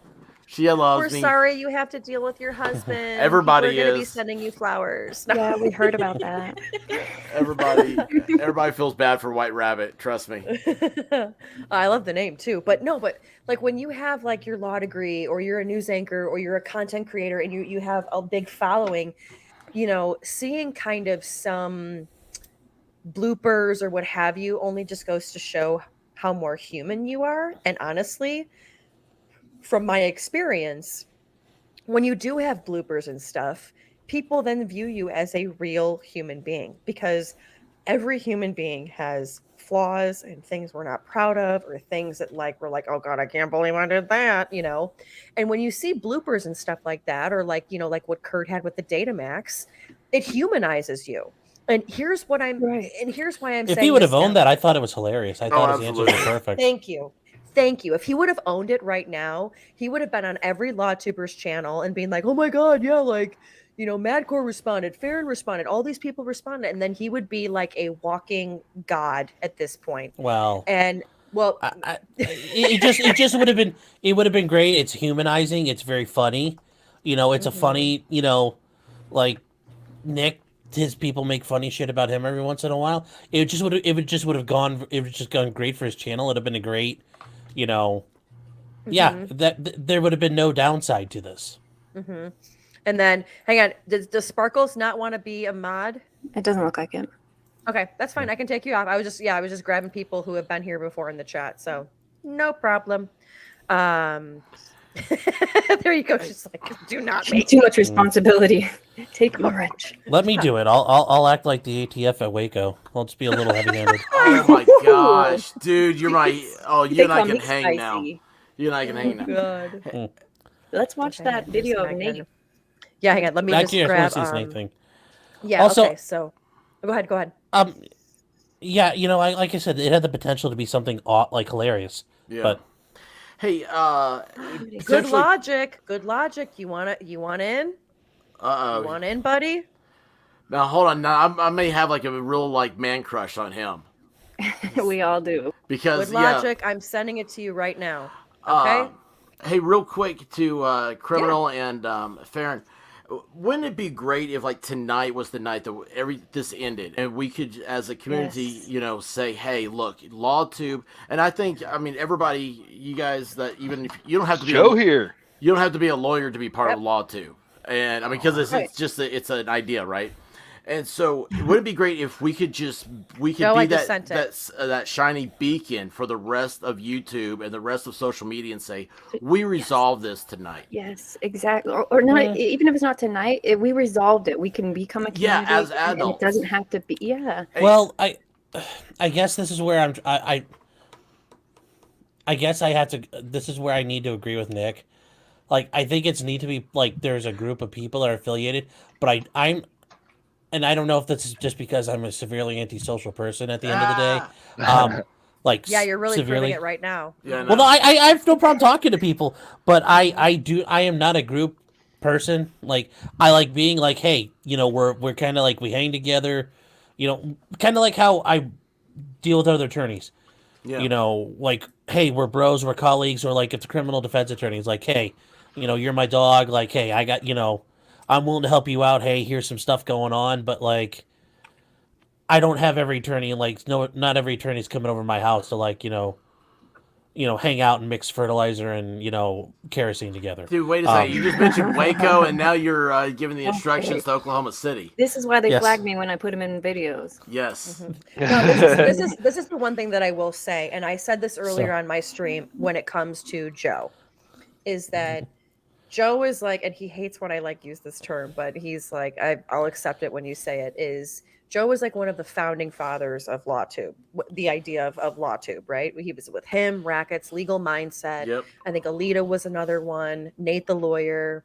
She loves We're me. sorry you have to deal with your husband. Everybody People are gonna be is. sending you flowers. Yeah, we heard about that. Everybody feels bad for White Rabbit. Trust me. I love the name too. But like when you have like your law degree, or you're a news anchor, or you're a content creator, and you have a big following, you know, seeing kind of some bloopers or what have you only just goes to show how more human you are. And honestly, from my experience, when you do have bloopers and stuff, people then view you as a real human being, because every human being has flaws and things we're not proud of, or things that like we're like, oh god, I can't believe I did that, you know. And when you see bloopers and stuff like that, or like, you know, like what Kurt had with the Datamax, it humanizes you. And here's what I'm and here's why I'm saying, if he would have owned that, I thought it was hilarious. I thought his answers were perfect. Thank you. If he would have owned it right now, he would have been on every LawTuber's channel and being like, oh my god, yeah, like, you know, Madcore responded, Farron responded, all these people responded, and then he would be like a walking god at this point. Well, and well, it just would have been great. It's humanizing. It's very funny. You know, it's a funny, you know, like Nick, his people make funny shit about him every once in a while. It would have gone great for his channel. It'd have been a great, you know, there would have been no downside to this. And then, hang on, does Sparkles not want to be a mod? It doesn't look like it. Okay, that's fine. I can take you off. I was just grabbing people who have been here before in the chat, so no problem. There you go. She's like, do not make too much responsibility. Take orange. Let me do it. I'll act like the ATF at Waco. I'll just be a little heavy-handed. Oh my gosh, dude, you're my. Oh, you and I can hang spicy. now. You and I can hang now. God. Let's watch that video of Nate. Yeah, hang on. Let me Back just to you. I grab. just want to say the same thing. Yeah. Also, Okay. So, go ahead. Go ahead. Yeah, like I said, it had the potential to be something like hilarious. Yeah. But hey, good logic. Good logic. You want in? You want in, buddy? Now hold on. Now I may have like a real like man crush on him. We all do. Because good logic. I'm sending it to you right now. Okay. Hey, real quick to Criminal and Farron. Wouldn't it be great if like tonight was the night that this ended and we could as a community, say, hey, look, LawTube, and I think everybody, you guys that even if you don't have to be here. You don't have to be a lawyer to be part of LawTube. And because it's just it's an idea, right? And so, would it be great if we could be that shiny beacon for the rest of YouTube and the rest of social media and say, we resolved this tonight? Yes, exactly. Or not, even if it's not tonight, if we resolved it, we can become a community. Yeah, as adults. And it doesn't have to be, yeah. Well, I guess this is where I guess I have to, this is where I need to agree with Nick. Like, I think it's need to be, like, there's a group of people that are affiliated, but and I don't know if this is just because I'm a severely antisocial person at the end of the day. Yeah, you're really proving it right now. Yeah, Well, no, I have no problem talking to people, but I am not a group person. Like, I like being like, hey, we're kind of like, we hang together, kind of like how I deal with other attorneys. Yeah. Like, hey, we're bros, we're colleagues, or like if the criminal defense attorney is like, hey, you're my dog, like, hey, I got, I'm willing to help you out. Hey, here's some stuff going on, but like, I don't have every attorney, like, no, not every attorney's coming over to my house to like, hang out and mix fertilizer and kerosene together. Dude, wait a second. You just mentioned Waco, and now you're giving the instructions to Oklahoma City. This is why they flag me when I put them in videos. Yes. Mm-hmm. No, this is the one thing that I will say, and I said this earlier on my stream when it comes to Joe, is that Joe is like, and he hates when I like use this term, but he's like, I'll accept it when you say it, is Joe is like one of the founding fathers of LawTube, the idea of LawTube, right? He was with him, Rackets, Legal Mindset. Yep. I think Alita was another one, Nate the lawyer,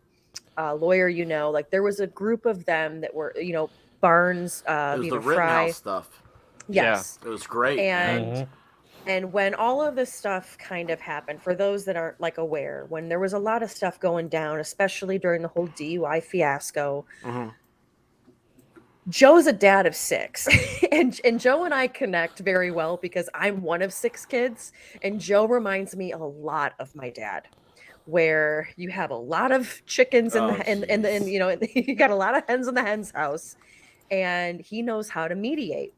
like there was a group of them that were, Barnes, It was the Fry. Rittenhouse stuff. Yes. Yeah. It was great. And when all of this stuff kind of happened, for those that aren't like aware, when there was a lot of stuff going down, especially during the whole DUI fiasco, Joe's a dad of 6 and Joe and I connect very well because I'm one of 6 kids. And Joe reminds me a lot of my dad, where you have a lot of chickens you got a lot of hens in the hen's house, and he knows how to mediate.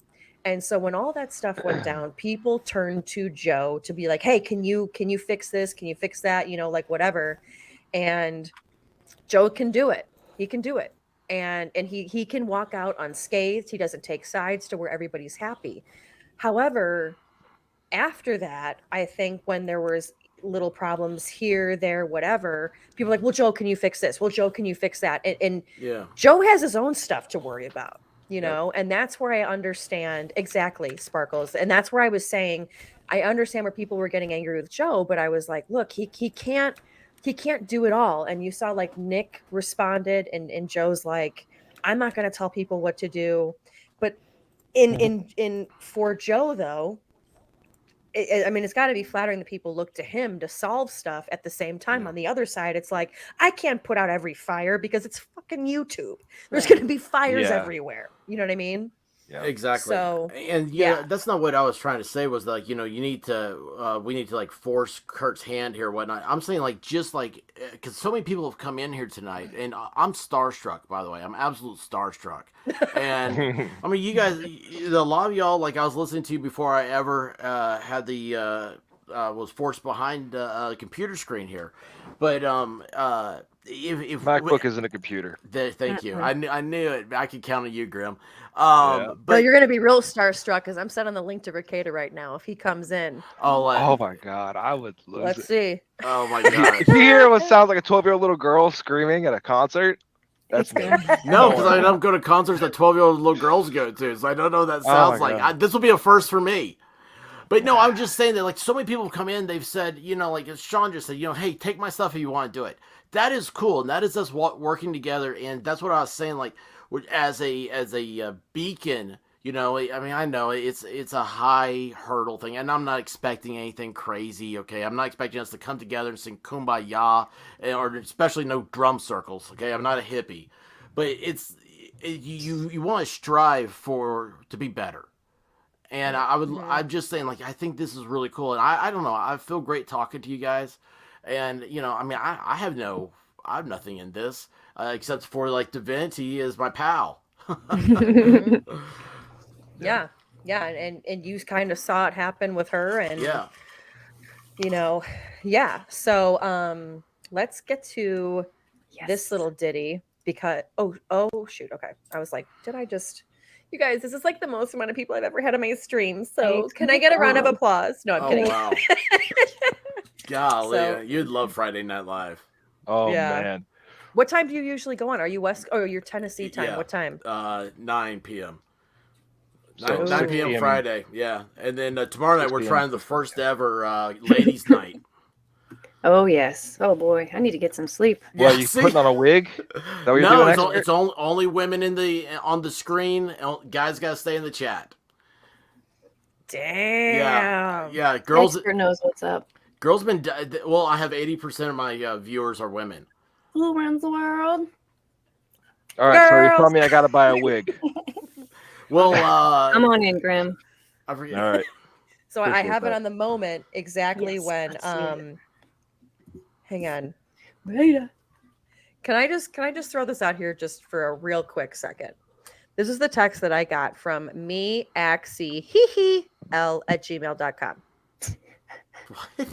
And so when all that stuff went down, people turned to Joe to be like, hey, can you fix this? Can you fix that? Like whatever. And Joe can do it. He can do it. And he can walk out unscathed. He doesn't take sides to where everybody's happy. However, after that, I think when there was little problems here, there, whatever, people are like, well, Joe, can you fix this? Well, Joe, can you fix that? And Joe has his own stuff to worry about. And that's where I understand exactly, Sparkles. And that's where I was saying, I understand where people were getting angry with Joe, but I was like, look, he can't do it all. And you saw like Nick responded and Joe's like, I'm not going to tell people what to do. But in for Joe though, it's got to be flattering that people look to him to solve stuff. At the same time, on the other side, it's like, I can't put out every fire because it's fucking YouTube. There's going to be fires everywhere. You know what I mean? Yeah. Exactly. So, and that's not what I was trying to say. Was like, you need to, we need to like force Kurt's hand here, whatnot. I'm saying like, just like, because so many people have come in here tonight, and I'm starstruck. By the way, I'm absolute starstruck. And I mean, you guys, a lot of y'all, like I was listening to you before I ever had the was forced behind a computer screen here, but if MacBook isn't a computer. Thank you. I knew it. I could count on you, Grim. But no, you're gonna be real starstruck because I'm sending the link to Ricada right now. If he comes in, oh my god, I would lose Let's it. see. Oh my god! If you hear what sounds like a 12-year-old little girl screaming at a concert, that's me. No, because I don't go to concerts that 12-year-old little girls go to, so I don't know what that sounds like. This will be a first for me. But no, I'm just saying that like so many people have come in, they've said, like as Sean just said, hey, take my stuff if you want to do it. That is cool, and that is us working together, and that's what I was saying. Like as a beacon, I mean, I know it's a high hurdle thing, and I'm not expecting anything crazy. Okay, I'm not expecting us to come together and sing "Kumbaya," or especially no drum circles. Okay, I'm not a hippie, but you want to strive to be better. And I'm just saying, like, I think this is really cool. And I don't know, I feel great talking to you guys. And, I mean, I have nothing in this, except for, like, Divinity is my pal. Yeah. And you kind of saw it happen with her. And, yeah. So, let's get to this little ditty because, oh, shoot. Okay. I was like, you guys, this is like the most amount of people I've ever had on my stream. So can I get a round of applause? No, I'm kidding. Wow. Golly, So- you'd love Friday Night Live. Oh Yeah. man. What time do you usually go on? Are you West? Oh, you're Tennessee time. Yeah. What time? 9 p.m. So 9 p.m. PM. Friday, yeah. And then tomorrow night 6 we're p.m. trying the first ever ladies' night. Oh yes. Oh boy, I need to get some sleep. Well, you putting on a wig? Is that what you're No, doing? it's only women on the screen. Guys got to stay in the chat. Damn. Yeah. Girls. Expert knows what's up. Girls been well. I have 80% of my viewers are women. Who runs the world? All right, so you're Girls. telling me I got to buy a wig. Well, I'm on in, Grim. I forget. All right. So I Appreciate have it that. on the moment exactly Yes, when let's see it. hang on. Beta. Can I just throw this out here just for a real quick second? This is the text that I got from meaxl@gmail.com.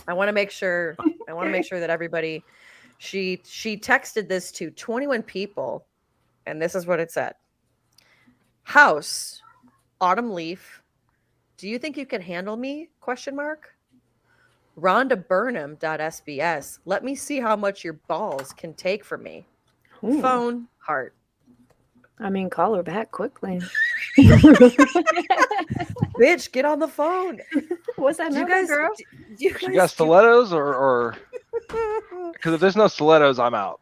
I want to make sure that everybody she texted this to 21 people, and this is what it said. House, Autumn Leaf, do you think you can handle me? ? Rhonda Burnham.sbs. Let me see how much your balls can take from me. Ooh. Phone, heart. I mean, call her back quickly. Bitch, get on the phone. What's that Do you number, guys, girl? do you She guys got stilettos or because if there's no stilettos, I'm out.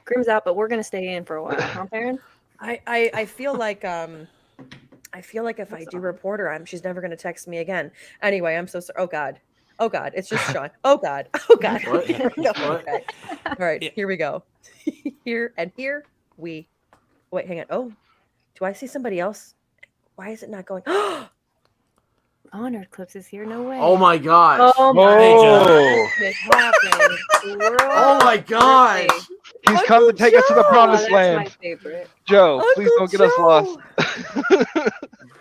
Grim's out, but we're gonna stay in for a while, huh, Perrin? I feel like if I do report her, she's never gonna text me again. Anyway, I'm so sorry. Oh God, it's just Sean. Oh God. What? Here we go. What? Okay. All right, here we go. Here we. Wait, hang on. Oh, do I see somebody else? Why is it not going? Honored Clips is here. No way. Oh my gosh. Oh my Oh. This happened. Oh my gosh. He's come to take us to the promised That's my land. favorite. Joe, please don't get us lost.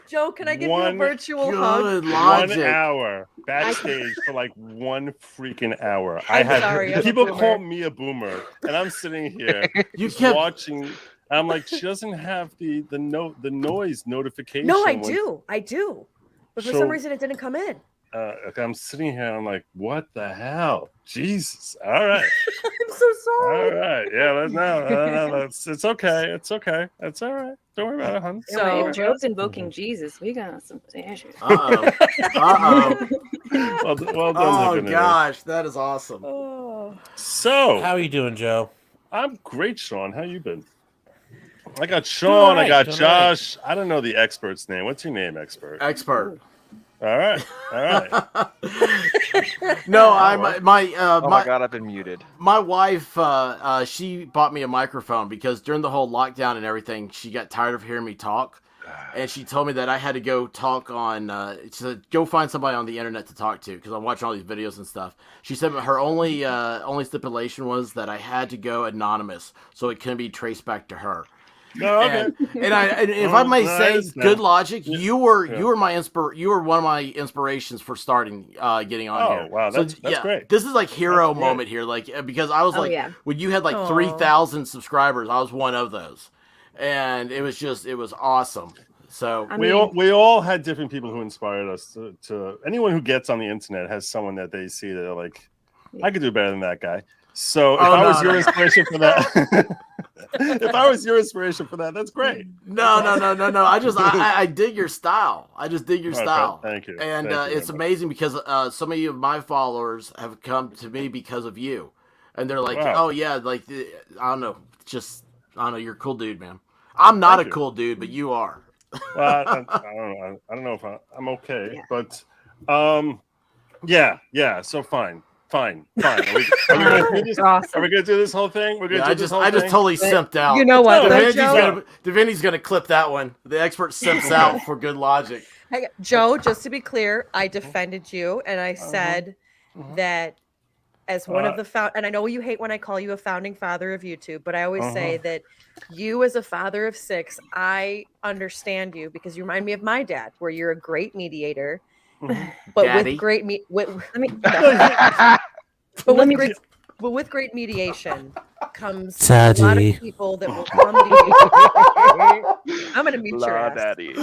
Joe, can I give you a One virtual hug? Good 1 logic. hour backstage for like 1 freaking hour. I'm sorry, I'm a people boomer. call me a boomer, and I'm sitting here You just kept- watching. I'm like, she doesn't have the noise notification. No, I when- do. But for So- some reason, it didn't come in. I'm sitting here. I'm like, what the hell? Jesus! All right, I'm so sorry. all right. Yeah, no. It's okay. It's okay. That's all right. Don't worry about it, hon. So So- if Joe's invoking Jesus, we got some issues. Uh-oh. Uh-oh. Well done, Oh Divinity. gosh, that is awesome. Oh. So How are you doing, Joe? I'm great, Sean. How you been? I got Sean. I got doing Josh. I don't know the expert's name. What's your name, expert? Expert. All right. No, Oh my my god, I've been muted. my wife, she bought me a microphone because during the whole lockdown and everything, she got tired of hearing me talk, and she told me that I had to go talk on, to go find somebody on the internet to talk to because I'm watching all these videos and stuff. She said her only stipulation was that I had to go anonymous so it couldn't be traced back to her. No, okay. And if I may No, I say, understand. good logic. Yeah. You were Yeah. you were one of my inspirations for starting getting on Oh, here. wow, that's great. This is like hero That's great. moment here, like because I was Oh, like yeah. when you had like Aw. 3,000 subscribers, I was one of those, and it was awesome. So I we mean, all had different people who inspired us to anyone who gets on the internet has someone that they see that they're like, I could do better than that guy. So if I was your inspiration for that, if I was your inspiration for that, that's great. No. I dig your style. I just dig your style. Thank you. And Thank you it's amazing because so many of my followers have come to me because of you, and they're like, Wow. "Oh yeah, like I don't know, you're a cool dude, man." I'm not Thank a you. cool dude, but you are. Well, I don't know. I don't know if I'm okay, but yeah. So fine. Are we gonna do this whole thing? We're gonna do this whole thing. I just totally simped out. You know what, though, Joe? Davini's gonna clip that one. The expert simps out for good logic. Hey, Joe, just to be clear, I defended you and I said that as one of the and I know you hate when I call you a founding father of YouTube, but I always say that you as a father of 6, I understand you because you remind me of my dad, where you're a great mediator, but Daddy. with great with great mediation comes a lot of people that will come to you. I'm going to mute your ass. Daddy.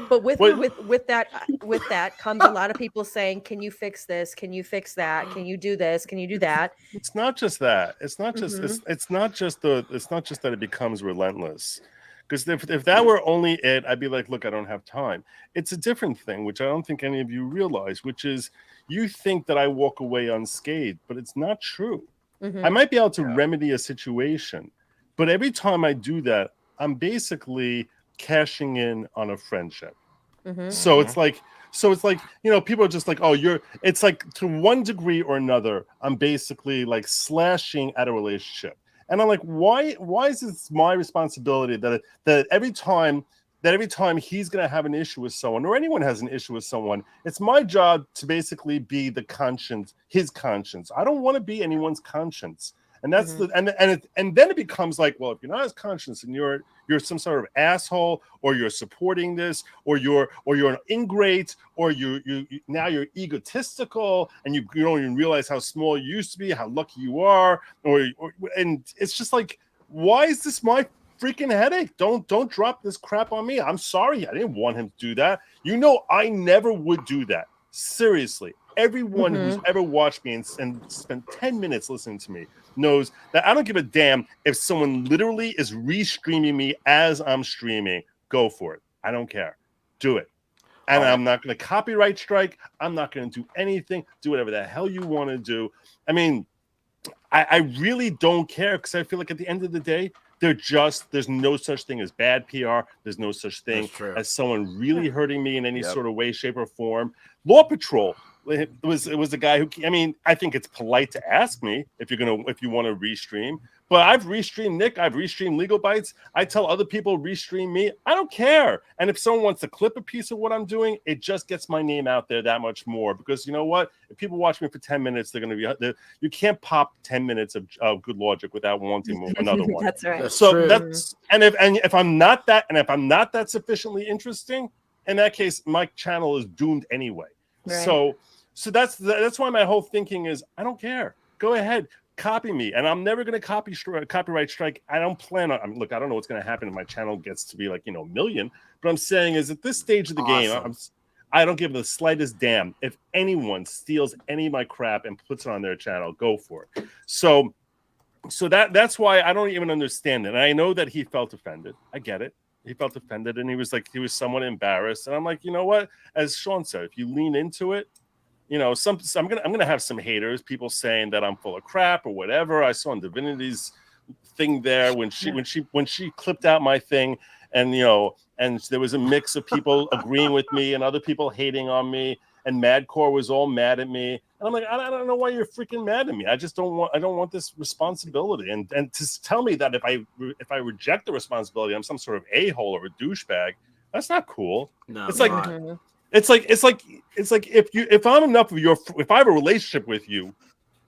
But with that comes a lot of people saying, "Can you fix this? Can you fix that? Can you do this? Can you do that?" It's not just that. It's not just it's not just that it becomes relentless. Because if that were only it, I'd be like, look, I don't have time. It's a different thing, which I don't think any of you realize, which is you think that I walk away unscathed, but it's not true. I might be able to remedy a situation, but every time I do that, I'm basically cashing in on a friendship. So it's like, people are just like, oh, it's like to one degree or another, I'm basically like slashing at a relationship. And I'm like, why is this my responsibility that every time he's going to have an issue with someone or anyone has an issue with someone, it's my job to basically be his conscience. I don't want to be anyone's conscience. And that's and then it becomes like, well, if you're not his conscience and you're some sort of asshole, or you're supporting this, or you're an ingrate, or now you're egotistical and you don't even realize how small you used to be, how lucky you are, and it's just like, why is this my freaking headache? Don't drop this crap on me. I'm sorry, I didn't want him to do that. I never would do that. Seriously. Everyone who's ever watched me and spent 10 minutes listening to me knows that I don't give a damn if someone literally is restreaming me as I'm streaming. Go for it. I don't care. Do it. And I'm not going to copyright strike. I'm not going to do anything. Do whatever the hell you want to do. I mean, I really don't care, because I feel like at the end of the day, there's no such thing as bad PR. There's no such thing as someone really hurting me in any sort of way, shape, or form. Law Patrol. It was a guy who, I mean, I think it's polite to ask me if you want to restream, but I've restreamed Nick, I've restreamed Legal Bites. I tell other people restream me. I don't care. And if someone wants to clip a piece of what I'm doing, it just gets my name out there that much more, because you know what? If people watch me for 10 minutes, they're going to be, you can't pop 10 minutes of good logic without wanting another one. That's right. If I'm not that sufficiently interesting, in that case, my channel is doomed anyway. Right. So that's why my whole thinking is, I don't care. Go ahead, copy me, and I'm never going to copyright strike. I don't plan on. I mean, look, I don't know what's going to happen if my channel gets to be like a million. But I'm saying is, at this stage of the game, I don't give the slightest damn if anyone steals any of my crap and puts it on their channel. Go for it. So that's why I don't even understand it. And I know that he felt offended. I get it. He felt offended, and he was somewhat embarrassed. And I'm like, you know what? As Sean said, if you lean into it, I'm gonna have some haters, people saying that I'm full of crap or whatever. I saw on Divinity's thing there when she clipped out my thing, and and there was a mix of people agreeing with me and other people hating on me, and Madcore was all mad at me. And I'm like, I don't know why you're freaking mad at me. I don't want this responsibility. And to tell me that if I reject the responsibility, I'm some sort of a-hole or a douchebag, that's not cool. No, it's like it's like if I have a relationship with you,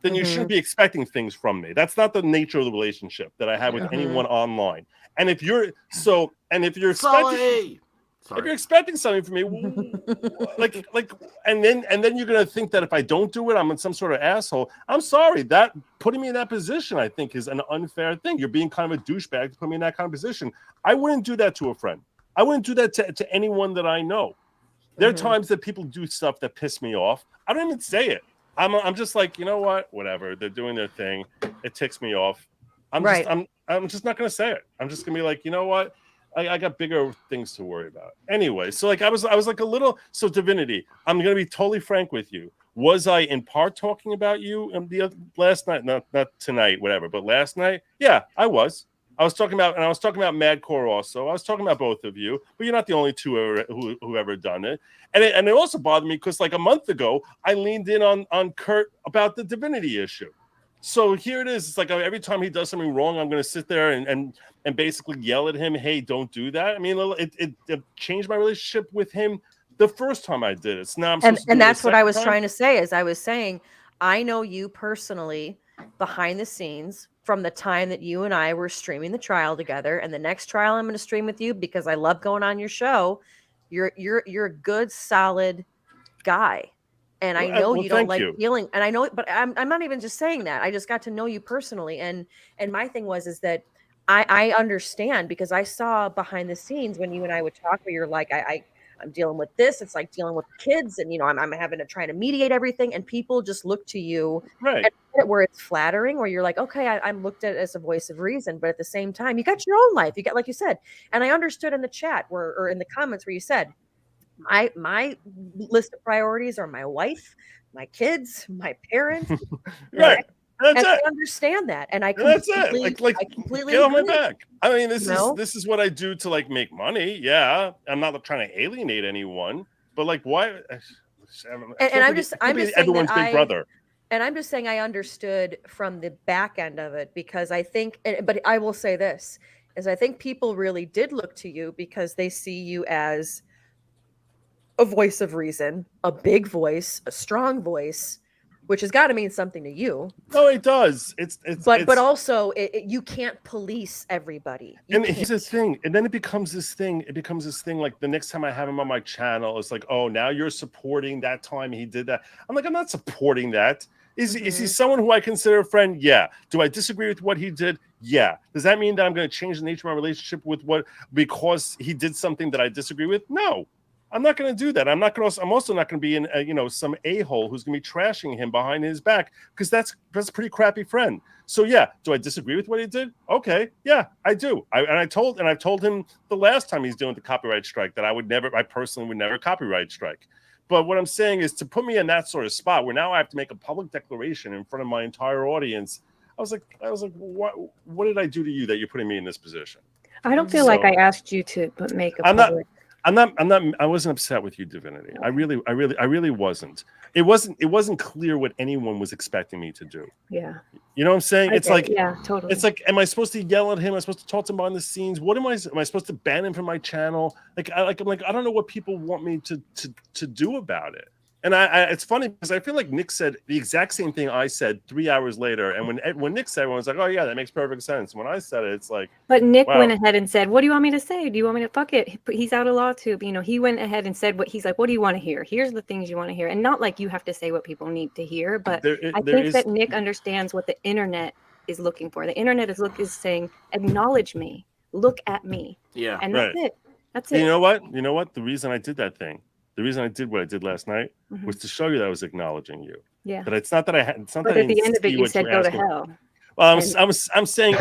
then you shouldn't be expecting things from me. That's not the nature of the relationship that I have with anyone online. And if you're expecting something from me, and then you're gonna think that if I don't do it, I'm some sort of asshole. I'm sorry, that putting me in that position, I think, is an unfair thing. You're being kind of a douchebag to put me in that kind of position. I wouldn't do that to a friend. I wouldn't do that to anyone that I know. There are times that people do stuff that piss me off. I don't even say it. I'm just like, you know what? Whatever. They're doing their thing. It ticks me off. I'm just not gonna say it. I'm just gonna be like, you know what? I got bigger things to worry about. Anyway, so like I was like a little Divinity. I'm gonna be totally frank with you. Was I in part talking about you last night? Not tonight, whatever, but last night? Yeah, I was. I was talking about Madcore also. I was talking about both of you, but you're not the only two who ever done it. And it also bothered me because like a month ago, I leaned in on Kurt about the Divinity issue. So here it is. It's like every time he does something wrong, I'm going to sit there and basically yell at him, hey, don't do that. I mean, it changed my relationship with him the first time I did it. So now I'm supposed to do and it that's what I was time? trying to say. Is I was saying, I know you personally behind the scenes from the time that you and I were streaming the trial together, and the next trial I'm going to stream with you because I love going on your show. You're a good, solid guy. And I know you don't like feeling, and I know, but I'm not even just saying that. I just got to know you personally. And my thing is that I understand because I saw behind the scenes when you and I would talk where you're like, I'm dealing with this. It's like dealing with kids, and I'm having to try to mediate everything, and people just look to you right where it's flattering, where you're like, okay, I'm looked at as a voice of reason, but at the same time, you got your own life. You got, like you said, and I understood in the chat or in the comments where you said, my list of priorities are my wife, my kids, my parents. Right. That's and it. I understand that, and I That's completely, it. Like I completely get on my agree. back. I mean, this is what I do to like make money. Yeah, I'm not trying to alienate anyone, but like, why? And I'm just saying everyone's that big brother. And I'm just saying I understood from the back end of it because I think, but I will say this, is I think people really did look to you because they see you as a voice of reason, a big voice, a strong voice, which has got to mean something to you. No, it does. But also you can't police everybody. Here's the thing, and then it becomes this thing. It becomes this thing. Like the next time I have him on my channel, it's like, oh, now you're supporting that time he did that. I'm like, I'm not supporting that. Is he someone who I consider a friend? Yeah. Do I disagree with what he did? Yeah. Does that mean that I'm going to change the nature of my relationship with because he did something that I disagree with? No. I'm not going to do that. I'm also not going to be in some a-hole who's going to be trashing him behind his back because that's a pretty crappy friend. So yeah, do I disagree with what he did? Okay, yeah, I do. I've told him the last time he's doing the copyright strike that I personally would never copyright strike. But what I'm saying is to put me in that sort of spot where now I have to make a public declaration in front of my entire audience. I was like, what did I do to you that you're putting me in this position? I don't feel like I asked you to make a public. I wasn't upset with you, Divinity. I really wasn't. It wasn't clear what anyone was expecting me to do. Yeah. You know what I'm saying? It's like, yeah, totally. It's like, am I supposed to yell at him? Am I supposed to talk to him behind the scenes? Am I supposed to ban him from my channel? I'm like, I don't know what people want me to do about it. And it's funny because I feel like Nick said the exact same thing I said 3 hours later. And when Nick said it, everyone was like, oh yeah, that makes perfect sense. When I said it, it's like, but Nick wow. went ahead and said, what do you want me to say? Do you want me to fuck it? He's out of LawTube. He went ahead and said he's like, what do you want to hear? Here's the things you want to hear. And not like you have to say what people need to hear, but I think that Nick understands what the internet is looking for. The internet is saying, acknowledge me, look at me. Yeah. And that's it. That's it. You know what? The reason I did that thing, the reason I did what I did last night was to show you that I was acknowleding you. Yeah. But it's not that I had. It's not but that at the end of it, you said go to hell. Well, I'm saying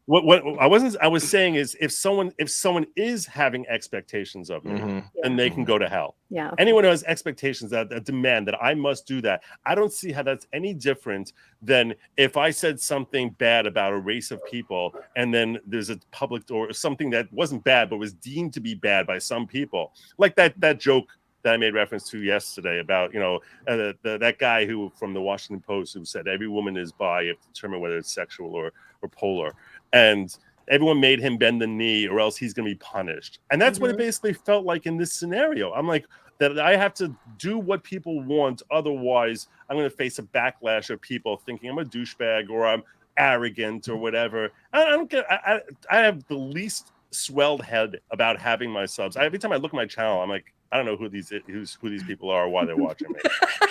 what I was saying is if someone is having expectations of me, then they can go to hell. Yeah. Okay. Anyone who has expectations that demand that I must do that, I don't see how that's any different than if I said something bad about a race of people and then there's a public or something that wasn't bad but was deemed to be bad by some people, like that joke that I made reference to yesterday about that guy who from the Washington Post who said every woman is bi, you have to determine whether it's sexual or polar, and everyone made him bend the knee or else he's going to be punished. And that's what it basically felt like in this scenario. I'm like, that I have to do what people want, otherwise I'm going to face a backlash of people thinking I'm a douchebag or I'm arrogant or whatever. I don't get. I have the least swelled head about having my subs. Every time I look at my channel, I'm like, I don't know who these people are or why they're watching me.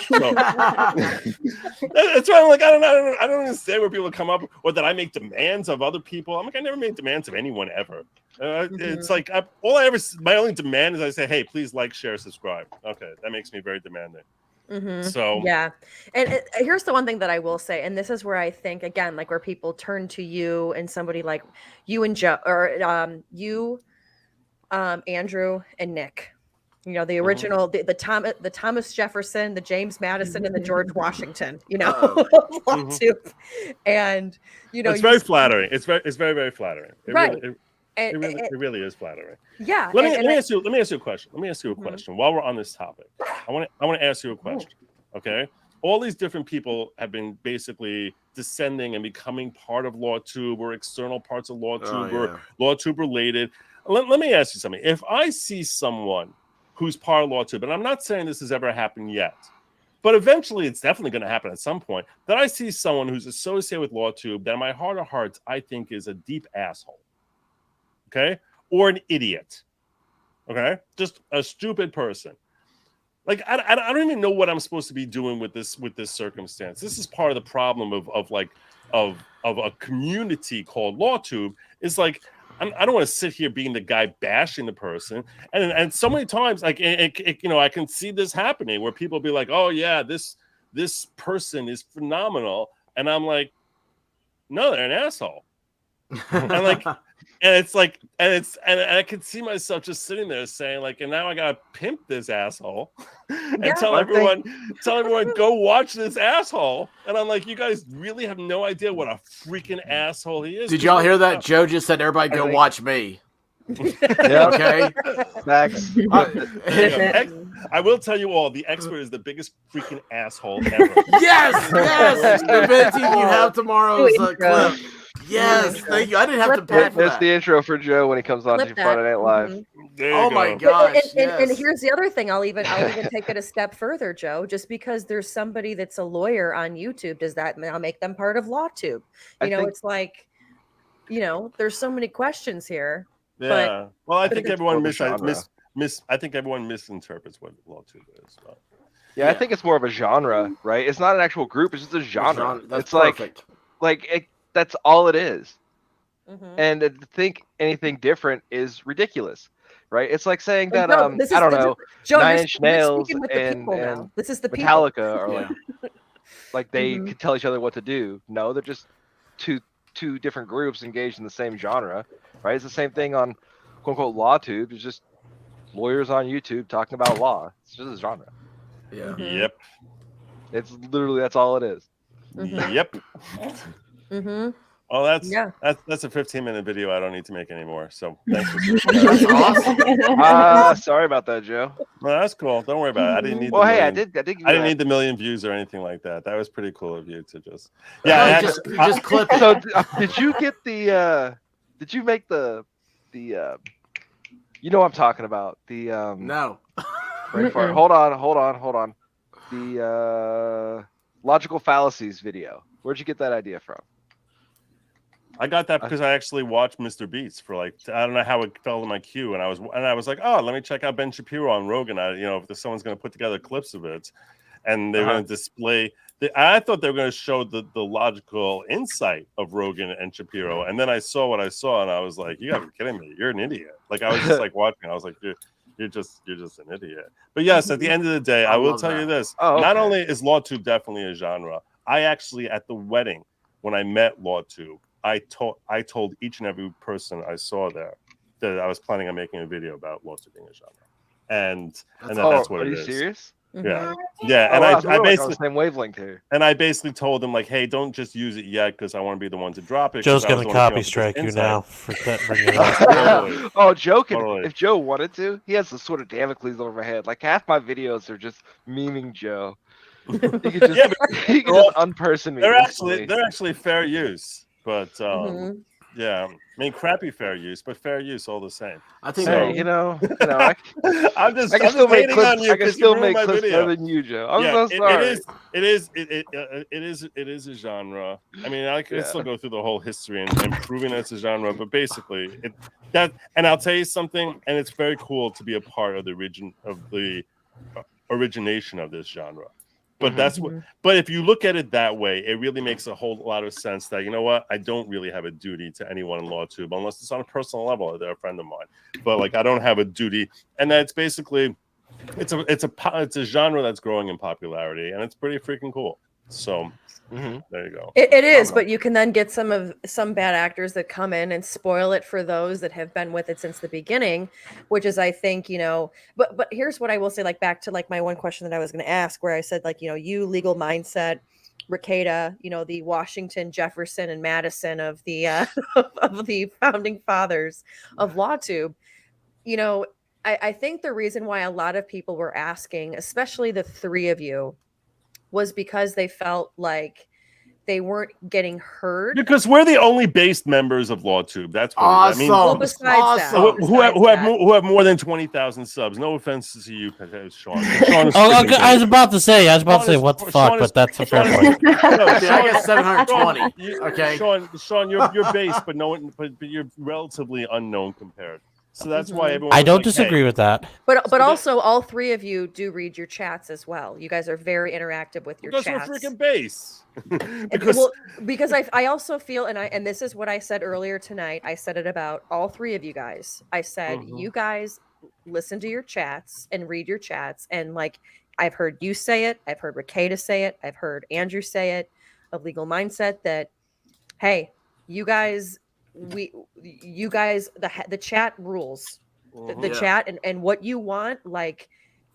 So that's why I'm like, I don't understand where people come up or that I make demands of other people. I'm like, I never made demands of anyone ever. It's like my only demand is I say, hey, please like, share, subscribe. Okay, that makes me very demanding. So yeah, and here's the one thing that I will say, and this is where I think again, like where people turn to you and somebody like you and Joe, or you, Andrew and Nick. You know, the original, the Thomas Jefferson, the James Madison, and the George Washington. You know, and you know, it's very flattering. It's very very flattering. Right. It really is flattering. Yeah. Let me ask you a question. Let me ask you a question. While we're on this topic, I want to ask you a question. Okay. All these different people have been basically descending and becoming part of LawTube or external parts of LawTube or LawTube related. Let me ask you something. If I see someone who's part of LawTube, and I'm not saying this has ever happened yet, but eventually it's definitely going to happen at some point, that I see someone who's associated with LawTube that in my heart of hearts I think is a deep asshole. Okay? Or an idiot. Okay? Just a stupid person. Like I don't even know what I'm supposed to be doing with this circumstance. This is part of the problem of a community called LawTube. Is like I don't want to sit here being the guy bashing the person, and so many times like you know, I can see this happening where people be like, oh yeah, this person is phenomenal, and I'm like, no, they're an asshole. And like, and it's like, and I can see myself just sitting there saying like, and now I gotta pimp this asshole and tell everyone go watch this asshole. And I'm like, you guys really have no idea what a freaking asshole he is. Did y'all hear that? Joe just said everybody go watch me. Yeah. Okay. Facts. I will tell you all, the expert is the biggest freaking asshole ever. Yes. Divinity, you have tomorrow's clip. Yes, thank you. I didn't have to pay for That's that. the intro for Joe when he comes on to Friday Night Live. Oh my gosh! And here's the other thing. I'll even take it a step further, Joe. Just because there's somebody that's a lawyer on YouTube, does that now make them part of LawTube? It's like, you know, there's so many questions here. Yeah. Well, I think everyone I think everyone misinterprets what LawTube is. But. Yeah, I think it's more of a genre, right? It's not an actual group; it's just a genre. That's it's perfect. That's all it is. And to think anything different is ridiculous, right? It's like saying that Joe, I don't know, Joe, 9 Inch Nails and this is the Metallica are like they could tell each other what to do. No, they're just two different groups engaged in the same genre, right? It's the same thing on quote unquote LawTube. It's just lawyers on YouTube talking about law. It's just a genre. Yeah. Yep. It's literally that's all it is. Yep. Oh, that's a 15-minute video. I don't need to make anymore. So thanks for That's awesome. Sorry about that, Joe. No, that's cool. Don't worry about it. I didn't need. Well, hey, I didn't need the million views or anything like that. That was pretty cool of you to just. Yeah, just clip it. So, did you get the? Did you make the? You know what I'm talking about. The no. Hold on. The logical fallacies video. Where'd you get that idea from? I got that because I actually watched Mr. Beats for like I don't know how it fell in my queue, and I was like, oh, let me check out Ben Shapiro on Rogan. If someone's going to put together clips of it, and they're going to display. I thought they were going to show the logical insight of Rogan and Shapiro, and then I saw what I saw, and I was like, you got to be kidding me! You're an idiot. Like I was just like watching. I was like, you're just an idiot. But yes, at the end of the day, I will tell you this: not only is LawTube definitely a genre, I actually at the wedding when I met LawTube. I told each and every person I saw there that I was planning on making a video about LawTube being a genre, and that's what it is. Are you serious? Yeah, yeah. And I basically on the same wavelength here. And I basically told them like, hey, don't just use it yet because I want to be the one to drop it. Joe's gonna copy strike you now for bringing it up. Oh, Joe can. If Joe wanted to, he has the sort of Damocles over my head. Like half my videos are just memeing Joe. He could just, he could just unperson me. They're actually fair use. But yeah, I mean, crappy fair use, but fair use all the same. I think I can still make clips. on you I can still make my clips video. better than you, Joe. I'm so sorry. It is a genre. I mean, I can still go through the whole history and proving it's a genre, but basically, and I'll tell you something, and it's very cool to be a part of the origination of this genre. But that's what. But if you look at it that way, it really makes a whole lot of sense. That I don't really have a duty to anyone in LawTube unless it's on a personal level. They're a friend of mine, but like I don't have a duty, and that's basically it's a genre that's growing in popularity, and it's pretty freaking cool. So there you go. It is, but you can then get some bad actors that come in and spoil it for those that have been with it since the beginning, which is, I think, but here's what I will say, like back to like my one question that I was going to ask, where I said, like, you legal mindset, Ricada, the Washington, Jefferson, and Madison of the of the founding fathers of LawTube. I think the reason why a lot of people were asking, especially the three of you, was because they felt like they weren't getting heard. Because we're the only based members of LawTube. That's what awesome. I mean. Well, besides that, who have more than 20,000 subs. No offense to you, Sean. Sean is okay, I was about to say what the fuck, but that's a fair point. I got 720. Okay, Sean, you're based, but but you're relatively unknown compared. So that's why everyone. I don't disagree with that. But also, all three of you do read your chats as well. You guys are very interactive with your chats. Because we're freaking base. because I also feel, and this is what I said earlier tonight. I said it about all three of you guys. I said, you guys listen to your chats and read your chats. And like, I've heard you say it. I've heard Ricada say it. I've heard Andrew say it of Legal Mindset that, hey, you guys, the chat rules, the chat and what you want, like,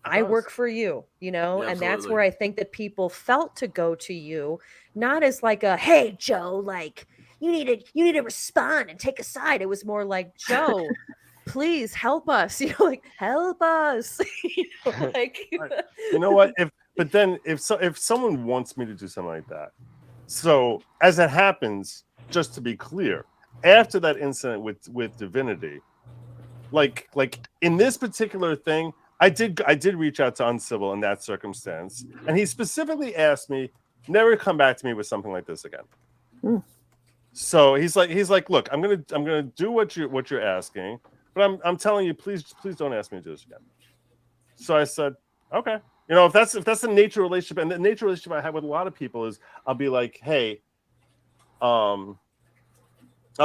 I work for you, and that's where I think that people felt to go to you, not as like a, hey, Joe, like you need to respond and take a side. It was more like, Joe, please help us, like help us. Like, you know what? If someone wants me to do something like that, so as it happens, just to be clear, after that incident with Divinity, like in this particular thing, I did reach out to Uncivil in that circumstance, and he specifically asked me never come back to me with something like this again. So he's like, look, I'm gonna do what you're asking, but I'm telling you, please don't ask me to do this again. So I said, okay, if that's the nature relationship, and the nature relationship I have with a lot of people is, I'll be like, hey, I'll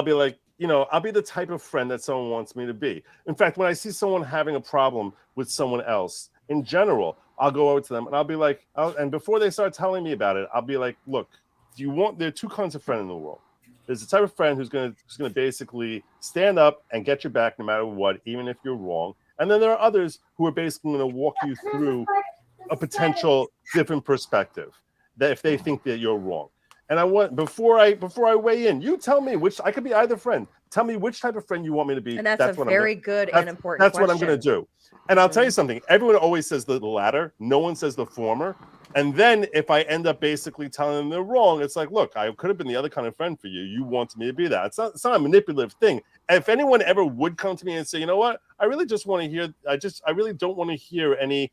be like, I'll be the type of friend that someone wants me to be. In fact, when I see someone having a problem with someone else, in general, I'll go over to them and I'll be like, and before they start telling me about it, I'll be like, look, there are two kinds of friend in the world. There's the type of friend who's gonna basically stand up and get your back no matter what, even if you're wrong. And then there are others who are basically going to walk you through a potential different perspective, that if they think that you're wrong. And I want, before I weigh in, you tell me which, I could be either friend. Tell me which type of friend you want me to be. And that's a very good and important That's question. what I'm going to do. And I'll tell you something. Everyone always says the latter. No one says the former. And then if I end up basically telling them they're wrong, it's like, look, I could have been the other kind of friend for you. You wanted me to be that. It's not a manipulative thing. If anyone ever would come to me and say, you know what, I really just want to hear, I really don't want to hear any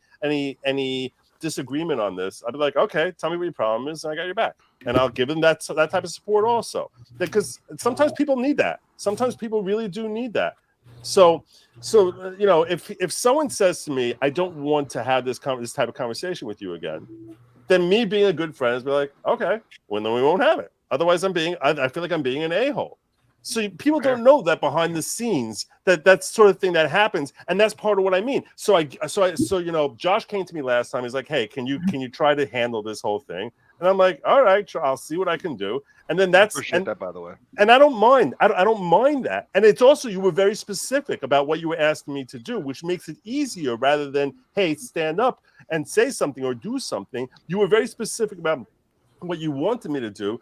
disagreement on this, I'd be like, okay, tell me what your problem is, and I got your back. And I'll give them that type of support also. Because sometimes people need that. Sometimes people really do need that. So if someone says to me, I don't want to have this type of conversation with you again, then me being a good friend is be like, okay, well, then we won't have it. Otherwise, I feel like I'm being an a-hole. So people don't know that behind the scenes, that's sort of thing that happens, and that's part of what I mean. So Josh came to me last time. He's like, hey, can you try to handle this whole thing? And I'm like, all right, I'll see what I can do. And then Appreciate that, by the way. And I don't mind. I don't mind that. And it's also, you were very specific about what you were asking me to do, which makes it easier rather than, hey, stand up and say something or do something. You were very specific about what you wanted me to do,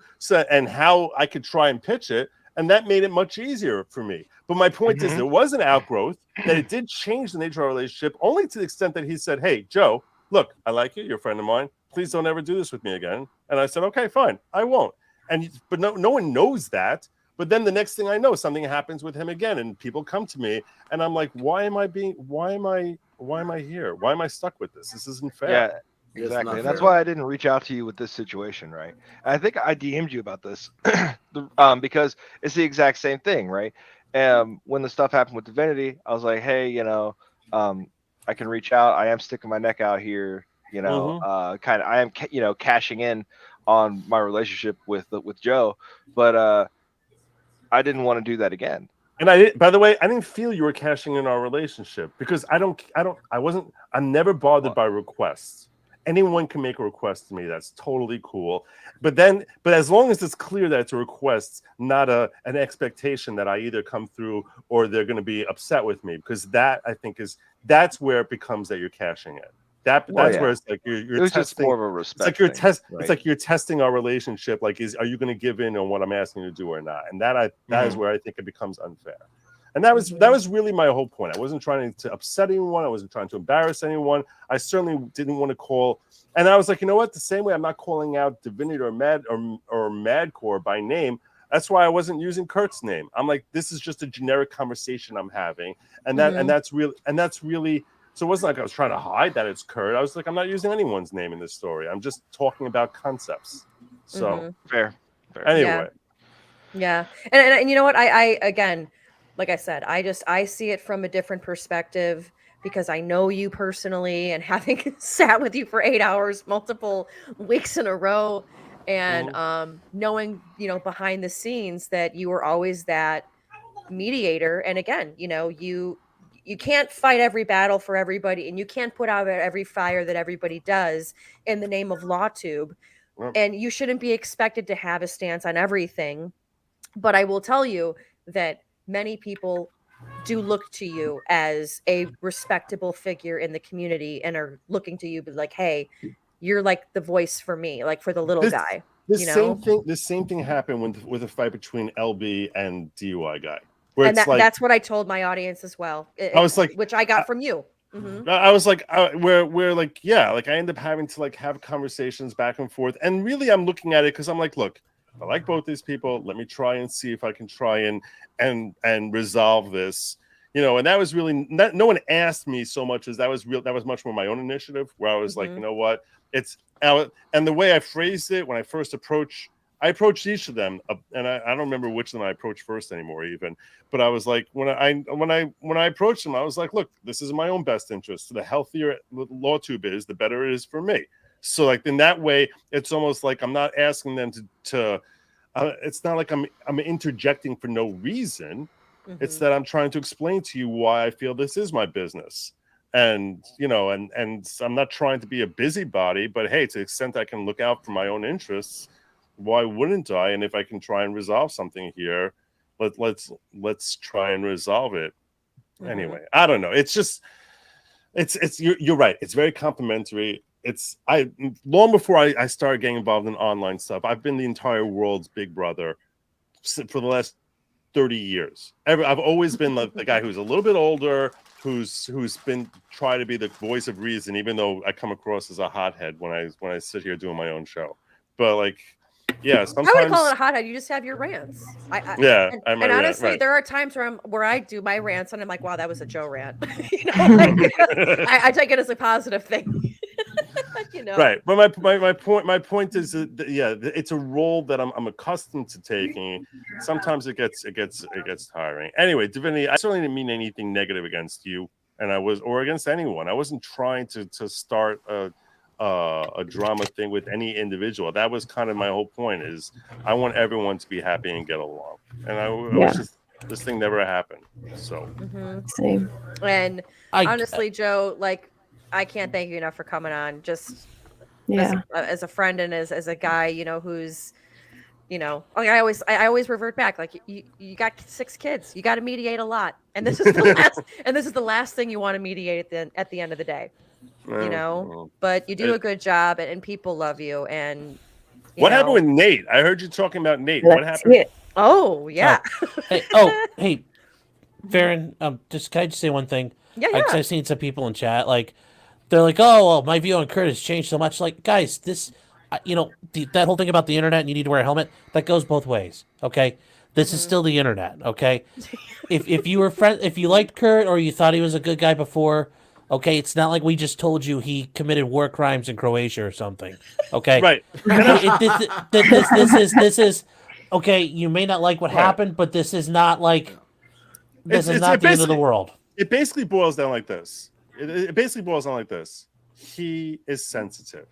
and how I could try and pitch it. And that made it much easier for me. But my point is, there was an outgrowth, that it did change the nature of our relationship, only to the extent that he said, hey, Joe, look, I like you. You're a friend of mine. Please don't ever do this with me again. And I said, okay, fine, I won't. But no one knows that. But then the next thing I know, something happens with him again, and people come to me, and I'm like, why am I here? Why am I stuck with this? This isn't fair. Yeah. Exactly. And that's why I didn't reach out to you with this situation, right? And I think I DM'd you about this because it's the exact same thing, right? When the stuff happened with Divinity, I was like, hey, I can reach out. I am sticking my neck out here, I am, cashing in on my relationship with Joe, but I didn't want to do that again. And by the way, I didn't feel you were cashing in our relationship because I'm never bothered by requests. Anyone can make a request to me. That's totally cool. But as long as it's clear that it's a request, not an expectation that I either come through or they're going to be upset with me, because that I think that's where it becomes that you're cashing in. That's where it's like you're it was testing. just more of a respect. It's like thing, right? It's like you're testing our relationship. Like, are you going to give in on what I'm asking you to do or not? And that is where I think it becomes unfair. And that was really my whole point. I wasn't trying to upset anyone. I wasn't trying to embarrass anyone. I certainly didn't want to call. And I was like, you know what? The same way I'm not calling out Divinity or Madcore by name. That's why I wasn't using Kurt's name. I'm like, this is just a generic conversation I'm having, and that's really. So it wasn't like I was trying to hide that it's Kurt. I was like, I'm not using anyone's name in this story. I'm just talking about concepts. So fair. Anyway. Yeah. And you know what? I again, like I said, I see it from a different perspective because I know you personally and having sat with you for 8 hours, multiple weeks in a row, and knowing, behind the scenes that you were always that mediator. And again, you can't fight every battle for everybody, and you can't put out every fire that everybody does in the name of LawTube. And you shouldn't be expected to have a stance on everything. But I will tell you that many people do look to you as a respectable figure in the community and are looking to you, but like, hey, you're like the voice for me, like for the little guy. The same thing happened with a fight between LB and DUI guy. Where and that's what I told my audience as well. I was like, which I got from you. I was like, we're like, yeah, like I end up having to like have conversations back and forth. And really, I'm looking at it because I'm like, look, I like both these people. Let me try and see if I can try and resolve this. And that was really no one asked me so much as that was much more my own initiative, where I was like, you know what, and the way I phrased it when I first I approached each of them, and I don't remember which of them I approached first anymore, even. But I was like, when I approached them, I was like, look, this is in my own best interest. The healthier LawTube is, the better it is for me. So, like in that way, it's almost like I'm not asking them to. It's not like I'm interjecting for no reason. It's that I'm trying to explain to you why I feel this is my business. And and I'm not trying to be a busybody, but hey, to the extent I can look out for my own interests, why wouldn't I? And if I can try and resolve something here, let's try and resolve it. Anyway, I don't know. It's just you're right. It's very complimentary. Long before I started getting involved in online stuff, I've been the entire world's big brother for the last 30 years. I've always been the guy who's a little bit older, who's been trying to be the voice of reason, even though I come across as a hothead when I sit here doing my own show. But like, yeah, sometimes I wouldn't call it a hothead. You just have your rants. And honestly, right. there are times where I do my rants and I'm like, wow, that was a Joe rant. I take it as a positive thing. Right, but my point is that it's a role that I'm accustomed to taking. Sometimes it gets tiring. Anyway, Divinity, I certainly didn't mean anything negative against you, or against anyone. I wasn't trying to start a drama thing with any individual. That was kind of my whole point. Is I want everyone to be happy and get along, and I was just, this thing never happened. So same. And honestly, Joe, like, I can't thank you enough for coming on. Just as a friend and as a guy, who's, I always revert back. Like, you got 6 kids, you got to mediate a lot, and this is the last thing you want to mediate at the end of the day. But you do a good job, and people love you. And what happened with Nate? I heard you talking about Nate. What happened? Oh yeah. Hey, Farron. Can I just say one thing? Yeah. Because I've seen some people in chat, like, they're like, oh, well, my view on Kurt has changed so much. Like, guys, this, that whole thing about the internet and you need to wear a helmet, that goes both ways. Okay, this is still the internet. Okay, if you were if you liked Kurt or you thought he was a good guy before. Okay, it's not like we just told you he committed war crimes in Croatia or something. Okay, right. This is okay. You may not like what happened, but this is not like this is not the end of the world. It basically boils down like this. It basically boils down like this. He is sensitive,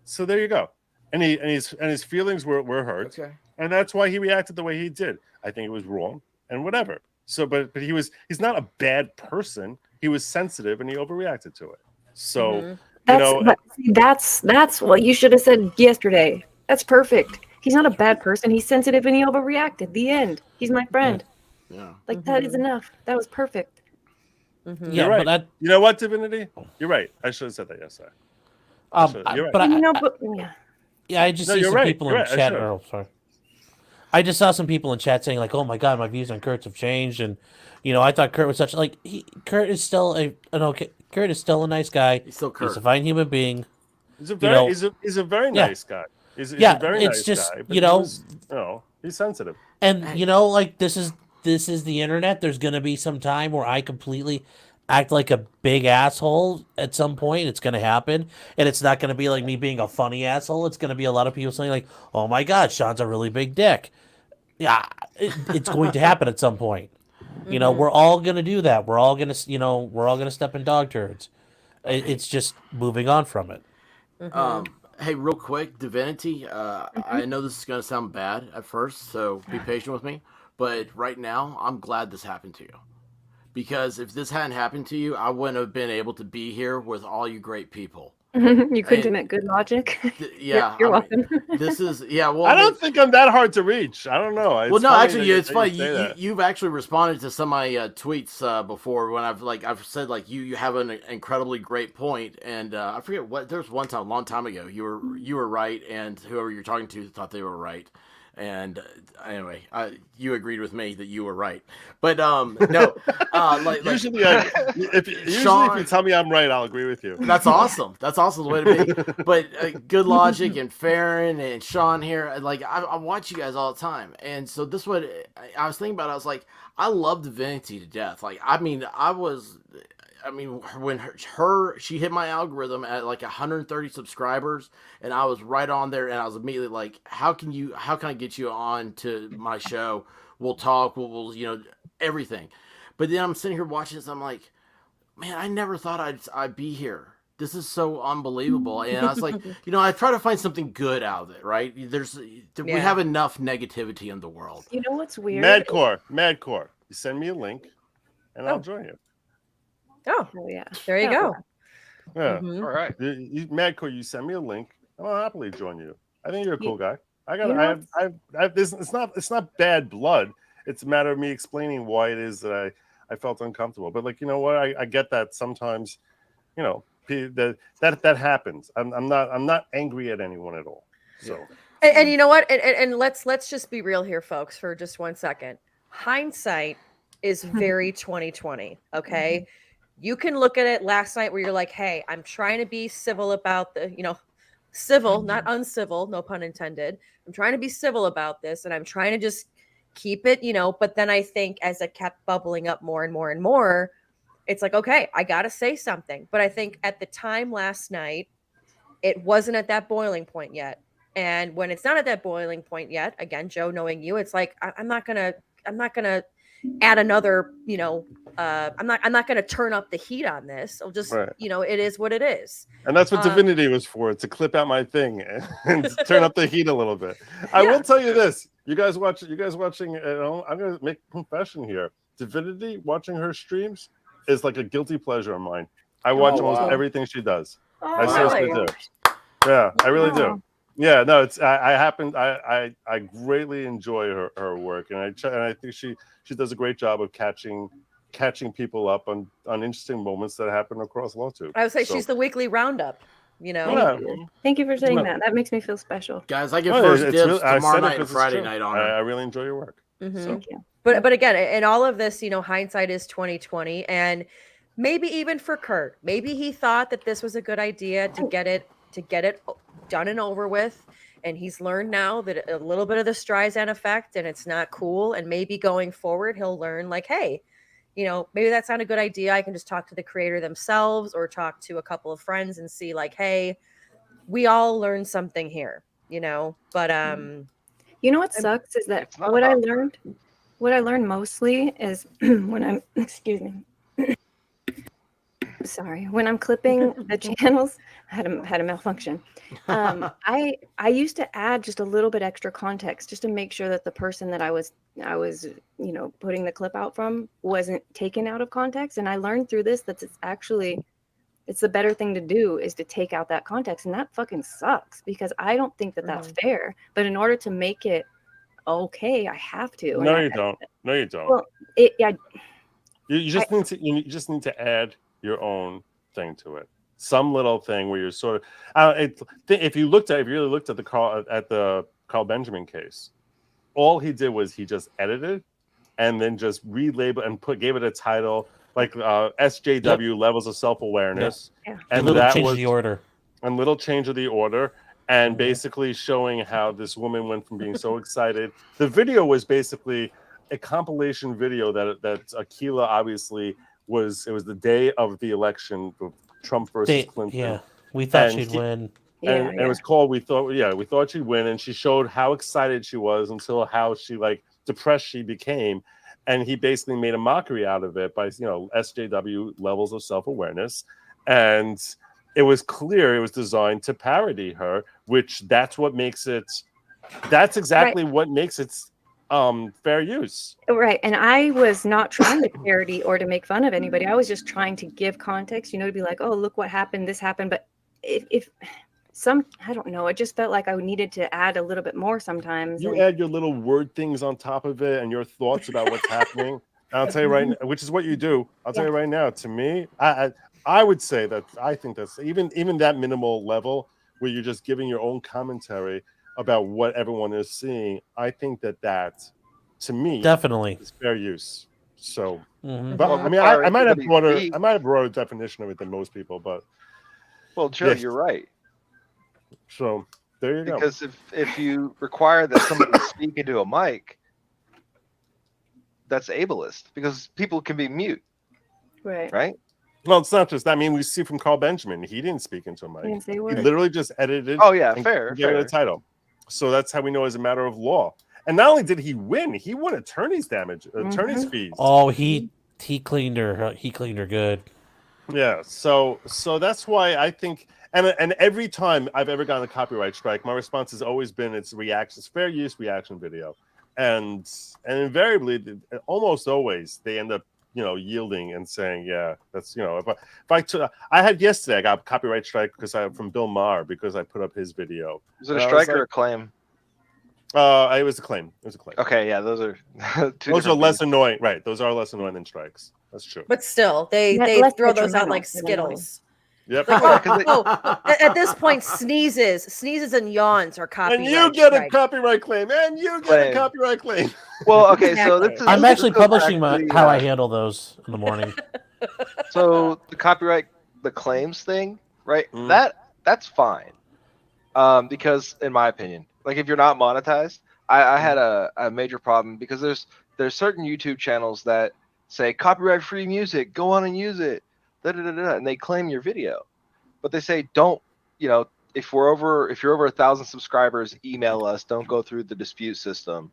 so there you go. And his feelings were hurt, and that's why he reacted the way he did. I think it was wrong, and whatever. So, but he's not a bad person. He was sensitive and he overreacted to it. So, that's what you should have said yesterday. That's perfect. He's not a bad person. He's sensitive and he overreacted. The end. He's my friend. Yeah. Like that is enough. That was perfect. You're right. But you know what, Divinity? You're right. I should have said that yesterday. You're right. I just see some people in chat. Oh, sorry. I just saw some people in chat saying like, "Oh my god, my views on Kurtz have changed," and I thought Kurt was such Kurt is still Kurt is still a nice guy. He's still Kurt. He's a fine human being. He's a very nice guy. He's a very nice guy. But he's sensitive. And this is the internet. There's gonna be some time where I completely act like a big asshole at some point. It's going to happen. And it's not going to be like me being a funny asshole. It's going to be a lot of people saying like, oh my God, Sean's a really big dick. Yeah, it's going to happen at some point. We're all going to do that. We're all going to step in dog turds. It's just moving on from it. Hey, real quick, Divinity, I know this is going to sound bad at first, so be patient with me. But right now, I'm glad this happened to you. Because if this hadn't happened to you, I wouldn't have been able to be here with all you great people. You couldn't have met Good Logic. Yeah, you're welcome. This is Well, I don't think I'm that hard to reach. I don't know. It's funny. You've actually responded to some of my tweets before when I've said like you have an incredibly great point, and I forget what. There was one time a long time ago you were right, and whoever you're talking to thought they were right. And anyway, you agreed with me that you were right, but no. Usually, if you tell me I'm right, I'll agree with you. That's awesome. That's awesome the way to be. But Good Logic and Farron and Sean here, I watch you guys all the time, and so this what I was thinking about. I was like, I love Divinity to death. When she hit my algorithm at 130 subscribers, and I was right on there, and I was immediately like, how can I get you on to my show? We'll talk, we'll everything. But then I'm sitting here watching this, I'm like, man, I never thought I'd be here. This is so unbelievable. And I was like, I try to find something good out of it, right? We have enough negativity in the world. You know what's weird? Madcore. You send me a link, and I'll join you. Oh yeah, there you go. Yeah, all right. Madcore, you send me a link. I'll happily join you. I think you're a cool guy. It's not bad blood. It's a matter of me explaining why it is that I felt uncomfortable. But I get that sometimes, that happens. I'm not angry at anyone at all. So and you know what? And let's just be real here, folks, for just 1 second. Hindsight is very 2020. Okay. You can look at it last night where you're like, hey, I'm trying to be civil about civil, not uncivil, no pun intended. I'm trying to be civil about this, and I'm trying to just keep it, but then I think as it kept bubbling up more and more and more, it's like, okay, I got to say something. But I think at the time last night, it wasn't at that boiling point yet. And when it's not at that boiling point yet, again, Joe, knowing you, it's like, I'm not going to add another, I'm not going to turn up the heat on this. I'll just, it is what it is. And that's what Divinity was for, to clip out my thing and turn up the heat a little bit. I will tell you this. You guys watching, I'm going to make a confession here. Divinity, watching her streams is like a guilty pleasure of mine. I watch almost everything she does. I seriously do. Yeah, I really do. Yeah, no, it's I greatly enjoy her work, and I think she does a great job of catching people up on interesting moments that happen across LawTube. I would say she's the weekly roundup. Thank you for saying that. That makes me feel special, guys. I get first dibs tomorrow night and Friday night on her. I really enjoy your work. Mm-hmm. Thank you. But again, in all of this, hindsight is 2020, and maybe even for Kurt, maybe he thought that this was a good idea to get it done and over with, and he's learned now that a little bit of the Streisand effect, and it's not cool. And maybe going forward, he'll learn like, hey, maybe that's not a good idea. I can just talk to the creator themselves or talk to a couple of friends and see like, hey, we all learned something here, But what sucks is that what I learned mostly is when I'm excuse me. Sorry, when I'm clipping the channels, I had a malfunction. I used to add just a little bit extra context just to make sure that the person that I was putting the clip out from wasn't taken out of context. And I learned through this that it's the better thing to do is to take out that context, and that fucking sucks because I don't think that that's fair. But in order to make it okay, I have to. No, you don't. No, you don't. Well, You just need to add your own thing to it. Some little thing where you're sort of. If you really looked at the Carl Benjamin case, all he did was he just edited, and then just relabeled and gave it a title like SJW levels of self-awareness, and little change of the order, and little change of the order, and basically showing how this woman went from being so excited. The video was basically a compilation video that Akila obviously was. It was the day of the election of Trump versus Clinton. Yeah, we thought she'd win. And it was called we thought she'd win, and she showed how excited she was until how she depressed she became, and he basically made a mockery out of it by SJW levels of self-awareness, and it was clear it was designed to parody her, which that's exactly what makes it fair use. Right. And I was not trying to parody or to make fun of anybody. I was just trying to give context, to be like, oh, look what happened, this happened. But if I don't know, it just felt like I needed to add a little bit more sometimes. You add your little word things on top of it and your thoughts about what's happening. I'll tell you right now, which is what you do. I'll tell you right now, to me, I would say that I think that's even that minimal level where you're just giving your own commentary about what everyone is seeing. I think that to me definitely is fair use. So, but I mean, I might have a broader definition of it than most people, but Joe, you're right. So there you go. Because if you require that somebody speak into a mic, that's ableist because people can be mute. Right. Well, it's not just that. I mean, we see from Carl Benjamin, he didn't speak into a mic. He literally just edited. Oh yeah, fair. Gave it a title. So that's how we know as a matter of law. And not only did he win, he won attorney's fees. Oh, he cleaned her. He cleaned her good. Yeah. So that's why I think, and every time I've ever gotten a copyright strike, my response has always been it's fair use reaction video, and invariably, almost always they end up yielding and saying, yeah, that's I had yesterday I got a copyright strike from Bill Maher because I put up his video. Was it a strike or a claim? It was a claim. Okay, yeah, those are those are less annoying, right? Those are less annoying than strikes. That's true. But still, they throw those out like Skittles. Yep. At this point, sneezes and yawns are copyright. And you get a copyright claim. And you get a copyright claim. Well, okay, so this is, I'm actually publishing how I handle those in the morning. So the claims thing, right? That's fine. Because in my opinion, like if you're not monetized, I had a major problem because there's certain YouTube channels that say copyright free music, go on and use it. And they claim your video, but they say don't. If you're over 1,000 subscribers, email us. Don't go through the dispute system.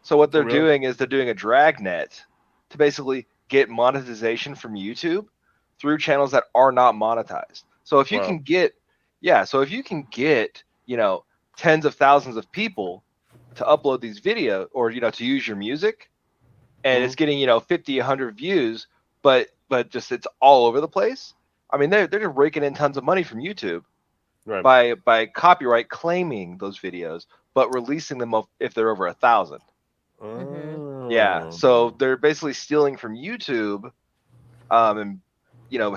So what they're doing is they're doing a dragnet to basically get monetization from YouTube through channels that are not monetized. So if you can get, tens of thousands of people to upload these videos or to use your music, and it's getting 50, 100 views, but just it's all over the place. I mean, they're just raking in tons of money from YouTube by copyright claiming those videos, but releasing them if they're over 1,000. Yeah, so they're basically stealing from YouTube, and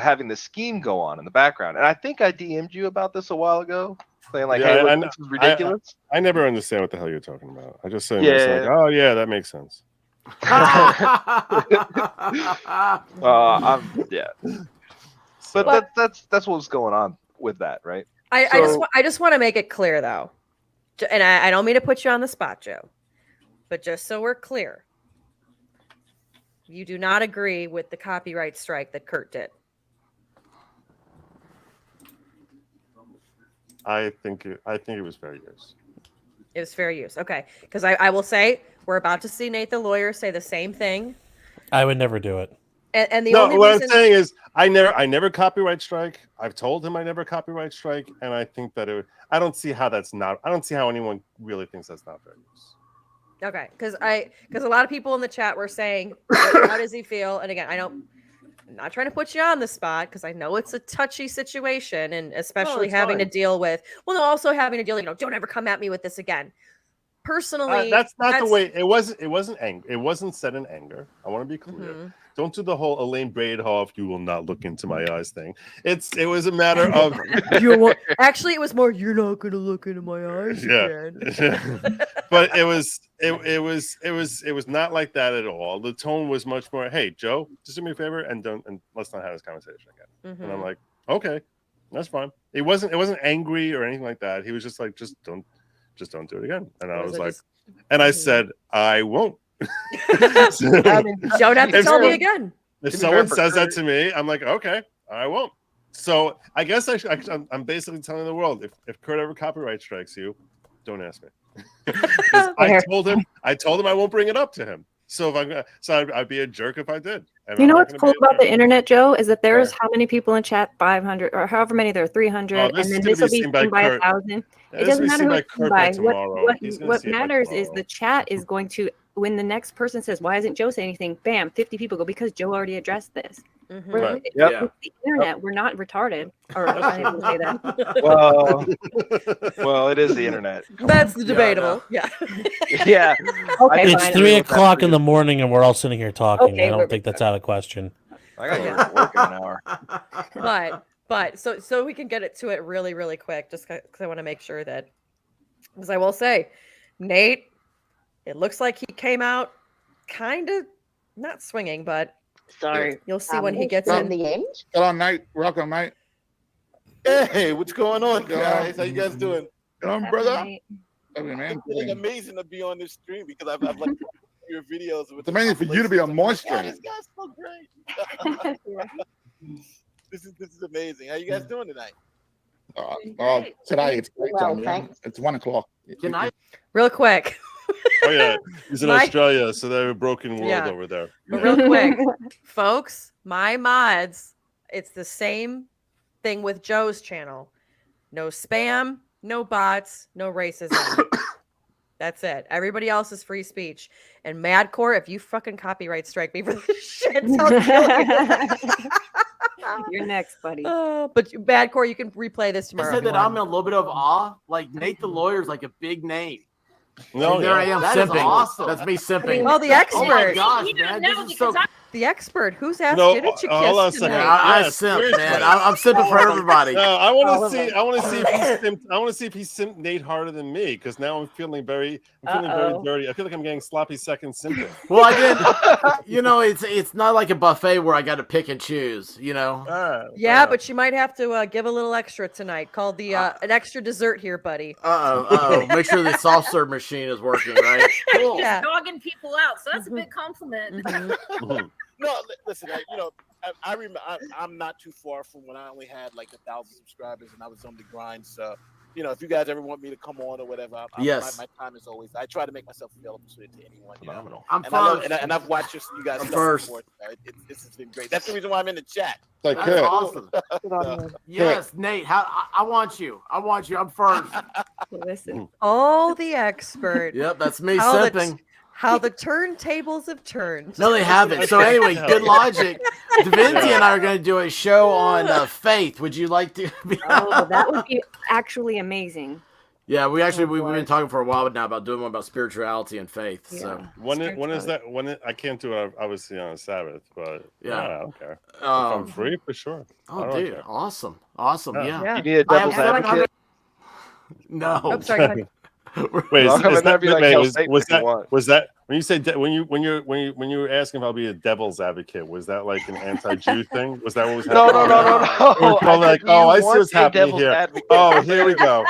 having the scheme go on in the background. And I think I DM'd you about this a while ago, saying like, "Hey, look, this is ridiculous." I never understand what the hell you're talking about. I just say, "Oh yeah, that makes sense." But that's what's going on with that, right? I just want to make it clear though, and I don't mean to put you on the spot, Joe, but just so we're clear, you do not agree with the copyright strike that Kurt did. I think it was fair use. It was fair use. Okay. Because I will say, we're about to see Nate the lawyer say the same thing. I would never do it. And the No, only what reason... I'm saying is I never copyright strike. I've told him I never copyright strike, and I think that I don't see how anyone really thinks that's not fair use. Okay, because a lot of people in the chat were saying, how does he feel? And again, I'm not trying to put you on the spot because I know it's a touchy situation, and especially having to deal with, also having to deal, don't ever come at me with this again. Personally, that's not the way it wasn't. It wasn't anger. It wasn't said in anger. I want to be clear. Mm-hmm. Don't do the whole Elaine Braidhoff "you will not look into my eyes" thing. It was a matter of actually, it was more "you're not going to look into my eyes again." But it was not like that at all. The tone was much more, "Hey, Joe, just do me a favor and let's not have this conversation again." Mm-hmm. And I'm like, "Okay, that's fine." It wasn't angry or anything like that. He was just like, "Just don't do it again." And I was like, and I said, "I won't." Don't have to tell me again. If someone says that to me, I'm like, "Okay, I won't." So I guess I'm basically telling the world, if Kurt ever copyright strikes you, don't ask me. I told him I won't bring it up to him. So I'd be a jerk if I did. And You know what's cool about the internet, Joe, is that there's how many people in chat? 500 or however many there are, 300, and then this will be seen by 1,000. It doesn't matter who it's seen by. What matters is the chat is going to, when the next person says, "Why isn't Joe saying anything?" Bam, 50 people go, because Joe already addressed this. Mm-hmm. Right. With the internet, we're not retarded. Or I didn't say that. Well, it is the internet. That's debatable. Yeah. Yeah. Okay, it's fine. 3 o'clock in the morning, and we're all sitting here talking. Okay, I don't think that's out of question. I got to go to work in an hour. But so we can get it to it really, really quick, just because I want to make sure that, because I will say, Nate, it looks like he came out kind of not swinging, but sorry, you'll see when he gets in the end. Hello, Nate. Welcome, mate. Hey, what's going on, guys? How you guys doing? Brother. Hey, man. It's amazing to be on this stream because I've like your videos. It's amazing for you to be on my stream. This guy's so great. This is amazing. How you guys doing tonight? Today it's great time. Yeah. It's 1 o'clock. Can I? real quick. Oh yeah, he's in Australia, so they're a broken world over there. But real quick, folks, my mods, it's the same thing with Joe's channel. No spam, no bots, no racism. That's it. Everybody else is free speech. And Madcore, if you fucking copyright strike me for this shit, I'll kill you. You're next, buddy. But Madcore, you can replay this tomorrow. I said that I'm in a little bit of awe. Like Nate the lawyer is like a big name. No, and there I am simping. Awesome. That's me simping. Oh, the expert. Oh my gosh, man. This is so... The expert. Whose ass didn't you kiss tonight? I simp, man. I'm simping for everybody. No, I want to see if he simped Nate harder than me, because now I'm feeling very dirty. I feel like I'm getting sloppy seconds simping. Well, I didn't. It's not like a buffet where I got to pick and choose. Yeah, but you might have to give a little extra tonight. Called the an extra dessert here, buddy. Make sure the soft serve machine is working, right? Cool. Yeah. Dogging people out, so that's a big compliment. Mm-hmm. No, listen. I remember I'm not too far from when I only had like 1,000 subscribers and I was on the grind. So, if you guys ever want me to come on or whatever, yes, my time is always. I try to make myself available to anyone. Phenomenal. I'm first, and I've watched you guys. First, before, this has been great. That's the reason why I'm in the chat. That's awesome. Yes, Nate. I want you. I'm first. Listen. Oh, the expert. Yep, that's me simping. How the turntables have turned. No, they haven't. So anyway, good logic. Davinci and I are going to do a show on faith. Would you like to? Oh, that would be actually amazing. Yeah, we've been talking for a while now about doing one about spirituality and faith. Yeah. So when is that? I can't do it obviously on a Sabbath, but yeah, I don't care. If I'm free, for sure. Oh, dude, awesome. Yeah. You need a devil's advocate. No. I'm sorry. Wait, was that when you say when you were asking if I'll be a devil's advocate? Was that like an anti-Jew thing? Was that what was happening? No. Like, I see what's happening here. Advocate. Oh, here we go.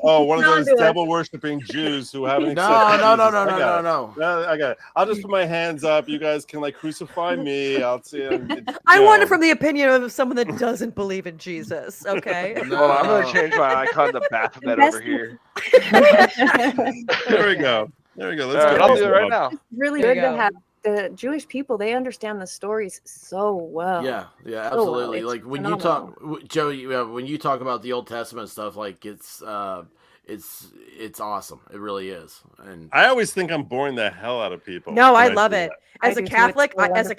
Oh, one of those devil worshipping Jews who haven't accepted No. I got it. I'll just put my hands up. You guys can crucify me. I'll see. I want it from the opinion of someone that doesn't believe in Jesus. Okay. Well, I'm gonna change my icon to Baphomet over here. There we go. Let's I'll do it right now. It's really good to have the Jewish people, they understand the stories so well. Yeah, So absolutely. it's Like when phenomenal. you talk, Joe, when you talk about the Old Testament stuff, like it's awesome. It really is. And I always think I'm boring the hell out of people. No, I when love do it. that. As a Catholic, I'm I love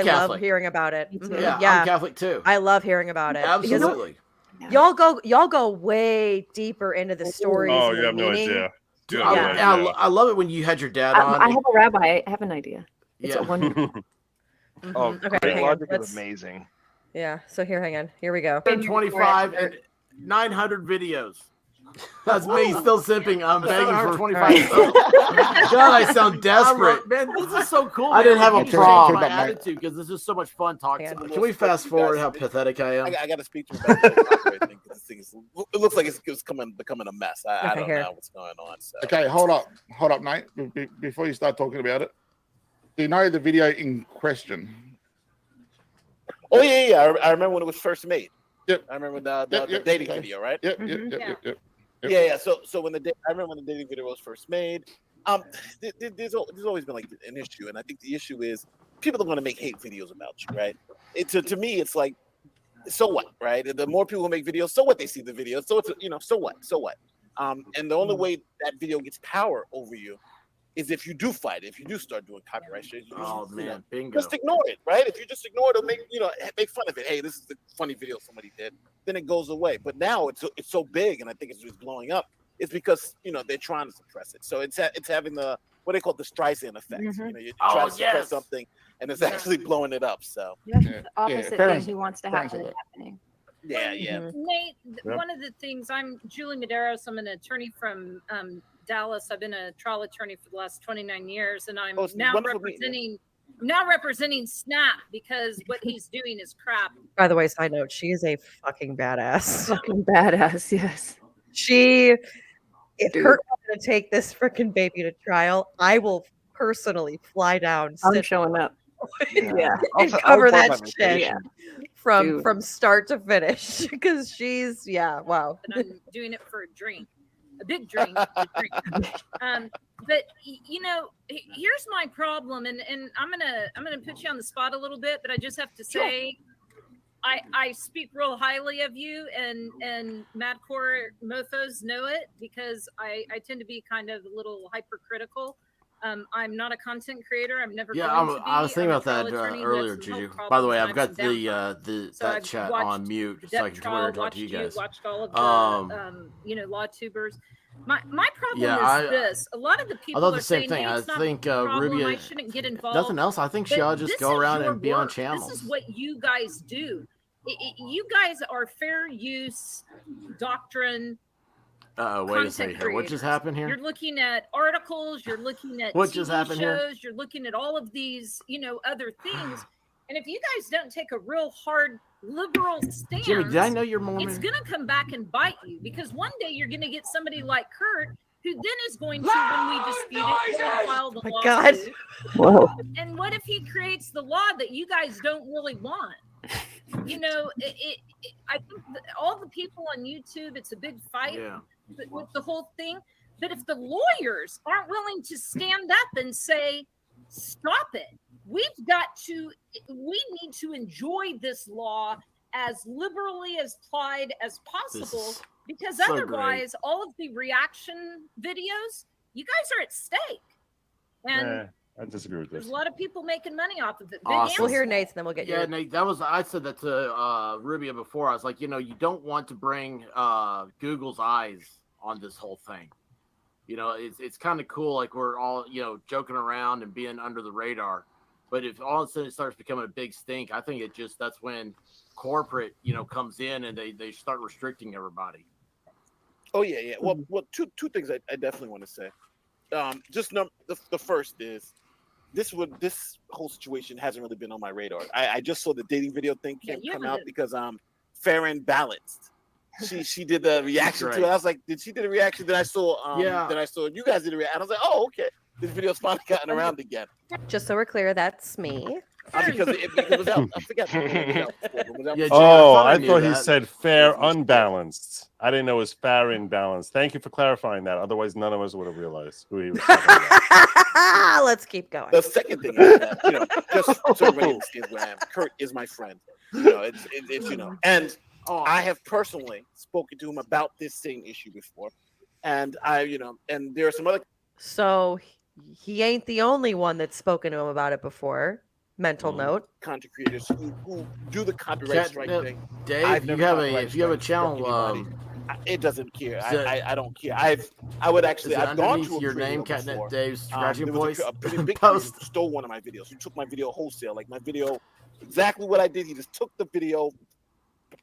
Catholic. hearing about it. Me too. Mhm. Yeah, I'm Catholic too. I love hearing about it. Because Absolutely. y'all go way deeper into the stories Oh, and you the have no meaning. idea. Dude, You have no idea. I love it when you had your dad on. I have a rabbi. I have an idea. It's Yeah. a wonderful. Oh, Okay, great hang on. logic Let's- is amazing. Yeah. So hang on. Here we go. 25 and 900 videos. That's me still simping. I'm begging for 25. God, I sound desperate. Man, this is so cool. I didn't have a Okay, problem. okay, My mate. attitude because this is so much fun talking. Yeah. Can we fast forward how pathetic I am? I got to speak to him about the whole copyright thing because this thing is, it looks like it's becoming a mess. I don't know what's going on. So. Okay, hold up, Nate. Before you start talking about it, do you know the video in question? Oh yeah. I remember when it was first made. Yep. I remember the dating video, right? Yep. Yeah. So when I remember when the dating video was first made. There's always been like an issue, and I think the issue is people are going to make hate videos about you, right? To me, it's like, so what, right? The more people who make videos, so what? They see the video, so it's so what? And the only way that video gets power over you is if you do fight, if you do start doing copyright shit. Bingo. Just ignore it, right? If you just ignore it or make fun of it, hey, this is the funny video somebody did, then it goes away. But now it's so big, and I think it's just blowing up. It's because they're trying to suppress it. So it's having the what they call the Streisand effect. You try to suppress something, and it's actually blowing it up. So the opposite thing he wants to happen is happening. Yeah. Nate, one of the things, I'm Julie Medeiros. I'm an attorney from Dallas. I've been a trial attorney for the last 29 years, and I'm now representing Snap because what he's doing is crap. By the way, side note, she is a fucking badass. Fucking badass, yes. If Kurt wanted to take this freaking baby to trial, I will personally fly down. I'm showing up. Yeah. And I'll cover plan that my shit vacation. from start to finish because she's wow. And I'm doing it for a drink, a big drink. But here's my problem, and I'm gonna put you on the spot a little bit, but I just have to say, I speak real highly of you, and Madcore mofos know it because I tend to be kind of a little hypercritical. I'm not a content creator. I'm never. Yeah, going to be. I was thinking about that attorney earlier, that's helped Juju. By the way, problems I've got and I have some the downtime. So that I've chat watched on mute the so I Depp can come here and talk watched to you guys. watched all of the law tubers. My problem is this: a lot of the people I thought are the same saying, thing. hey, I it's not think a problem, I Ruby. shouldn't get involved. Nothing else. I think she But ought to just this go is around your and be on work. channels. This is what you guys do. You guys are fair use doctrine. Wait a second here. What just happened here? You're looking at articles. You're looking at What TV just happened shows. here? You're looking at all of these, other things. And if you guys don't take a real hard liberal stance, Jimmy, did I know you're Mormon? it's going to come back and bite you because one day you're going to get somebody like Kurt who then is going to, when we dispute it, file the lawsuit. God. Whoa. And what if he creates the law that you guys don't really want? I think all the people on YouTube, it's a big fight with the whole thing. But if the lawyers aren't willing to stand up and say, stop it, we need to enjoy this law as liberally as applied as possible, because so otherwise all of the reaction videos, you guys are at stake. And I disagree with there's this. a lot of people making money off of it. Awesome. We'll hear Nate's and then we'll get you. Yeah, Nate, I said that to Rubia before. I was like, you don't want to bring Google's eyes on this whole thing. It's kind of cool, like we're all, joking around and being under the radar. But if all of a sudden it starts becoming a big stink, I think that's when corporate, comes in and they start restricting everybody. Oh yeah. Well, two things I definitely want to say. The first is this whole situation hasn't really been on my radar. I just saw the dating video thing come out because Fair and Balanced. She did the reaction to it. I was like, did she do the reaction? Then I saw you guys did the reaction. I was like, oh, okay. This video's finally gotten around again. Just so we're clear, that's me. Because it was out. I forgot. Yeah, Oh, I I knew thought he that. said fair unbalanced. I didn't know it was fair imbalanced. Thank you for clarifying that. Otherwise, none of us would have realized who he was talking about. Let's keep going. The second thing is that, just so everybody understands where I am, Kurt is my friend. It's and I have personally spoken to him about this same issue before, and and there are some other. So he ain't the only one that's spoken to him about it before. Mental note. Content creators who do the copyright strike thing. Dave, I've never if you have a channel, it doesn't care. So- I don't care. I would actually. Is it I've gone underneath to a your creator name, Catnip before. Dave's scratching There was voice? a pretty big Post. creator who stole one of my videos. He took my video wholesale. Like my video, exactly what I did. He just took the video,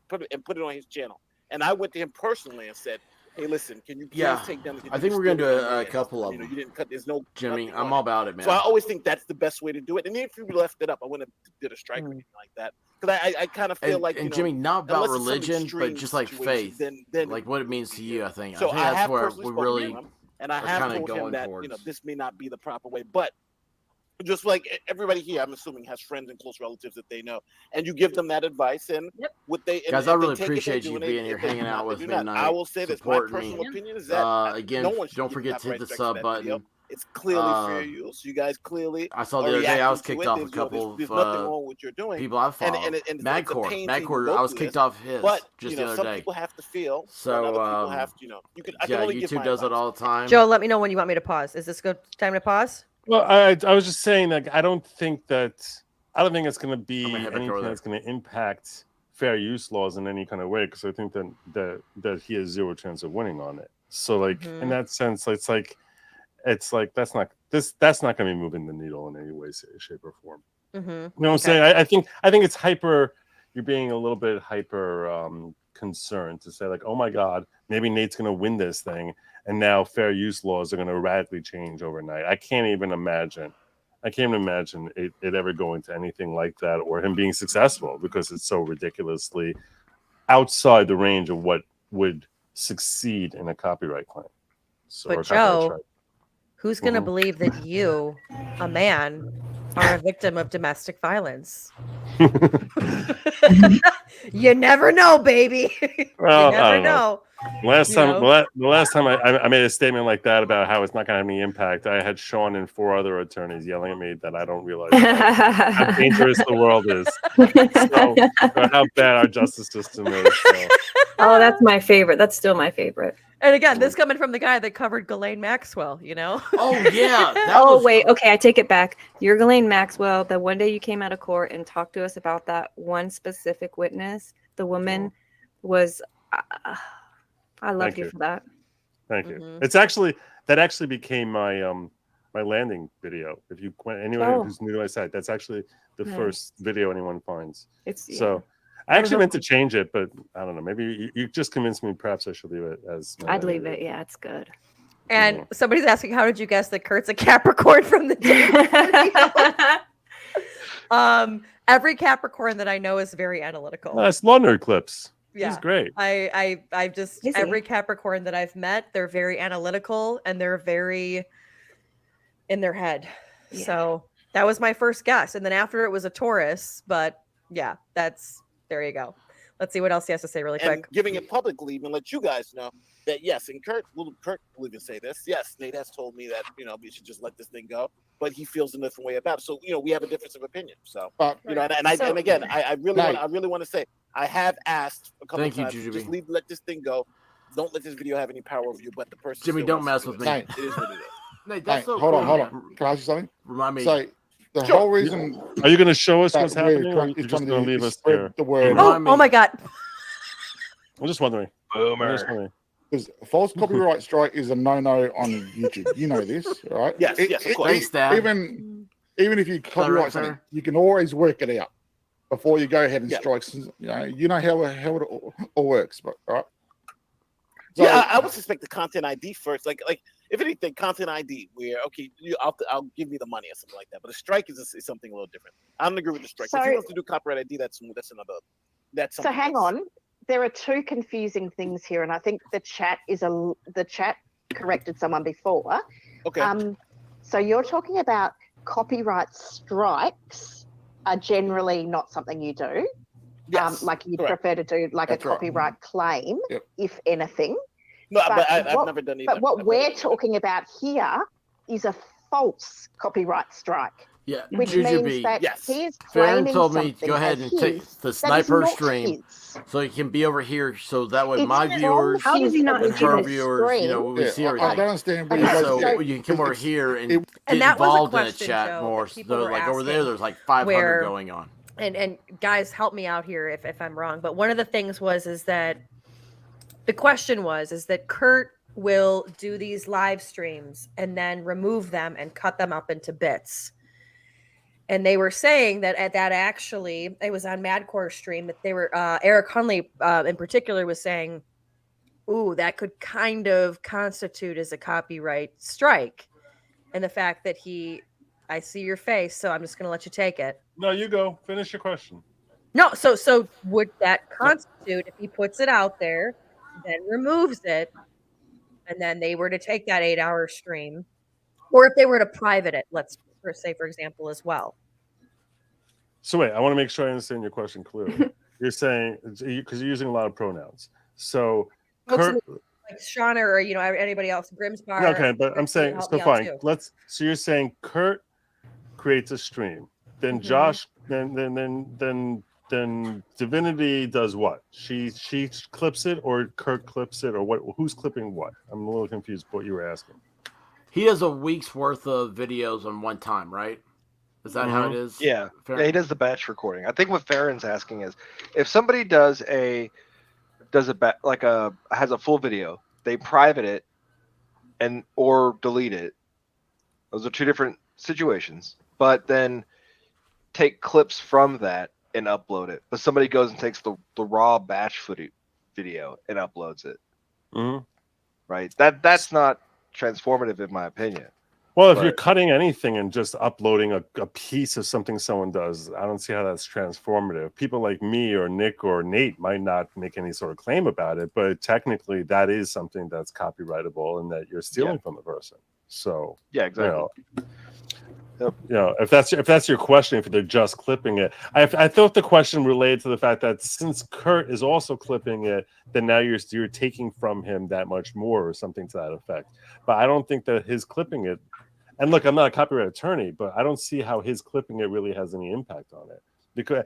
put it on his channel, and I went to him personally and said, "Hey, listen, can you please take down the?" I think we're gonna do a couple of them. You didn't cut. There's no. Jimmy, I'm all about it, man. So I always think that's the best way to do it. And if you left it up, I wouldn't have did a strike or anything like that. Because I kind of feel like Jimmy, not about unless it's some religion, but extreme just like situation, faith, then like what it means to you. I think. So I think I that's have where personally we spoken really to him, and I are have kinda told him going that towards. this may not be the proper way, but just like everybody here, I'm assuming has friends and close relatives that they know, and you give them that advice, and what they Guys, and I they really take it, they appreciate do, you and being here, if they hanging do out not, with they me do not. tonight. I will say this: my supporting personal me. opinion is that Again, no one should don't get forget to hit copyright the strikes for sub that video. button. It's clearly fair use. You guys clearly. I saw are the other day I was reacting to kicked it. off a There's, couple there's of nothing wrong with what you're doing. people I follow. And it's a Madcore, pain to even Madcore. go I was through kicked this, off his but just the other some day. people have to feel, So and other people have to, I can yeah, only give YouTube my does it advice. all the time. Joe, let me know when you want me to pause. Is this good time to pause? Well, I was just saying that I don't think it's going to be have it anything over there. that's going to impact fair use laws in any kind of way, because I think that he has zero chance of winning on it. So like in that sense, it's like that's not going to be moving the needle in any way, shape, or form. You know what I'm saying? I think it's hyper. You're being a little bit hyper concerned to say like, oh my God, maybe Nate's going to win this thing, and now fair use laws are going to radically change overnight. I can't even imagine it ever going to anything like that, or him being successful, because it's so ridiculously outside the range of what would succeed in a copyright claim. So, But Joe, who's going to believe that you, a man, are a victim of domestic violence? You never know, baby. Well, you I never don't know. The last time I made a statement like that about how it's not going to have any impact, I had Sean and 4 other attorneys yelling at me that I don't realize how dangerous the world is, or how bad our justice system is. So. Oh, that's my favorite. That's still my favorite. And again, this coming from the guy that covered Ghislaine Maxwell, you know? Oh, yeah. Wait. Okay, I take it back. You're Ghislaine Maxwell. The one day you came out of court and talked to us about that one specific witness, the woman was... I love you for that. Thank you. It's actually became my my landing video. If you anyone who's new to my site, that's actually the first video anyone finds. I actually meant to change it, but I don't know. Maybe you just convinced me. Perhaps I should leave it as. I'd leave it. Yeah, it's good. And somebody's asking, how did you guess that Kurt's a Capricorn from the video? Every Capricorn that I know is very analytical. That's law nerd clips. Yeah, he's great. I just every Capricorn that I've met, they're very analytical and they're very in their head. Yeah. So that was my first guess, and then after it was a Taurus. But yeah, there you go. Let's see what else he has to say really quick. Giving it publicly, even let you guys know that yes, and Kurt will even say this. Yes, Nate has told me that we should just let this thing go, but he feels a different way about it. So we have a difference of opinion. So and again, I really want to say I have asked a couple of times, just let this thing go. Don't let this video have any power over you. But the person, Jimmy, don't mess with me. It is what it is. Nate, that's so hold cool. on. Can I ask you something? Remind me. So the whole reason. Are you going to show us what's happening? You're Or you're just going to leave us spread the word. Oh my God. I'm just wondering. Boomer. Because false copyright strike is a no-no on YouTube. You know this, right? Yes, of course. Thanks, Dad. Even if you copyright something, you can always work it out before you go ahead and strike. You know how it all works, but right? So, I would suspect the content ID first. Like if anything, content ID where I'll give you the money or something like that. But a strike is something a little different. I don't agree with the strike. If he wants to do copyright ID, that's another. So hang on. There are 2 confusing things here, and I think the chat corrected someone before. Okay. So you're talking about copyright strikes are generally not something you do. Yes, like you correct. prefer to do like That's a right. copyright claim, Yep. if anything. No, but I've what- never done either. But what I've we're never done talking about here is a false copyright strike. Yeah, Which Jujubee, means that yes. he is Farron claiming told me something to go ahead as and take his the that is sniper not stream his. so he can be over here, so that way It's my from viewers How does he not and see her the viewers, you know, stream? will we Yeah, see I everything. don't understand. Okay, because So so- you can come over here and get And that was a involved in a question, chat Joe, more. that people So, were like over there, asking, there's like 500 where- going on. And guys, help me out here if I'm wrong. But one of the things is that the question is that Kurt will do these live streams and then remove them and cut them up into bits. And they were saying that actually, it was on Madcore stream that they were, Eric Hunley in particular was saying, ooh, that could kind of constitute as a copyright strike. And the fact that I see your face, so I'm just going to let you take it. No, you go. Finish your question. No, so would that constitute if he puts it out there, then removes it, and then they were to take that 8-hour stream, or if they were to private it, let's say, for example, as well. So wait, I want to make sure I understand your question clearly. You're saying, because you're using a lot of pronouns. So Kurt, Like Shauna or anybody else, Grimsbar. okay, but I'm saying, help so me out fine. too. So you're saying Kurt creates a stream, then Mhm. Josh, then Divinity does what? She clips it, or Kurt clips it, or what? Who's clipping what? I'm a little confused what you were asking. He has a week's worth of videos on one time, right? Is that how it is? Yeah. Farron? Yeah, he does the batch recording. I think what Farron's asking is if somebody has a full video, they private it or delete it. Those are two different situations. But then take clips from that and upload it. But somebody goes and takes the raw batch video and uploads it. Mm-hmm. Right? That's not transformative in my opinion. Well, if you're cutting anything and just uploading a piece of something someone does, I don't see how that's transformative. People like me or Nick or Nate might not make any sort of claim about it, but technically that is something that's copyrightable and that you're stealing from the person. So yeah, exactly. If that's your question, if they're just clipping it, I thought the question related to the fact that since Kurt is also clipping it, then now you're taking from him that much more or something to that effect. But I don't think that his clipping it. And look, I'm not a copyright attorney, but I don't see how his clipping it really has any impact on it. Because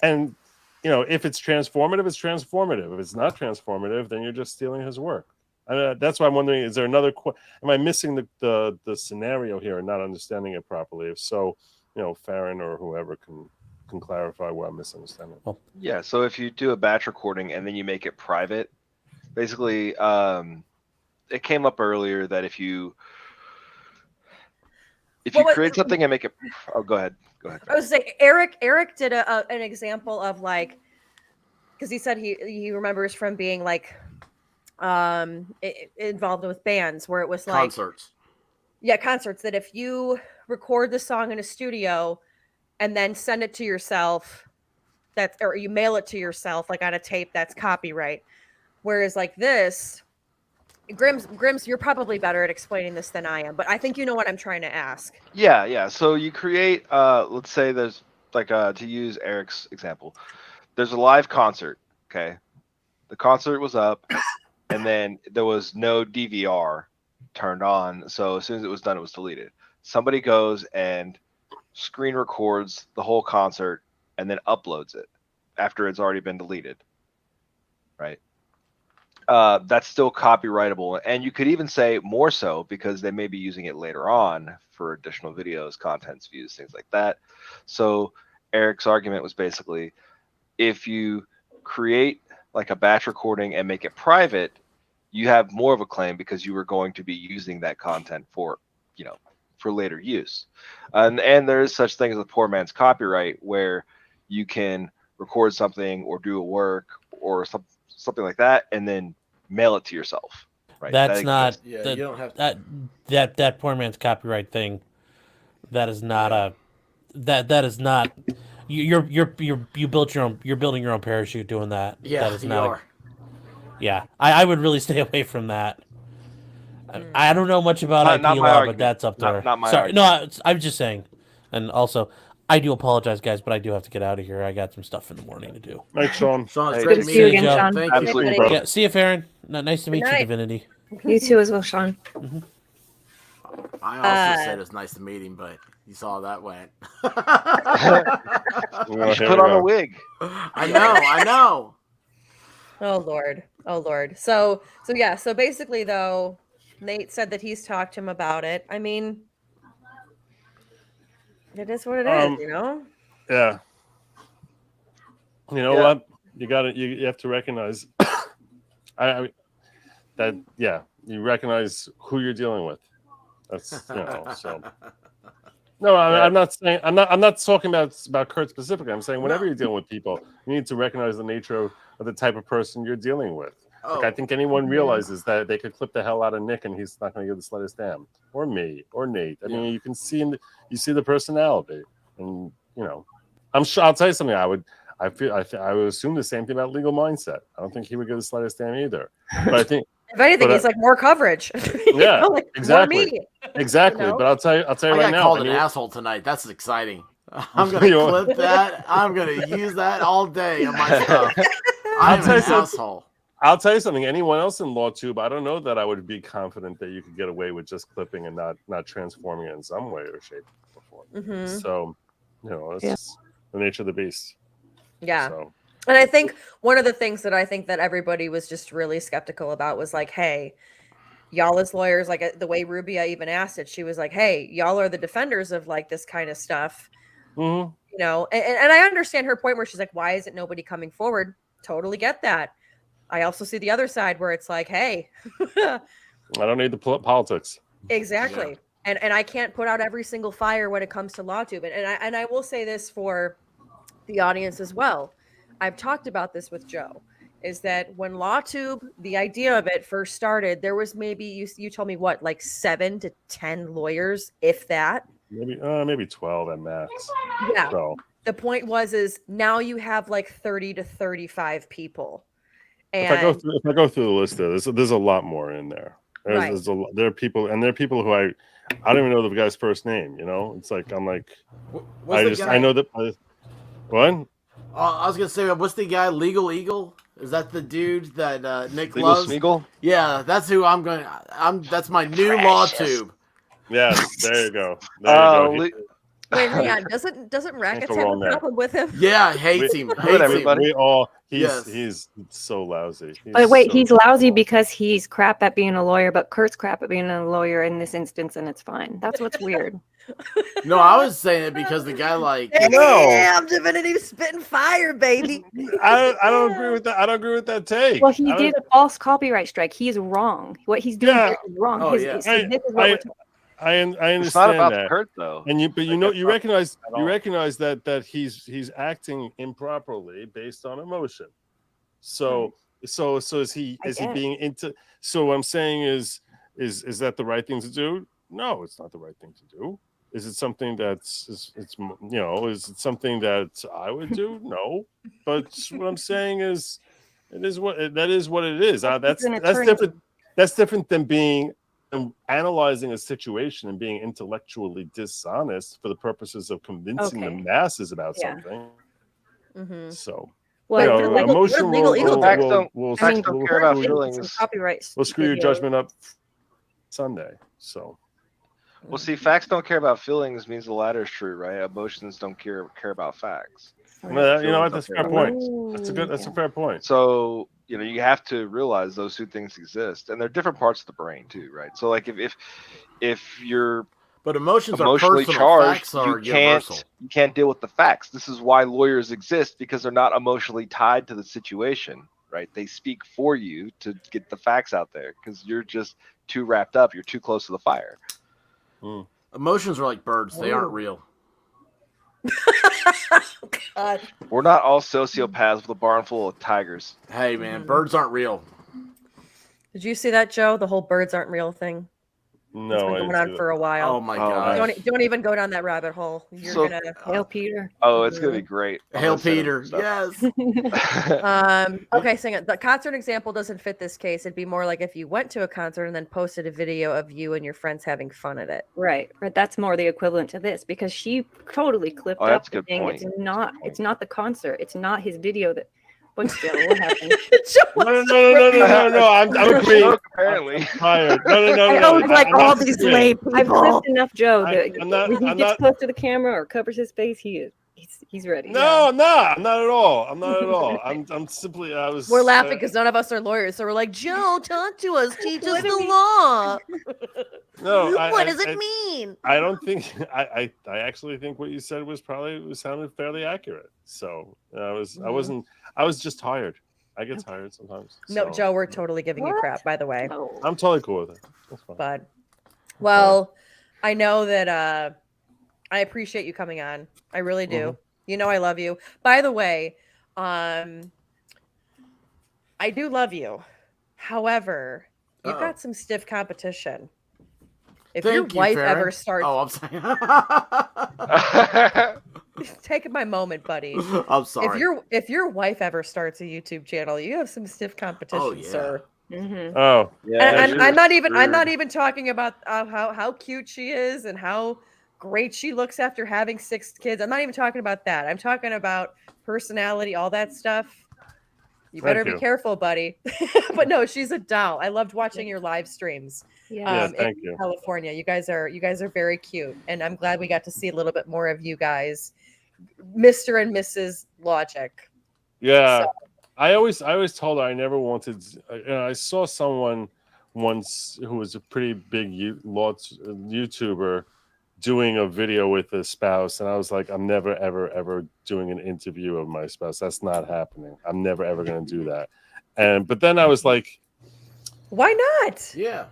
if it's transformative, it's transformative. If it's not transformative, then you're just stealing his work. That's why I'm wondering: is there another? Am I missing the scenario here and not understanding it properly? If so, Farron or whoever can clarify what I'm misunderstanding. Yeah. So if you do a batch recording and then you make it private, basically, it came up earlier that if you create something and make it, go ahead. I was saying Eric did an example of because he said he remembers from being involved with bands where it was concerts. Yeah, concerts, that if you record the song in a studio and then send it to yourself, or you mail it to yourself on a tape, that's copyright. Whereas this, Grims, you're probably better at explaining this than I am, but I think you know what I'm trying to ask. Yeah. So you create, let's say there's to use Eric's example, there's a live concert. Okay, the concert was up, and then there was no DVR turned on. So as soon as it was done, it was deleted. Somebody goes and screen records the whole concert and then uploads it after it's already been deleted. Right. That's still copyrightable, and you could even say more so because they may be using it later on for additional videos, contents, views, things like that. So Eric's argument was basically, if you create a batch recording and make it private, you have more of a claim because you were going to be using that content for later use. And there is such thing as a poor man's copyright, where you can record something or do a work or something like that, and then mail it to yourself. Right? That's not. Yeah, you don't have that poor man's copyright thing. That is not a. That is not. You built your own. You're building your own parachute doing that. Yeah, that is you not. are. Yeah, I would really stay away from that. I don't know much about IP law, but that's up there. Not my Sorry, no, I'm just saying. And also, I do apologize, guys, but I do have to get out of here. I got some stuff in the morning to do. Thanks, Sean. Sean, it's Hey, great Good to to meet see you you. again, Joe. Sean. Thank Absolutely, you. brother. Yeah, see you, Farron. Nice to meet you, night. Divinity. You too as well, Sean. I also said it's nice to meet him, but you saw how that went. You should put on a wig. I know. Oh Lord. So yeah, so basically though, Nate said that he's talked to him about it. I mean, it is what it is, you know? Yeah. You know what? You have to recognize you recognize who you're dealing with. That's so. No, I'm not saying I'm not talking about Kurt specifically. I'm saying whenever you're dealing with people, you need to recognize the nature of the type of person you're dealing with. Like I think anyone realizes that they could clip the hell out of Nick and he's not going to give the slightest damn, or me, or Nate. I mean, you can see you see the personality, and I'm sure. I'll tell you something. I would assume the same thing about legal mindset. I don't think he would give the slightest damn either. But I think. If anything, he's like more coverage. Yeah, like exactly. More media, exactly. But I'll tell you I right got now. called an asshole tonight. That's exciting. I'm gonna clip that. I'm gonna use that all day on my stuff. I'm an asshole. I'll tell you something. Anyone else in LawTube, I don't know that I would be confident that you could get away with just clipping and not transforming it in some way or shape or form. Mhm. So, it's just the nature of the beast. Yeah. So. And I think one of the things that I think that everybody was just really skeptical about was like, hey, y'all as lawyers, like the way Rubia even asked it, she was like, hey, y'all are the defenders of like this kind of stuff. Mm-hmm. And I understand her point where she's like, why isn't nobody coming forward? Totally get that. I also see the other side where it's like, hey, I don't need the politics. exactly. Yeah. And I can't put out every single fire when it comes to LawTube. And I will say this for the audience as well. I've talked about this with Joe, is that when LawTube, the idea of it first started, there was maybe, you told me what, like 7 to 10 lawyers, if that? Maybe 12 at max. Yeah. So. The point is now you have like 30 to 35 people. And if I go through the list there's a lot more in there. There are people who I don't even know the guy's first name, It's like I'm like I know that what? I was gonna say, what's the guy? Legal Eagle? Is that the dude that Nick Legal loves? Smeagol? Yeah, that's who I'm going. That's my new LawTube. Yes, there you go. There you go. Wait, hang on. Doesn't Rackets have a problem with him? Yeah, hates him. We all. He's so lousy. But wait, he's lousy because he's crap at being a lawyer, but Kurt's crap at being a lawyer in this instance, and it's fine. That's what's weird. No, I was saying it because the guy Damn, Divinity spitting fire, baby. I don't agree with that. I don't agree with that take. Well, he did a false copyright strike. He's wrong. What he's doing is wrong. Oh, yeah. I understand it's not about that. Kurt though. And you recognize that he's acting improperly based on emotion. So is he being into? So what I'm saying is that the right thing to do? No, it's not the right thing to do. Is it something is it something that I would do? No, but what I'm saying is that is what it is. That's different. That's different than being analyzing a situation and being intellectually dishonest for the purposes of convincing the masses about something. Mm-hmm. So, emotion will care about feelings. We'll screw your judgment up Sunday. So, well, see, facts don't care about feelings means the latter is true, right? Emotions don't care about facts. Well, that's a fair point. That's a fair point. So, you have to realize those two things exist, and they're different parts of the brain too, right? So, like if you're emotions emotionally are personal, charged, facts are you can't deal with the facts. This is why lawyers exist, because they're not emotionally tied to the situation, right? They speak for you to get the facts out there because you're just too wrapped up. You're too close to the fire. Emotions are like birds; they aren't real. God. We're not all sociopaths with a barn full of tigers. Hey, man, birds aren't real. Did you see that, Joe? The whole birds aren't real thing. No, it's been going on for a while. Oh my gosh. Don't even go down that rabbit hole. You're So- gonna Hail Peter. Oh, it's gonna be great. I'm Hail gonna send him Peter. stuff. Yes. Okay, so the concert example doesn't fit this case. It'd be more like if you went to a concert and then posted a video of you and your friends having fun at it. Right. That's more the equivalent to this because she totally clipped Oh, up that's a the good thing. point. It's not the concert. It's not his video that. What's Jill? What happened? No. I'm agreeing. Smoke, apparently. I'm tired. No. I always like I'm all not these disagreeing. lame people. I've clipped enough Joe that when he I'm gets not- close to the camera or covers his face, he's ready. No, I'm not at all. I'm simply. We're laughing because none of us are lawyers, so we're like, Joe, talk to us, teach us the law. No, what does it mean? I don't think. I actually think what you said sounded fairly accurate. So I was just tired. I get tired sometimes. No, so. Joe, we're totally giving you crap, by the way. I'm totally cool with it. That's fine. But well, I know that I appreciate you coming on. I really do. Mhm. You know I love you. By the way, I do love you. However, you've got some stiff competition. If your Thank you, wife Farron. ever starts Oh, I'm sorry. taking my moment, buddy. I'm sorry. If your wife ever starts a YouTube channel, you have some stiff competition, yeah. sir. Mm-hmm. Oh, And I'm not even talking about how cute she is and how great she looks after having 6 kids. I'm not even talking about that. I'm talking about personality, all that stuff. You better be careful, buddy. But no, she's a doll. I loved watching your live streams. Thank in you. California. You guys are very cute, and I'm glad we got to see a little bit more of you guys, Mr. and Mrs. Logic. Yeah, So- I always told her I never wanted. I saw someone once who was a pretty big YouTuber doing a video with a spouse, and I was like, I'm never ever doing an interview of my spouse. That's not happening. I'm never ever going to do that. But then I was like, why not? Yeah.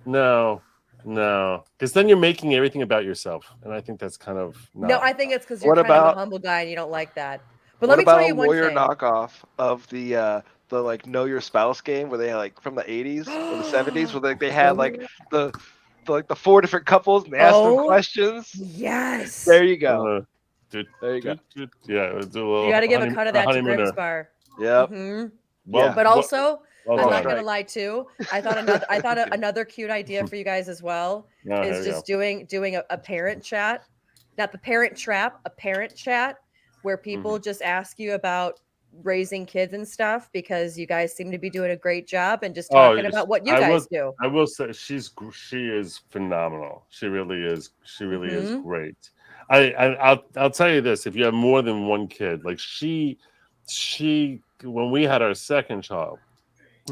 No, because then you're making everything about yourself, and I think that's kind of not. No, I think it's because you're What kind of about- a humble guy and you don't like that. But What let me tell about you a one lawyer thing. knockoff of the like know your spouse game where they like from the 80s or the 70s where they had like the 4 different couples and they asked them questions? Yes. There you go. Dude, There you go. Yeah, do a little. You got to give a cut of that to honeymooner. Grimm's Bar. Yep. Mhm. Well, But also, well I'm done. not gonna lie too. I thought another cute idea for you guys as well Oh, here is we just doing a parent chat, not the parent trap, a parent chat where people just ask you about raising kids and stuff because you guys seem to be doing a great job and just talking about what you guys do. I will say she is phenomenal. She really is. She really is Mhm. great. I'll tell you this: if you have more than one kid, like she when we had our second child,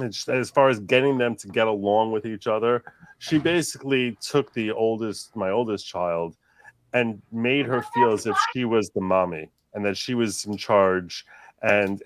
as far as getting them to get along with each other, she basically took my oldest child, and made her feel as if she was the mommy and that she was in charge. And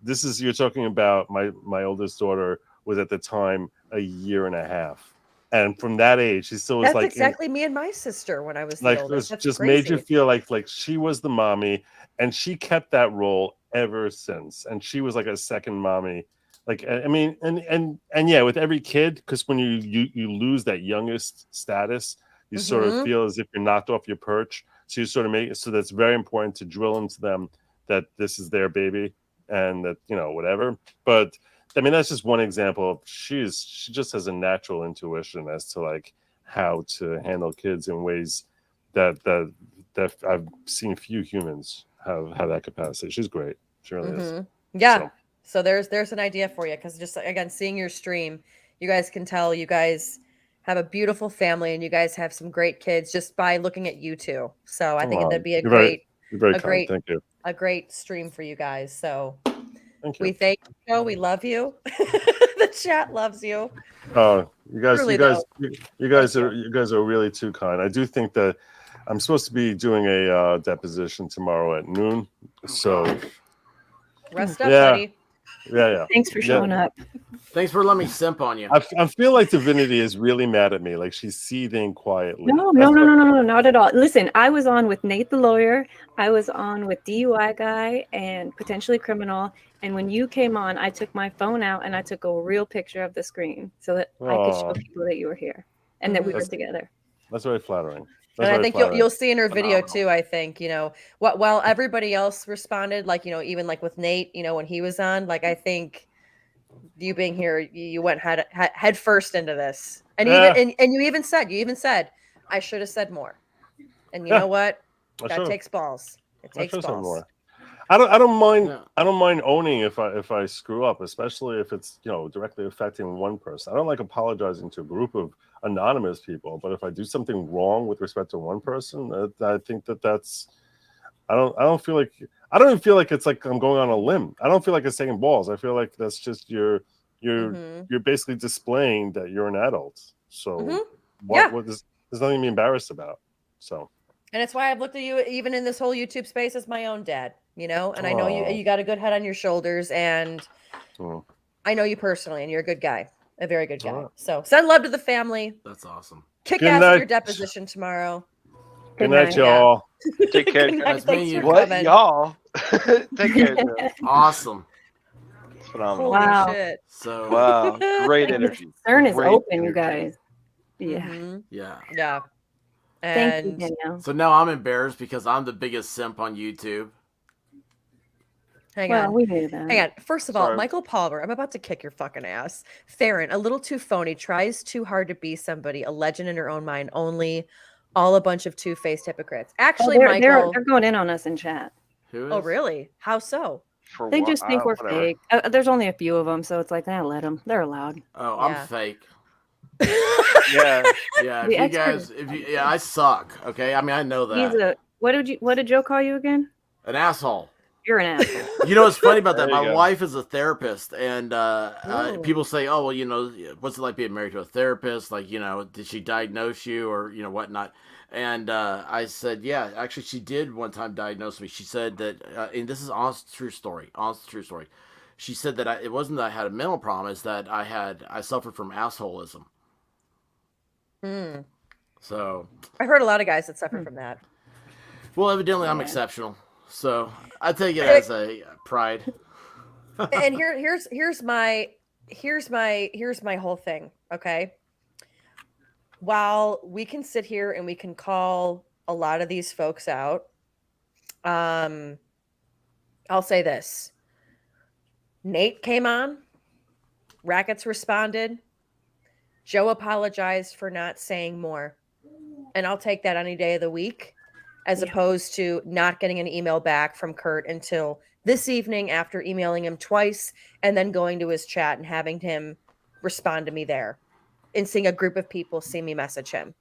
this is, you're talking about my oldest daughter was at the time a year and a half, and from that age she still was That's like exactly me and my sister when I was the like oldest. it That's just crazy. made you feel like she was the mommy, and she kept that role ever since, and she was like a second mommy. Like, I mean, and yeah, with every kid, because when you lose that youngest status, you sort of feel as if you're knocked off your perch. So you sort of make it so that's very important to drill into them that this is their baby and that, whatever. But I mean, that's just one example of she just has a natural intuition as to like how to handle kids in ways that I've seen few humans have that capacity. She's great. She really is. Yeah. So there's an idea for you, because just again, seeing your stream, you guys can tell you guys have a beautiful family and you guys have some great kids just by looking at you two. So I think that'd be You're very kind. Thank you. a great stream for you guys. So Thank we you. thank you, Joe. We love you. The chat loves you. Oh, you guys Truly, are really too kind. I do think that I'm supposed to be doing a deposition tomorrow at noon. So Rest up, yeah. buddy. Yeah. Thanks for showing up. Thanks for letting me simp on you. I feel like Divinity is really mad at me. Like she's seething quietly. No, not at all. Listen, I was on with Nate the lawyer. I was on with DUI guy and potentially criminal. And when you came on, I took my phone out and I took a real picture of the screen so that I could show people that you were here and that we were together. That's very flattering. And I think you'll see in her video too. I think while everybody else responded, like even like with Nate, when he was on, like I think you being here, you went head first into this, and you even said I should have said more. And you know what? That takes balls. It takes balls. More. I don't mind. Yeah. I don't mind owning if I screw up, especially if it's directly affecting one person. I don't like apologizing to a group of anonymous people, but if I do something wrong with respect to one person, I think that's. I don't feel like it's like I'm going on a limb. I don't feel like it's taking balls. I feel like that's just you're basically displaying that you're an adult. So there's nothing to be embarrassed about. So. And it's why I've looked at you even in this whole YouTube space as my own dad, and I know you got a good head on your shoulders, and I know you personally, and you're a good guy, a very good guy. So send love to the family. That's awesome. Kick ass at your deposition tomorrow. Good night, y'all. Take care. Night. Thanks for what, coming. y'all? Take care. Awesome. It's phenomenal. Holy shit. So wow, great energy. CERN is open, you guys. Yeah. Yeah. Thank you, Danielle. So now I'm embarrassed because I'm the biggest simp on YouTube. Hang on. We knew that. Hang on. First of all, Michael Palmer, I'm about to kick your fucking ass. Theron, a little too phony, tries too hard to be somebody, a legend in her own mind, only all a bunch of two-faced hypocrites. Actually, Michael, they're going in on us in chat. Who is? Oh, really? How so? They just think we're fake. There's only a few of them, so it's like, let them. They're allowed. Oh, I'm fake. Yeah. If you guys, I suck. Okay, I mean, I know that. What did Joe call you again? An asshole. You're an asshole. You know what's funny about that? My wife is a therapist, and people say, "Oh, well, what's it like being married to a therapist? Like, did she diagnose you or whatnot?" And I said, "Yeah, actually, she did one time diagnose me." She said that, and this is honest, true story. She said that it wasn't that I had a mental problem; it's that I suffered from assholism. So I heard a lot of guys that suffer from that. Well, evidently I'm exceptional, so I take it as a pride. And here's my whole thing. Okay, while we can sit here and we can call a lot of these folks out, I'll say this: Nate came on, Rackets responded. Joe apologized for not saying more. And I'll take that any day of the week, as opposed to not getting an email back from Kurt until this evening after emailing him twice and then going to his chat and having him respond to me there and seeing a group of people see me message him.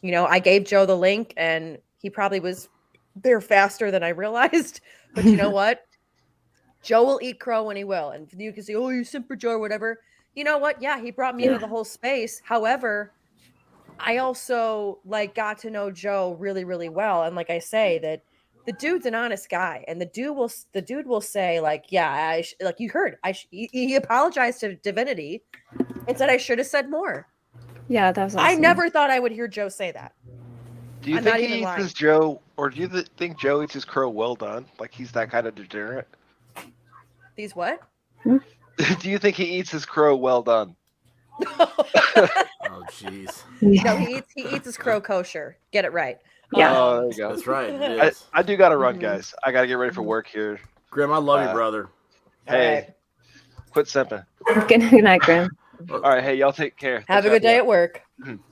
I gave Joe the link and he probably was there faster than I realized. But you know what? Joe will eat crow when he will. And you can say, oh, you simp for Joe or whatever. You know what? Yeah, he brought me into the whole space. However, I also got to know Joe really, really well. And like I say, that the dude's an honest guy, and the dude will say you heard, he apologized to Divinity and said I should have said more. Yeah, that was awesome. I never thought I would hear Joe say that. Do you think he eats his Joe, or do you think Joe eats his crow well done? Like he's that kind of degenerate? These what? Do you think he eats his crow well done? Oh, jeez. No, he eats his crow kosher. Get it right. Yeah. Oh, there you go. That's right. I do got to run, guys. I got to get ready for work here. Grim, I love you, brother. Hey, quit simping. Good night, Grim. All right, hey, y'all take care. Have a good day at work.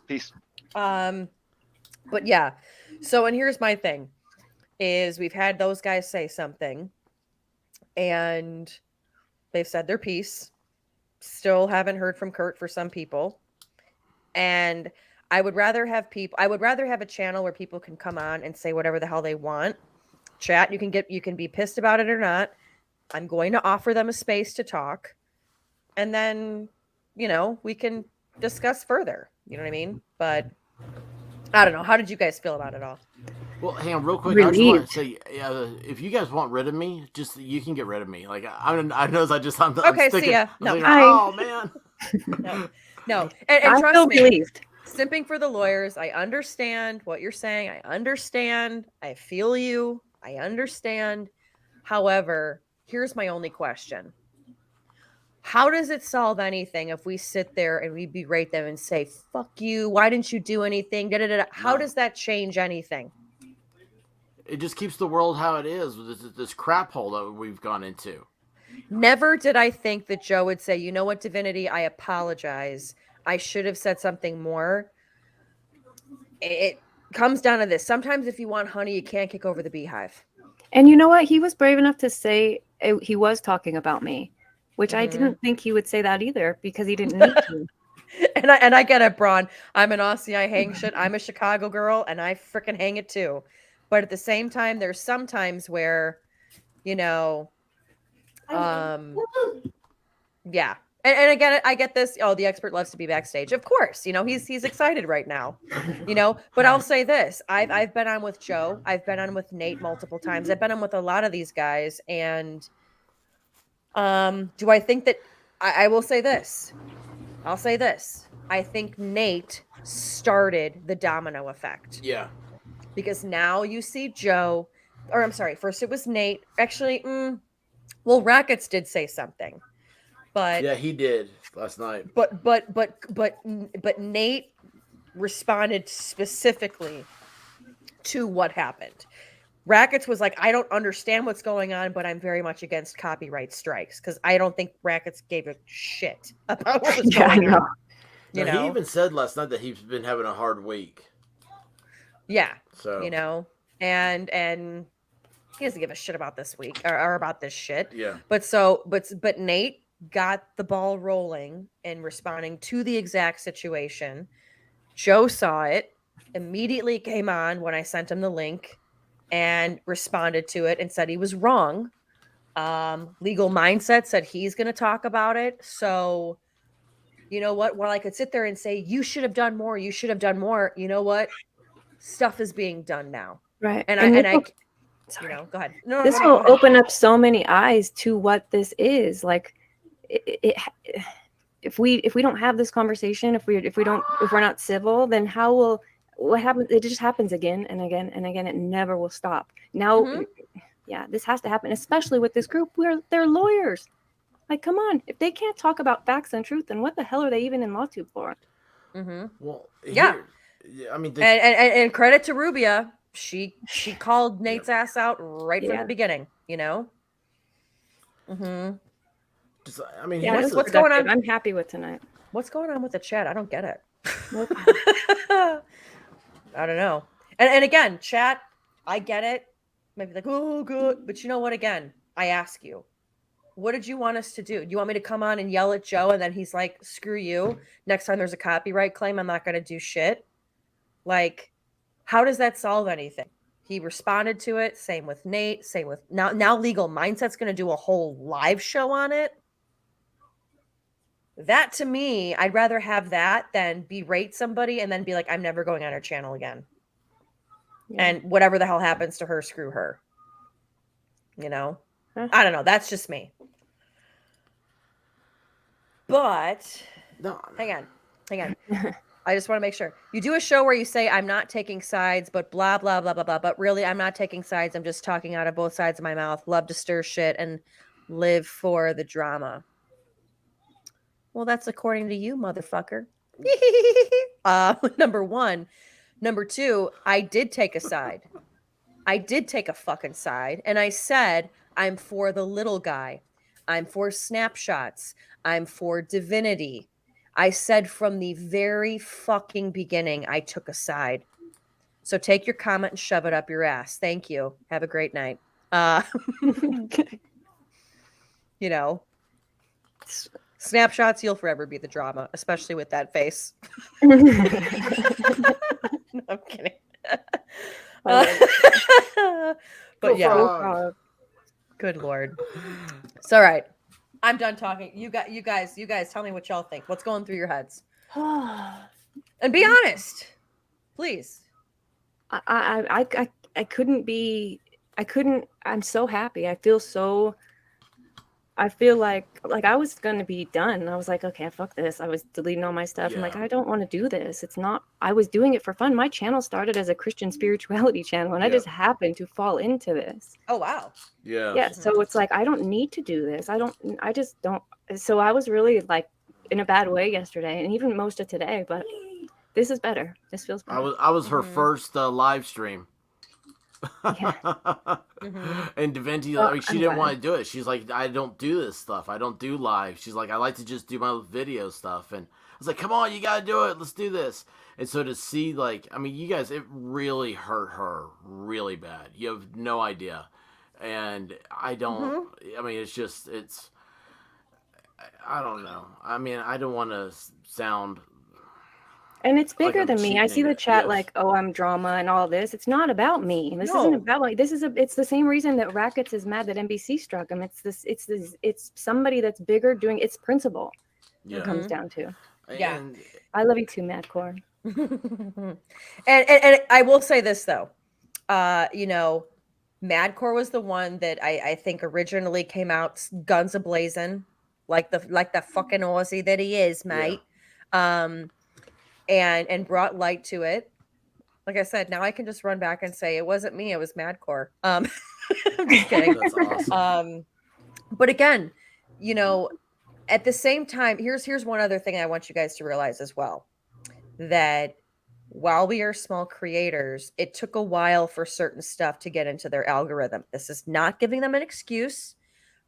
Peace. But yeah. So, and here's my thing: is we've had those guys say something, and they've said their piece. Still haven't heard from Kurt for some people. And I would rather have a channel where people can come on and say whatever the hell they want. Chat, you can be pissed about it or not. I'm going to offer them a space to talk. And then, we can discuss further. You know what I mean? But I don't know. How did you guys feel about it all? Well, hang on, real quick. I just want to Relieved. say, if you guys want rid of me, just you can get rid of me. Like I know I'm Okay, sticking. see ya. I'm No. thinking, Hi. oh man. No. And I trust feel me, relieved. simping for the lawyers, I understand what you're saying. I understand. I feel you. I understand. However, here's my only question. How does it solve anything if we sit there and we berate them and say, fuck you, why didn't you do anything? Da, da, da, da. How No. does that change anything? It just keeps the world how it is with this crap hole that we've gone into. Never did I think that Joe would say, you know what, Divinity, I apologize. I should have said something more. It comes down to this. Sometimes if you want honey, you can't kick over the beehive. And you know what? He was brave enough to say he was talking about me, which I Mhm. didn't think he would say that either because he didn't need to. And I get it, Braun. I'm an Aussie. I hang shit. I'm a Chicago girl, and I freaking hang it too. But at the same time, there's some times where, yeah. And again, I get this. Oh, the expert loves to be backstage. Of course, he's excited right now. But I'll say this: I've been on with Joe. I've been on with Nate multiple times. I've been on with a lot of these guys, and do I think that I will say this? I'll say this. I think Nate started the domino effect. Yeah. Because now you see Joe, or I'm sorry, first it was Nate. Actually, well, Rackets did say something. But yeah, he did last night. But Nate responded specifically to what happened. Rackets was like, I don't understand what's going on, but I'm very much against copyright strikes because I don't think Rackets gave a shit about what was going on. He even said last night that he's been having a hard week. Yeah. So and he doesn't give a shit about this week or about this shit. Yeah. But Nate got the ball rolling and responding to the exact situation. Joe saw it, immediately came on when I sent him the link and responded to it and said he was wrong. Legal Mindset said he's going to talk about it. So, you know what? While I could sit there and say, you should have done more, you know what? Stuff is being done now. Right. And Sorry. go ahead. No, this go ahead, will go ahead. open up so many eyes to what this is. Like, if we don't have this conversation, if we're not civil, then what happens? It just happens again and again and again. It never will stop. Now, yeah, this has to happen, especially with this group where they're lawyers. Like, come on, if they can't talk about facts and truth, then what the hell are they even in LawTube for? Well, yeah. I mean, and credit to Rubia, she called Nate's ass out right from the beginning. Just, I mean, yeah, what's going on? I'm happy with tonight. What's going on with the chat? I don't get it. I don't know. And again, chat, I get it. Maybe like, oh, good. But you know what? Again, I ask you, what did you want us to do? Do you want me to come on and yell at Joe and then he's like, screw you. Next time there's a copyright claim, I'm not going to do shit. Like, how does that solve anything? He responded to it. Same with Nate. Same with now Legal Mindset's going to do a whole live show on it. That to me, I'd rather have that than berate somebody and then be like, I'm never going on her channel again. Yeah. And whatever the hell happens to her, screw her. I don't know. That's just me. But no. Hang on. I just want to make sure. You do a show where you say, I'm not taking sides, but blah, blah, blah, blah, blah. But really, I'm not taking sides. I'm just talking out of both sides of my mouth. Love to stir shit and live for the drama. Well, that's according to you, motherfucker. Number one. Number two, I did take a side. I did take a fucking side. And I said, I'm for the little guy. I'm for snapshots. I'm for divinity. I said from the very fucking beginning, I took a side. So take your comment and shove it up your ass. Thank you. Have a great night. Snapshots, you'll forever be the drama, especially with that face. No, I'm kidding. But yeah. Good Lord. It's all right. I'm done talking. You guys, tell me what y'all think. What's going through your heads? And be honest, please. I I'm so happy. I feel like I was going to be done. I was like, okay, fuck this. I was deleting all my stuff. I'm like, I don't want to do this. I was doing it for fun. My channel started as a Christian spirituality channel, and I just happened to fall into this. Oh, wow. Yeah. Yeah. So it's like, I don't need to do this. I just don't. So I was really like in a bad way yesterday and even most of today, but this is better. This feels better. I was her first live stream. Yeah. And Deventi, Well, like, she I'm didn't glad. want to do it. She's like, I don't do this stuff. I don't do live. She's like, I like to just do my video stuff. And I was like, come on, you got to do it. Let's do this. And so to see, like, I mean, you guys, it really hurt her really bad. You have no idea. And I don't, I mean, I don't know. I mean, I don't want to sound. And it's bigger I'm than me. I see cheating the it, chat yes. like, oh, I'm drama and all this. It's not about me. This isn't about like it's the same reason that Rackets is mad that NBC struck him. It's somebody that's bigger doing its principle. Yeah. It comes down to. Yeah. And I love you too, Madcore. and I will say this though. You know, Madcore was the one that I think originally came out guns a-blazing, like the fucking Aussie that he is, mate. And brought light to it. Like I said, now I can just run back and say it wasn't me, it was Madcore. I'm just kidding. That's awesome. But again, you know, at the same time, here's one other thing I want you guys to realize as well. That while we are small creators, it took a while for certain stuff to get into their algorithm. This is not giving them an excuse,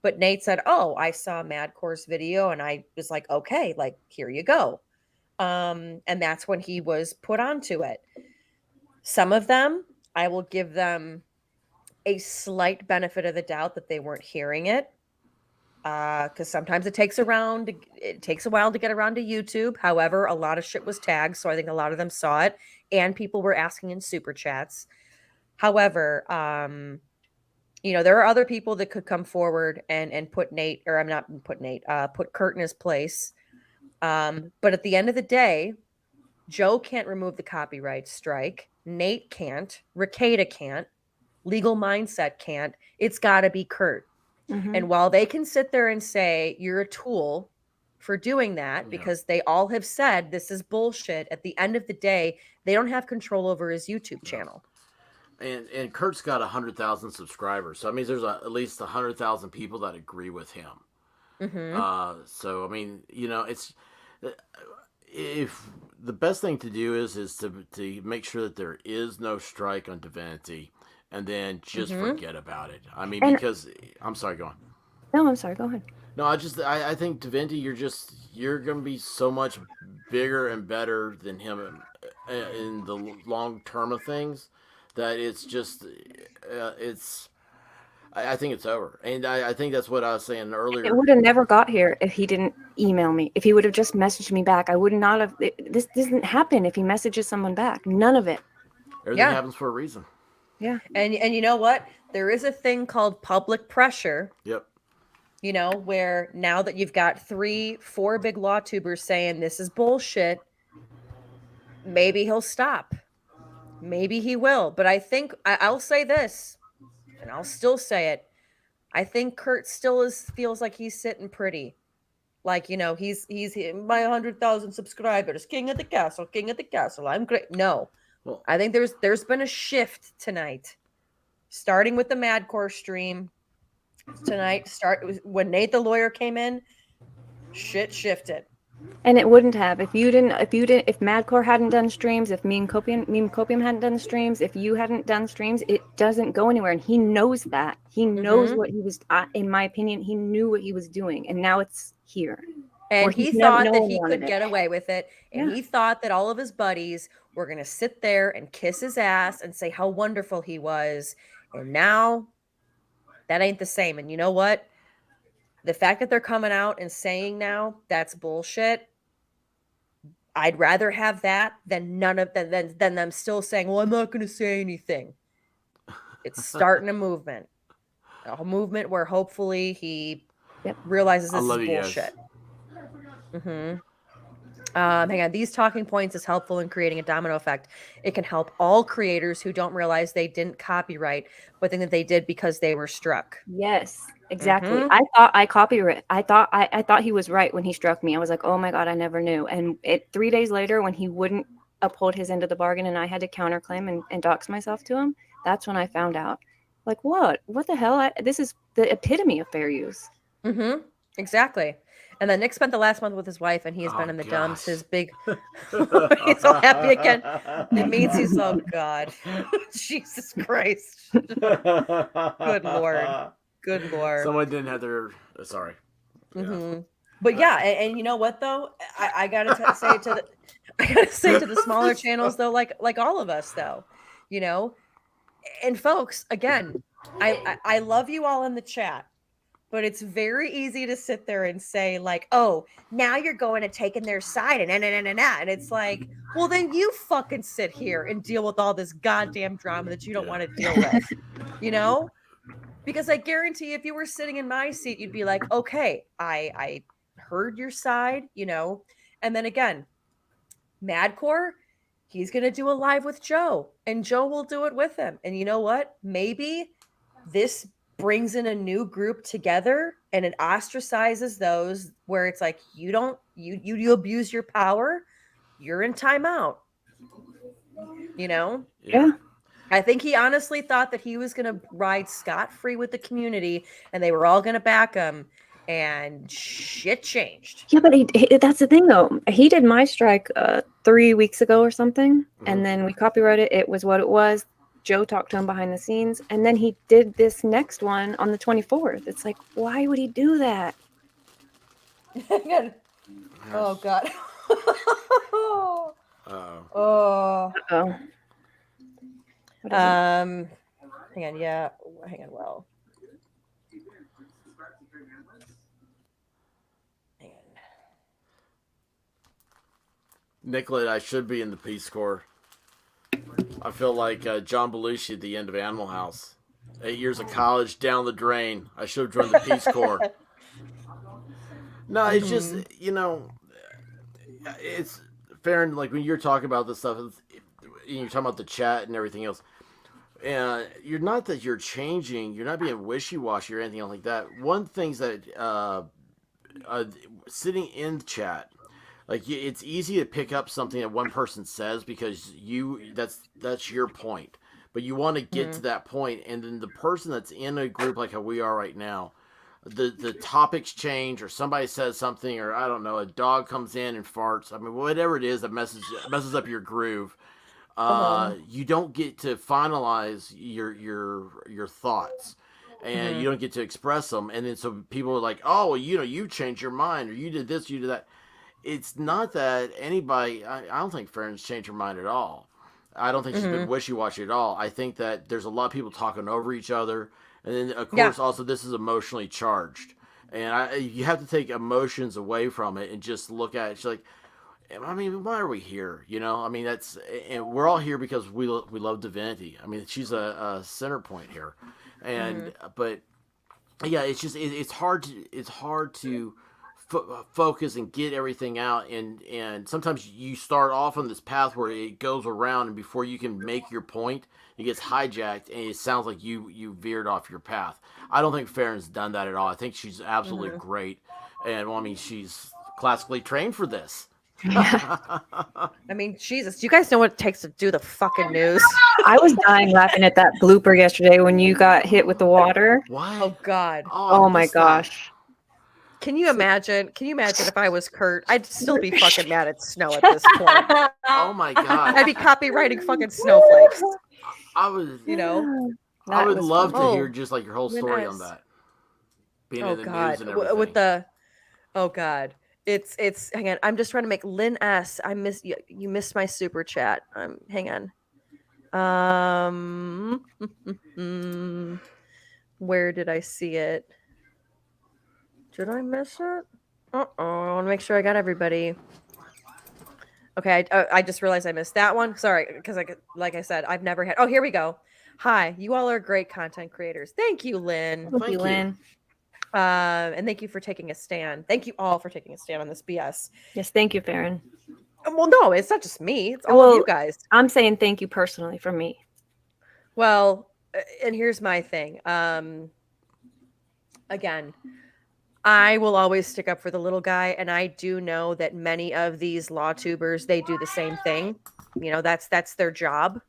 but Nate said, oh, I saw Madcore's video and I was like, okay, like, here you go. And that's when he was put onto it. Some of them, I will give them a slight benefit of the doubt that they weren't hearing it. Because sometimes it takes a while to get around to YouTube. However, a lot of shit was tagged, so I think a lot of them saw it, and people were asking in super chats. However, you know, there are other people that could come forward and put Kurt in his place. But at the end of the day, Joe can't remove the copyright strike. Nate can't. Ricada can't. Legal Mindset can't. It's got to be Kurt. And while they can sit there and say you're a tool for doing that, because they all have said this is bullshit, at the end of the day, they don't have control over his YouTube channel. And Kurt's got 100,000 subscribers, so I mean, there's at least 100,000 people that agree with him. So I mean, you know, it's if the best thing to do is to make sure that there is no strike on Divinity, and then just forget about it. I mean, because I'm sorry, go on. No, I'm sorry. Go ahead. No, I think Divinity, you're gonna be so much bigger and better than him in the long term of things that it's just I think it's over, and I think that's what I was saying earlier. It would have never got here if he didn't email me. If he would have just messaged me back, I would not have. This doesn't happen if he messages someone back. None of it. Everything happens for a reason. Yeah. And you know what? There is a thing called public pressure. Yep. You know, where now that you've got 3-4 big law tubers saying this is bullshit, maybe he'll stop. Maybe he will. But I think I'll say this, and I'll still say it. I think Kurt still feels like he's sitting pretty. Like, you know, he's my 100,000 subscribers, king of the castle, king of the castle. I'm great. No. Well, I think there's been a shift tonight. Starting with the Madcore stream tonight, when Nate the lawyer came in, shit shifted. And it wouldn't have if Madcore hadn't done streams, if Meme Copium hadn't done streams, if you hadn't done streams, it doesn't go anywhere. And he knows that. He knows what he was. In my opinion, he knew what he was doing, and now it's here. And he thought that he could get away with it, and he thought that all of his buddies were gonna sit there and kiss his ass and say how wonderful he was. And now, that ain't the same. And you know what? The fact that they're coming out and saying now that's bullshit, I'd rather have that than than them still saying, well, I'm not going to say anything. It's starting a movement where hopefully he realizes this is bullshit. Hang on. These talking points is helpful in creating a domino effect. It can help all creators who don't realize they didn't copyright, but think that they did because they were struck. Yes, exactly. Mhm. I thought I copyright. I thought he was right when he struck me. I was like, oh my God, I never knew. And 3 days later, when he wouldn't uphold his end of the bargain and I had to counterclaim and dox myself to him, that's when I found out. Like, what? What the hell? This is the epitome of fair use. Mm-hmm. Exactly. And then Nick spent the last month with his wife, and he has been in the dumps. His big, he's so happy again. It means he's, oh God, Jesus Christ, good Lord, good Lord. Someone didn't have their. Sorry. Mm-hmm. But yeah, and you know what though, I gotta say to the smaller channels though, like all of us though, you know, and folks, again, I love you all in the chat. But it's very easy to sit there and say, like, oh, now you're going to take in their side and and it's like, well, then you fucking sit here and deal with all this goddamn drama that you don't want to deal with, you know? Because I guarantee if you were sitting in my seat, you'd be like, okay, I heard your side, you know? And then again, Madcore, he's going to do a live with Joe, and Joe will do it with him. And you know what? Maybe this brings in a new group together and it ostracizes those where it's like you abuse your power, you're in timeout, you know. Yeah, I think he honestly thought that he was going to ride scot-free with the community and they were all going to back him, and shit changed. Yeah, but that's the thing though. He did my strike 3 weeks ago or something, and then we copyrighted. It was what it was. Joe talked to him behind the scenes, and then he did this next one on the 24th. It's like, why would he do that? Oh God. Oh. Hang on. Yeah. Hang on. Well. Nicolette, I should be in the Peace Corps. I feel like John Belushi at the end of Animal House. 8 years of college down the drain. I should have joined the Peace Corps. No, it's just, you know, it's fair. And like when you're talking about this stuff, you're talking about the chat and everything else. And you're not that you're changing, you're not being wishy-washy or anything like that. One thing's that sitting in the chat, like it's easy to pick up something that one person says because that's your point, but you want to get to that point, and then the person that's in a group like how we are right now, the topics change, or somebody says something, or I don't know, a dog comes in and farts. I mean, whatever it is that messes up your groove. You don't get to finalize your thoughts, and you don't get to express them, and then so people are like, oh, well, you changed your mind, or you did this, you did that. It's not that anybody. I don't think Farron's changed her mind at all. I don't think she's been wishy-washy at all. I think that there's a lot of people talking over each other, and then of course also this is emotionally charged, and you have to take emotions away from it and just look at it. It's like, I mean, why are we here? You know, I mean, and we're all here because we love divinity. I mean, she's a center point here, and but yeah, it's just it's hard to focus and get everything out, and sometimes you start off on this path where it goes around, and before you can make your point, it gets hijacked, and it sounds like you veered off your path. I don't think Farron's done that at all. I think she's absolutely great, and well, I mean, she's classically trained for this. I mean, Jesus, do you guys know what it takes to do the fucking news? I was dying laughing at that blooper yesterday when you got hit with the water. What? Oh God. Oh my gosh. Can you imagine? Can you imagine if I was Kurt? I'd still be fucking mad at Snow at this point. Oh my God. I'd be copywriting fucking snowflakes. I was, you know, I would love to hear just like your whole story on that. Being in the news and everything. With the, oh God. It's hang on. I'm just trying to make Lynn S. I miss you. You missed my super chat. Hang on. Where did I see it? Did I miss it? I want to make sure I got everybody. Okay, I just realized I missed that one. Sorry, because like I said, I've never had. Oh, here we go. Hi, you all are great content creators. Thank you, Lynn. Thank you, Lynn. And thank you for taking a stand. Thank you all for taking a stand on this BS. Yes, thank you, Farron. Well, no, it's not just me. It's all of you guys. I'm saying thank you personally from me. Well, and here's my thing. Again, I will always stick up for the little guy, and I do know that many of these law tubers, they do the same thing. You know, that's their job,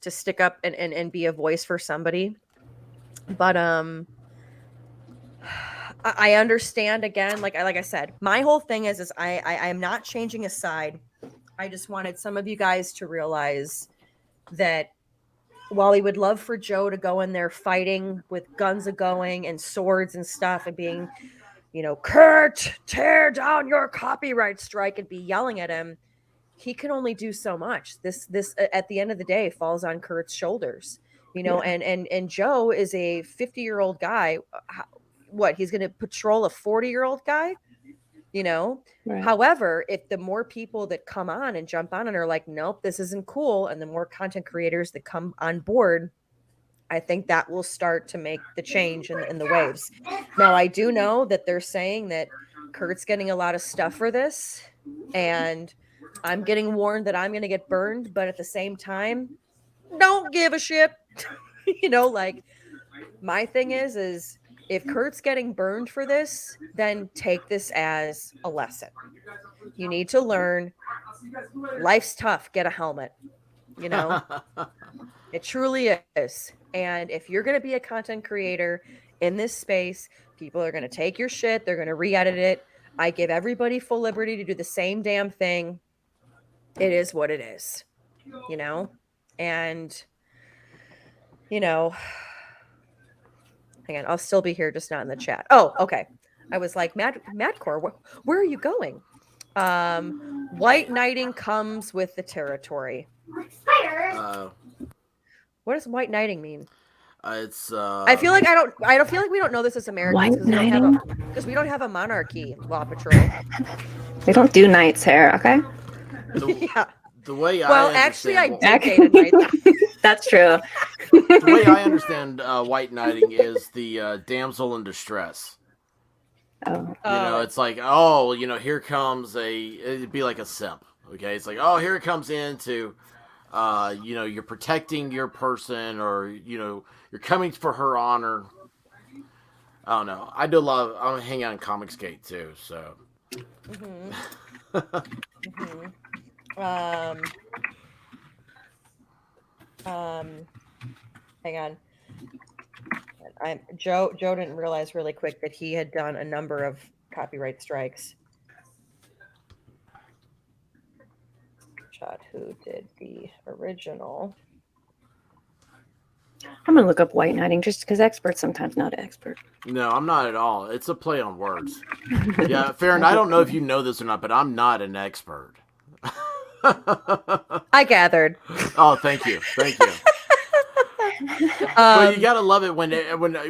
to stick up and be a voice for somebody. But I understand, again, like I said, my whole thing is I am not changing a side. I just wanted some of you guys to realize that while we would love for Joe to go in there fighting with guns a-going and swords and stuff and being, you know, Kurt, tear down your copyright strike, and be yelling at him, he can only do so much. This at the end of the day falls on Kurt's shoulders, you know. Yeah. And Joe is a 50-year-old guy. What, he's going to patrol a 40-year-old guy, you know? Right. However, if the more people that come on and jump on and are like, nope, this isn't cool, and the more content creators that come on board, I think that will start to make the change in the waves. Now, I do know that they're saying that Kurt's getting a lot of stuff for this, and I'm getting warned that I'm going to get burned, but at the same time, don't give a shit. You know, like, my thing is if Kurt's getting burned for this, then take this as a lesson. You need to learn. Life's tough. Get a helmet. You know, it truly is. And if you're going to be a content creator in this space, people are going to take your shit. They're going to re-edit it. I give everybody full liberty to do the same damn thing. It is what it is, you know? And, you know, hang on, I'll still be here, just not in the chat. Oh, okay. I was like, Madcore, where are you going? White knighting comes with the territory. What does white knighting mean? It's I feel like I don't feel like we don't know this as Americans because we don't have a monarchy law patrol. They don't do knights here, okay? Yeah. The way Well, I actually, I understand, did date a knight. That's true. the way I understand white knighting is the damsel in distress. Oh. You know, it's like, oh, you know, here comes it'd be like a simp. Okay, it's like, oh, here it comes into, you know, you're protecting your person, or you know, you're coming for her honor. I don't know. I do love. I'm hanging out in Comicsgate too, so. Mm-hmm. Mm-hmm. Hang on. Joe didn't realize really quick that he had done a number of copyright strikes. Shot who did the original. I'm gonna look up white knighting just because experts sometimes not expert. No, I'm not at all. It's a play on words. Yeah, Farron, I don't know if you know this or not, but I'm not an expert. I gathered. Oh, thank you. Thank you. But you gotta love it when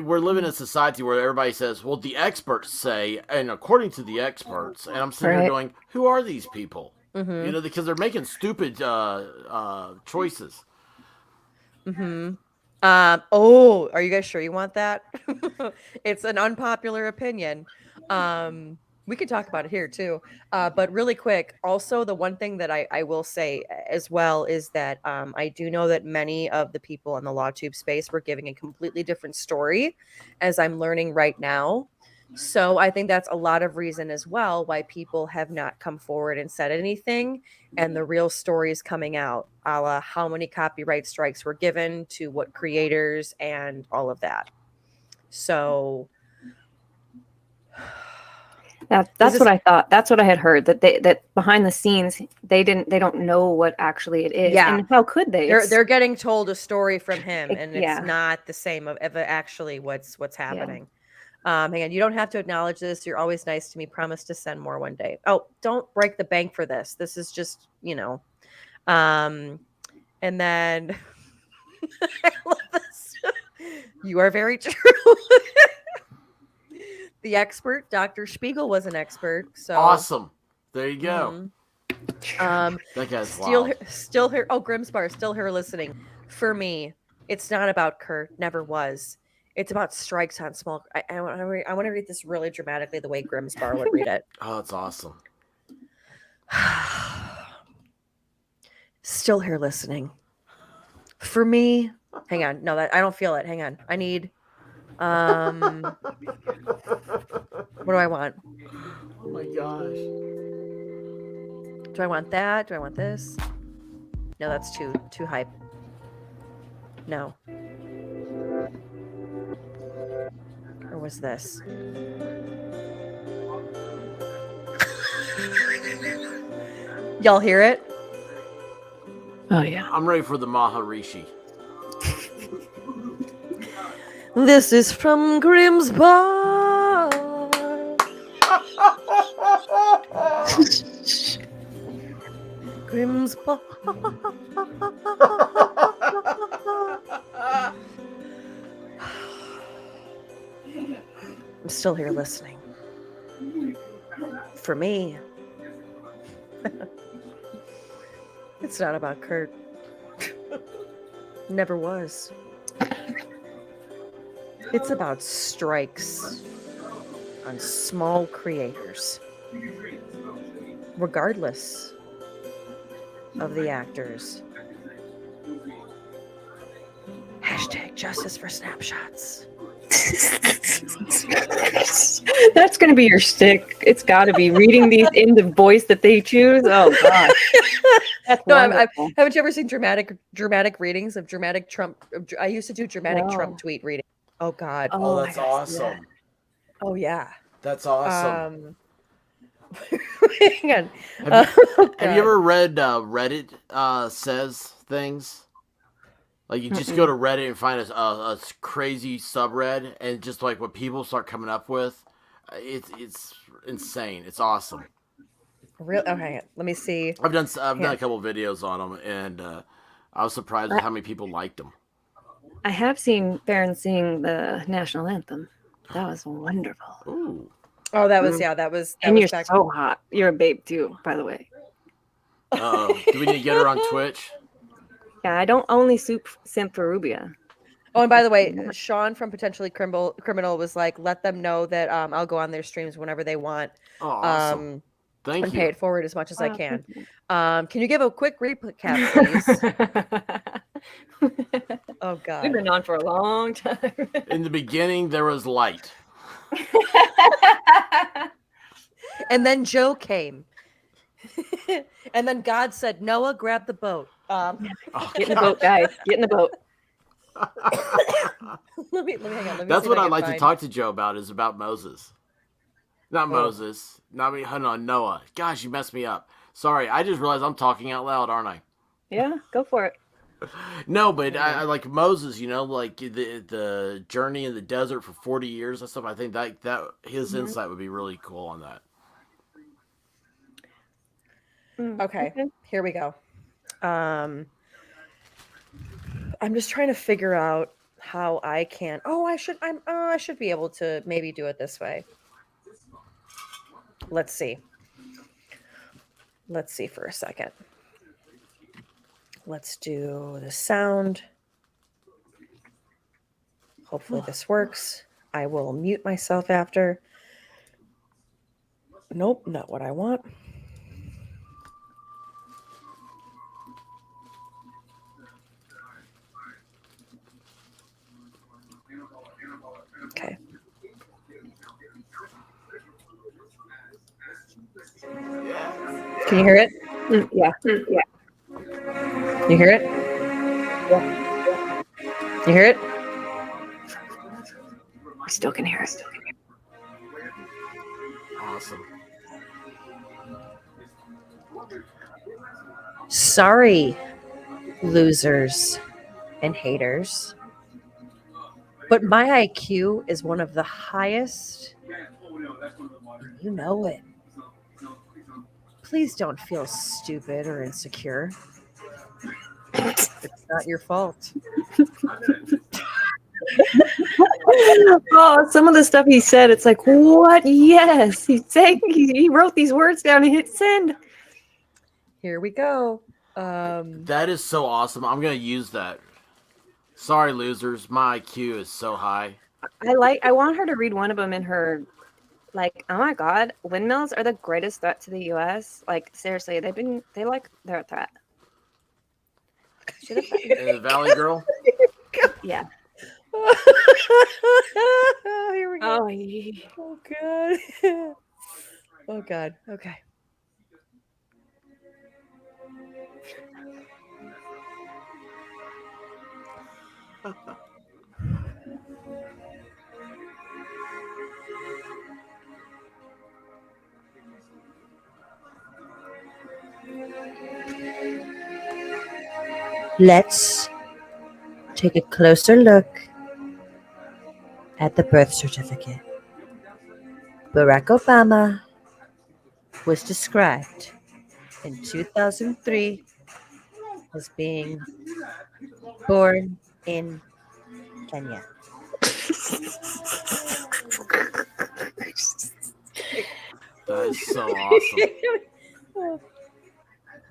we're living in a society where everybody says, well, the experts say, and according to the experts, and I'm sitting there going, who are these people? Mm-hmm. You know, because they're making stupid choices. Mm-hmm. Oh, are you guys sure you want that? It's an unpopular opinion. We can talk about it here too. But really quick, also the one thing that I will say as well is that I do know that many of the people in the LawTube space were giving a completely different story, as I'm learning right now. So I think that's a lot of reason as well why people have not come forward and said anything, and the real story is coming out, a la how many copyright strikes were given to what creators and all of that. So that's what I thought. That's what I had heard, that behind the scenes they don't know what actually it is. Yeah. And how could they? They're getting told a story from him, and yeah. it's not the same of actually what's happening. Hang on, you don't have to acknowledge this. You're always nice to me. Promise to send more one day. Oh, don't break the bank for this. This is just, you know. And then I love this. You are very true. The expert, Dr. Spiegel, was an expert. So awesome. There you go. Mm-hmm. That guy's wild. Still here. Oh, Grimspar, still here listening. For me, it's not about Kurt. Never was. It's about strikes on small. I want to read this really dramatically the way Grimspar would read it. Oh, that's awesome. Still here listening. For me, hang on. No, that I don't feel it. Hang on. I need what do I want? Oh my gosh. Do I want that? Do I want this? No, that's too hype. No. Or was this? Y'all hear it? Oh yeah. I'm ready for the Maharishi. This is from Grimm's Bar. Grimm's Bar. I'm still here listening. For me, it's not about Kurt. Never was. It's about strikes on small creators, regardless of the actors. Hashtag justice for snapshots. That's going to be your stick. It's got to be reading these in the voice that they choose. Oh god. That's No, wonderful. haven't you ever seen dramatic readings of dramatic Trump? I used to do dramatic No. Trump tweet reading. Oh God. Oh, I that's gotta see that. awesome. Oh yeah. That's awesome. Hang on. Have you God. ever read Reddit says things? Like you just go to Reddit and find a crazy subreddit and just like what people start coming up with. It's insane. It's awesome. Real? Okay, let me see. I've done a couple videos on them, and I was surprised at how many people liked them. I have seen Barron sing the national anthem. That was wonderful. Ooh. Oh, that was that was. And was you're back- so hot. You're a babe too, by the way. Do we need to get her on Twitch? Yeah, I don't only simp for Rubia. Oh, and by the way, Sean from Potentially Criminal was like, let them know that I'll go on their streams whenever they want. Oh, awesome. Thank and you. pay it forward as much as I can. Thank you. Can you give a quick recap, please? Oh God. We've been on for a long time. In the beginning, there was light. And then Joe came. And then God said, Noah, grab the boat. Get in the boat, guys. Get in the boat. let me hang on. Let me That's see what if I I'd can like to find- talk to Joe about is about Moses. Not Moses. Not me. No, Noah. Gosh, you messed me up. Sorry, I just realized I'm talking out loud, aren't I? Yeah, go for it. No, but I like Moses. You know, like the journey in the desert for 40 years and stuff. I think that his insight would be really cool on that. Okay, here we go. I'm just trying to figure out how I can. I should be able to maybe do it this way. Let's see. Let's see for a second. Let's do the sound. Hopefully this works. I will mute myself after. Nope, not what I want. Okay. Can you hear it? Yeah. You hear it? Yeah. You hear it? I still can hear it. Awesome. Sorry, losers and haters. But my IQ is one of the highest. You know it. Please don't feel stupid or insecure. It's not your fault. Oh, some of the stuff he said, it's like, what? Yes, he's saying he wrote these words down and hit send. Here we go. That is so awesome. I'm gonna use that. Sorry, losers. My IQ is so high. I want her to read one of them in her, like, oh my God, windmills are the greatest threat to the U.S. Like, seriously, they're a threat. Should have. In the Valley Girl. Yeah. Here we go. Oh, yeah. Oh god. Oh god. Okay. Let's take a closer look at the birth certificate. Barack Obama was described in 2003 as being born in Kenya. That is so awesome.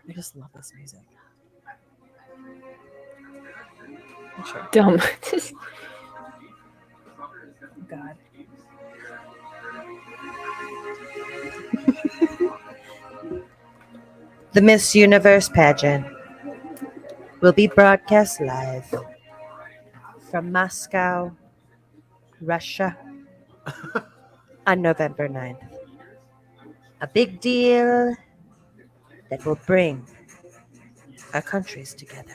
I just love this music. Dumb. God. The Miss Universe pageant will be broadcast live from Moscow, Russia on November 9th. A big deal that will bring our countries together.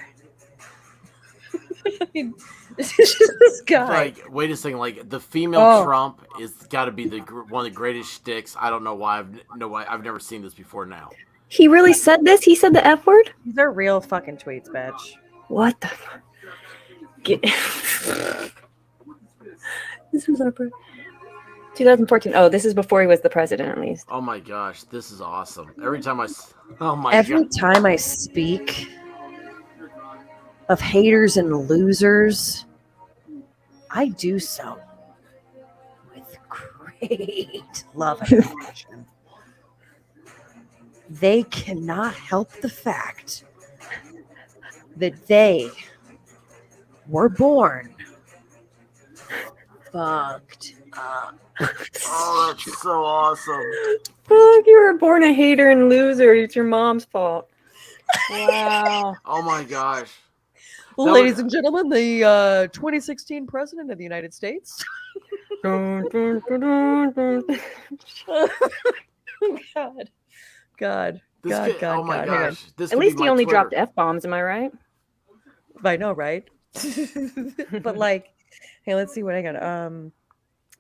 I mean, this is just this guy. Like, wait a second. Like, the female Trump is got to be one of the greatest shticks. I don't know why. I've never seen this before now. He really said this? He said the F word? These are real fucking tweets, bitch. What the fuck? This was our 2014. Oh, this is before he was the president, at least. Oh my gosh, this is awesome. Every time Every time I speak of haters and losers, I do so with great love and passion. They cannot help the fact that they were born fucked up. Oh, that's so awesome. Fuck, you were born a hater and loser. It's your mom's fault. Wow. Oh my gosh. Well, ladies and gentlemen, the 2016 president of the United States. God. Oh my gosh. At least he only dropped F-bombs, am I right? I know, right? But like, hey, let's see what I got.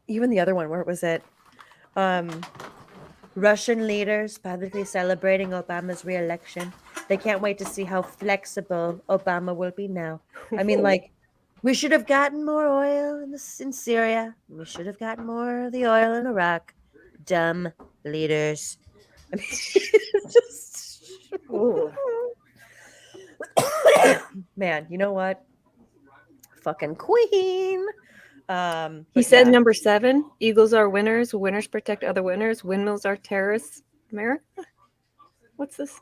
Even the other one, where was it? Russian leaders publicly celebrating Obama's re-election. They can't wait to see how flexible Obama will be now. I mean, like, we should have gotten more oil in Syria. We should have gotten more of the oil in Iraq. Dumb leaders. I mean, it's just... Man, you know what? Fucking queen. He said number 7, eagles are winners, winners protect other winners, windmills are terrorists. America? What's this?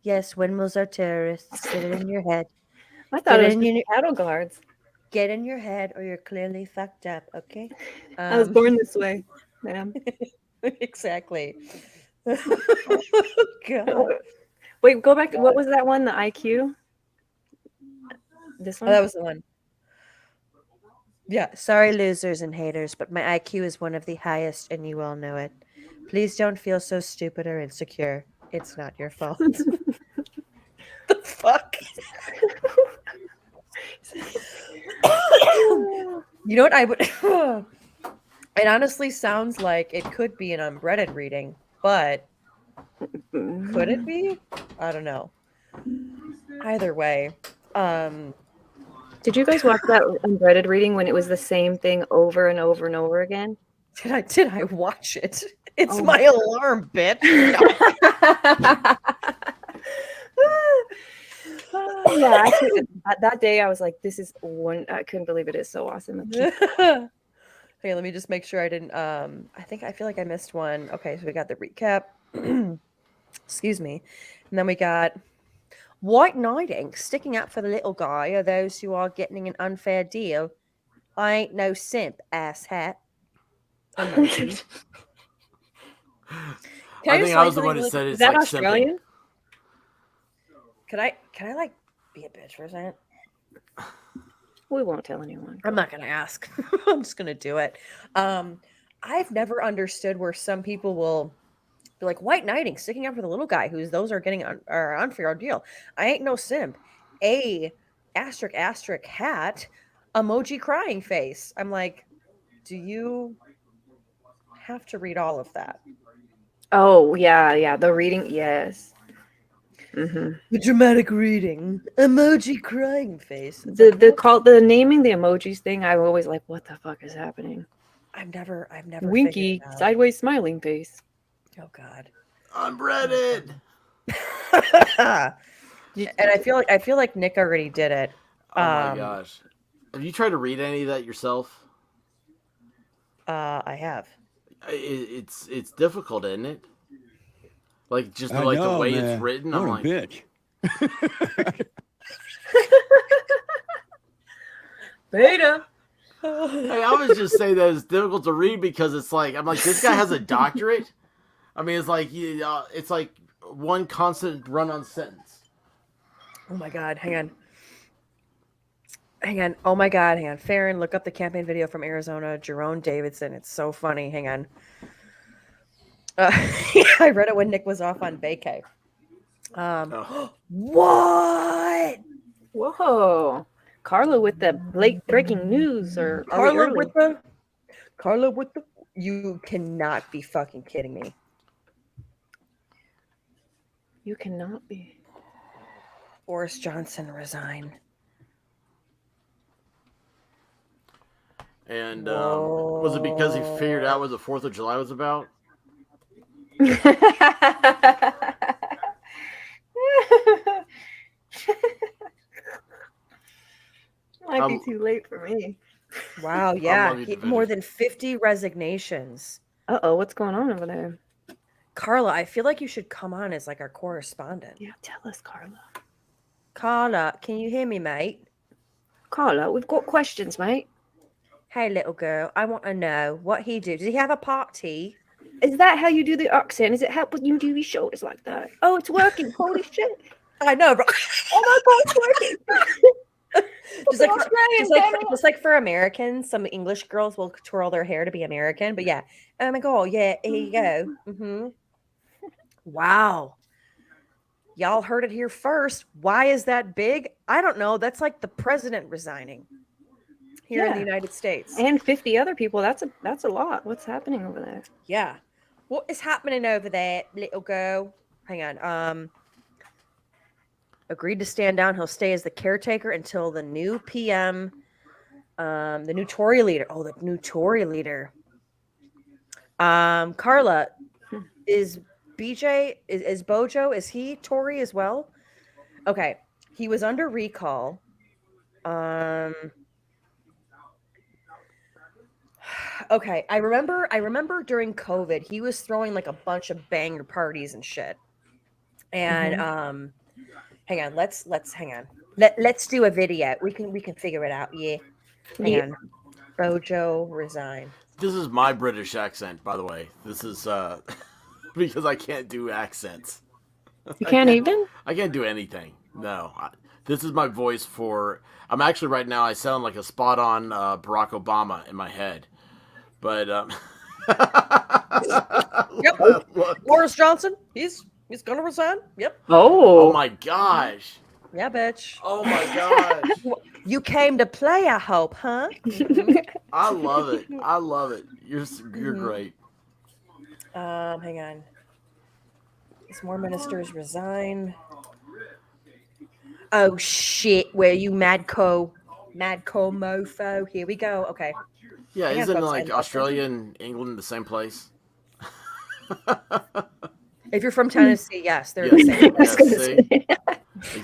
Yes, windmills are terrorists. Get it in your head. I thought it was cattle guards. Get in your head or you're clearly fucked up, okay? I was born this way, ma'am. Exactly. God. Wait, go back to, what was that one? The IQ? This one? Oh, that was the one. Yeah, sorry, losers and haters, but my IQ is one of the highest, and you all know it. Please don't feel so stupid or insecure. It's not your fault. The fuck? You know what I would... It honestly sounds like it could be an unbreaded reading, but could it be? I don't know. Either way. Did you guys watch that unbreaded reading when it was the same thing over and over and over again? Did I watch it? It's my alarm, bitch. Yeah, actually, that day I was like, this is one, I couldn't believe it is so awesome. Okay, let me just make sure I didn't I feel like I missed one. Okay, so we got the recap. Excuse me. And then we got white knighting, sticking up for the little guy or those who are getting an unfair deal. I ain't no simp, asshat. I think I was the one who said it's Is that like Australian? simping. Can I like be a bitch for a second? We won't tell anyone. I'm not gonna ask. I'm just gonna do it. I've never understood where some people will be like white knighting, sticking up for the little guy who's those are getting are unfair deal. I ain't no simp. A asterisk hat emoji crying face. I'm like, do you have to read all of that? Oh yeah, the reading, yes. The dramatic reading, emoji crying face. It's The naming the emojis thing. I'm always like, what the fuck is happening? I've never winky, figured it out. sideways smiling face. Oh God, I'm Reddit. And I feel like Nick already did it. Oh my gosh, have you tried to read any of that yourself? I have. It's difficult, isn't it? Like just I like know, the way man. it's written. What I'm a like, bitch. Beta. Hey, I was just saying that it's difficult to read because it's like I'm like this guy has a doctorate. I mean, it's like one constant run-on sentence. Oh my God, hang on. Oh my God, hang on. Farron, look up the campaign video from Arizona. Jerome Davidson. It's so funny. Hang on. I read it when Nick was off on vacay. What? Whoa. Carla with the late breaking news, or Carla with the you cannot be fucking kidding me. You cannot be. Boris Johnson resign. And was it because he figured out what the 4th of July was about? Might be too late for me. Wow, yeah. More than 50 resignations. Uh-oh, what's going on over there? Carla, I feel like you should come on as like our correspondent. Yeah, tell us, Carla. Carla, can you hear me, mate? Carla, we've got questions, mate. Hey, little girl, I want to know what he do. Does he have a party? Is that how you do the accent? Is it how you do your shoulders like that? Oh, it's working. Holy shit. I know, bro. Oh my God, it's working. Just like for Americans, some English girls will twirl their hair to be American. But yeah, oh my God, yeah, here you go. Mm-hmm. Wow. Y'all heard it here first. Why is that big? I don't know. That's like the president resigning here in the United States. And 50 other people. That's a lot. What's happening over there? Yeah. What is happening over there, little girl? Hang on. Agreed to stand down. He'll stay as the caretaker until the new PM, the new Tory leader. Oh, the new Tory leader. Carla, is BJ, is Bojo, is he Tory as well? Okay. He was under recall. Okay. I remember during COVID, he was throwing like a bunch of banger parties and shit. And, hang on, let's hang on. Let's do a video. We can figure it out. Yeah. Hang on. Bojo resign. This is my British accent, by the way. This is because I can't do accents. You can't even? I can't do anything. No. This is my voice for I'm actually right now I sound like a spot on Barack Obama in my head. But Yep. Boris Johnson, he's gonna resign. Yep. Oh my gosh. Yeah, bitch. Oh my gosh. You came to play, I hope, huh? I love it. I love it. You're great. Hang on. As more ministers resign. Oh shit! Where you madco mofo? Here we go. Okay. Yeah, Hang on, isn't folks, like Australia and England the same place? If you're from Tennessee, yes, they're the same.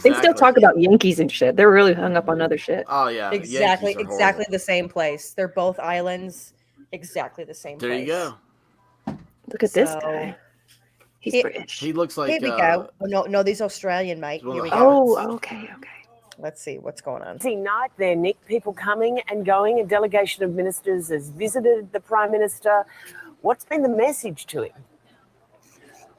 They still talk about Yankees and shit. They're really hung up on other shit. Oh yeah, exactly the same place. They're both islands, exactly the same place. There you go. Look at this guy. He's British. He looks like. Here we go. Oh, no, these Australian, mate. Here we go. Oh, okay. Let's see what's going on. Night there, Nick. People coming and going. A delegation of ministers has visited the Prime Minister. What's been the message to him?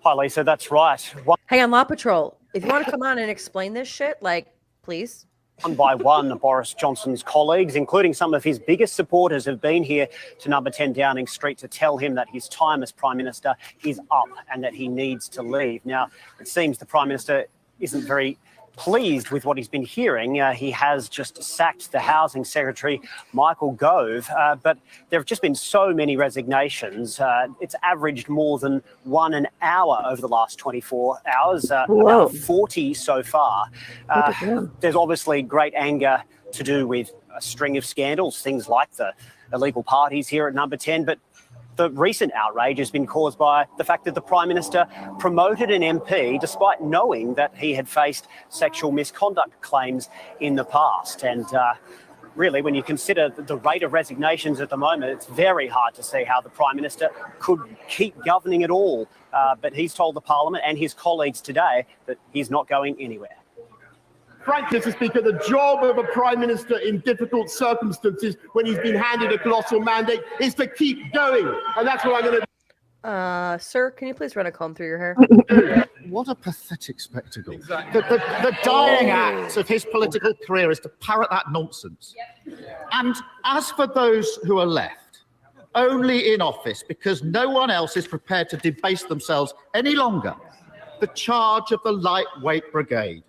Hi, Lisa. That's right. Hang on, Law Patrol. If you want to come on and explain this shit, like, please. One by one, Boris Johnson's colleagues, including some of his biggest supporters, have been here to number 10 Downing Street to tell him that his time as Prime Minister is up and that he needs to leave. Now, it seems the Prime Minister isn't very pleased with what he's been hearing. He has just sacked the Housing Secretary, Michael Gove, but there have just been so many resignations. It's averaged more than 1 an hour over the last 24 hours, about 40 so far. There's obviously great anger to do with a string of scandals, things like the illegal parties here at number 10, but the recent outrage has been caused by the fact that the Prime Minister promoted an MP despite knowing that he had faced sexual misconduct claims in the past. And really, when you consider the rate of resignations at the moment, it's very hard to see how the Prime Minister could keep governing at all. But he's told the Parliament and his colleagues today that he's not going anywhere. Frankly, Mr. Speaker, the job of a Prime Minister in difficult circumstances when he's been handed a colossal mandate is to keep going. And that's what I'm going to do. Sir, can you please run a comb through your hair? What a pathetic spectacle. Exactly. The dying act of his political career is to parrot that nonsense. And as for those who are left, only in office because no one else is prepared to debase themselves any longer, the charge of the lightweight brigade.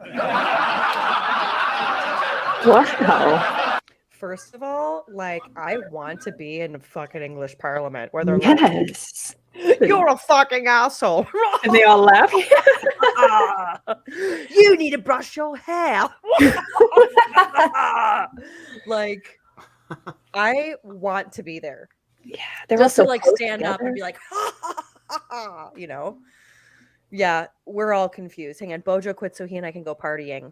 Wow. First of all, like, I want to be in a fucking English Parliament where they're Yes. like, you're a fucking asshole. And they all laugh. You need to brush your hair. Like, I want to be there. Yeah, they're just all to like so stand up together. and be like, you know. Yeah, we're all confused. Hang on, Bojo quit so he and I can go partying.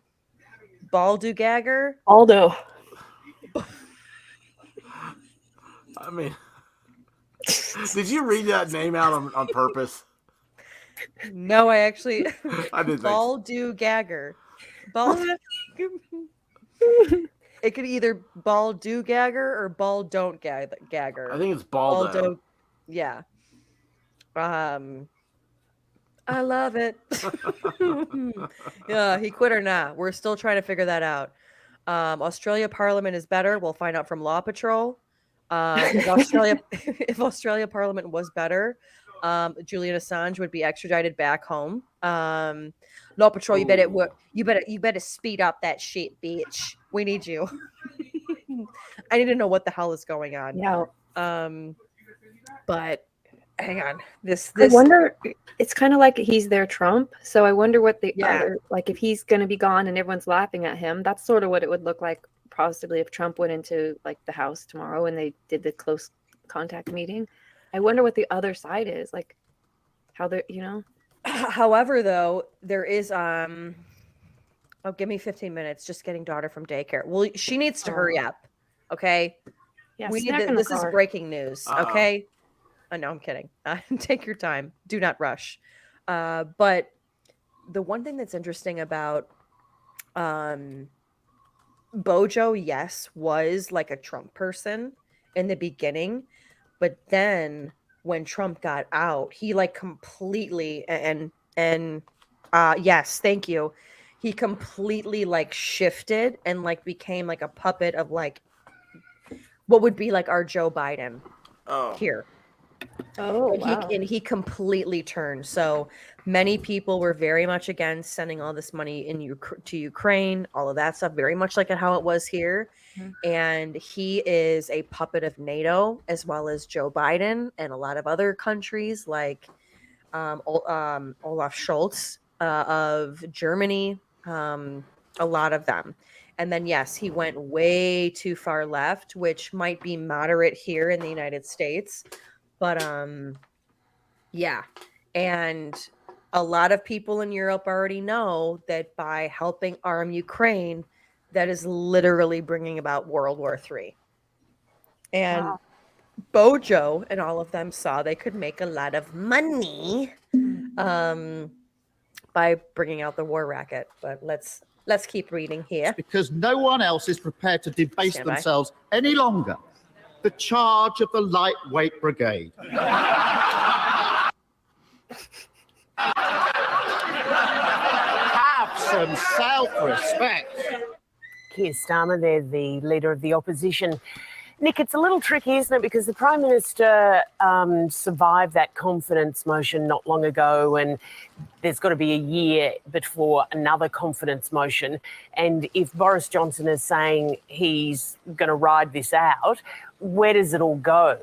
Baldo Gagger? Aldo. I mean, did you read that name out on purpose? No, I actually. I did. Baldo Gagger. It could either Baldo Gagger or Ball Don't Gagger. I think it's Baldo. Yeah. I love it. Yeah, he quit or not. We're still trying to figure that out. Australia Parliament is better. We'll find out from Law Patrol. If Australia Parliament was better, Julian Assange would be extradited back home. Law Patrol, you better speed up that shit, bitch. We need you. I need to know what the hell is going on. Yeah. But hang on. This I wonder, it's kind of like he's their Trump. So I wonder what the other, like if he's going to be gone and everyone's laughing at him, that's sort of what it would look like possibly if Trump went into like the House tomorrow and they did the close contact meeting. I wonder what the other side is, like how they're, you know. However, though, there is give me 15 minutes just getting daughter from daycare. Well, she needs to hurry up. Okay. Yeah, we need this is breaking news. Okay. No, I'm kidding. Take your time. Do not rush. But the one thing that's interesting about Bojo, yes, was like a Trump person in the beginning, but then when Trump got out, he like completely and yes, thank you. He completely like shifted and like became like a puppet of like what would be like our Joe Biden here. Oh, wow. He completely turned. So many people were very much against sending all this money to Ukraine, all of that stuff, very much like how it was here. Mm-hmm. And he is a puppet of NATO as well as Joe Biden and a lot of other countries like Olaf Scholz of Germany, a lot of them. And then, yes, he went way too far left, which might be moderate here in the United States. But yeah, and a lot of people in Europe already know that by helping arm Ukraine, that is literally bringing about World War III. And Bojo and all of them saw they could make a lot of money by bringing out the war racket. But let's keep reading here. Because no one else is prepared to debase themselves any longer. The charge of the lightweight brigade. Have some self-respect. Keir Starmer, they're the leader of the opposition. Nick, it's a little tricky, isn't it? Because the Prime Minister survived that confidence motion not long ago, and there's got to be a year before another confidence motion. And if Boris Johnson is saying he's going to ride this out, where does it all go?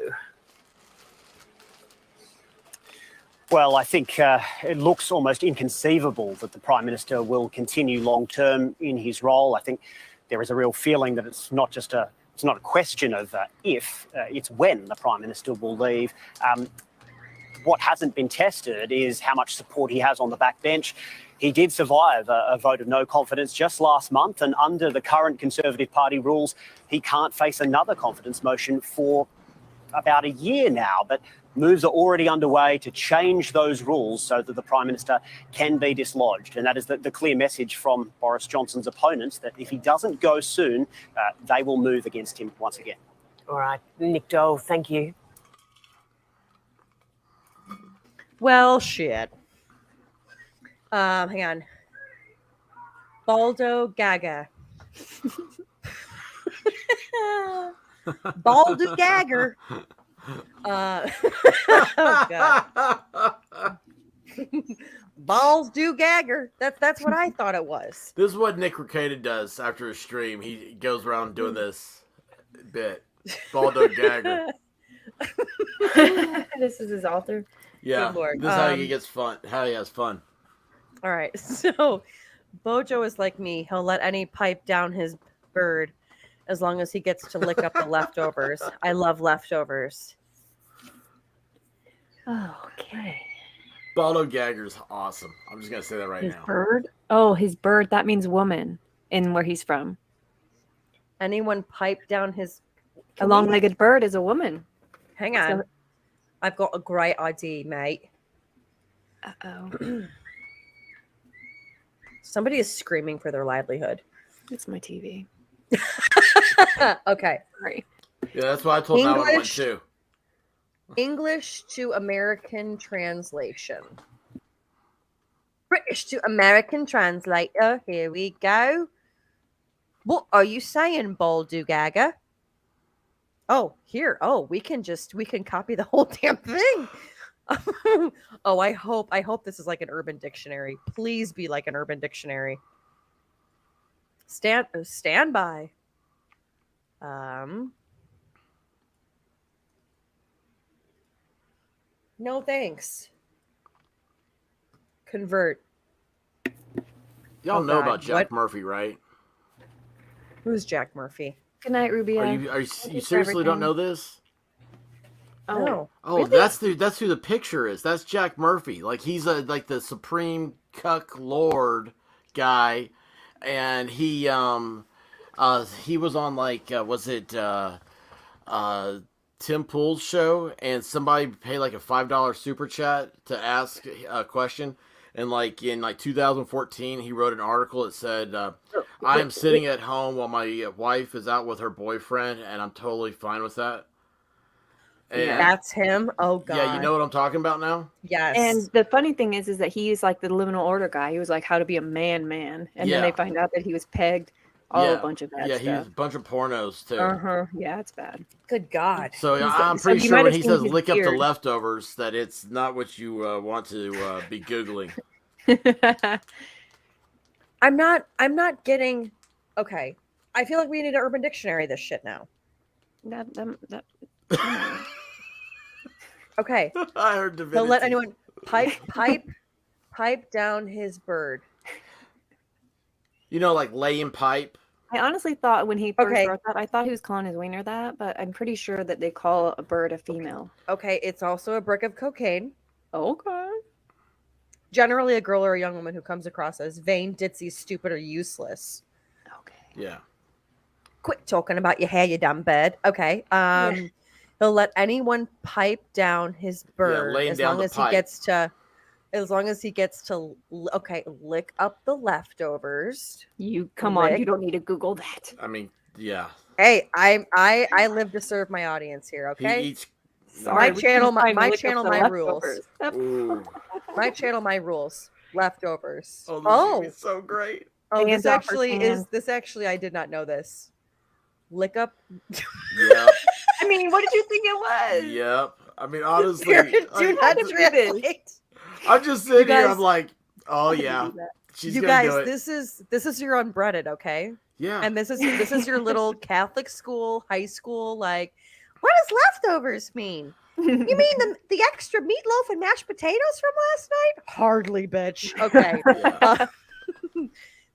Well, I think it looks almost inconceivable that the Prime Minister will continue long-term in his role. I think there is a real feeling that it's not a question of if, it's when the Prime Minister will leave. What hasn't been tested is how much support he has on the backbench. He did survive a vote of no confidence just last month, and under the current Conservative Party rules, he can't face another confidence motion for about a year now. But moves are already underway to change those rules so that the Prime Minister can be dislodged. And that is the clear message from Boris Johnson's opponents, that if he doesn't go soon, they will move against him once again. All right, Nick Dole, thank you. Well, shit. Hang on. Baldo Gaga. Baldo Gagger. Oh God. Balls do gagger. That's what I thought it was. This is what Nick Ricada does after a stream. He goes around doing this bit. Baldo Gagger. This is his altar. Yeah. Good Lord. This is how he gets fun. How he has fun. All right. So Bojo is like me. He'll let any pipe down his bird as long as he gets to lick up the leftovers. I love leftovers. Okay. Baldo Gagger's awesome. I'm just gonna say that right His now. bird? Oh, his bird. That means woman in where he's from. Anyone pipe down his... A long-legged bird is a woman. Hang on. So- I've got a great idea, mate. Uh-oh. Somebody is screaming for their livelihood. It's my TV. Okay. Sorry. Yeah, that's why I told that one English. too. English to American translation. British to American translator. Here we go. What are you saying, Baldo Gaga? Oh, here. Oh, we can copy the whole damn thing. Oh, I hope this is like an Urban Dictionary. Please be like an Urban Dictionary. Stand by. No thanks. Convert. Y'all Oh, know God. about Jack What? Murphy, right? Who's Jack Murphy? Good night, Rubio. Are you Thank you for seriously don't everything. know this? No. Oh, Really? that's who the picture is. That's Jack Murphy. Like he's like the supreme cuck lord guy, and he was on like was it Tim Pool's show, and somebody paid like a $5 super chat to ask a question. And like in 2014, he wrote an article that said, "I am sitting at home while my wife is out with her boyfriend, and I'm totally fine with that." And, That's him. Oh God. yeah, you know what I'm talking about now. Yes. And the funny thing is that he's like the liminal order guy. He was like how to be a man, and then Yeah. they find out that he was pegged. Oh, yeah, a bunch of bad yeah, stuff. he was a bunch of pornos too. Yeah, it's bad. Good God. So He's- I'm so pretty you sure might when have he seen says his "lick up the beard. leftovers," that it's not what you want to be googling. I'm not getting. Okay. I feel like we need an Urban Dictionary this shit now. That Okay. I heard He'll divinity. let anyone pipe down his bird. You know, like laying pipe. I honestly thought when he first Okay. wrote that, I thought he was calling his wiener that, but I'm pretty sure that they call a bird a female. Okay, it's also a brick of cocaine. Okay. Generally a girl or a young woman who comes across as vain, ditzy, stupid, or useless. Yeah. Quit talking about your hair, you dumb bird. Okay. He'll let anyone pipe down his bird laying as down long the as pipe. he gets to lick up the leftovers. You come on, Lick. you don't need to Google that. I mean, yeah. Hey, I live to serve my audience here, okay? He eats. My we channel, can find my lick up channel, the my rules. leftovers. Ooh. My channel, my rules. Leftovers. Oh, this is Oh, gonna be so great. oh, Hands this off her actually tan. is. This actually, I did not know this. Lick up. Yep. I mean, what did you think it was? Yep. I mean, honestly, Do not translate. I'm just You sitting here. guys- I'm like, oh yeah, she's You gonna guys, do it. this is your unbreaded, okay? Yeah. And this is your little Catholic school, high school, like, what does leftovers mean? You mean the extra meatloaf and mashed potatoes from last night? Hardly, bitch. Okay.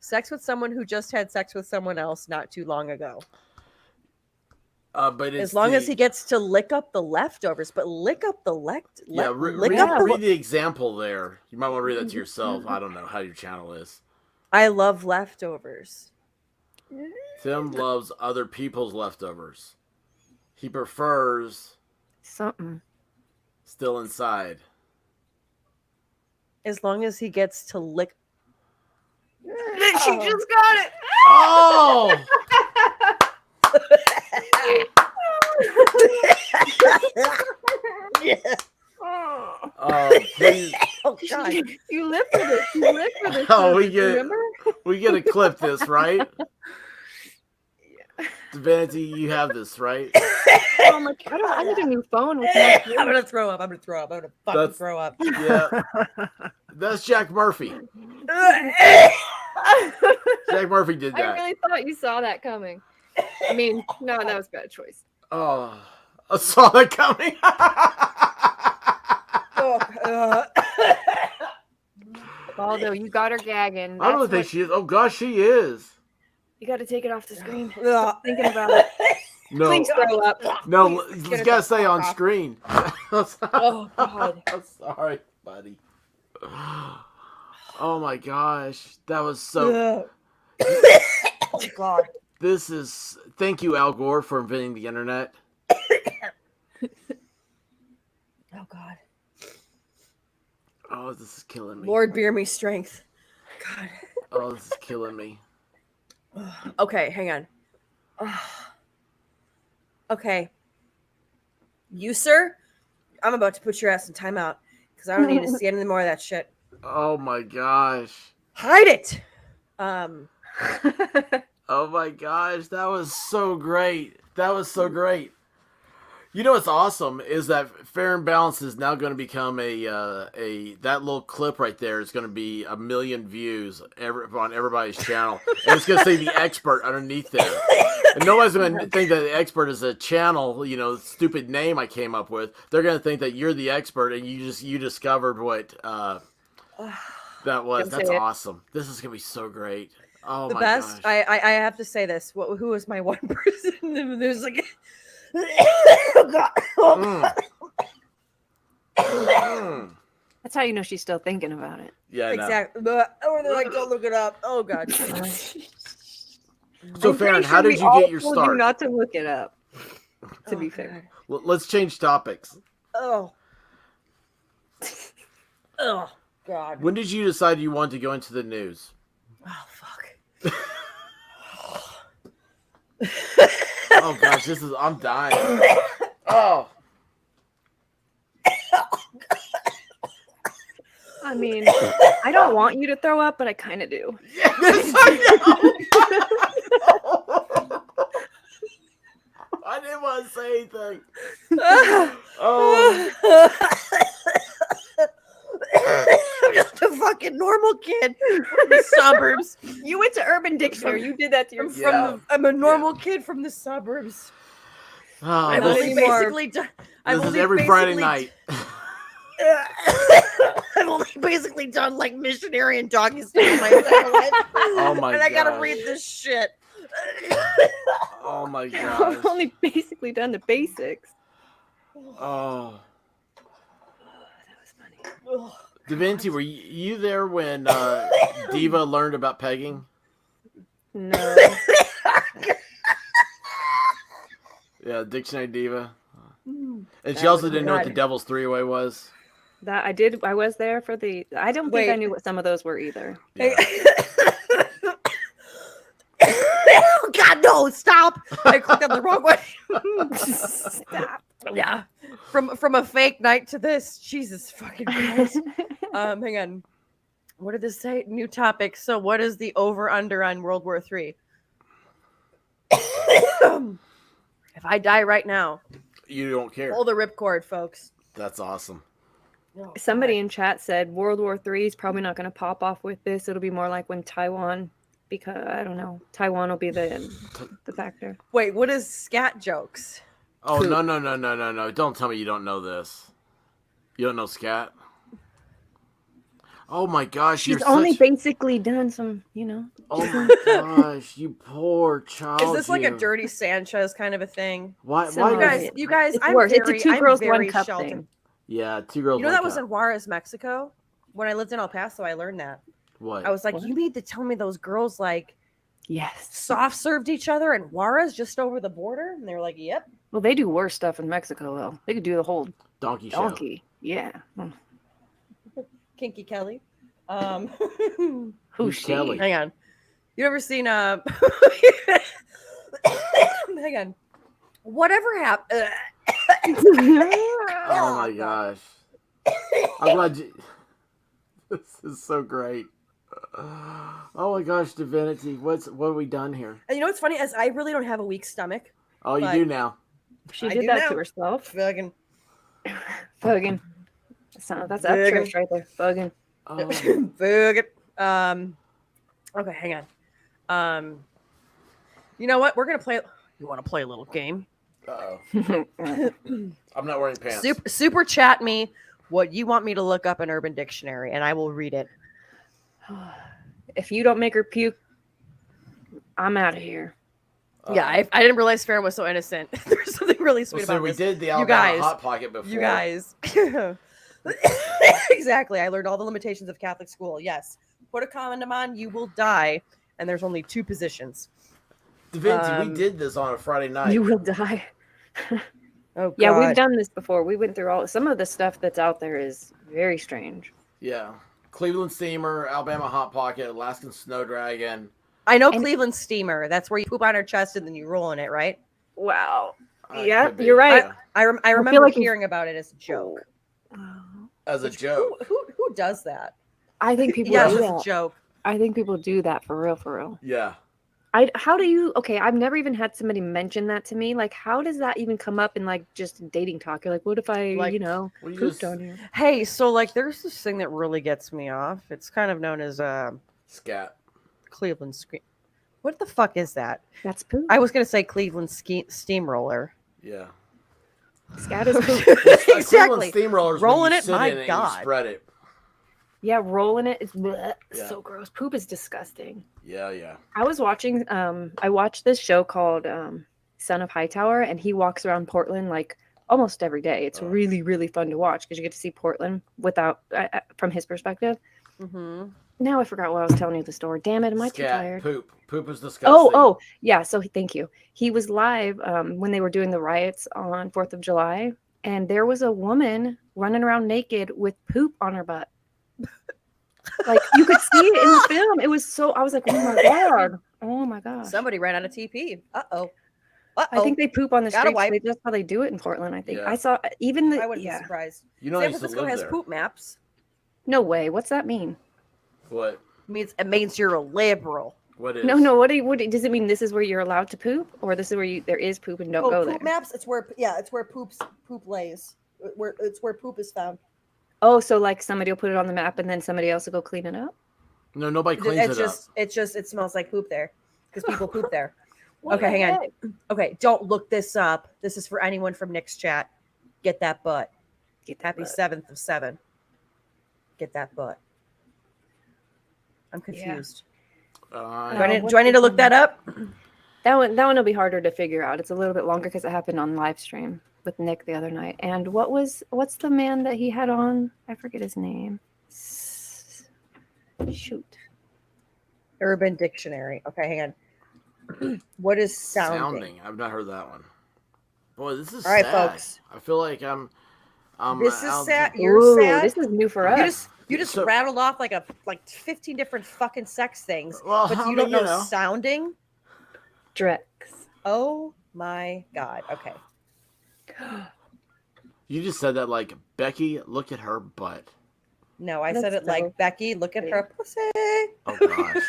Sex with someone who just had sex with someone else not too long ago. But it's As long as he gets to lick up the leftovers, but lick up the lick up read the example there. You might want to read that to yourself. I don't know how your channel is. I love leftovers. Tim loves other people's leftovers. He prefers something still inside. As long as he gets to lick. She just got it. Oh. Yeah. Oh, please. Oh God! You live for this. You live for this. Oh, remember? we get to clip this, right? Divinity, you have this, right? Oh my God! I need a new phone with my I'm gonna throw up. I'm gonna throw up. I'm gonna fucking throw up. Yeah. That's Jack Murphy. Jack Murphy did I that. really thought you saw that coming. I mean, no, that was a bad choice. Oh, I saw that coming. Although you got her gagging. I don't That's think what- she is. Oh gosh, she is. You got to take it off the screen. Stop thinking about it. No. Please throw up. No, Please you get it gotta the stay fuck on off. screen. Oh God. I'm sorry, buddy. Oh my gosh, that was so. Oh God. This is. Thank you, Al Gore, for inventing the internet. Oh God. Oh, this is killing me. Lord, bear me strength. God. Oh, this is killing me. Okay, hang on. Okay. You, sir, I'm about to put your ass in timeout because I don't need to see any more of that shit. Oh my gosh. Hide it. Oh my gosh, that was so great. That was so great. You know what's awesome is that Fair and Balanced is now going to become that little clip right there is going to be 1 million views on everybody's channel, and it's going to say the expert underneath there, and nobody's going to think that the expert is a channel, stupid name I came up with. They're going to think that you're the expert, and you discovered what that was. That's awesome. This is going to be so great. Oh The my best. gosh. I have to say this. Who was my one person? There's like. Oh God. That's how you know she's still thinking about it. Yeah, I know. Exactly. Or they're like, don't look it up. Oh God. So, Farron, how did you get your start? Not to look it up. To be fair. Let's change topics. Oh. Oh God. When did you decide you wanted to go into the news? Oh fuck. Oh gosh, I'm dying. Oh. I mean, I don't want you to throw up, but I kind of do. Yes, I didn't want to say anything. Oh. I'm just a fucking normal kid from the suburbs. You went to Urban Dictionary. You did that to yourself. Yeah. I'm a normal kid from the suburbs. Oh, I've this only is- basically done. This is every Friday night. I've only basically done like missionary and doggy style my entire life. Oh my And I gotta gosh. read this shit. Oh my I've gosh. only basically done the basics. Oh. Ugh. Divinity, were you there when Diva learned about pegging? No. Yeah, Dictionary Diva. And she That also was didn't know what the good. Devil's Three-Way was. That I did. I was there for the. I don't think I Wait. knew what some of those were either. Yeah. Oh God, no! Stop! I clicked on the wrong one. Stop. Yeah, from a fake night to this, Jesus fucking Christ. Hang on. What did this say? New topic. So, what is the over/under on World War III? If I die right now, You don't care. pull the ripcord, folks. That's awesome. Somebody in chat said World War III is probably not going to pop off with this. It'll be more like when Taiwan, because I don't know, Taiwan will be the factor. Wait, what is scat jokes? Oh, no. Don't tell me you don't know this. You don't know scat? Oh my gosh, She's you're only such... basically done some, you know. Oh my gosh, you poor child. Is this like a you. Dirty Sanchez kind of a thing? Why You guys, It's I'm worse. very, It's a two I'm girls, very one cup sheltered. thing. Yeah, 2 girls. You know one that was cup. in Juarez, Mexico. When I lived in El Paso, I learned that. What? I was like, you need to tell me those girls like, yes, soft served each other in Juarez just over the border, and they were like, yep. Well, they do worse stuff in Mexico though. They could do the whole donkey show. Yeah. Kinky Kelly. Who's she? Kelly? Hang on. You ever seen hang on. Whatever happened? Oh my gosh. I'm glad you. This is so great. Oh my gosh, Divinity. What have we done here? And you know what's funny is I really don't have a weak stomach. Oh, you do now. She did that to herself. Fucking. That's actress right there. Fucking. Fucking. Okay, hang on. You know what? We're gonna play. You want to play a little game? Uh-oh. I'm not wearing pants. Super chat me what you want me to look up in Urban Dictionary, and I will read it. If you don't make her puke, I'm out of here. Yeah, I didn't realize Farron was so innocent. There's something really sweet about we this. did the You Alabama guys, Hot Pocket before. You guys. Exactly. I learned all the limitations of Catholic school. Yes. Put a condom on, you will die. And there's only 2 positions. Divinity, we did this on a Friday night. You will die. Oh, God. Yeah, we've done this before. We went through some of the stuff that's out there is very strange. Yeah. Cleveland Steamer, Alabama Hot Pocket, Alaskan Snow Dragon. I know Cleveland Steamer. That's where you poop on her chest and then you roll in it, right? Wow. Yeah, you're right. I remember like hearing about it as a joke. As a joke. Who does that? I think people Yeah, do it's that. a joke. I think people do that for real. Yeah. How do you, okay, I've never even had somebody mention that to me. Like, how does that even come up in like just dating talk? You're like, what if I, pooped on you? Hey, so like there's this thing that really gets me off. It's kind of known as scat. Cleveland Scream. What the fuck is that? That's poop. I was gonna say Cleveland Steamroller. Yeah. Scat is poop. Exactly. Steamrollers rolling when you it. sit My in it and God. you spread it. Yeah, rolling it is Yeah. so gross. Poop is disgusting. Yeah. I was watching I watched this show called Son of Hightower, and he walks around Portland like almost every day. It's really, really fun to watch because you get to see Portland without from his perspective. Mm-hmm. Now I forgot what I was telling you the story. Damn it, am I too tired? Poop is disgusting. Oh, yeah. So thank you. He was live when they were doing the riots on 4th of July, and there was a woman running around naked with poop on her butt. Like you could see it in the film. It was so. I was like, oh my god. Somebody ran out of TP. Uh-oh. I think they poop on the Gotta streets. wipe. That's how they do it in Portland. I think Yeah. I saw even the. I wouldn't yeah. be surprised. You know, I San used to Francisco live has there. poop maps. No way. What's that mean? What? It means you're a liberal. What is? No. What does it mean? This is where you're allowed to poop, or this is where there is poop and don't go poop there? maps. It's where poop lays. It's where poop is found. Oh, so like somebody will put it on the map and then somebody else will go clean it up. No, nobody cleans It smells like poop there because people poop there. What Okay, the hang on. heck? Okay, don't look this up. This is for anyone from Nick's chat. Get that butt. Happy 7th of 7. Get that butt. I'm confused. Do I need to look that up? That one will be harder to figure out. It's a little bit longer because it happened on live stream with Nick the other night. And what's the man that he had on? I forget his name. Shoot. Urban Dictionary. Okay, hang on. What is sounding? I've not heard that one. Boy, this is all right, sad. folks. I feel like I'm this is out- sad. You're sad. This is new for us. You just So- rattled off like 15 different fucking sex things, Well, but I you mean, don't know, you know. sounding. Drex. Oh my God. Okay. You just said that like, Becky, look at her butt. No, I That's said it so like Becky. Look at her pussy. Oh gosh.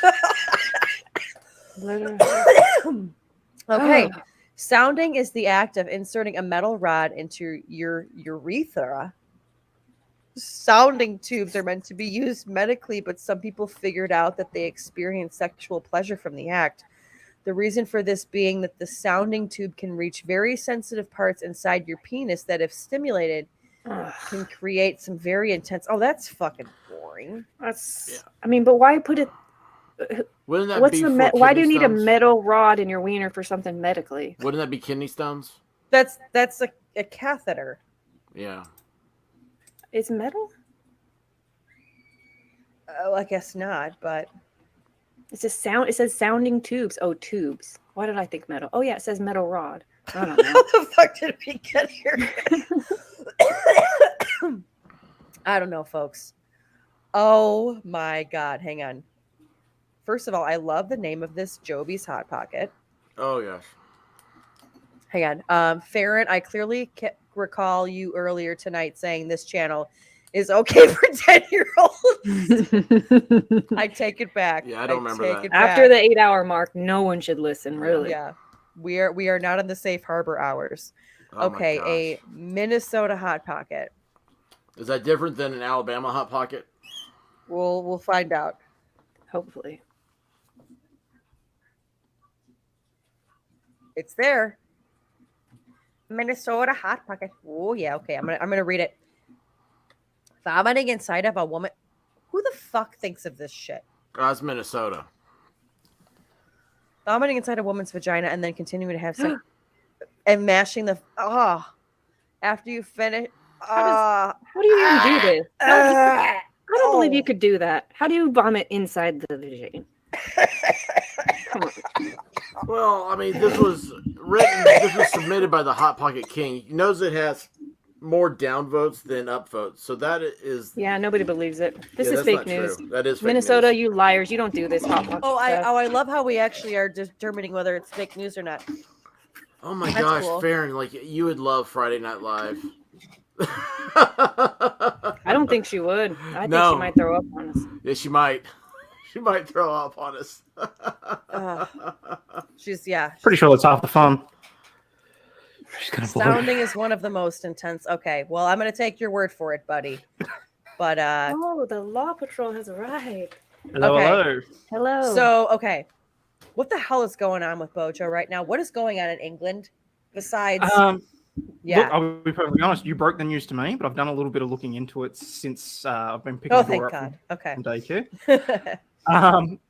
Okay. Sounding is the act of inserting a metal rod into your urethra. Sounding tubes are meant to be used medically, but some people figured out that they experience sexual pleasure from the act. The reason for this being that the sounding tube can reach very sensitive parts inside your penis that, if stimulated, can create some very intense. Oh, that's fucking boring. That's. I mean, but why put it? Wouldn't that What's be the for why do you kidney need a stones? metal rod in your wiener for something medically? Wouldn't that be kidney stones? That's a catheter. Yeah. It's metal? Oh, I guess not, but it's a sound. It says sounding tubes. Oh, tubes. Why did I think metal? Oh yeah, it says metal rod. I don't know. How the fuck did we get here? I don't know, folks. Oh my god, hang on. First of all, I love the name of this, Joby's Hot Pocket. Oh gosh. Hang on. Farron, I clearly recall you earlier tonight saying this channel is okay for 10-year-olds. I take it back. Yeah, I don't remember that. After the 8-hour mark, no one should listen, really. Yeah. We are not in the safe harbor hours. Oh my Okay, gosh. a Minnesota Hot Pocket. Is that different than an Alabama Hot Pocket? We'll find out. Hopefully. It's there. Minnesota Hot Pocket. Oh yeah, okay. I'm gonna read it. Vomiting inside of a woman. Who the fuck thinks of this shit? That's Minnesota. Vomiting inside a woman's vagina and then continuing to have sex and mashing the after you finish. How do you even do this? I don't believe you could do that. How do you vomit inside the vagina? Come on. Well, I mean, this was written. This was submitted by the Hot Pocket King. He knows it has more down votes than up votes, so that is. Yeah, nobody believes it. This is that's fake not news. true. That is fake Minnesota, news. you liars! You don't do this. Hot Pocket stuff. I love how we actually are determining whether it's fake news or not. Oh my That's gosh, cool. Farron, like you would love Friday Night Live. I don't think she would. I think she might throw up on us. Yeah, she might. She might throw up on us. She's Pretty sure that's half the fun. She's gonna blow. Sounding is one of the most intense. Okay, well, I'm gonna take your word for it, buddy. But oh, the Law Patrol has arrived. Hello. Hello. So okay, what the hell is going on with Bojo right now? What is going on in England besides? Look, I'll be perfectly honest. You broke the news to me, but I've done a little bit of looking into it since I've been picking Oh, the door thank up God. Okay. from daycare.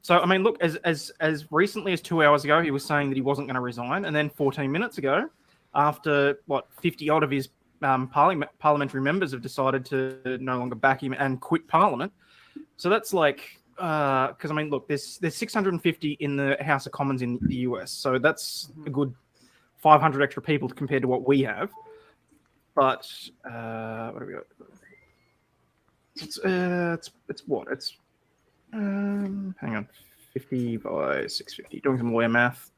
So I mean, look, as recently as 2 hours ago, he was saying that he wasn't going to resign, and then 14 minutes ago, after 50 odd of his parliamentary members have decided to no longer back him and quit Parliament. So that's like, because I mean, look, there's 650 in the House of Commons in the US, so that's a good 500 extra people compared to what we have. But what do we got? It's what? It's hang on, 50 by 650. Doing some lawyer math.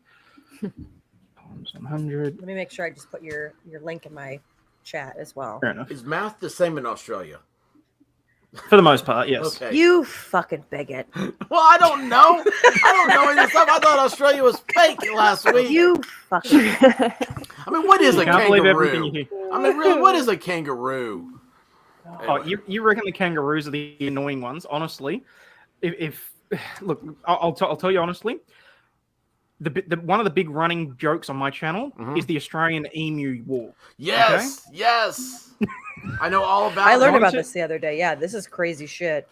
Times 100. Let me make sure I just put your link in my chat as well. Fair enough. Is math the same in Australia? For the most part, yes. Okay. You fucking bigot. Well, I don't know. I don't know any stuff. I thought Australia was fake last week. You fucking. I mean, what is You a can't believe everything you kangaroo? hear. I mean, really, what is a kangaroo? Oh, you reckon the kangaroos are the annoying ones? Honestly, if look, I'll tell you honestly. The one of the big running jokes on my channel is the Australian emu war. Yes, yes. I know all about. I learned it. about this the other day. Yeah, this is crazy shit.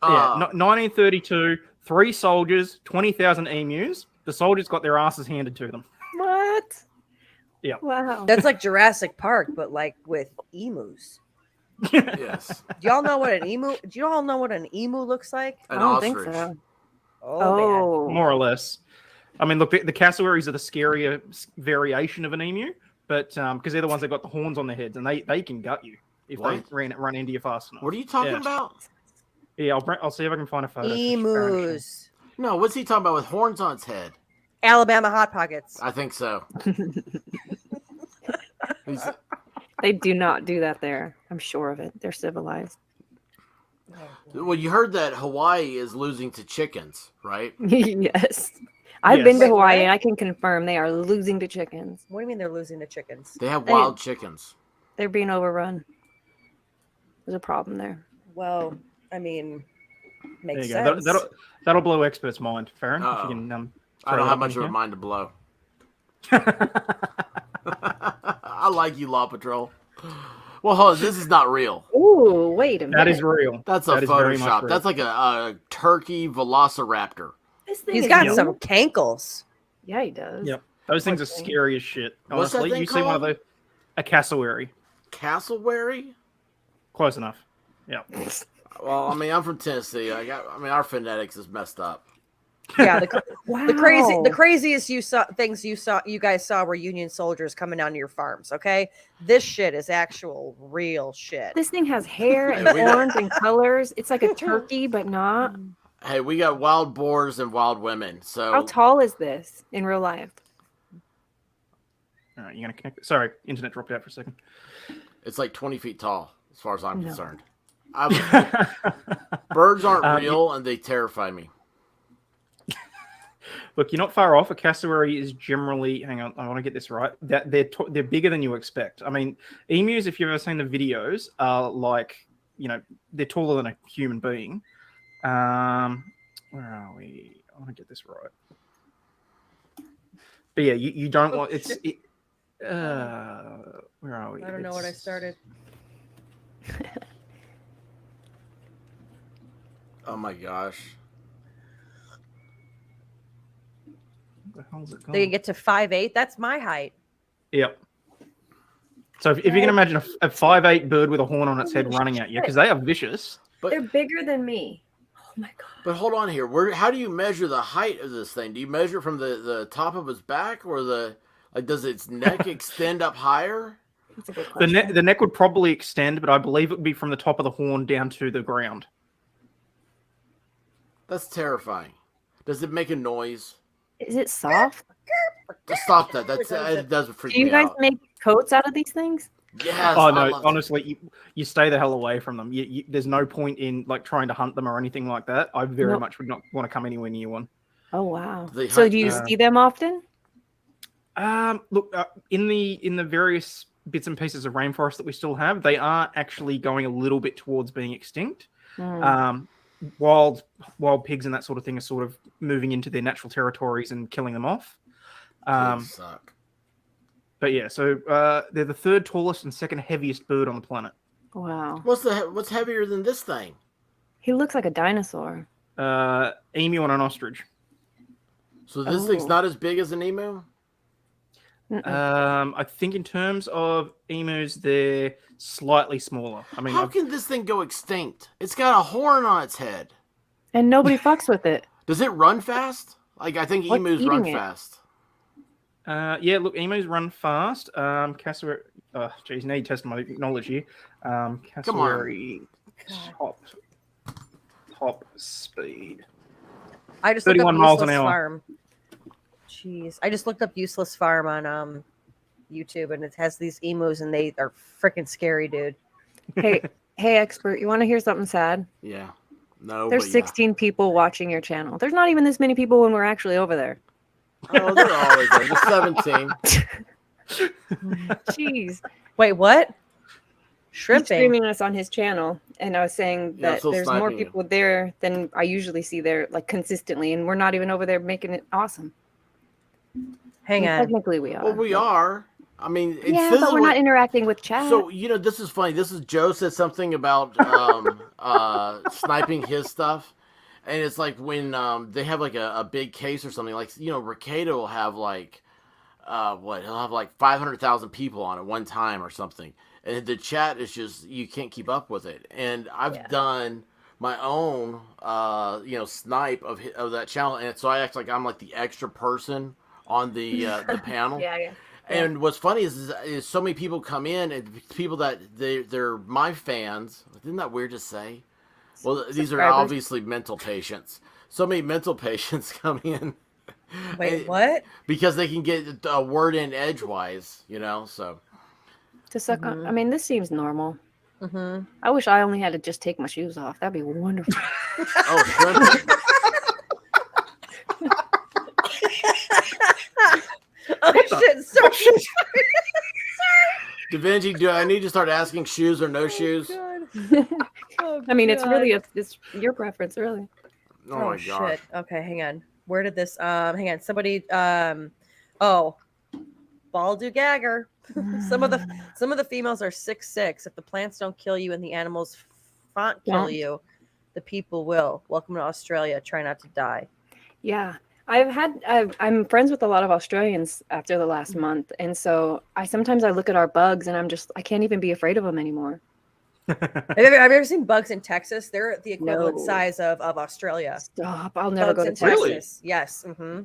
Yeah, 1932, 3 soldiers, 20,000 emus. The soldiers got their asses handed to them. What? Yeah. Wow. That's like Jurassic Park, but like with emus. Yes. Do y'all know what an emu? Do you all know what an emu looks like? An I don't think ostrich. so. Oh, man. More or less. I mean, look, the cassowaries are the scarier variation of an emu, but because they're the ones that got the horns on their heads, and they can gut you if What? they run into you fast enough. What are you talking Yeah. about? Yeah, I'll see if I can find a photo. for Farron. Emus. No, what's he talking about with horns on its head? Alabama Hot Pockets. I think so. They do not do that there. I'm sure of it. They're civilized. Well, you heard that Hawaii is losing to chickens, right? Yes. I've been to Hawaii and I can confirm they are losing to chickens. What do you mean they're losing the chickens? They have wild chickens. They're being overrun. There's a problem there. Well, I mean, makes There you sense. go. That'll blow experts' mind, Farron. If you can, I don't have much of a mind to blow. I like you, Law Patrol. Well, hold on, this is not real. Ooh, wait a minute. That is real. That's That a is very much Photoshop. real. That's like a turkey velociraptor. He's got some cankles. Yeah, he does. Yep. Those things are scary as shit. What's that Honestly, thing you see one of called? those, a cassowary. Cassowary? Close enough. Yeah. Well, I mean, I'm from Tennessee. Our phonetics is messed up. Yeah, the craziest you guys saw were Union soldiers coming down to your farms. Okay, this shit is actual real shit. This thing has hair and horns and colors. It's like a turkey, but not. Hey, we got wild boars and wild women. So How tall is this in real life? All right, you're gonna connect. Sorry, internet dropped out for a second. It's like 20 feet tall, as far as I'm concerned. Birds aren't real, and they terrify me. Look, you're not far off. A cassowary is generally, hang on, I want to get this right. That they're bigger than you expect. I mean, emus, if you've ever seen the videos, are like, they're taller than a human being. Where are we? I want to get this right. But yeah, you don't want where are we? I don't know what I started. Oh my gosh. Where the hell's it gone? They can get to 5'8". That's my height. Yep. So if you can imagine a 5'8" bird with a horn on its head running at you, because they are vicious. They're bigger than me. Oh my god. But hold on here. How do you measure the height of this thing? Do you measure from the top of its back, or does its neck extend up higher? That's a good The question. neck would probably extend, but I believe it would be from the top of the horn down to the ground. That's terrifying. Does it make a noise? Is it soft? Just stop that. It doesn't freak Do you me guys out. make coats out of these things? Yes. Oh I no! love Honestly, you stay the hell away from them. There's no point in trying to hunt them or anything like that. I very much would not want to come anywhere near one. Oh wow. They So hunt do you you. see them often? Look, in the various bits and pieces of rainforest that we still have, they are actually going a little bit towards being extinct. Wild pigs and that sort of thing are sort of moving into their natural territories and killing them off. Pigs suck. But yeah, so they're the third tallest and second heaviest bird on the planet. Wow. What's heavier than this thing? He looks like a dinosaur. Emu and an ostrich. So this thing's not as big as an emu? I think in terms of emus, they're slightly smaller. I mean, How can this thing go extinct? It's got a horn on its head. And nobody fucks with it. Does it run fast? I think What's emus run eating it? fast. Yeah, look, emus run fast. Cassowary. Oh, geez, need to test my knowledge here. Cassowary top speed. I just looked 31 up miles an Useless hour. Farm. Jeez, I just looked up Useless Farm on YouTube, and it has these emus, and they are freaking scary, dude. Hey, expert, you want to hear something sad? Yeah. No. There's but 16 people watching your channel. There's not even this many people when we're actually over there. Yeah. Oh, they're always there. There's 17. Jeez. Wait, what? He's Shrimping. streaming us on his channel, and I was saying Yeah, I'm that still there's more sniping you. people there than I usually see there, consistently, and we're not even over there making it awesome. Hang on. Technically, we are. Well, we are. I mean, it Yeah, says but it we're was- not interacting with chat. So this is funny. This is Joe said something about sniping his stuff, and it's like when they have like a big case or something. Like Ricado will have he'll have like 500,000 people on at one time or something, and the chat is just you can't keep up with it. And I've done my own snipe of that channel, and so I act like I'm like the extra person on the panel. Yeah. And what's funny is so many people come in and people that they're my fans. Isn't that weird to say? Well, these are Subscribers. obviously mental patients. So many mental patients come in. Wait, what? Because they can get a word in edgewise, so. To suck on. I mean, this seems normal. I wish I only had to just take my shoes off. That'd be wonderful. Oh, shrimp. Oh shit! Sorry. Da Vinci, do I need to start asking shoes or no shoes? Oh, I mean, it's really God. it's your preference, really. Oh my gosh. Shit. Okay, hang on. Where did this? Hang on. Somebody. Oh, Baldu Gagger. some of the females are 6'6". If the plants don't kill you and the animals won't kill you, the people will. Welcome to Australia. Try not to die. Yeah. I'm friends with a lot of Australians after the last month, and so sometimes I look at our bugs and I can't even be afraid of them anymore. Have you ever seen bugs in Texas? They're the equivalent size of Australia. Stop! I'll never bugs go to in Texas. Texas. Yes. Mm-hmm.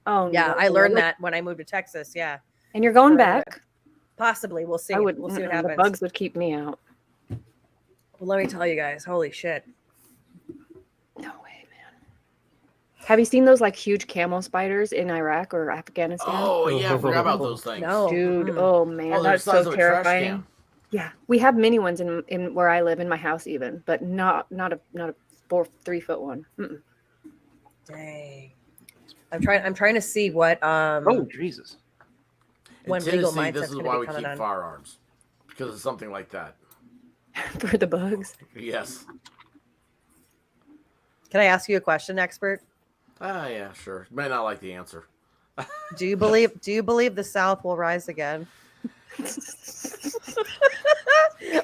Oh yeah, no. I learned that when I moved to Texas. Yeah. And you're going back? Possibly. We'll see. We'll see what happens. The bugs would keep me out. Well, let me tell you guys. Holy shit. Have you seen those like huge camel spiders in Iraq or Afghanistan? Oh yeah, I forgot about those things. No, dude. Oh man, Oh, they're that's the size so of a trash terrifying. can. Yeah, we have mini ones in where I live in my house even, but not a 3 foot one. Mm-mm. Dang. I'm trying to see what Oh Jesus. when In legal Tennessee, mindset's this is gonna why be we coming keep on. firearms, because of something like that. For the bugs. Yes. Can I ask you a question, expert? Ah, yeah, sure. May not like the answer. Do you believe the South will rise again?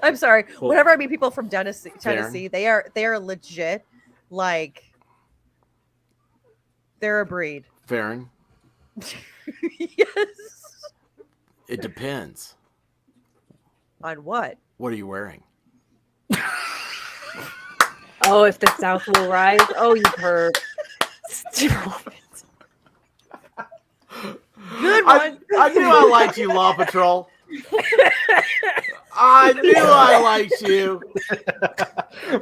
I'm sorry. Well, Whenever I meet people from Tennessee, Fair. they are legit like they're a breed. Fairing. Yes. It depends. On what? What are you wearing? Oh, if the South will rise. Oh, you heard. Good one. I knew I liked you, Law Patrol. I knew I liked you.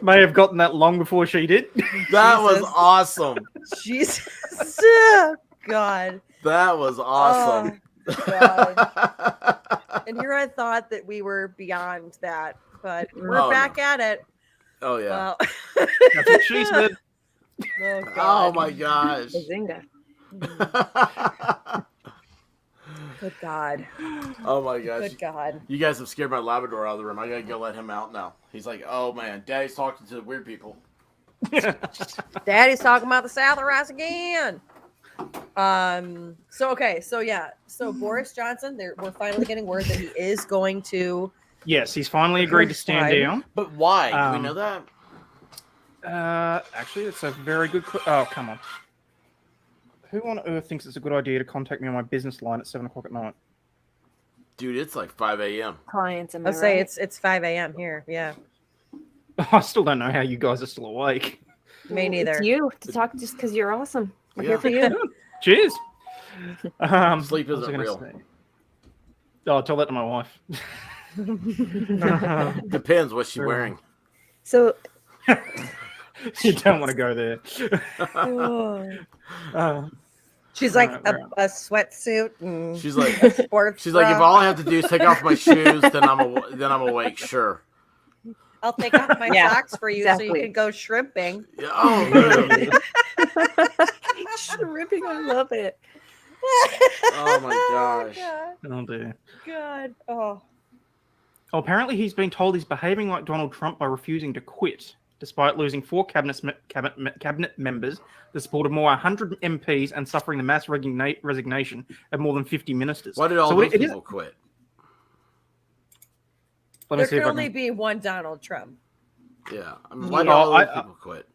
May have gotten that long before she did. That was awesome. Jesus. Oh, God. That was awesome. Oh, God. And here I thought that we were beyond that, but we're back at it. Oh yeah. Well, That's what she said. Oh, Oh God. my gosh. Bazinga. Good God. Oh my gosh. Good God. You guys have scared my Labrador out of the room. I gotta go let him out now. He's like, oh man, Daddy's talking to weird people. Daddy's talking about the South will rise again. So Boris Johnson, we're finally getting word that he is going to. Yes, he's finally agreed to stand down. But why? Do we know that? Actually, it's a very good. Oh, come on. Who on earth thinks it's a good idea to contact me on my business line at 7 o'clock at night? Dude, it's like 5 a.m. Clients, am I I'll say right? it's 5 a.m. here. Yeah. I still don't know how you guys are still awake. Me neither. It's you to talk just because you're awesome. We're here for you. Cheers. Sleep what was isn't I gonna real. say? Oh, tell that to my wife. Depends what she's wearing. So You don't want to go there. She's like a sweatsuit. And She's like, a sports if bra. all I have to do is take off my shoes, then I'm awake. Sure. I'll take off my Yeah, socks for you so exactly. you can go shrimping. Yeah, oh, really? Shrimping, I love it. Oh my gosh. Oh dear. God. Oh. Oh, apparently he's been told he's behaving like Donald Trump by refusing to quit, despite losing 4 cabinet members, the support of more 100 MPs, and suffering the mass resignation of more than 50 ministers. Why did all those people quit? Let me There see if can I only can... be one Donald Trump. Yeah. I mean, why did all those people quit?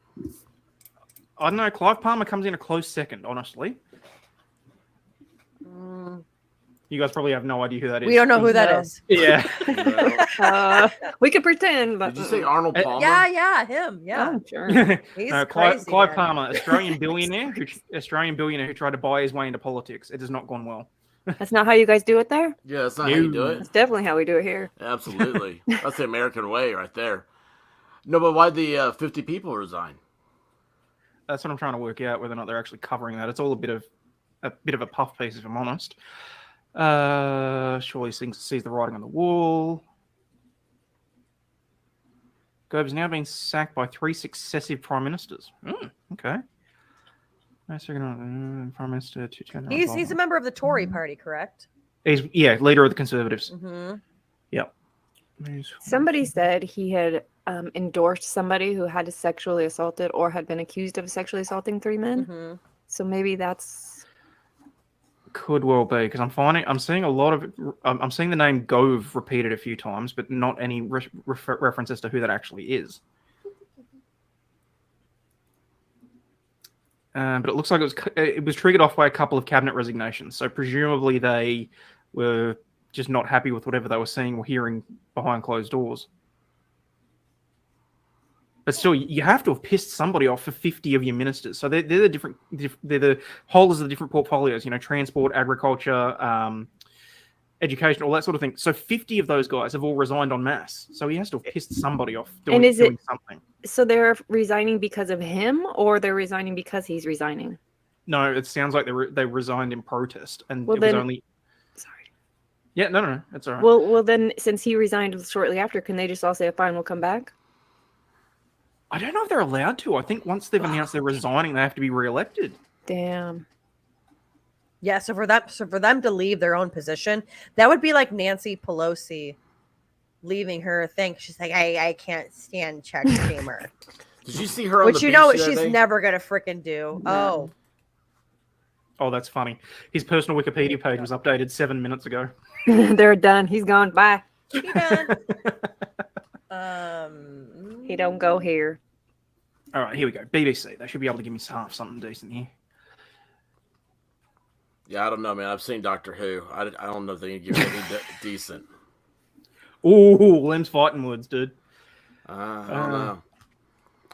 I don't know. Clive Palmer comes in a close second, honestly. You guys probably have no idea who that is. We don't know who that is. Yeah. We could pretend, but Did you say Arnold Palmer? Yeah, him. Yeah, oh, sure. He's Clive crazy. man. Palmer, Australian billionaire who tried to buy his way into politics. It has not gone well. That's not how you guys do it there. Yeah, that's not how you do it. That's definitely how we do it here. Absolutely. That's the American way right there. No, but why'd the 50 people resign? That's what I'm trying to work out, whether or not they're actually covering that. It's all a bit of a puff piece, if I'm honest. Surely sees the writing on the wall. Gove has now been sacked by 3 successive prime ministers. Okay. No second prime minister to turn. He's a member of the Tory party, correct? He's leader of the Conservatives. Mm-hmm. Yep. Somebody said he had endorsed somebody who had sexually assaulted or had been accused of sexually assaulting 3 men. Mm-hmm. So maybe that's could well be because I'm seeing a lot of I'm seeing the name Gove repeated a few times, but not any reference as to who that actually is. But it looks like it was triggered off by a couple of cabinet resignations. So presumably they were just not happy with whatever they were seeing or hearing behind closed doors. But still, you have to have pissed somebody off for 50 of your ministers. So they're the holders of the different portfolios. Transport, agriculture, education, all that sort of thing. So 50 of those guys have all resigned en masse. So he has to have pissed somebody off doing something. So they're resigning because of him, or they're resigning because he's resigning? No, it sounds like they resigned in protest, and Well, it was then- only. Yeah, no, that's all right. Well, then since he resigned shortly after, can they just all say, "Fine, we'll come back"? I don't know if they're allowed to. I think once they've announced they're resigning, they have to be re-elected. Damn. Yeah, so for them to leave their own position, that would be like Nancy Pelosi leaving her thing. She's like, I can't stand Chuck Schumer. Did you see her on Which the you know beach the other she's day? never gonna freaking do. No. Oh, that's funny. His personal Wikipedia page was updated 7 minutes ago. They're done. He's gone. Bye. He done. He don't go here. All right, here we go. BBC. They should be able to give me something decent here. Yeah, I don't know, man. I've seen Doctor Who. I don't know if they can give anything decent. Ooh, Lem's fighting words, dude. I don't know.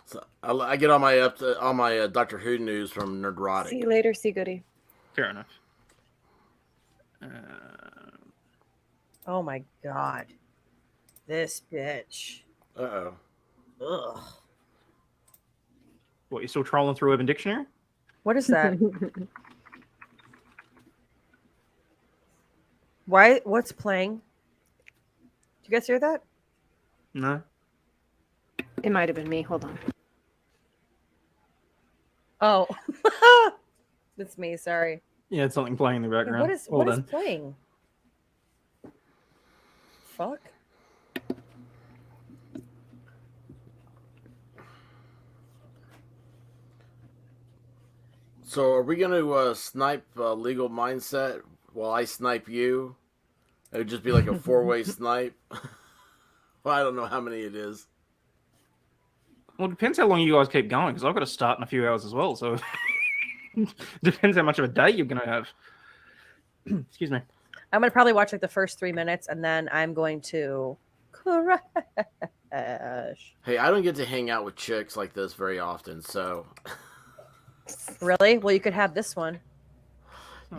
So I get all my Doctor Who news from Nerdrotic. See you later, see goody. Fair enough. Oh my god. This bitch. Uh-oh. Ugh. What, you still trolling through Urban Dictionary? What is that? Why? What's playing? Did you guys hear that? No. It might have been me. Hold on. Oh. That's me, sorry. Yeah, it's something playing in the background. What is playing? Fuck. So are we going to snipe Legal Mindset while I snipe you? It would just be like a 4-way snipe. Well, I don't know how many it is. Well, it depends how long you guys keep going, because I've got to start in a few hours as well, so depends how much of a day you're going to have. Excuse me. I'm going to probably watch like the first 3 minutes, and then I'm going to crash. Hey, I don't get to hang out with chicks like this very often, so... Really? Well, you could have this one.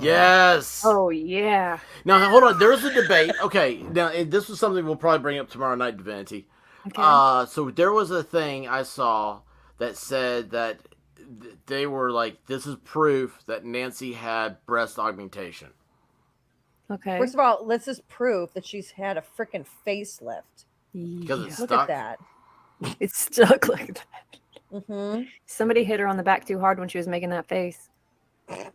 Yes. Oh, yeah. Now, hold on. There's a debate. Okay. Now, this was something we'll probably bring up tomorrow night, Divinity. Okay. So there was a thing I saw that said that they were like, this is proof that Nancy had breast augmentation. Okay. First of all, this is proof that she's had a freaking facelift. Because it's Look stuck. at that. It's stuck like that. Mm-hmm. Somebody hit her on the back too hard when she was making that face. But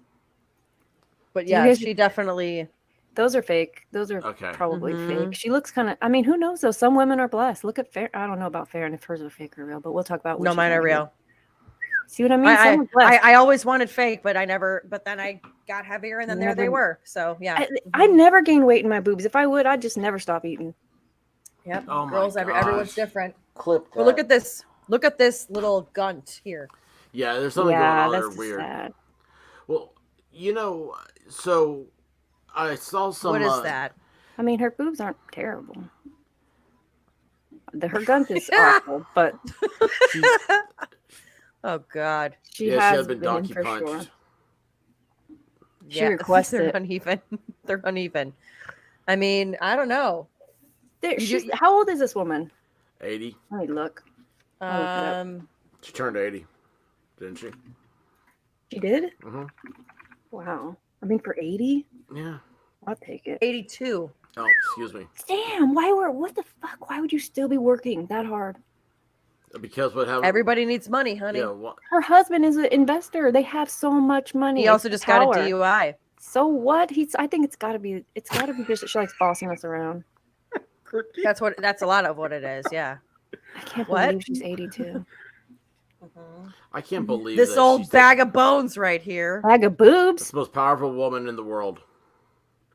Do you yeah, guys- she definitely. Those are fake. Those are Okay. probably Mhm. fake. She looks kind of. I mean, who knows though? Some women are blessed. Look at Fair. I don't know about Fair and if hers are fake or real, but we'll talk about. No, mine are real. See what I mean? I, Someone's blessed. I always wanted fake, but I never. But then I got heavier, and then there they Never- were. So yeah. I never gain weight in my boobs. If I would, I'd just never stop eating. Yep. Oh my Girls, everyone's gosh. different. Clip Well, look at this. Look at this little gunt here. Yeah, there's something Yeah, going on that's there weird. sad. Well, so I saw some... What is that? I mean, her boobs aren't terrible. Her gunt is awful, but Oh God. she Yeah, she has had been donkey for punched. sure. She Yeah, requested they're it. uneven. They're uneven. I mean, I don't know. How old is this woman? 80. Let me look. I'll look it up. She turned 80, didn't she? She did? Mm-hmm. Wow. I mean, for 80? Yeah. I'll take it. 82. Oh, excuse me. Damn, what the fuck? Why would you still be working that hard? Because what happened? Everybody needs money, honey. Yeah, Her husband is an investor. They have so much money. He also It's just got a power. DUI. So what? I think it's gotta be just that she likes bossing us around. That's a lot of what it is. Yeah. I can't What? believe she's 82. I can't believe This that old she's bag of bones right here. Bag of boobs. the most powerful woman in the world.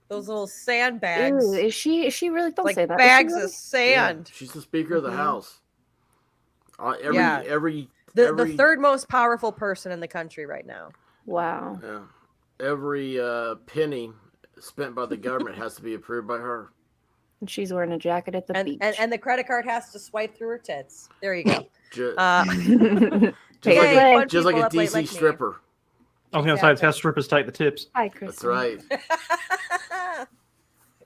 Those little sandbags. Ew, is she really? Don't like say that. bags Is she of sand. Yeah, she's the Speaker of the House. Yeah. Every The third most powerful person in the country right now. Wow. Yeah. Every penny spent by the government has to be approved by her. And she's wearing a jacket at the beach. And the credit card has to swipe through her tits. There you go. Just Just like a DC stripper. I was going to say, it's how strippers take the tips. Hi, Chris. That's right.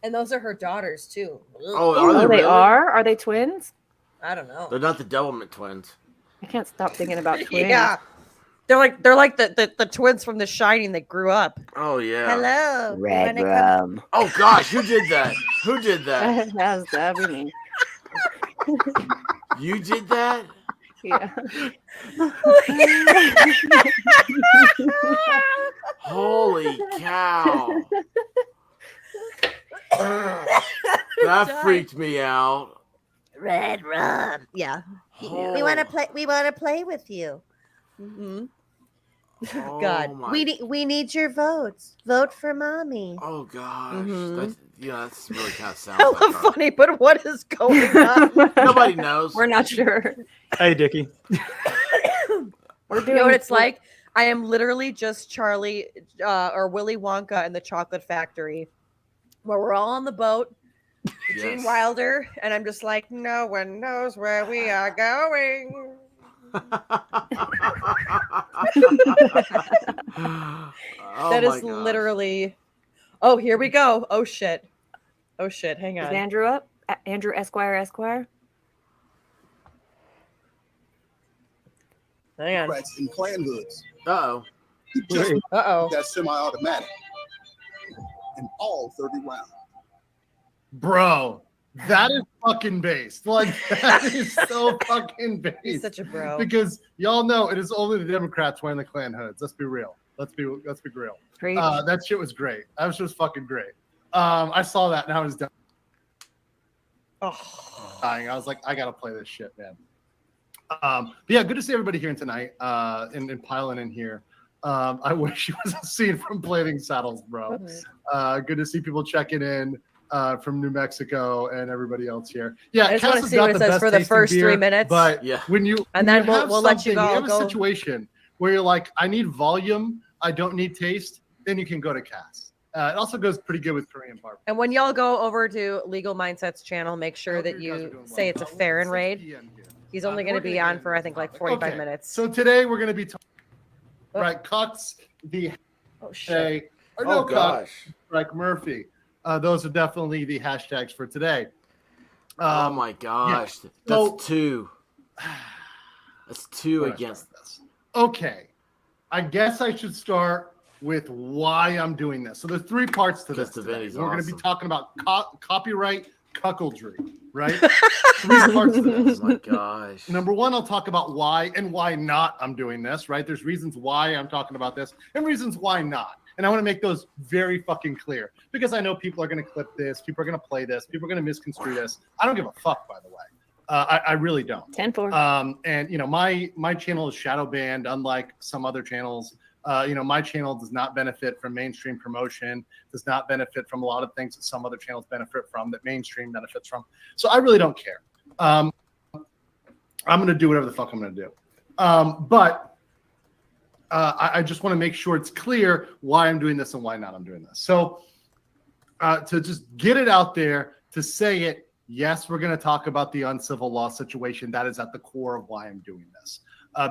And those are her daughters too. Oh, are they they really? are? Are they twins? I don't know. They're not the Devilment twins. I can't stop thinking about twins. Yeah. They're like the twins from The Shining that grew up. Oh yeah. Hello. Red rum. Oh gosh, who did that? Who did that? That was me. You did that? Yeah. Holy cow. That freaked me out. Red rum. Yeah. Oh. We want to play. We want to play with you. Mm-hmm. Oh, God, my- we need your votes. Vote for mommy. Oh gosh. Mhm. That's really kind of sounds Hella like her. funny, but what is going on? Nobody knows. We're not sure. Hey, Dickie. We're You doing know what it's like? I am literally just Charlie or Willy Wonka in the Chocolate Factory, where we're all on the boat. Gene Yes. Wilder, and I'm just like, no one knows where we are going. That is literally. Oh, here we go. Oh shit. Oh shit. Hang Is on. Andrew up? Andrew Esquire. Hang on. Democrats in Klan hoods. Uh-oh. That's semi-automatic in all 30 rounds. Bro, that is fucking based. Like, that is so fucking based. He's such a bro. Because y'all know it is only the Democrats wearing the Klan hoods. Let's be real. Let's be real. Preach. That shit was great. That was just fucking great. I saw that and I was done. Dying. I was like, I gotta play this shit, man. But yeah, good to see everybody here tonight. And piling in here. I wish it was a scene from Blading Saddles, bro. Good to see people checking in from New Mexico and everybody else here. Yeah, I just want to Cass see has what got it says best for the tasting first beer, 3 minutes. But Yeah. when you And then have we'll let you something- go. have Go. a situation where you're like, I need volume, I don't need taste, then you can go to Cass. It also goes pretty good with Korean barbecue. And when y'all go over to Legal Mindsets channel, make sure that you say it's a fair and raid. He's only going to be on for I think like 45 Okay, minutes. So today we're going to be talking right cucks the shit. or no Oh, cucks gosh. like Murphy. Those are definitely the hashtags for today. Oh my gosh. so- That's two. That's two Where do I against this. Okay. I guess I should start with why I'm doing this. So there's three parts to this. Because Today. Divinity's We're going to be awesome. talking about copyright cuckoldry, right? Three parts to this. Oh my gosh. Number one, I'll talk about why and why not I'm doing this, right? There's reasons why I'm talking about this and reasons why not. And I want to make those very fucking clear because I know people are going to clip this, people are going to play this, people are going to misconstrue this. I don't give a fuck, by the way. I really don't. 10-4. And you know, my channel is shadow banned, unlike some other channels. My channel does not benefit from mainstream promotion, does not benefit from a lot of things that some other channels benefit from, that mainstream benefits from. So I really don't care. I'm going to do whatever the fuck I'm going to do. But I just want to make sure it's clear why I'm doing this and why not I'm doing this. So to just get it out there, to say it, yes, we're going to talk about the uncivil law situation. That is at the core of why I'm doing this,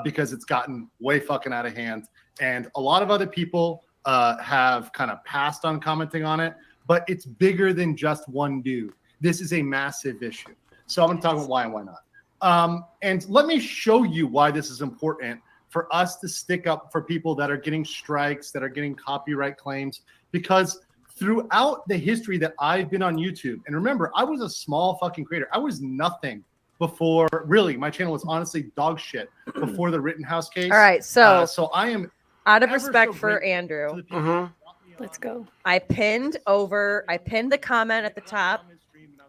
because it's gotten way fucking out of hand. And a lot of other people have kind of passed on commenting on it, but it's bigger than just one dude. This is a massive issue. So I'm going to talk about why and why not. And let me show you why this is important for us to stick up for people that are getting strikes, that are getting copyright claims, because throughout the history that I've been on YouTube, and remember, I was a small fucking creator. I was nothing before. Really, my channel was honestly dog shit before the Rittenhouse case. All right, so so I am out of ever respect so for grateful Andrew. to the people. Let's go. I pinned the comment at the top.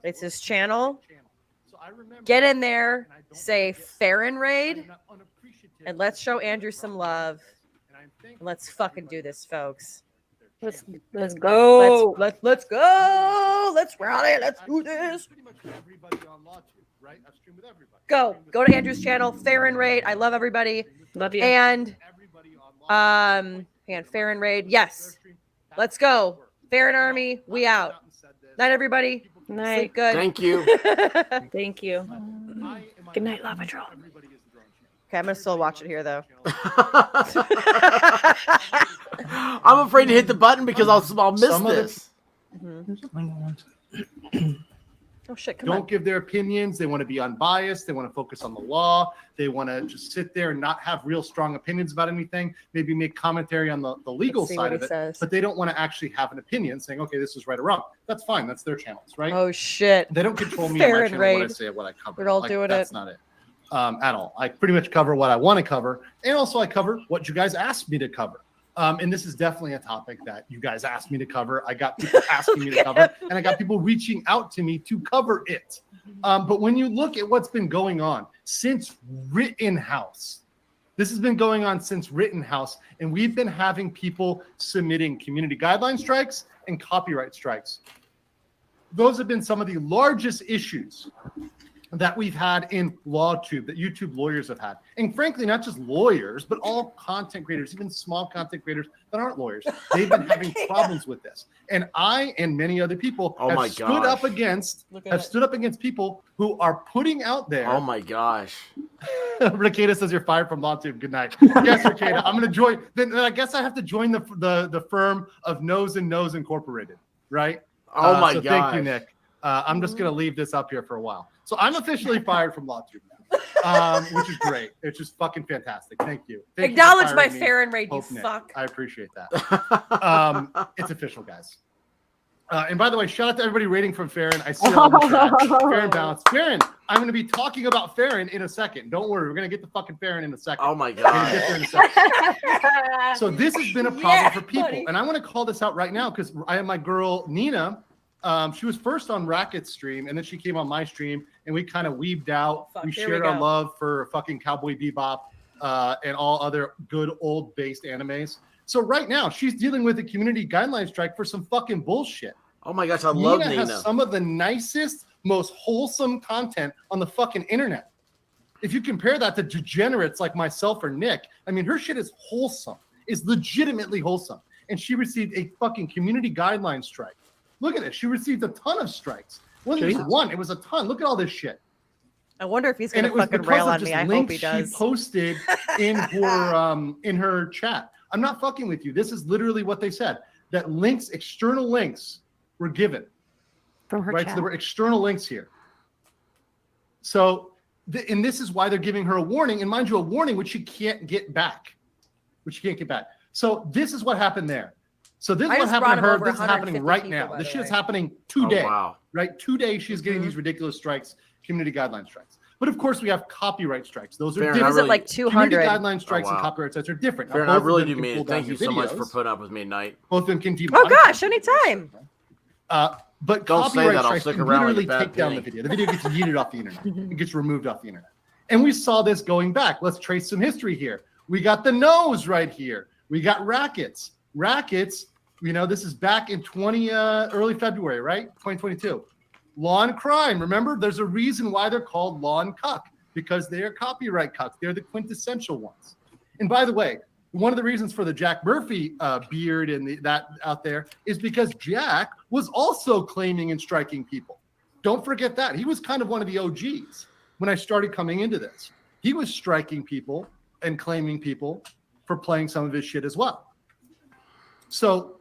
It's his channel. Get in there, say fair and raid, and let's show Andrew some love. Let's fucking do this, folks. Let's go. Let's go. Let's rally. Let's do this. Go to Andrew's channel, fair and raid. I love everybody. Love you. And fair and raid. Yes. Let's go. Fair and army. We out. Night, everybody. Night. Sleep good. Thank you. Thank you. Good night, Lava Patrol. Okay, I'm gonna still watch it here though. I'm afraid to hit the button because I'll miss this. Oh shit! Come Don't on. give their opinions. They want to be unbiased. They want to focus on the law. They want to just sit there and not have real strong opinions about anything. Maybe make commentary on the legal Let's see side what of he it, says. but they don't want to actually have an opinion saying, okay, this is right or wrong. That's fine. That's their channels, right? Oh shit! They don't control me Fair and and my channel, what I raid. say, what I cover. We're all Like, doing that's it. not it at all. I pretty much cover what I want to cover, and also I cover what you guys asked me to cover. And this is definitely a topic that you guys asked me to cover. I got people asking me to cover, and I got people reaching out to me to cover it. But when you look at what's been going on since Rittenhouse, this has been going on since Rittenhouse, and we've been having people submitting community guideline strikes and copyright strikes. Those have been some of the largest issues that we've had in LawTube, that YouTube lawyers have had. And frankly, not just lawyers, but all content creators, even small content creators that aren't lawyers. They've been having problems with this. And I and many other people have stood up against people who are putting out there. Oh my gosh. Ricada says you're fired from LawTube. Good night. Yes, Ricada. I'm gonna join. Then I guess I have to join the firm of Nose and Nose Incorporated, right? Oh my so gosh. Thank you, Nick. I'm just gonna leave this up here for a while. So I'm officially fired from LawTube now, which is great. It's just fucking fantastic. Thank you. Thank you for Acknowledge my firing me, fair and raid, you Hope Nick. fuck. I appreciate that. It's official, guys. And by the way, shout out to everybody rating from Farron. I see it on the chat. Farron Balance. Farron, I'm going to be talking about Farron in a second. Don't worry. We're going to get the fucking Farron in a second. Oh my We're gonna god. get there in a second. So this has been a problem Yeah, for people. buddy. And I want to call this out right now because I have my girl, Nina. She was first on Racket's stream, and then she came on my stream, and we kind of weaved out. Fuck, We here we shared our go. love for fucking Cowboy Bebop and all other good old-based animes. So right now, she's dealing with a community guideline strike for some fucking bullshit. Oh my gosh, I love Nina Nina. has some of the nicest, most wholesome content on the fucking internet. If you compare that to degenerates like myself or Nick, I mean, her shit is wholesome, is legitimately wholesome. And she received a fucking community guideline strike. Look at it. She received a ton of strikes. It wasn't just one, it was a ton. Look at all this shit. I wonder if he's And gonna it was fucking because rail of on just me. I hope links he does. she posted in her chat. I'm not fucking with you. This is literally what they said. That links, external links, were given. From her Right, chat. so there were external links here. So, and this is why they're giving her a warning, and mind you, a warning which she can't get back. So this is what happened there. So this is I what just happened to brought him her. over This is happening 150 right people, now. by This the shit is way. happening today. Oh, wow. Right? Today she's getting these ridiculous strikes, community guideline strikes. But of course we have copyright strikes. Those are Farron, different. I really- like 200. Community guideline strikes Oh, wow. and copyright strikes are different. Now, Farron, both I of really them do can mean pull it. down Thank you your so much for videos. putting up with me tonight. Both of them can Oh demonetize gosh, your anytime. but Don't say copyright that, I'll strikes stick can around like literally a bad take down the penny. video. The video gets yeeted off the internet. It gets removed off the internet. And we saw this going back. Let's trace some history here. We got the nose right here. We got Rackets. Rackets, you know, this is back in early February, right? 2022. Law and Crime. Remember, there's a reason why they're called Law and Cuck, because they are copyright cucks. They're the quintessential ones. And by the way, one of the reasons for the Jack Murphy beard and that out there is because Jack was also claiming and striking people. Don't forget that. He was kind of one of the OGs when I started coming into this. He was striking people and claiming people for playing some of his shit as well. So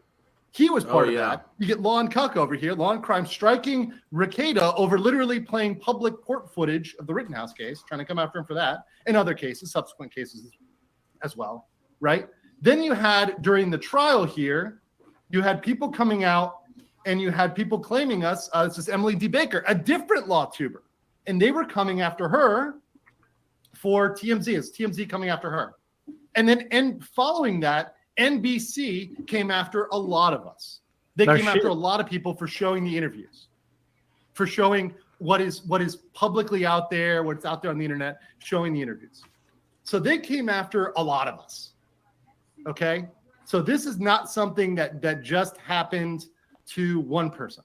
he was part of that. You get Law and Cuck over here, Law and Crime striking Ricada over literally playing public court footage of the Rittenhouse case, trying to come after him for that, and other cases, subsequent cases as well, right? Then you had, during the trial here, you had people coming out and you had people claiming us, this is Emily D. Baker, a different law tuber, and they were coming after her for TMZ. It's TMZ coming after her. And following that, NBC came after a lot of us. They came after a lot of people for showing the interviews, for showing what is publicly out there, what's out there on the internet, showing the interviews. So they came after a lot of us. Okay? So this is not something that just happened to one person.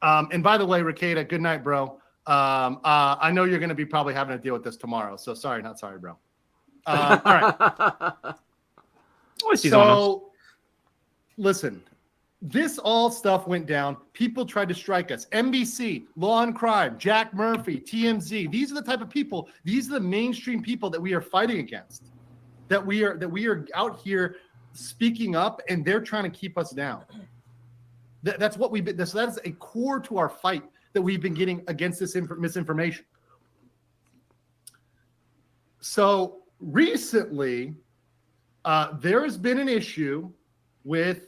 And by the way, Rakeda, good night, bro. I know you're going to be probably having to deal with this tomorrow. So sorry, not sorry, bro. All right. So listen, this all stuff went down. People tried to strike us. NBC, Law and Crime, Jack Murphy, TMZ. These are the type of people. These are the mainstream people that we are fighting against. That we are out here speaking up, and they're trying to keep us down. That's what we've been. So that is a core to our fight that we've been getting against this misinformation. So recently, there has been an issue with,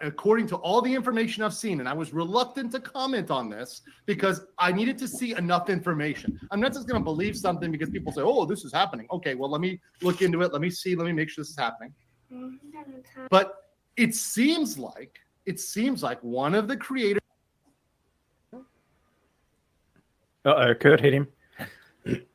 according to all the information I've seen, and I was reluctant to comment on this because I needed to see enough information. I'm not just going to believe something because people say, oh, this is happening. Okay, well, let me look into it. Let me see. Let me make sure this is happening. But it seems like one of the creators. Kurt hit him.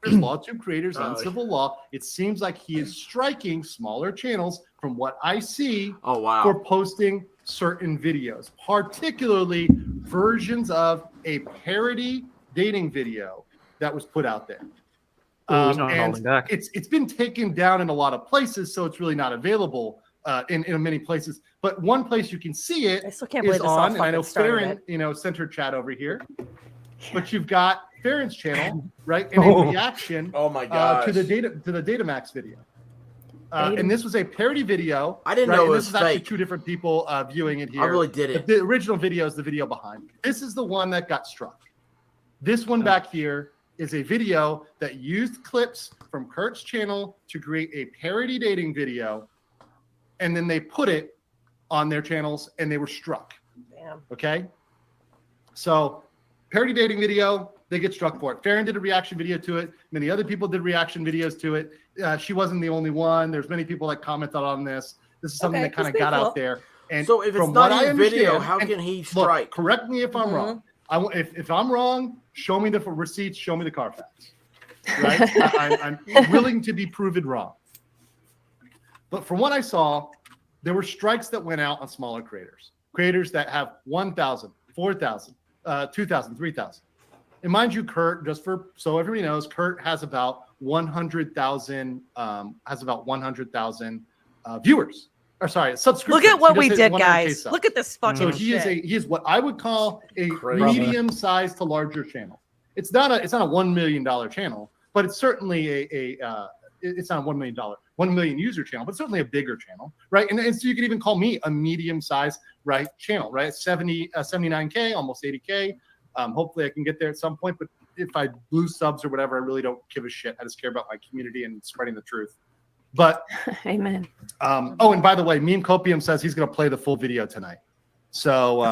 LawTube creators on civil law. It seems like he is striking smaller channels from what I see for posting certain videos, particularly versions of a parody dating video that was put out there. He's not holding back. It's been taken down in a lot of places, so it's really not available in many places. But one place you can see it I still can't is believe this on. all I know started Farron, sent her chat over here, but you've got Farron's channel, right? And a reaction Oh my gosh. to the Datamax video. And this was a parody video. I didn't right? know And it this was is actually fake. two different people viewing it here. I really didn't. The original video is the video behind. This is the one that got struck. This one back here is a video that used clips from Kurt's channel to create a parody dating video, and then they put it on their channels and they were struck. Damn. Okay? So parody dating video, they get struck for it. Farron did a reaction video to it. Many other people did reaction videos to it. She wasn't the only one. There's many people that commented on this. This is something that kind of got out there. And So if it's from not what I his video, understand- how and can he look, strike? correct me if I'm wrong. If I'm wrong, show me the receipts, show me the Carfax. Right? I'm willing to be proven wrong. But from what I saw, there were strikes that went out on smaller creators that have 1,000, 4,000, 2,000, 3,000. And mind you, Kurt, just so everybody knows, Kurt has about 100,000 viewers. Or sorry, subscriptions. Look at what He we just hit did, 100K guys. subs. Look at this fucking So he shit. is what I would call a Crazy. medium-sized to larger channel. It's not a $1 million channel, but it's certainly it's not a $1 million user channel, but certainly a bigger channel, right? And so you could even call me a medium-sized channel, right? 79K, almost 80K. Hopefully I can get there at some point, but if I lose subs or whatever, I really don't give a shit. I just care about my community and spreading the truth. But amen. Oh, and by the way, Meme Copium says he's going to play the full video tonight. So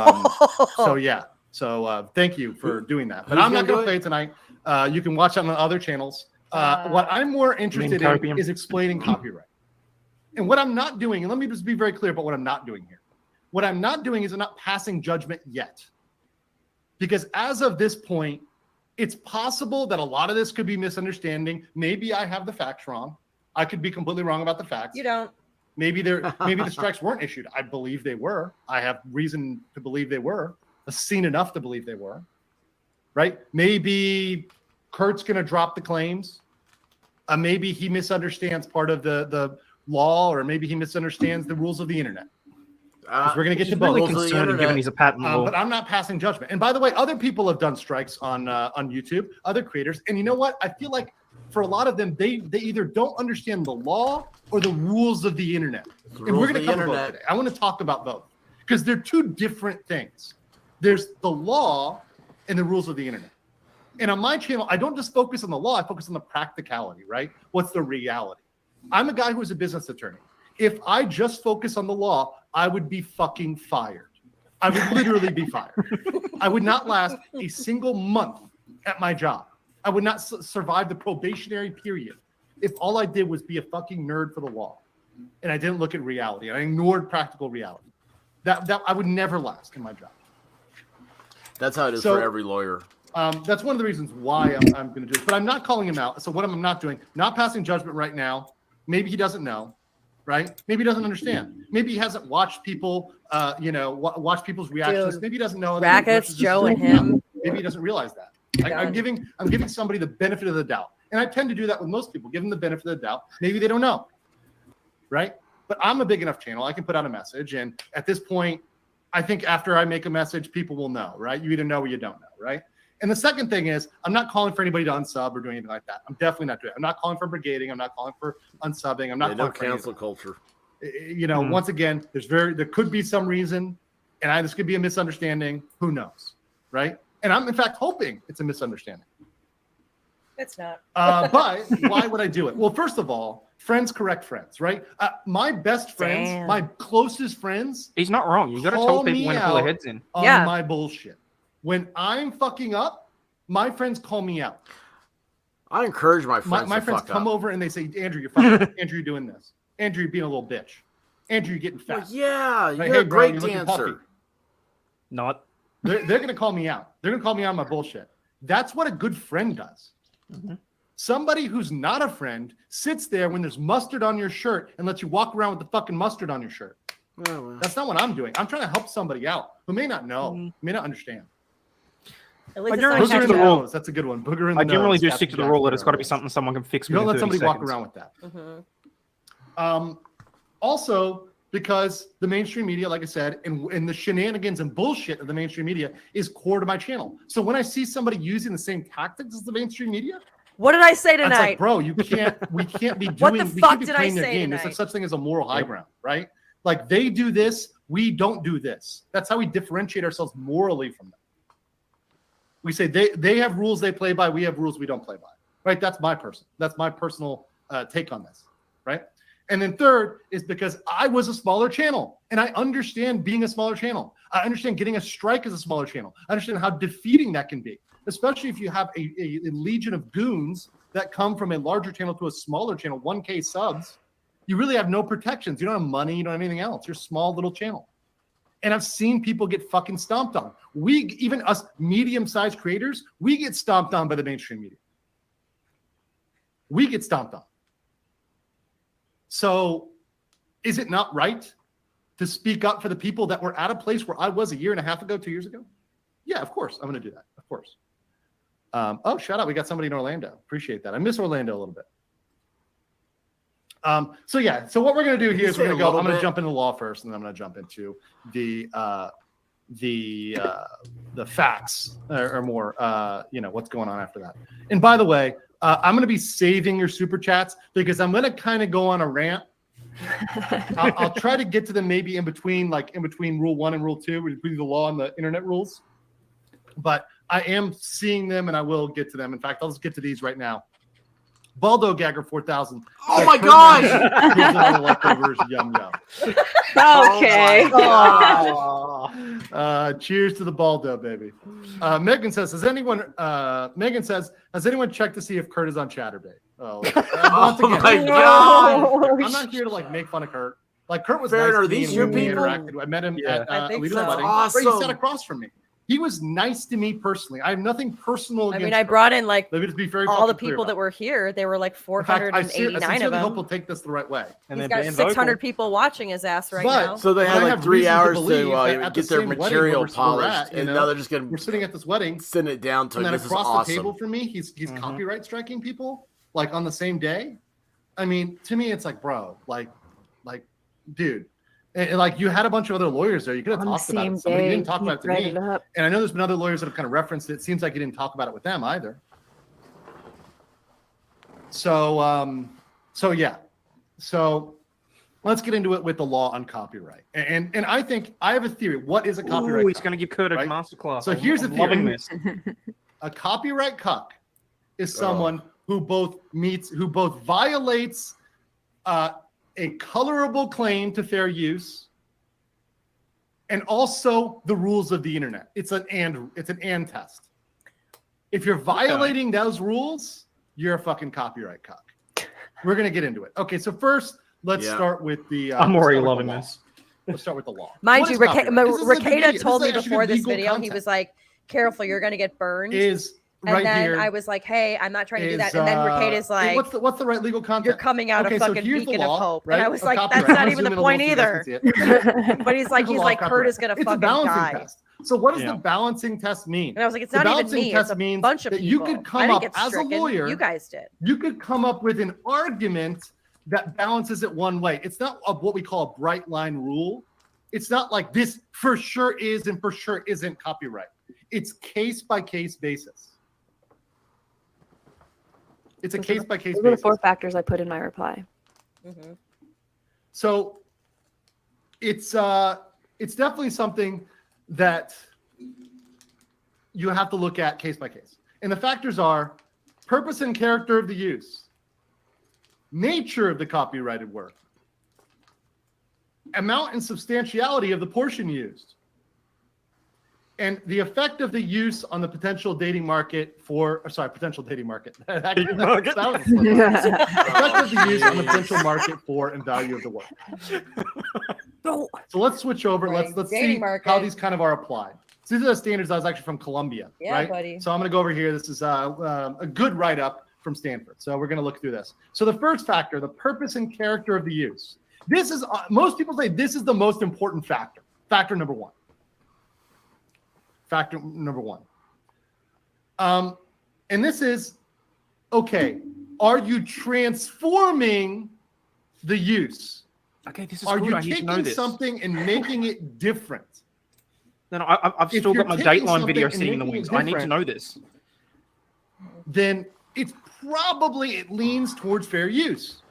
yeah. So thank you for doing that. But Who's I'm not gonna going to do play it tonight. You can watch it on other channels. What I'm more interested in Copium. is explaining copyright. And what I'm not doing, and let me just be very clear about what I'm not doing here. What I'm not doing is I'm not passing judgment yet. Because as of this point, it's possible that a lot of this could be misunderstanding. Maybe I have the facts wrong. I could be completely wrong about the facts. You don't. Maybe the strikes weren't issued. I believe they were. I have reason to believe they were. I've seen enough to believe they were. Right? Maybe Kurt's going to drop the claims. Maybe he misunderstands part of the law, or maybe he misunderstands the rules of the internet. We're going to get to both. Really concerned given he's a patent law. But I'm not passing judgment. And by the way, other people have done strikes on YouTube, other creators. And you know what? I feel like for a lot of them, they either don't understand the law or the rules of the internet. And we're going to cover both today. I want to talk about both because they're two different things. There's the law and the rules of the internet. And on my channel, I don't just focus on the law. I focus on the practicality, right? What's the reality? I'm a guy who is a business attorney. If I just focus on the law, I would be fucking fired. I would literally be fired. I would not last a single month at my job. I would not survive the probationary period if all I did was be a fucking nerd for the law and I didn't look at reality. I ignored practical reality. That I would never last in my job. That's how it is for every lawyer. That's one of the reasons why I'm going to do this. But I'm not calling him out. So what I'm not doing, not passing judgment right now. Maybe he doesn't know, right? Maybe he doesn't understand. Maybe he hasn't watched people, watch people's reactions. Dude, Maybe he doesn't know. Rackets, Joe, and him. Maybe he doesn't realize that. I'm giving somebody the benefit of the doubt. And I tend to do that with most people, give them the benefit of the doubt. Maybe they don't know, right? But I'm a big enough channel. I can put out a message. And at this point, I think after I make a message, people will know, right? You either know or you don't know, right? And the second thing is, I'm not calling for anybody to unsub or do anything like that. I'm definitely not doing it. I'm not calling for brigading. I'm not calling for unsubbing. I'm not calling for cancel culture. Once again, there could be some reason, and this could be a misunderstanding. Who knows, right? And I'm in fact hoping it's a misunderstanding. It's not. But why would I do it? Well, first of all, friends correct friends, right? My best friends, my closest friends. He's not wrong. You got to tell people when to pull their heads in. On my bullshit. When I'm fucking up, my friends call me out. I encourage my friends. My friends come over and they say, "Andrew, you're fucking up. Andrew, you're doing this. Andrew, you're being a little bitch. Andrew, you're getting fat." Well, yeah, you're hey, a bro, great you're looking puffy. dancer. Not. They're going to call me out. They're going to call me out on my bullshit. That's what a good friend does. Mm-hmm. Somebody who's not a friend sits there when there's mustard on your shirt and lets you walk around with the fucking mustard on your shirt. Oh, well. That's not what I'm doing. I'm trying to help somebody out who may not know, may not understand. At least Booger it's not in the nose. That's a good one. Booger in the I generally nose. do Captain stick to the Jack rule that it's Sparrow. got to be something someone can fix. You don't let within somebody 30 walk seconds. around with that. Mm-hmm. Also, because the mainstream media, like I said, and the shenanigans and bullshit of the mainstream media is core to my channel. So when I see somebody using the same tactics as the mainstream media, What did I say tonight? it's like, bro, we can't be What doing, the we fuck can't be did I playing their say game. There's tonight? such thing as a moral high ground, right? Like they do this, we don't do this. That's how we differentiate ourselves morally from them. We say they have rules they play by, we have rules we don't play by, right? That's my personal take on this, right? And then third is because I was a smaller channel and I understand being a smaller channel. I understand getting a strike as a smaller channel. I understand how defeating that can be, especially if you have a legion of goons that come from a larger channel to a smaller channel, 1K subs. You really have no protections. You don't have money. You don't have anything else. You're a small little channel. And I've seen people get fucking stomped on. Even us medium-sized creators, we get stomped on by the mainstream media. We get stomped on. So is it not right to speak up for the people that were at a place where I was a year and a half ago, 2 years ago? Yeah, of course. I'm going to do that. Of course. Oh, shout out. We got somebody in Orlando. Appreciate that. I miss Orlando a little bit. So what we're going to do here is I'm going to jump into law first, and then I'm going to jump into the facts or more, what's going on after that. And by the way, I'm going to be saving your super chats because I'm going to kind of go on a rant. I'll try to get to them maybe in between rule 1 and rule 2, between the law and the internet rules. But I am seeing them and I will get to them. In fact, I'll just get to these right now. Baldo Gagger 4000. Oh my gosh! Yum yum. Okay. Cheers to the Baldo, baby. Megan says, has anyone checked to see if Kurt is on Chatterbait? Once again, my God! I'm not here to make fun of Kurt. Kurt was Fair, nice. are these your people? I met him at Alita's so. wedding. Awesome. He sat across from me. He was nice to me personally. I have nothing personal against I brought in Let me just be very all the clear people about that were here. There were like In fact, I 489 of sincerely hope them. we'll take this the right way. And He's then got being 600 vocal. people watching his ass right But- now. So they But had I like have 3 reason to hours believe to that at the get their same wedding material where we're polished, at, and now they're just going We're to sitting at this wedding, send it down to and then this is across the awesome. table from me, he's copyright striking people on the same day. I mean, to me, it's like, bro, dude. And you had a bunch of other lawyers there. You could have talked about it. Somebody didn't talk about it to me. And I know there's been other lawyers that have kind of referenced it. It seems like you didn't talk about it with them either. So yeah. So let's get into it with the law on copyright. And I think I have a theory. What is a copyright? Ooh, he's going to give Kurt a right? masterclass. So here's the I'm loving theory. this. A copyright cuck is someone who both violates a colorable claim to fair use and also the rules of the internet. It's an and test. If you're violating those rules, you're a fucking copyright cock. We're gonna get into it. Okay, so first let's start with the. I'm already loving this. Let's start with the law. Mind What you, is copyright? This is a good Ricada video. told This me is actually before this legal video, he content. was like, careful, you're going to get burned. Is and right then here. I was like, hey, I'm not trying to do that. And then Ricada's like, what's the right legal content? you're coming out Okay, a so fucking here's the beacon law, of hope. right, And I was of like, copyright. that's not I'm even the zooming a point little so you guys either. can see it. But he's like, Here's the law of Kurt is going to It's a fucking balancing die. test. So what does the balancing test mean? And I was like, it's The not even balancing me. test It's a means bunch of that people. you could I come didn't up get as a stricken. lawyer. You guys did. You could come up with an argument that balances it one way. It's not what we call a bright line rule. It's not like this for sure is and for sure isn't copyright. It's case by case basis. It's a case by case Those are the basis. 4 factors I put in my reply. So it's definitely something that you have to look at case by case. And the factors are purpose and character of the use, nature of the copyrighted work, amount and substantiality of the portion used, and the effect of the use on the potential dating market potential dating market. Effect of the use on the potential market for and value of the work. So let's switch over. Let's see how these kind of are applied. So these are the standards. I was actually from Columbia, Yeah, right? buddy. So I'm going to go over here. This is a good write-up from Stanford. So we're going to look through this. So the first factor, the purpose and character of the use. This is most people say this is the most important factor. Factor number one. Factor number one. And this is, okay, are you transforming the use? Okay, this is Are good. you I need to know taking this. something and making it different? No, I've If still got you're my taking Dateline video something sitting in and the making wings. it I need to different, know this. Then it's probably, it leans towards fair use.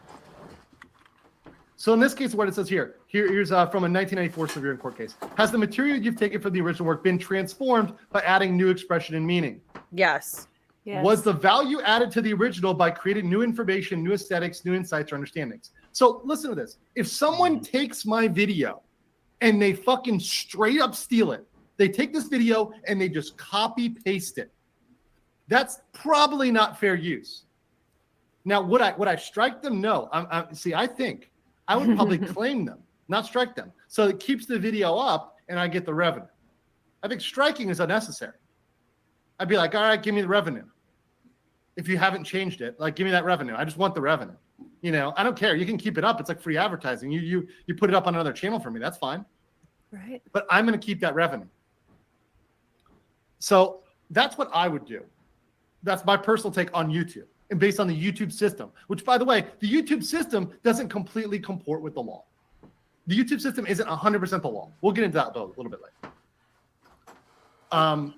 So in this case, what it says here's from a 1994 Superior Court case. Has the material you've taken from the original work been transformed by adding new expression and meaning? Yes. Was the value added to the original by creating new information, new aesthetics, new insights, or understandings? So listen to this. If someone takes my video and they fucking straight up steal it, they take this video and they just copy paste it, that's probably not fair use. Now, would I strike them? No. I think I would probably claim them, not strike them. So it keeps the video up and I get the revenue. I think striking is unnecessary. I'd be like, all right, give me the revenue. If you haven't changed it, like, give me that revenue. I just want the revenue. You know, I don't care. You can keep it up. It's like free advertising. You put it up on another channel for me. That's fine. Right. But I'm going to keep that revenue. So that's what I would do. That's my personal take on YouTube, and based on the YouTube system, which, by the way, the YouTube system doesn't completely comport with the law. The YouTube system isn't 100% the law. We'll get into that though a little bit later.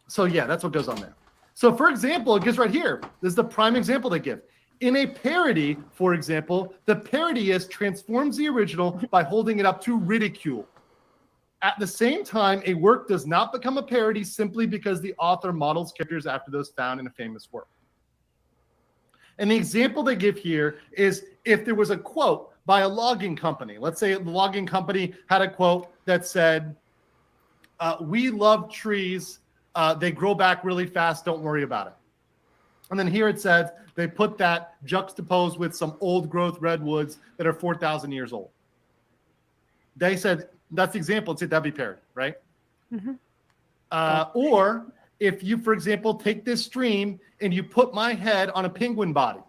So yeah, that's what goes on there. So for example, it gives right here. This is the prime example they give. In a parody, for example, the parodyist transforms the original by holding it up to ridicule. At the same time, a work does not become a parody simply because the author models characters after those found in a famous work. And the example they give here is if there was a quote by a logging company. Let's say the logging company had a quote that said, we love trees. They grow back really fast. Don't worry about it. And then here it says they put that juxtaposed with some old growth redwoods that are 4,000 years old. They said, that's the example. It's that'd be parody, right? Mm-hmm. Or if you, for example, take this stream and you put my head on a penguin body.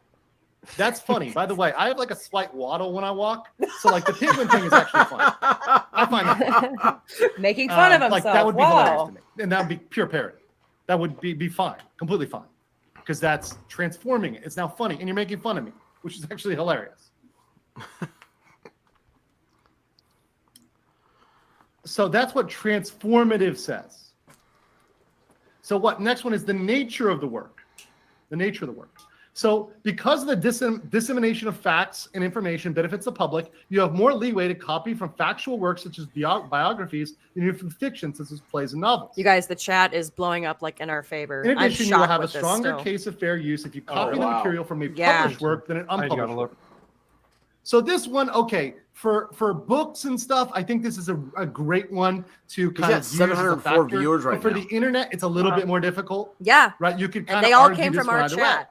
That's funny. By the way, I have like a slight waddle when I walk. So like the penguin thing is actually funny. I find that funny. Making fun of himself. Like that would be Wow. hilarious to me. And that would be pure parody. That would be fine. Completely fine. Because that's transforming it. It's now funny. And you're making fun of me, which is actually hilarious. So that's what transformative says. So what next one is the nature of the work. The nature of the work. So because of the dissemination of facts and information benefits the public, you have more leeway to copy from factual works such as biographies than you do from fiction such as plays and novels. You guys, the chat is blowing up like in our favor. In I'm addition, you will shocked have a with this stronger still. case of fair use if you copy the wow. material from a Yeah. published work than an unpublished work. So this one, okay, for books and stuff, I think this is a great one to kind of use as a 704 factor. viewers right But for now. the internet, it's a little bit more difficult. Yeah. Right. You could kind And of they all argue came this from one our either chat. way.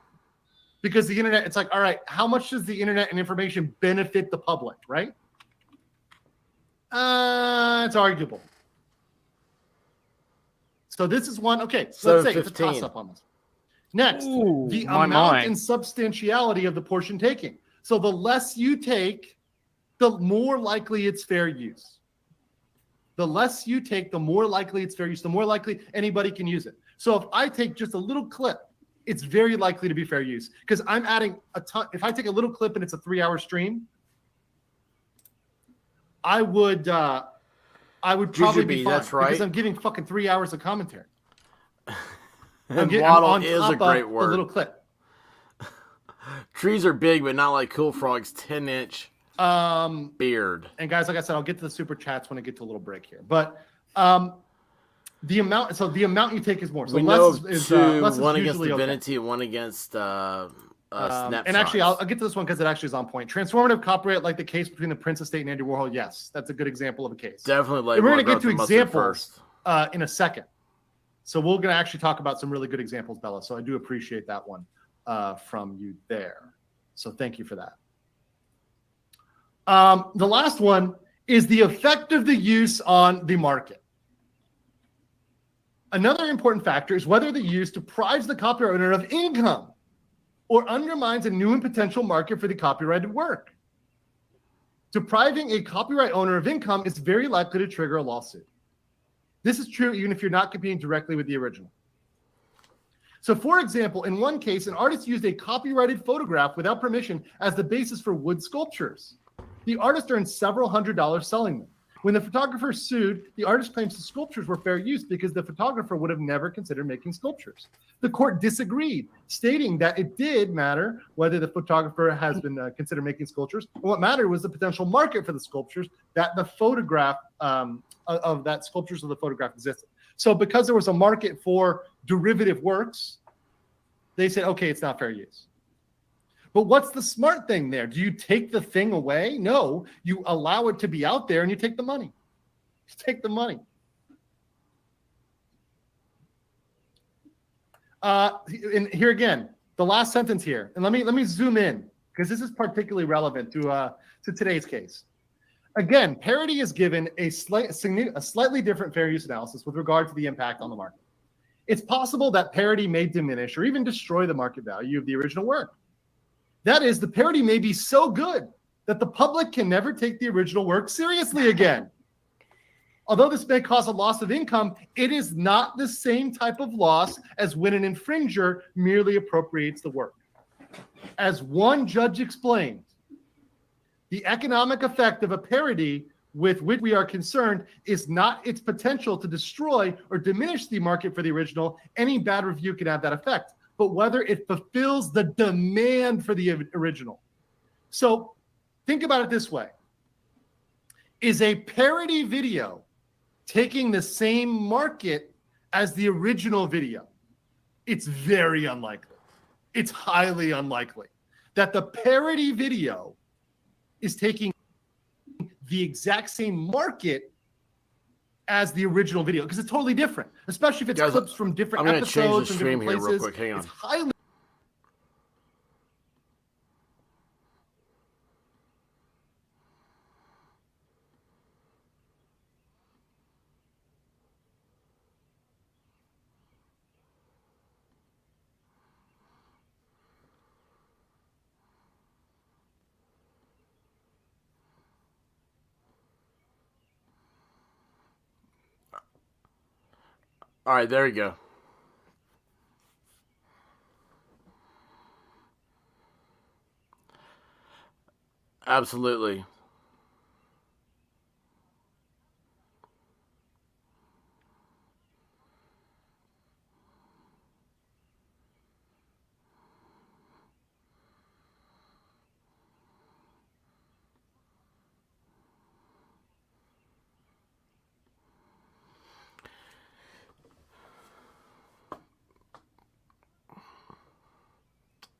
Because the internet, it's like, all right, how much does the internet and information benefit the public, right? It's arguable. So this is one. Okay, so let's say it's a toss-up on this. Next, the amount and substantiality of the portion taking. So the less you take, the more likely it's fair use. The less you take, the more likely it's fair use, the more likely anybody can use it. So if I take just a little clip, it's very likely to be fair use because I'm adding a ton. If I take a little clip and it's a 3-hour stream, I would probably be fine that's right. because I'm giving fucking 3 hours of commentary. And I'm waddle on is top a great of word. the little clip. Trees are big, but not like Cool Frog's 10-inch beard. And guys, like I said, I'll get to the super chats when I get to a little break here. But the amount you take is more. So We less know is two, less is one against usually okay. Divinity and one against Snapshots. And actually, I'll get to this one because it actually is on point. Transformative copyright, like the case between the Prince Estate and Andy Warhol. Yes, that's a good example of a case. Definitely. And we're going to get to examples in a second. So we're going to actually talk about some really good examples, Bella. So I do appreciate that one from you there. So thank you for that. The last one is the effect of the use on the market. Another important factor is whether the use deprives the copyright owner of income or undermines a new and potential market for the copyrighted work. Depriving a copyright owner of income is very likely to trigger a lawsuit. This is true even if you're not competing directly with the original. So for example, in one case, an artist used a copyrighted photograph without permission as the basis for wood sculptures. The artist earned several $100s selling them. When the photographer sued, the artist claims the sculptures were fair use because the photographer would have never considered making sculptures. The court disagreed, stating that it did matter whether the photographer has been considered making sculptures. And what mattered was the potential market for the sculptures that the photograph of that sculptures of the photograph existed. So because there was a market for derivative works, they said, okay, it's not fair use. But what's the smart thing there? Do you take the thing away? No, you allow it to be out there and you take the money. You take the money. And here again, the last sentence here, and let me zoom in because this is particularly relevant to today's case. Again, parity is given a slightly different fair use analysis with regard to the impact on the market. It's possible that parity may diminish or even destroy the market value of the original work. That is, the parody may be so good that the public can never take the original work seriously again. Although this may cause a loss of income, it is not the same type of loss as when an infringer merely appropriates the work. As one judge explained, the economic effect of a parody with which we are concerned is not its potential to destroy or diminish the market for the original. Any bad review can have that effect, but whether it fulfills the demand for the original. So think about it this way. Is a parody video taking the same market as the original video? It's very unlikely. It's highly unlikely that the parody video is taking the exact same market as the original video because it's totally different, especially if it's clips from different episodes. I'm going to change the stream here real quick. Hang on. It's highly. All right, there you go. Absolutely.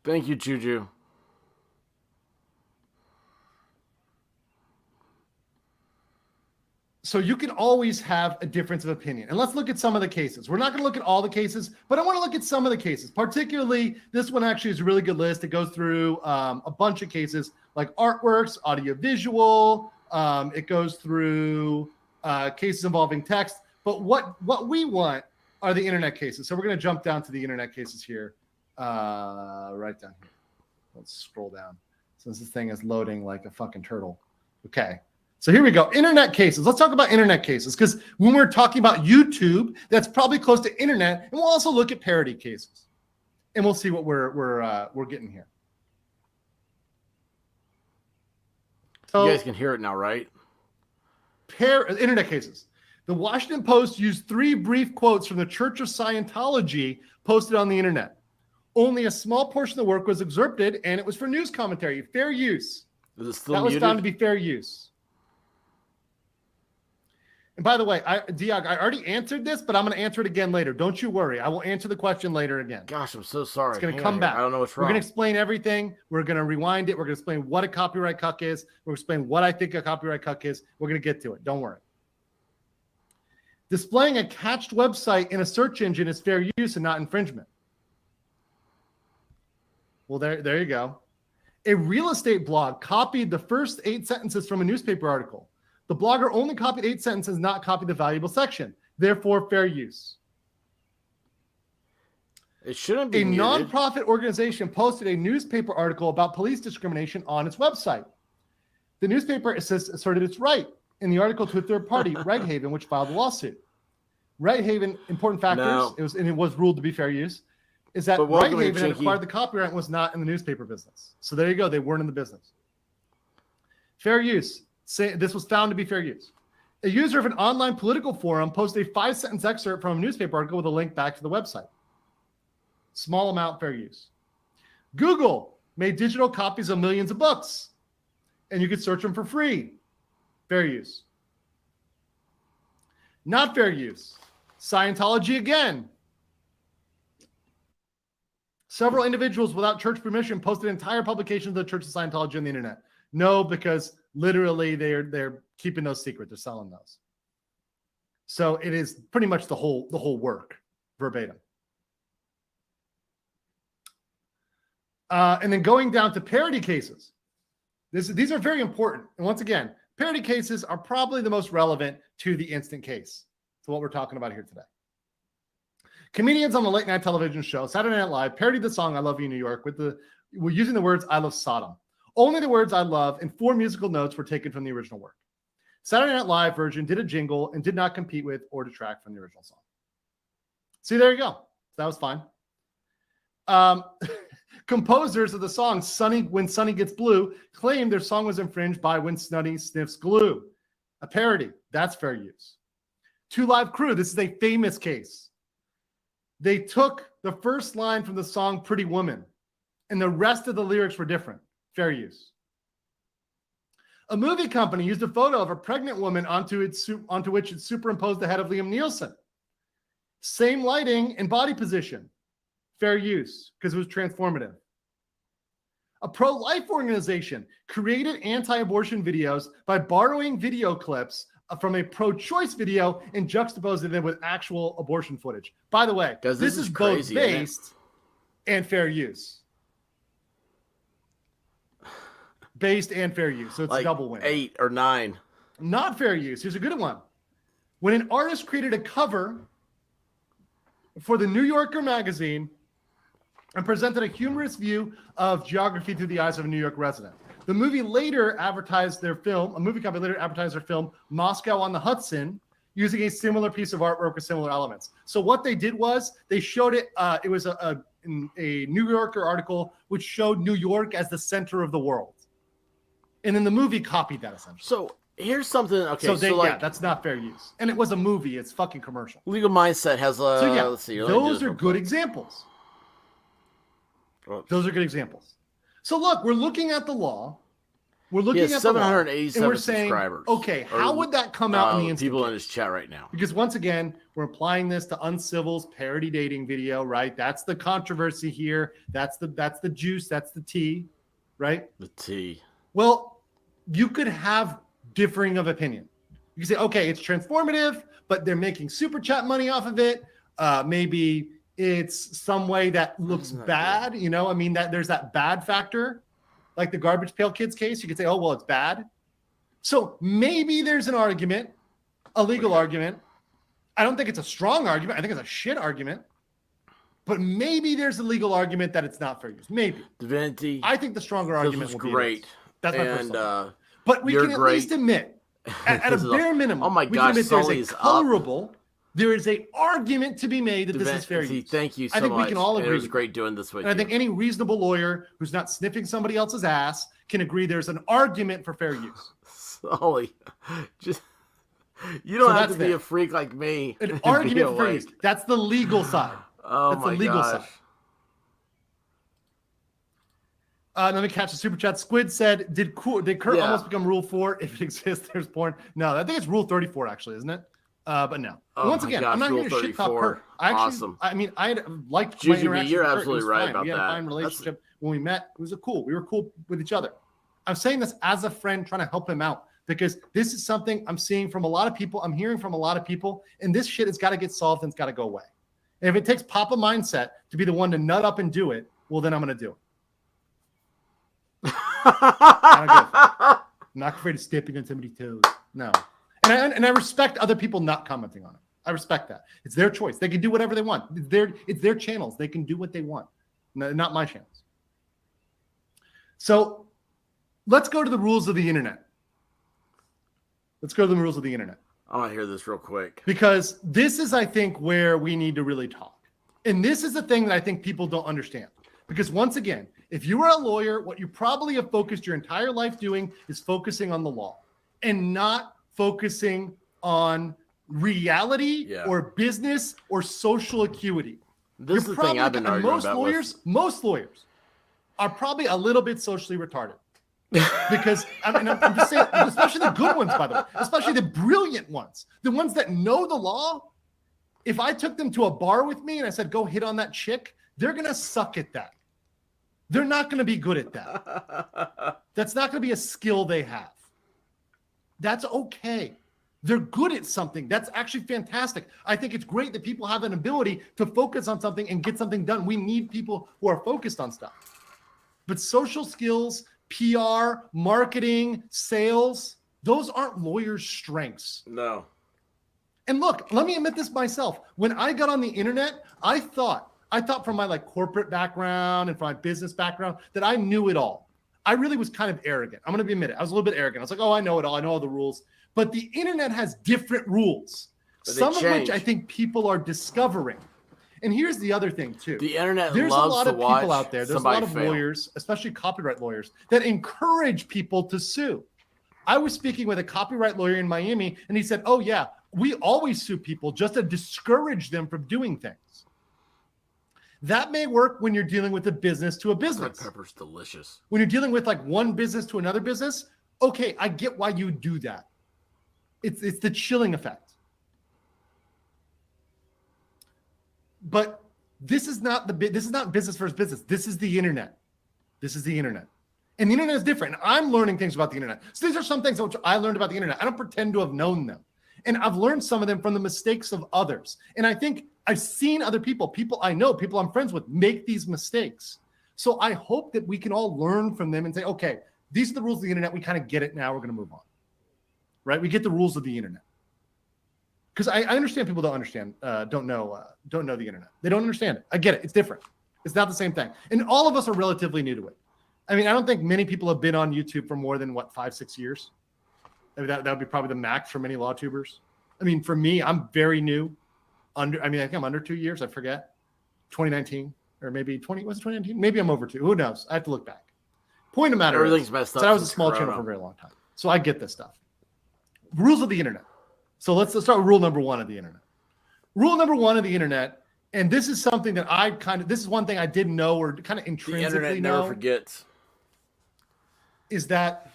Thank you, Juju. So you can always have a difference of opinion. And let's look at some of the cases. We're not going to look at all the cases, but I want to look at some of the cases. Particularly, this one actually is a really good list. It goes through a bunch of cases like artworks, audiovisual. It goes through cases involving text. But what we want are the internet cases. So we're going to jump down to the internet cases here, right down here. Let's scroll down since this thing is loading like a fucking turtle. Okay. So here we go. Internet cases. Let's talk about internet cases, because when we're talking about YouTube, that's probably close to internet, and we'll also look at parody cases, and we'll see what we're getting here. So, you guys can hear it now, right? Internet cases. The Washington Post used 3 brief quotes from the Church of Scientology posted on the internet. Only a small portion of the work was excerpted, and it was for news commentary. Fair use. Is it still that muted? was found to be fair use. And by the way, Diog, I already answered this, but I'm going to answer it again later. Don't you worry. I will answer the question later again. Gosh, I'm so sorry. It's going to come back. I don't know what's wrong. We're going to explain everything. We're going to rewind it. We're going to explain what a copyright cuck is. We're going to explain what I think a copyright cuck is. We're going to get to it. Don't worry. Displaying a cached website in a search engine is fair use and not infringement. Well, there you go. A real estate blog copied the first 8 sentences from a newspaper article. The blogger only copied 8 sentences, not copied the valuable section. Therefore, fair use. It shouldn't be A muted. nonprofit organization posted a newspaper article about police discrimination on its website. The newspaper asserted its right in the article to a third party, Reg Haven, which filed the lawsuit. Reg Haven, important factors, No. it was ruled to be fair use, is that But Reg welcome in, Haven had Chinky. acquired the copyright and was not in the newspaper business. So there you go. They weren't in the business. Fair use. This was found to be fair use. A user of an online political forum posted a 5-sentence excerpt from a newspaper article with a link back to the website. Small amount, fair use. Google made digital copies of millions of books, and you could search them for free. Fair use. Not fair use. Scientology again. Several individuals without church permission posted entire publications of the Church of Scientology on the internet. No, because literally they're keeping those secret. They're selling those. So it is pretty much the whole work, verbatim. And then going down to parody cases. These are very important. And once again, parody cases are probably the most relevant to the instant case. So what we're talking about here today. Comedians on the late night television show Saturday Night Live parodied the song "I Love You, New York" we're using the words "I love Sodom." Only the words "I love" and 4 musical notes were taken from the original work. Saturday Night Live version did a jingle and did not compete with or detract from the original song. See, there you go. That was fine. Composers of the song "When Sunny Gets Blue" claimed their song was infringed by "When Snuddy Sniffs Glue." A parody. That's fair use. 2 Live Crew. This is a famous case. They took the first line from the song "Pretty Woman," and the rest of the lyrics were different. Fair use. A movie company used a photo of a pregnant woman onto which it superimposed the head of Liam Neeson. Same lighting and body position. Fair use, because it was transformative. A pro-life organization created anti-abortion videos by borrowing video clips from a pro-choice video and juxtaposing them with actual abortion footage. By the way, this is crazy, both isn't it? based and fair use. Based and fair use. So it's Like a double win. 8 or 9. Not fair use. Here's a good one. When an artist created a cover for the New Yorker magazine and presented a humorous view of geography through the eyes of a New York resident. The movie later advertised their film, a movie company later advertised their film, Moscow on the Hudson, using a similar piece of artwork with similar elements. So what they did was they showed it, it was a New Yorker article which showed New York as the center of the world. And then the movie copied that essentially. So here's something. Okay, yeah, that's not fair use. And it was a movie. It's fucking commercial. Legal Mindset has a. So yeah, let's see, those are good examples. Those are good examples. So look, we're looking at the law. We're looking at the law, 787 and we're saying, subscribers. okay, how would that come out in the instant people in case? his chat right now? Because once again, we're applying this to Uncivil's parody dating video, right? That's the controversy here. That's the juice. That's the tea, right? The tea. Well, you could have differing of opinion. You can say, okay, it's transformative, but they're making super chat money off of it. Maybe it's some way that looks bad. You know, I mean, that there's that bad factor, like the Garbage Pail Kids case. You could say, oh, well, it's bad. So maybe there's an argument, a legal argument. I don't think it's a strong argument. I think it's a shit argument. But maybe there's a legal argument that it's not fair use. Maybe. Divinity. I think the stronger argument was will great. Be that's my and, personal. But we can at least admit, at a bare minimum, oh my we gosh, can admit there's a colorable. There is an argument to be made that this is fair use. Thank you so much. I think we can all agree. It was great doing this with you. And I think any reasonable lawyer who's not sniffing somebody else's ass can agree there's an argument for fair use. Sully, just you don't have to be a freak like me. An argument for fair use. That's the legal side. Oh that's my the legal gosh. Side. Let me catch the super chat. Squid said, "Did Kurt almost become Rule 4? If it exists, there's porn." No, I think it's Rule 34 actually, isn't it? But no. Once again, I'm not here to shit talk Kurt. Awesome. I mean, I liked Jujuby, my interaction. you're with Kurt. absolutely right about we had a fine relationship when we met. It was cool. We were cool with each other. I'm saying this as a friend, trying to help him out because this is something I'm seeing from a lot of people. I'm hearing from a lot of people, and this shit has got to get solved and it's got to go away. And if it takes Papa Mindset to be the one to nut up and do it, well, then I'm going to do it. I'm not afraid of stepping on somebody's toes. No. And I respect other people not commenting on it. I respect that. It's their choice. They can do whatever they want. It's their channels. They can do what they want. No, not my channels. So let's go to the rules of the internet. Let's go to the rules of the internet. I want to hear this real quick. Because this is, I think, where we need to really talk. And this is the thing that I think people don't understand. Because once again, if you are a lawyer, what you probably have focused your entire life doing is focusing on the law and not focusing on reality or business or social acuity. This is the thing I've been arguing about. Most lawyers are probably a little bit socially retarded. Because I'm just saying, especially the good ones, by the way, especially the brilliant ones, the ones that know the law. If I took them to a bar with me and I said, go hit on that chick, they're going to suck at that. They're not going to be good at that. That's not going to be a skill they have. That's okay. They're good at something. That's actually fantastic. I think it's great that people have an ability to focus on something and get something done. We need people who are focused on stuff. But social skills, PR, marketing, sales, those aren't lawyers' strengths. No. And look, let me admit this myself. When I got on the internet, I thought from my corporate background and from my business background that I knew it all. I really was kind of arrogant. I'm going to admit it. I was a little bit arrogant. I was like, oh, I know it all. I know all the rules. But the internet has different rules, some of which I think people are discovering. And here's the other thing, too. The internet There's loves a lot to of watch people out there. There's a lot of lawyers, especially copyright lawyers, that encourage people to sue. I was speaking with a copyright lawyer in Miami, and he said, oh, yeah, we always sue people just to discourage them from doing things. That may work when you're dealing with a business to a business. Red pepper's delicious. When you're dealing with one business to another business, okay, I get why you do that. It's the chilling effect. But this is not business versus business. This is the internet. This is the internet. And the internet is different. I'm learning things about the internet. So these are some things which I learned about the internet. I don't pretend to have known them. And I've learned some of them from the mistakes of others. And I think I've seen other people I know, people I'm friends with, make these mistakes. So I hope that we can all learn from them and say, okay, these are the rules of the internet. We kind of get it now. We're going to move on. Right? We get the rules of the internet. Because I understand people don't know the internet. They don't understand it. I get it. It's different. It's not the same thing. And all of us are relatively new to it. I mean, I don't think many people have been on YouTube for more than 5-6 years. I mean, that would be probably the max for many law tubers. I mean, for me, I'm very new. I think I'm under 2 years. I forget. 2019 or maybe 2019? Maybe I'm over 2. Who knows? I have to look back. Point of matter Everything's is, messed up. I was a small channel for a very long time. So I get this stuff. Rules of the internet. So let's start with rule number 1 of the internet. Rule number 1 of the internet, and this is something that this is one thing I didn't know or kind of intrinsically the internet know. never forgets. Is that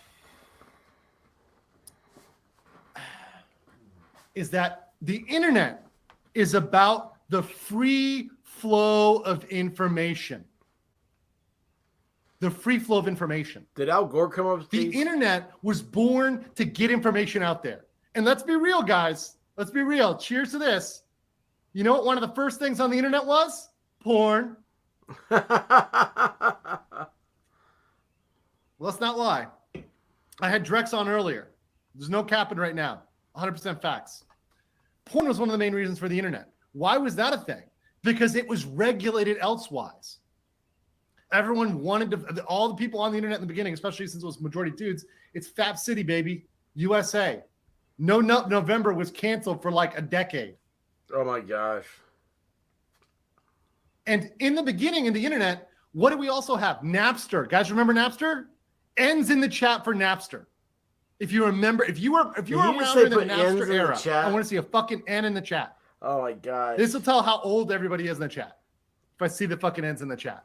the internet is about the free flow of information. The free flow of information. Did Al Gore come up with the these? internet was born to get information out there. And let's be real, guys. Let's be real. Cheers to this. You know what one of the first things on the internet was? Porn. Let's not lie. I had Drex on earlier. There's no capping right now. 100% facts. Porn was one of the main reasons for the internet. Why was that a thing? Because it was regulated elsewise. Everyone wanted to, all the people on the internet in the beginning, especially since it was majority dudes, it's Fat City, baby, USA. No Nut November was canceled for like a decade. Oh my gosh. And in the beginning, in the internet, what do we also have? Napster. Guys, remember Napster? Ends in the chat for Napster. If you remember, if you were around in the Napster era, I want to see a fucking N in the chat. Oh my god. This will tell how old everybody is in the chat. If I see the fucking N's in the chat.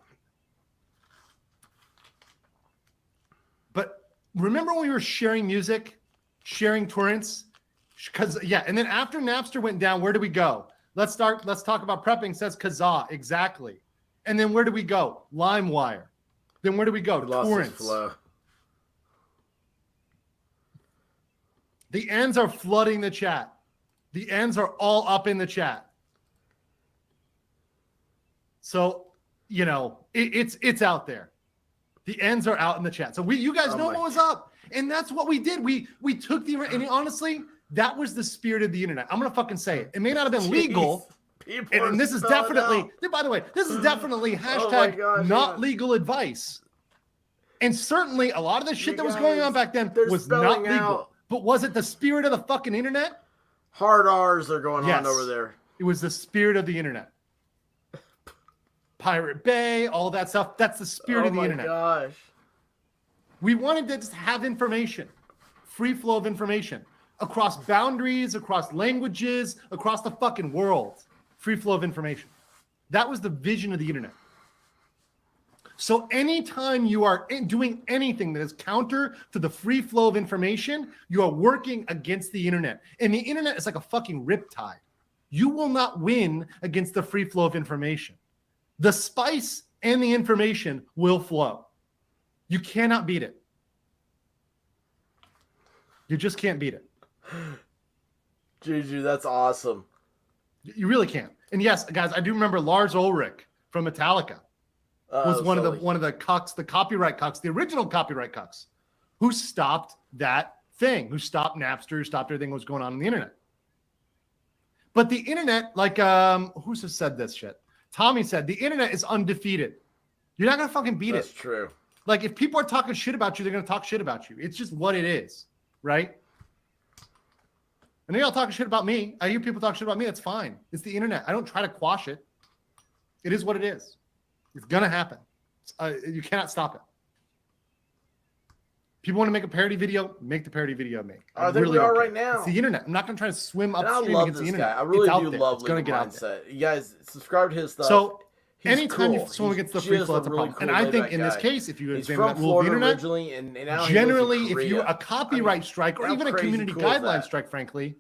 But remember when we were sharing music, sharing torrents? Because and then after Napster went down, where do we go? Let's talk about prepping, says Kazaa. Exactly. And then where do we go? LimeWire. Then where do we go? Torrents. The N's are flooding the chat. The N's are all up in the chat. So, you know, it's out there. The N's are out in the chat. So you guys know what was up. And that's what we did. We took and honestly, that was the spirit of the internet. I'm going to fucking say it. It may not have been legal. And this is definitely, by the way, this is definitely hashtag not legal advice. And certainly a lot of the shit that was going on back then was not legal. But was it the spirit of the fucking internet? Hard R's are going on over there. It was the spirit of the internet. Pirate Bay, all that stuff. That's the spirit of the internet. Oh my gosh. We wanted to just have information, free flow of information across boundaries, across languages, across the fucking world. Free flow of information. That was the vision of the internet. So anytime you are doing anything that is counter to the free flow of information, you are working against the internet. And the internet is like a fucking riptide. You will not win against the free flow of information. The spice and the information will flow. You cannot beat it. You just can't beat it. Juju, that's awesome. You really can't. And yes, guys, I do remember Lars Ulrich from Metallica was one of the cucks, the copyright cucks, the original copyright cucks, who stopped that thing, who stopped Napster, who stopped everything that was going on the internet. But the internet, like who's just said this shit? Tommy said the internet is undefeated. You're not gonna fucking beat it. That's true. Like if people are talking shit about you, they're gonna talk shit about you. It's just what it is, right? And y'all talking shit about me. I hear people talk shit about me. That's fine. It's the internet. I don't try to quash it. It is what it is. It's gonna happen. You cannot stop it. People want to make a parody video, make the parody video. I think we are right now. It's the internet. I'm not gonna try to swim upstream I love against the this internet. guy. I really do there. love It's gonna Legal get out there. Mindset. You guys subscribe to his stuff. So He's anytime cool. you swim He's against the free just flow, a it's a really problem. cool And I think laid-back in this guy. case, if you He's examine from that rule of the Florida internet, originally, and now he generally, lives in if you Korea. a copyright strike or how even a crazy community cool is guideline that? strike, frankly,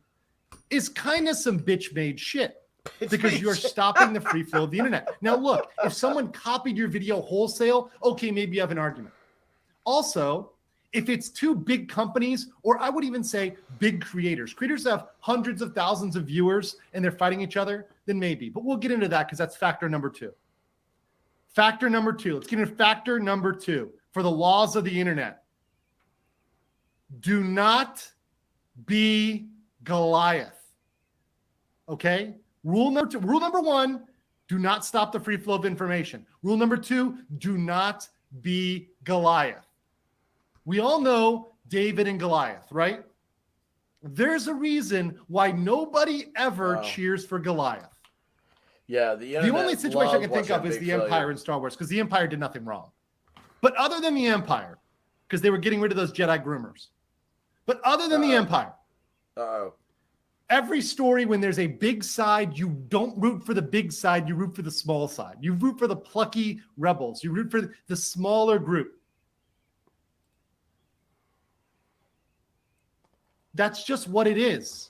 is kind of some bitch-made shit. Because made you're shit. stopping the free flow of the internet. Now, look, if someone copied your video wholesale, okay, maybe you have an argument. Also, if it's two big companies, or I would even say big creators have hundreds of thousands of viewers and they're fighting each other, then maybe. But we'll get into that because that's factor number two. Factor number two. Let's get into factor number two for the laws of the internet. Do not be Goliath. Okay? Rule number one, do not stop the free flow of information. Rule number two, do not be Goliath. We all know David and Goliath, right? There's a reason why nobody ever cheers for Goliath. Yeah, the only situation I can think of is the Empire in Star Wars, because the Empire did nothing wrong. But other than the Empire, because they were getting rid of those Jedi groomers. But other than the Empire, every story when there's a big side, you don't root for the big side, you root for the small side. You root for the plucky rebels. You root for the smaller group. That's just what it is.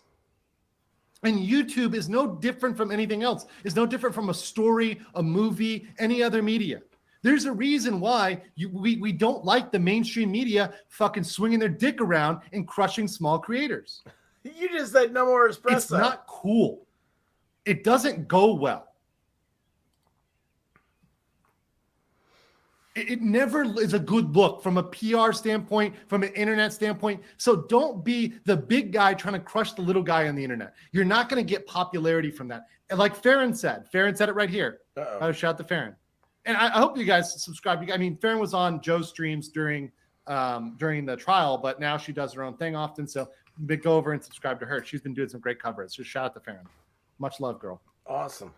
And YouTube is no different from anything else. It's no different from a story, a movie, any other media. There's a reason why we don't like the mainstream media fucking swinging their dick around and crushing small creators. You just said no more espresso. It's not cool. It doesn't go well. It never is a good look from a PR standpoint, from an internet standpoint. So don't be the big guy trying to crush the little guy on the internet. You're not going to get popularity from that. And like Farron said it right here. Shout out to Farron. And I hope you guys subscribe. I mean, Farron was on Joe's streams during the trial, but now she does her own thing often. So go over and subscribe to her. She's been doing some great coverage. So shout out to Farron. Much love, girl. Awesome.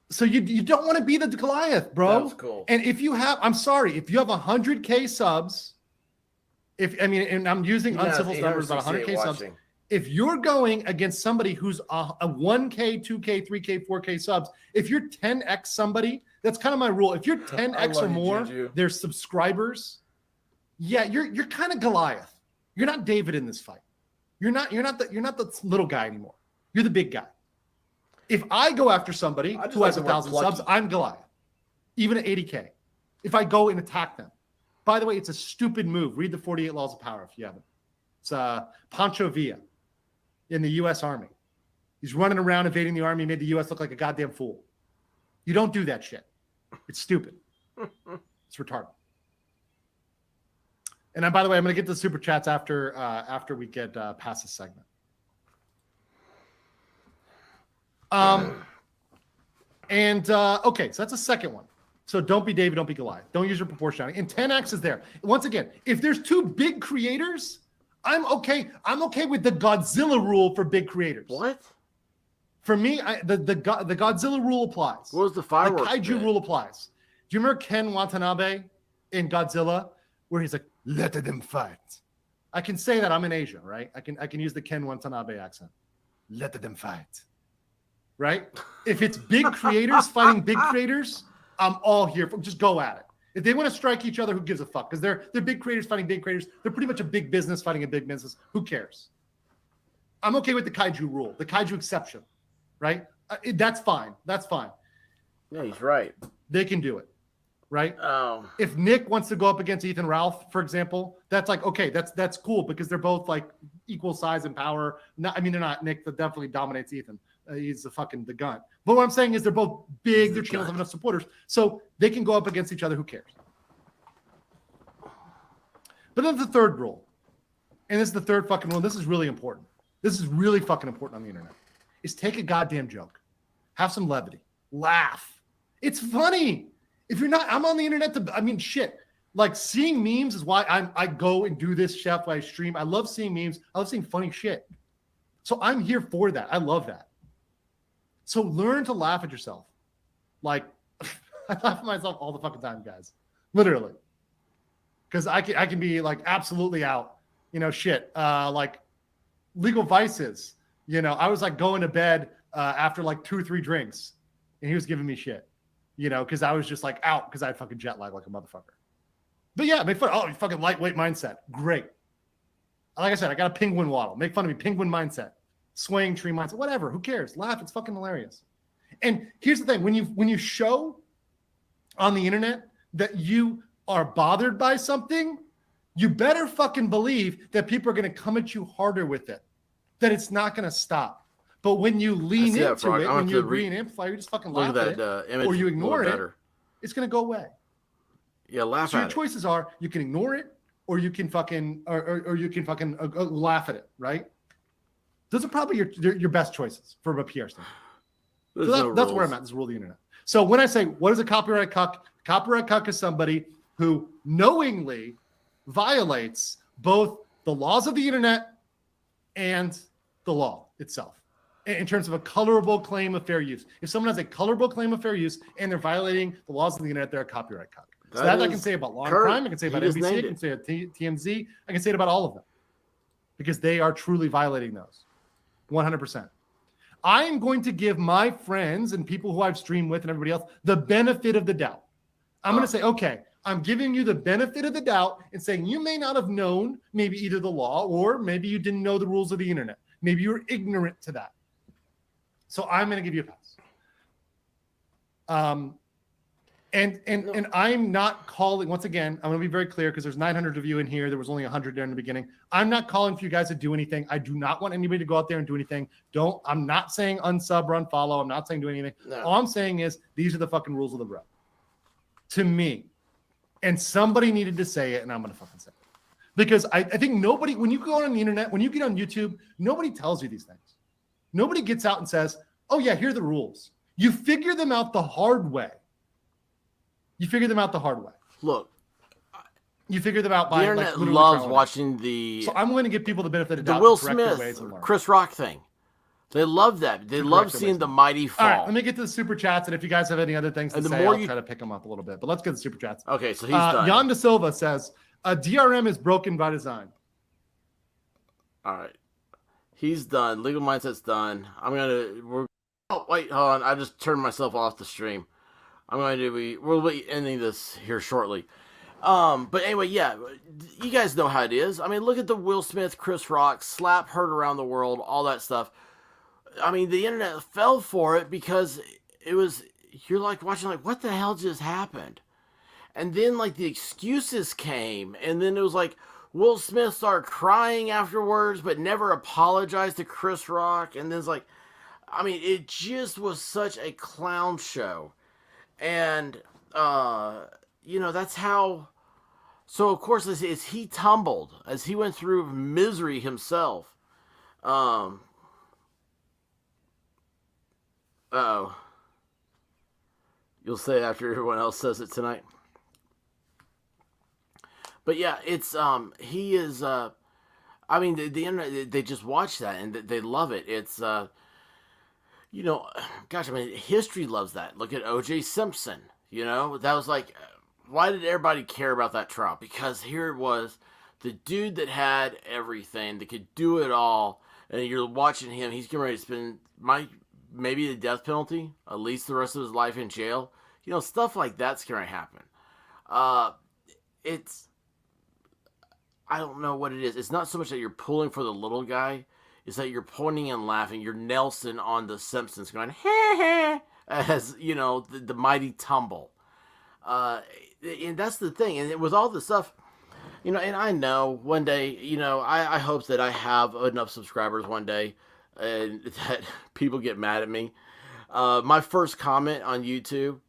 So you don't want to be the Goliath, bro. That was cool. And if you have 100K subs, and I'm using uncivil numbers, about 100K subs. If you're going against somebody who's a 1K, 2K, 3K, 4K subs, if you're 10x somebody, that's kind of my rule. If you're 10x or more, their subscribers, yeah, you're kind of Goliath. You're not David in this fight. You're not the little guy anymore. You're the big guy. If I go after somebody who has 1,000 subs, I'm Goliath, even at 80K. If I go and attack them. By the way, it's a stupid move. Read the 48 Laws of Power if you haven't. It's Pancho Villa in the U.S. Army. He's running around invading the Army, made the U.S. look like a goddamn fool. You don't do that shit. It's stupid. It's retarded. And by the way, I'm going to get to the super chats after we get past this segment. Okay, so that's a second one. So don't be David, don't be Goliath. Don't use your proportionality. And 10x is there. Once again, if there's two big creators, I'm okay. I'm okay with the Godzilla rule for big creators. What? For me, the Godzilla rule applies. What was the fireworks? The kaiju rule applies. Do you remember Ken Watanabe in Godzilla, where he's like, "Let them fight"? I can say that. I'm in Asia, right? I can use the Ken Watanabe accent. Let them fight. Right? If it's big creators fighting big creators, I'm all here for. Just go at it. If they want to strike each other, who gives a fuck? Because they're big creators fighting big creators. They're pretty much a big business fighting a big business. Who cares? I'm okay with the kaiju rule, the kaiju exception, right? That's fine. That's fine. Yeah, he's right. They can do it, right? Oh. If Nick wants to go up against Ethan Ralph, for example, that's like, okay, that's cool because they're both like equal size and power. They're not. Nick definitely dominates Ethan. He's the gun. But what I'm saying is they're both big. Their channels have enough supporters, so they can go up against each other. Who cares? But then the third rule, and this is the third fucking rule. This is really important. This is really fucking important on the internet. Is take a goddamn joke, have some levity, laugh. It's funny. If you're not, I'm on the internet shit. Like seeing memes is why I go and do this chef. I stream. I love seeing memes. I love seeing funny shit. So I'm here for that. I love that. So learn to laugh at yourself. Like I laugh at myself all the fucking time, guys. Literally. Because I can be like absolutely out. Like Legal Vices. I was like going to bed after like 2 or 3 drinks, and he was giving me shit. Because I was just like out because I had fucking jet lag like a motherfucker. But yeah, make fun. Oh, you fucking lightweight mindset. Great. Like I said, I got a penguin waddle. Make fun of me. Penguin mindset. Swaying tree mindset. Whatever. Who cares? Laugh. It's fucking hilarious. And here's the thing. When you show on the internet that you are bothered by something, you better fucking believe that people are going to come at you harder with it. That it's not going to stop. But when you lean into it, when you agree and amplify, you just fucking laugh at it, or you ignore it, it's going to go away. Yeah, laugh so at your it. choices are you can ignore it, or you can fucking laugh at it, right? Those are probably your best choices from a PR standpoint. So that's where I'm at. This is rule of the internet. So when I say what is a copyright cuck? Copyright cuck is somebody who knowingly violates both the laws of the internet and the law itself in terms of a colorable claim of fair use. If someone has a colorable claim of fair use and they're violating the laws of the internet, they're a copyright cuck. So that I can say about Law and Crime, I can say about NBC, I can say about TMZ, I can say it about all of them because they are truly violating those 100%. I am going to give my friends and people who I've streamed with and everybody else the benefit of the doubt. I'm going to say, okay, I'm giving you the benefit of the doubt and saying you may not have known maybe either the law or maybe you didn't know the rules of the internet. Maybe you were ignorant to that. So I'm going to give you a pass. And I'm not calling, once again, I'm going to be very clear because there's 900 of you in here. There was only 100 there in the beginning. I'm not calling for you guys to do anything. I do not want anybody to go out there and do anything. I'm not saying unsub or unfollow. I'm not saying do anything. No. All I'm saying is these are the fucking rules of the road to me. And somebody needed to say it, and I'm going to fucking say it. Because I think nobody, when you go on the internet, when you get on YouTube, nobody tells you these things. Nobody gets out and says, oh yeah, here are the rules. You figure them out the hard way. You figure them out the hard way. Look, you figure them out by the internet literally loves trial watching the. So I'm going to give people the benefit of the doubt. Will to correct their Smith, ways and learn. Chris Rock thing. They love that. They love seeing the mighty fall. All right, let me get to the super chats, and if you guys have any other things to say, I'll try to pick them up a little bit. But let's get to the super chats. Okay, so he's done. Jan De Silva says, DRM is broken by design. All right. He's done. Legal Mindset's done. Oh, wait, hold on. I just turned myself off the stream. We'll be ending this here shortly. But anyway, yeah, you guys know how it is. I mean, look at the Will Smith, Chris Rock, slap heard around the world, all that stuff. I mean, the internet fell for it because you're like watching, like, what the hell just happened? And then, like, the excuses came, and then it was like, Will Smith started crying afterwards, but never apologized to Chris Rock. And then it's like, I mean, it just was such a clown show. And, that's how. So, of course, as he tumbled, as he went through misery himself. Uh-oh. You'll say it after everyone else says it tonight. But yeah, it's he is I mean the internet, they just watch that and they love it. It's gosh, I mean history loves that. Look at O.J. Simpson, that was like, why did everybody care about that trial? Because here it was, the dude that had everything, that could do it all, and you're watching him, he's getting ready to spend maybe the death penalty, at least the rest of his life in jail. Stuff like that's going to happen. I don't know what it is. It's not so much that you're pulling for the little guy. It's that you're pointing and laughing. You're Nelson on The Simpsons going, heh heh, as, the mighty tumble. And that's the thing. And with all the stuff, and I know one day, I hope that I have enough subscribers one day and that people get mad at me. My first comment on YouTube,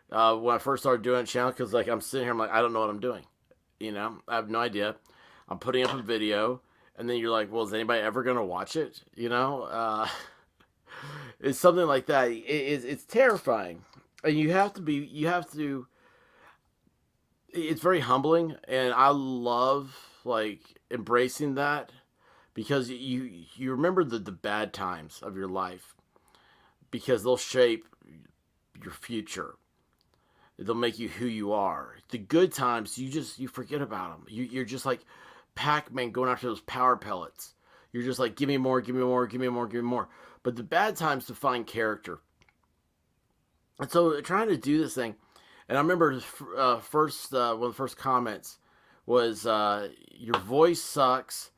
when I first started doing a channel, because like I'm sitting here, I'm like, I don't know what I'm doing. I have no idea. I'm putting up a video, and then you're like, well, is anybody ever going to watch it? It's something like that. It's terrifying. And it's very humbling, and I love, like, embracing that, because you remember the bad times of your life, because they'll shape your future. They'll make you who you are. The good times, you forget about them. You're just like Pac-Man going after those power pellets. You're just like, give me more, give me more, give me more, give me more. But the bad times define character. And so trying to do this thing, and I remember one of the first comments was, your voice sucks,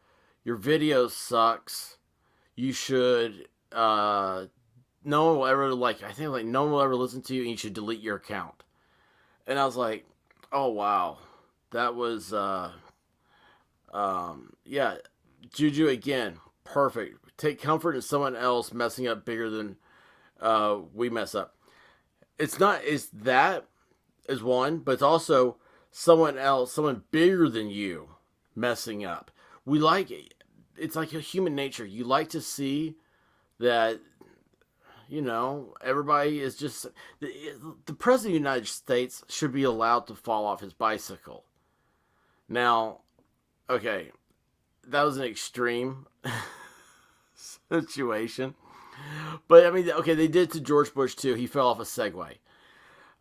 your video sucks, you should, no one will ever, no one will ever listen to you, and you should delete your account. And I was like, oh, wow. That was, yeah. Juju, again, perfect. Take comfort in someone else messing up bigger than we mess up. It's that is one, but it's also someone else, someone bigger than you messing up. It's like a human nature. You like to see that, everybody is just, the president of the United States should be allowed to fall off his bicycle. Now, okay, that was an extreme situation. But, I mean, okay, they did it to George Bush, too. He fell off a Segway.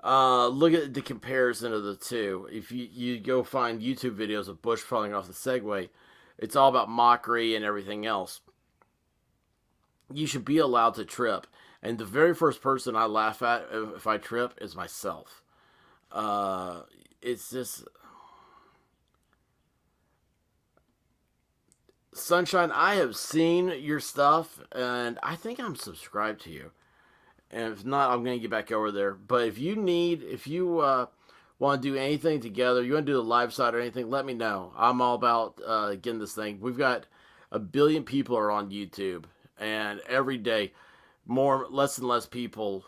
Look at the comparison of the two. If you go find YouTube videos of Bush falling off the Segway, it's all about mockery and everything else. You should be allowed to trip. And the very first person I laugh at if I trip is myself. It's just... Sunshine, I have seen your stuff, and I think I'm subscribed to you. and if not, I'm going to get back over there. But if you want to do anything together, you want to do the live side or anything, let me know. I'm all about getting this thing. We've got 1 billion people are on YouTube, and every day, less and less people.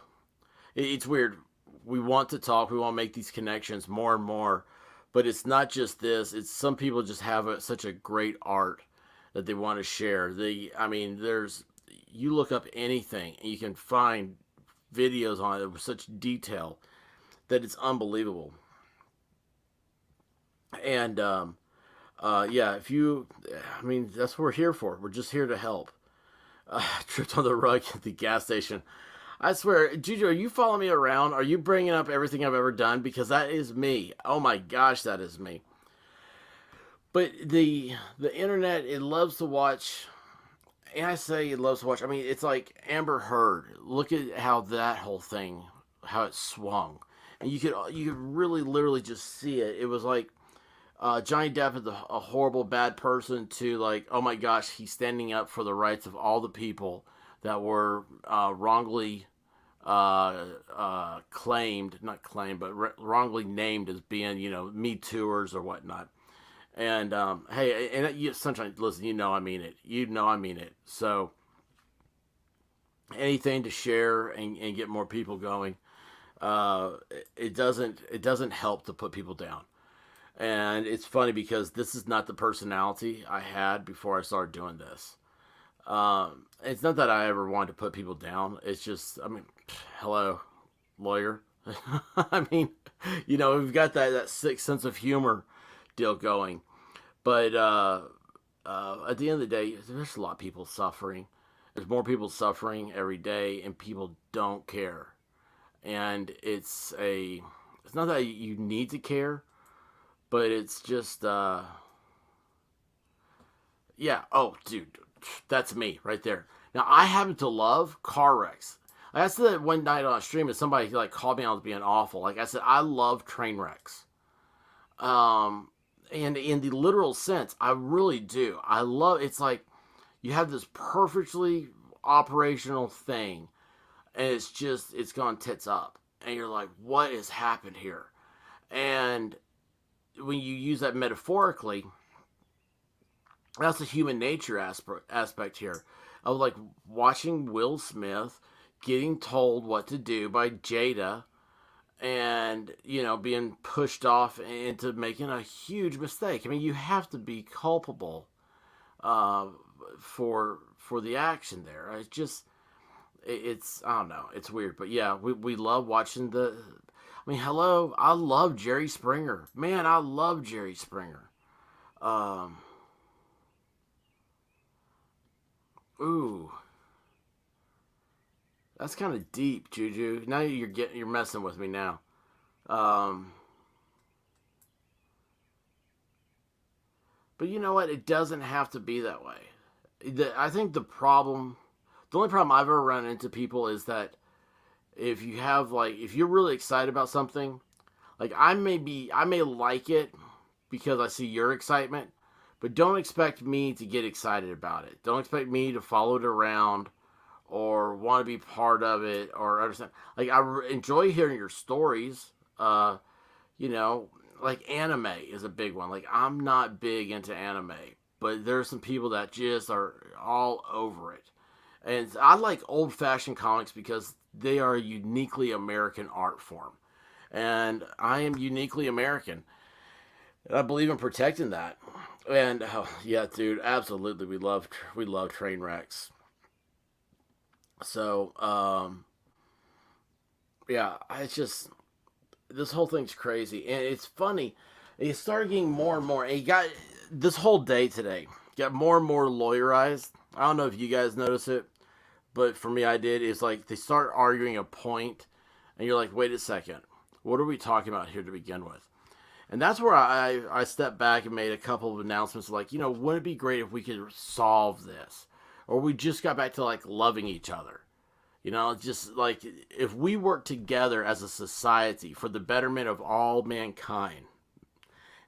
It's weird. We want to talk. We want to make these connections more and more, but it's not just this. It's some people just have such a great art that they want to share. You look up anything and you can find videos on it with such detail that it's unbelievable. And that's what we're here for. We're just here to help. Tripped on the rug at the gas station. I swear, Juju, are you following me around? Are you bringing up everything I've ever done? Because that is me. Oh my gosh, that is me. But the internet, it loves to watch. And I say it loves to watch. I mean, it's like Amber Heard. Look at how that whole thing, how it swung, and you could really literally just see it. It was like Johnny Depp is a horrible bad person to like, oh my gosh, he's standing up for the rights of all the people that were wrongly wrongly named as being, Me Tooers or whatnot. And hey, and Sunshine, listen, I mean it. I mean it. So anything to share and get more people going. It doesn't help to put people down. And it's funny because this is not the personality I had before I started doing this. It's not that I ever wanted to put people down. It's just, hello, lawyer. We've got that sick sense of humor deal going. But at the end of the day, there's a lot of people suffering. There's more people suffering every day, and people don't care. And it's not that you need to care, but it's just, yeah. Oh, dude, that's me right there. Now, I happen to love car wrecks. I said that one night on a stream, and somebody called me out as being awful. Like I said, I love train wrecks. And in the literal sense, I really do. It's like you have this perfectly operational thing, and it's gone tits up. And you're like, what has happened here? And when you use that metaphorically, that's the human nature aspect here. Of like watching Will Smith getting told what to do by Jada, and being pushed off into making a huge mistake. You have to be culpable for the action there. It's I don't know, it's weird. But yeah, we love watching hello, I love Jerry Springer. Man, I love Jerry Springer. Ooh, that's kind of deep, Juju. Now you're messing with me now. But you know what? It doesn't have to be that way. I think the only problem I've ever run into people is that if you're really excited about something, like I may like it because I see your excitement, but don't expect me to get excited about it. Don't expect me to follow it around or want to be part of it or understand. Like I enjoy hearing your stories. Like anime is a big one. Like I'm not big into anime, but there's some people that just are all over it. And I like old-fashioned comics because they are a uniquely American art form. And I am uniquely American. And I believe in protecting that. And yeah, dude, absolutely, we love train wrecks. So, yeah, it's just this whole thing's crazy, and it's funny. It started getting more and more. And it got this whole day today got more and more lawyerized. I don't know if you guys notice it, but for me, I did. It's like they start arguing a point, and you're like, wait a second, what are we talking about here to begin with? And that's where I stepped back and made a couple of announcements like, wouldn't it be great if we could solve this? Or we just got back to like loving each other. Just like if we work together as a society for the betterment of all mankind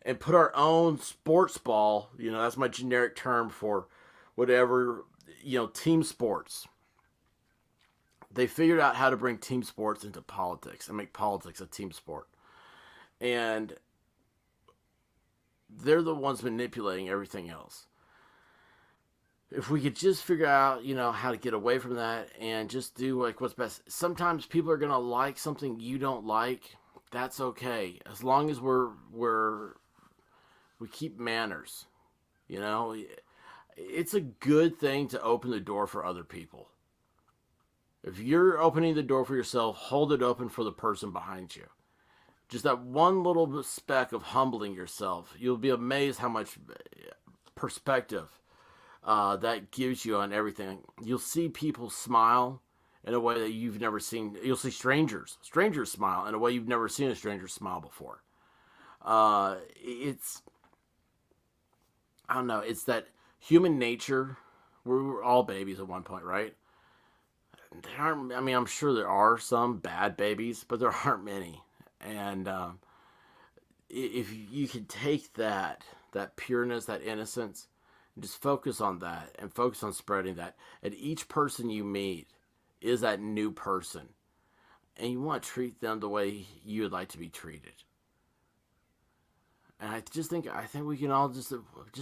and put our own sports ball, that's my generic term for whatever, team sports they figured out how to bring team sports into politics and make politics a team sport. And they're the ones manipulating everything else. If we could just figure out, how to get away from that and just do like what's best. Sometimes people are gonna like something you don't like. That's okay, as long as we keep manners. It's a good thing to open the door for other people. If you're opening the door for yourself, hold it open for the person behind you. Just that one little speck of humbling yourself, you'll be amazed how much perspective that gives you on everything. You'll see people smile in a way that you've never seen. You'll see strangers smile in a way you've never seen a stranger smile before. I don't know. It's that human nature. We were all babies at one point, right? I'm sure there are some bad babies, but there aren't many. And if you can take that pureness, that innocence, and just focus on that and focus on spreading that, and each person you meet is that new person, and you want to treat them the way you would like to be treated. And I think we can all just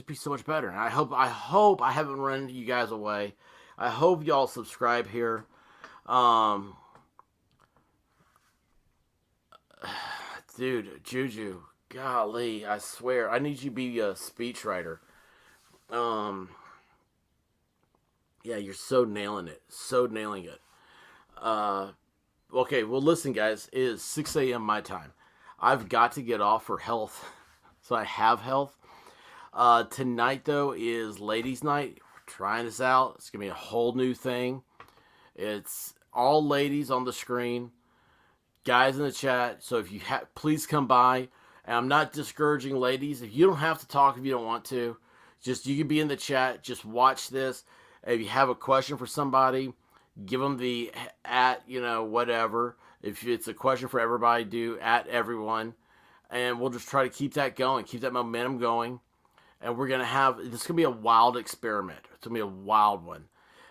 be so much better. And I hope I haven't run you guys away. I hope y'all subscribe here. Dude, Juju, golly, I swear, I need you to be a speechwriter. Yeah, you're so nailing it. Okay, well, listen, guys, it is 6 a.m. my time. I've got to get off for health, so I have health. Tonight, though, is ladies' night. We're trying this out. It's going to be a whole new thing. It's all ladies on the screen, guys in the chat. So if you please come by. And I'm not discouraging ladies. If you don't have to talk if you don't want to, just you can be in the chat. Just watch this. If you have a question for somebody, give them the whatever. If it's a question for everybody, do at everyone. And we'll just try to keep that going, keep that momentum going. And we're going to have, this is going to be a wild experiment. It's going to be a wild one.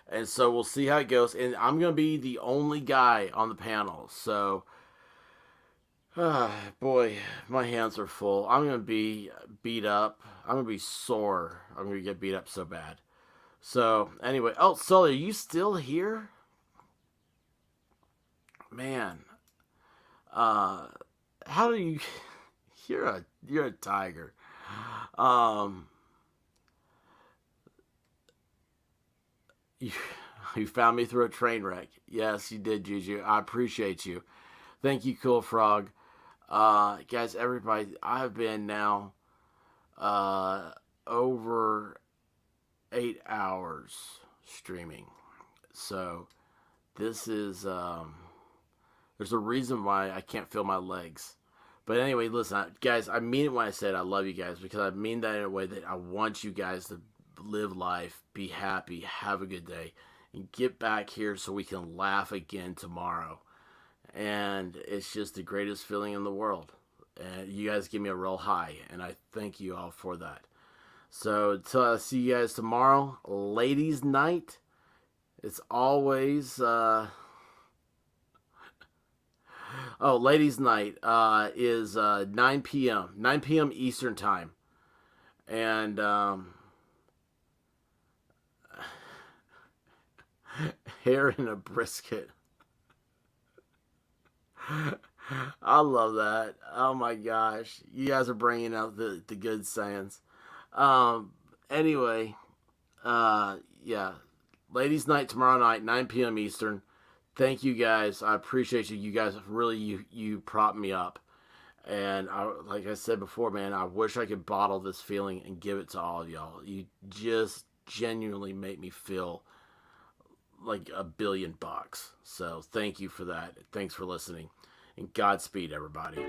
And so we'll see how it goes. And I'm going to be the only guy on the panel. So, boy, my hands are full. I'm going to be beat up. I'm going to be sore. I'm going to get beat up so bad. So, anyway. Oh, Sully, are you still here? Man. How do you... You're a tiger. You found me through a train wreck. Yes, you did, Juju. I appreciate you. Thank you, Cool Frog. Guys, everybody, I've been now over 8 hours streaming. So this is there's a reason why I can't feel my legs. But anyway, listen, guys, I mean it when I said I love you guys, because I mean that in a way that I want you guys to live life, be happy, have a good day, and get back here so we can laugh again tomorrow. And it's just the greatest feeling in the world. And you guys give me a real high, and I thank you all for that. So until I see you guys tomorrow, ladies' night. It's always ladies' night is 9 p.m. 9 p.m. Eastern time. And hair in a brisket. I love that. Oh my gosh. You guys are bringing out the good sayings. Anyway, yeah. Ladies' night tomorrow night, 9 p.m. Eastern. Thank you guys. I appreciate you. You guys really, you prop me up. And like I said before, man, I wish I could bottle this feeling and give it to all of y'all. You just genuinely make me feel like $1 billion. So thank you for that. Thanks for listening. And Godspeed, everybody.